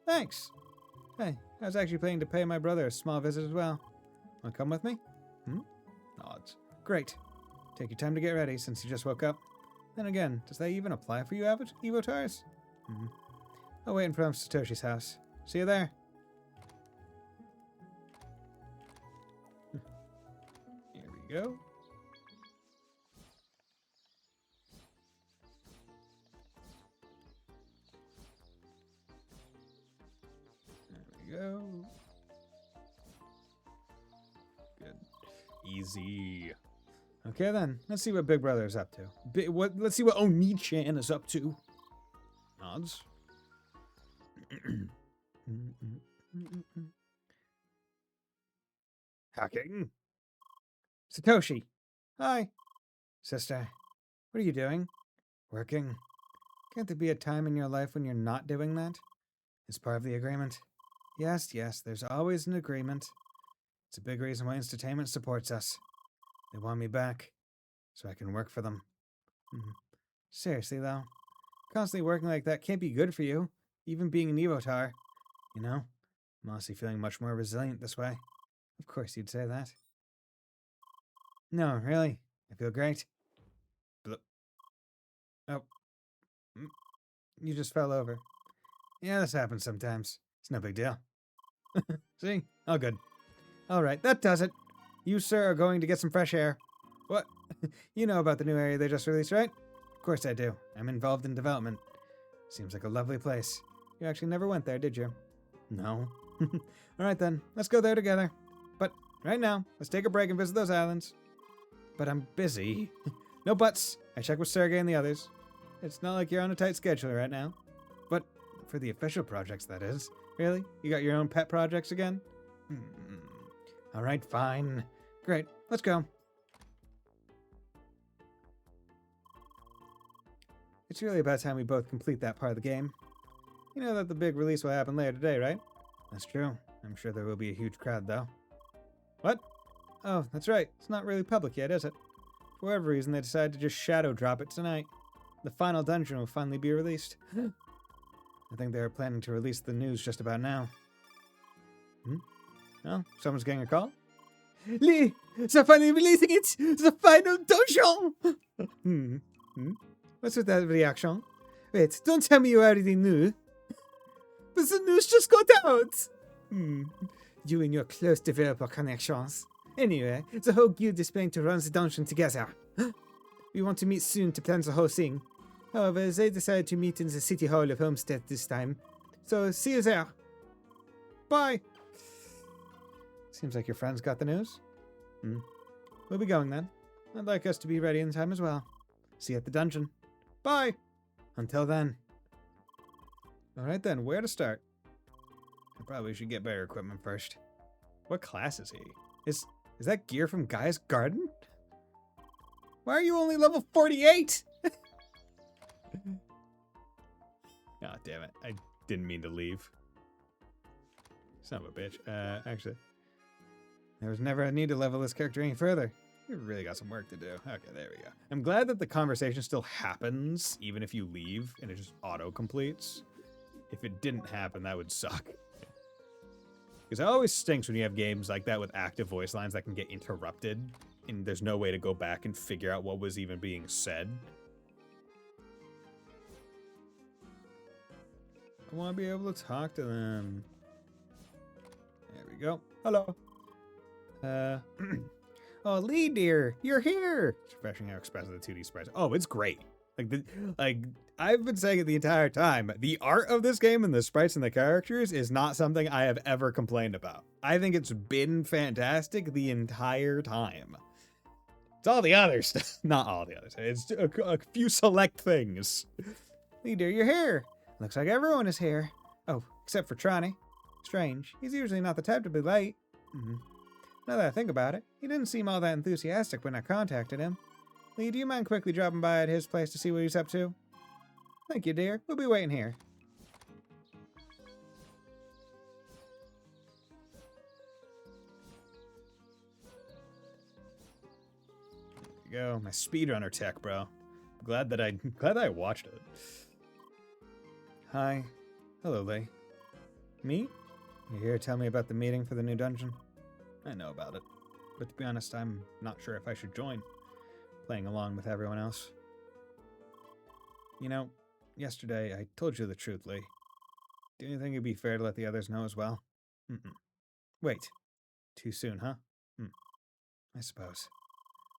Thanks. Hey, I was actually planning to pay my brother a small visit as well. Want to come with me? Nods. Great. Take your time to get ready since you just woke up. Then again, does that even apply for you Evotars? I'll wait in front of Satoshi's house. See you there. Here we go. Go. Good. Easy. Okay then, let's see what Big Brother is up to. Let's see what Oni-chan is up to. Nods. Hacking. Satoshi. Hi. Sister. What are you doing? Working. Can't there be a time in your life when you're not doing that? It's part of the agreement. Yes, there's always an agreement. It's a big reason why Entertainment supports us. They want me back, so I can work for them. Seriously, though, constantly working like that can't be good for you, even being an Evotar. You know, I'm honestly feeling much more resilient this way. Of course you'd say that. No, really, I feel great. Oh, you just fell over. Yeah, this happens sometimes. It's no big deal. See? All good. All right, that does it. You, sir, are going to get some fresh air. What? You know about the new area they just released, right? Of course I do. I'm involved in development. Seems like a lovely place. You actually never went there, did you? No. All right then, let's go there together. But right now, let's take a break and visit those islands. But I'm busy. No buts. I checked with Sergey and the others. It's not like you're on a tight schedule right now. But for the official projects, that is. Really? You got your own pet projects again? All right, fine. Great, let's go. It's really about time we both complete that part of the game. You know that the big release will happen later today, right? That's true. I'm sure there will be a huge crowd, though. What? Oh, that's right. It's not really public yet, is it? For whatever reason, they decided to just shadow drop it tonight. The final dungeon will finally be released. I think they are planning to release the news just about now. Oh, someone's getting a call? Lee, they're finally releasing it! The final dungeon! What's with that reaction? Wait, don't tell me you already knew. But the news just got out! You and your close developer connections. Anyway, the whole guild is planning to run the dungeon together. We want to meet soon to plan the whole thing. However, they decided to meet in the City Hall of Homestead this time. So, see you there. Bye! Seems like your friends got the news. We'll be going then. I'd like us to be ready in time as well. See you at the dungeon. Bye! Until then. Alright then, where to start? I probably should get better equipment first. What class is he? Is that gear from Guy's Garden? Why are you only level 48? Oh, damn it. I didn't mean to leave. Son of a bitch. Actually, there was never a need to level this character any further. You really got some work to do. Okay, there we go. I'm glad that the conversation still happens, even if you leave, and it just auto-completes. If it didn't happen, that would suck. Because it always stinks when you have games like that with active voice lines that can get interrupted, and there's no way to go back and figure out what was even being said. I want to be able to talk to them. There we go. Hello. Oh, Lee, dear, you're here. It's refreshing how expressive the 2D sprites. Oh, it's great. Like I've been saying it the entire time. The art of this game and the sprites and the characters is not something I have ever complained about. I think it's been fantastic the entire time. It's all the other stuff. Not all the others. It's a few select things. Lee, dear, you're here. Looks like everyone is here. Oh, except for Tronny. Strange. He's usually not the type to be late. Now that I think about it, he didn't seem all that enthusiastic when I contacted him. Lee, do you mind quickly dropping by at his place to see what he's up to? Thank you, dear. We'll be waiting here. There you go. My speedrunner tech, bro. Glad that I watched it. Hi. Hello, Lee. Me? You here to tell me about the meeting for the new dungeon? I know about it, but to be honest, I'm not sure if I should join, playing along with everyone else. You know, yesterday I told you the truth, Lee. Do you think it'd be fair to let the others know as well? Wait. Too soon, huh? I suppose.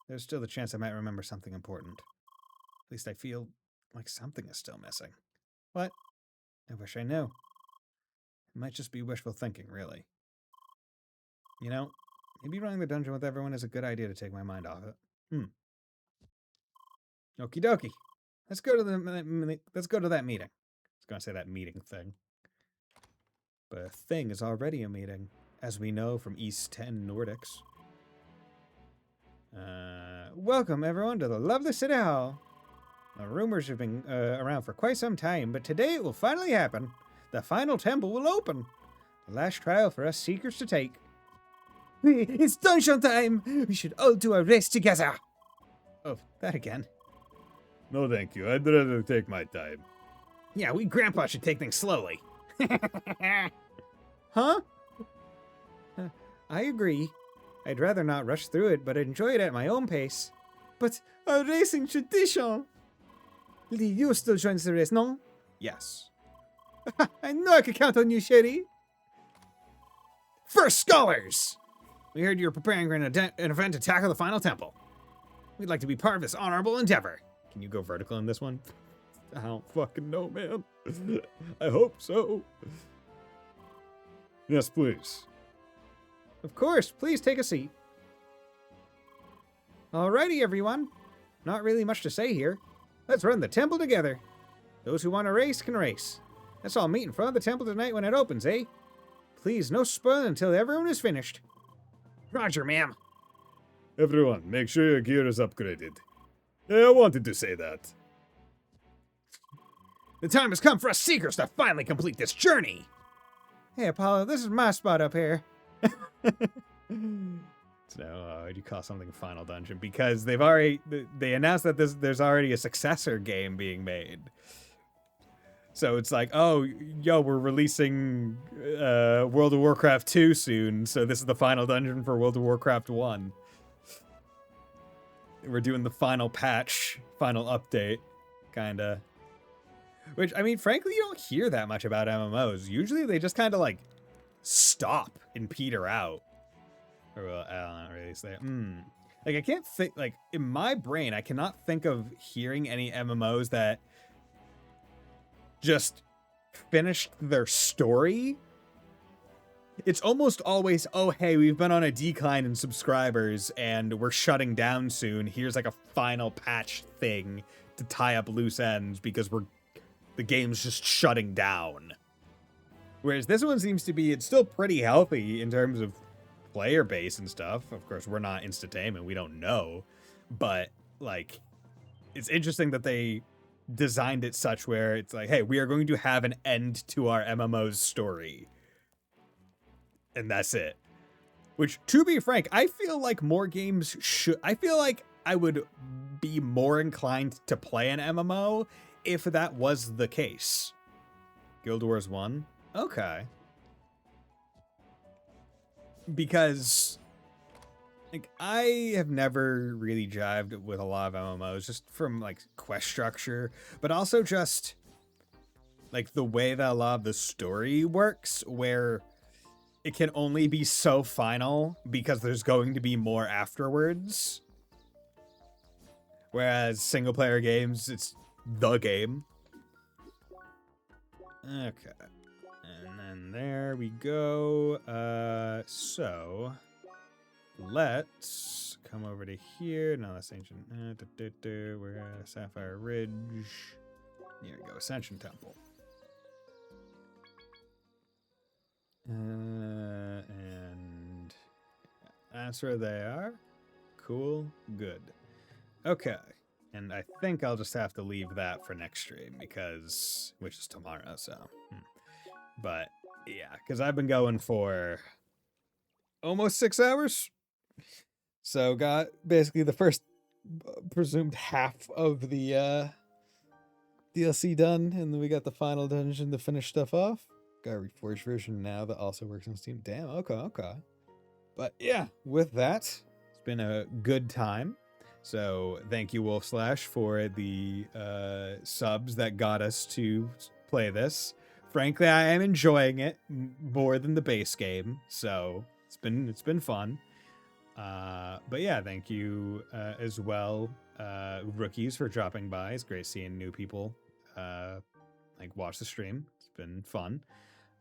There's still the chance I might remember something important. At least I feel like something is still missing. What? I wish I knew. It might just be wishful thinking, really. You know, maybe running the dungeon with everyone is a good idea to take my mind off it. Okie dokie. Let's go to that meeting. I was gonna say that meeting thing. But a thing is already a meeting, as we know from East 10 Nordics. Welcome everyone to the lovely City Hall. The rumors have been around for quite some time, but today it will finally happen. The final temple will open. The last trial for us seekers to take. It's dungeon time! We should all do a race together! Oh, that again. No, thank you. I'd rather take my time. Yeah, we grandpa should take things slowly. Huh? I agree. I'd rather not rush through it, but enjoy it at my own pace. But a racing tradition! Lee, you still joins the race, no? Yes. I know I could count on you, Sherry. First Scholars! We heard you're preparing an event to tackle the final temple. We'd like to be part of this honorable endeavor. Can you go vertical in this one? I don't fucking know, man. I hope so. Yes, please. Of course, please take a seat. Alrighty, everyone. Not really much to say here. Let's run the temple together. Those who want to race can race. Let's all meet in front of the temple tonight when it opens, eh? Please, no spoiling until everyone is finished. Roger, ma'am. Everyone, make sure your gear is upgraded. I wanted to say that. The time has come for us Seekers to finally complete this journey. Hey, Apollo, this is my spot up here. So, why do you call something Final Dungeon? Because they announced that there's already a successor game being made. So it's like, oh, yo, we're releasing World of Warcraft 2 soon, so this is the final dungeon for World of Warcraft 1. We're doing the final patch, final update, kinda. Which, I mean, frankly, you don't hear that much about MMOs. Usually they just kind of, like, stop and peter out. Or, well, I don't really say. Like, I can't think, like, in my brain, I cannot think of hearing any MMOs that just finished their story. It's almost always, oh, hey, we've been on a decline in subscribers and we're shutting down soon. Here's like a final patch thing to tie up loose ends because the game's just shutting down. Whereas this one seems to be, it's still pretty healthy in terms of player base and stuff. Of course, we're not Instatainment, we don't know. But, like, it's interesting that they designed it such where it's like, hey, we are going to have an end to our MMO's story. And that's it. Which, to be frank, I feel like more games should... I feel like I would be more inclined to play an MMO if that was the case. Guild Wars 1? Okay. Because, like, I have never really jived with a lot of MMOs, just from, like, quest structure, but also just, like, the way that a lot of the story works, where it can only be so final because there's going to be more afterwards. Whereas single-player games, it's the game. Okay. And then there we go. So let's come over to here. No, that's ancient. We're at Sapphire Ridge. Here we go. Ascension Temple. And that's where they are. Cool. Good. Okay. And I think I'll just have to leave that for next stream because, which is tomorrow, so. But yeah, because I've been going for almost 6 hours. So got basically the first presumed half of the DLC done, and then we got the final dungeon to finish stuff off. Got a reforged version now that also works on Steam. Damn, okay. But yeah, with that, it's been a good time. So thank you, Wolf Slash, for the subs that got us to play this. Frankly, I am enjoying it more than the base game, so it's been fun. But yeah, thank you as well, rookies, for dropping by. It's great seeing new people like watch the stream. It's been fun.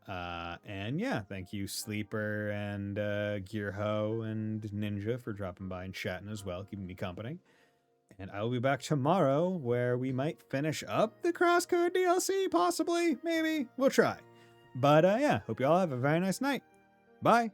And yeah, thank you Sleeper and Gearho and Ninja for dropping by and chatting as well, keeping me company. And I will be back tomorrow where we might finish up the CrossCode DLC, possibly, maybe. We'll try. But yeah, hope you all have a very nice night. Bye.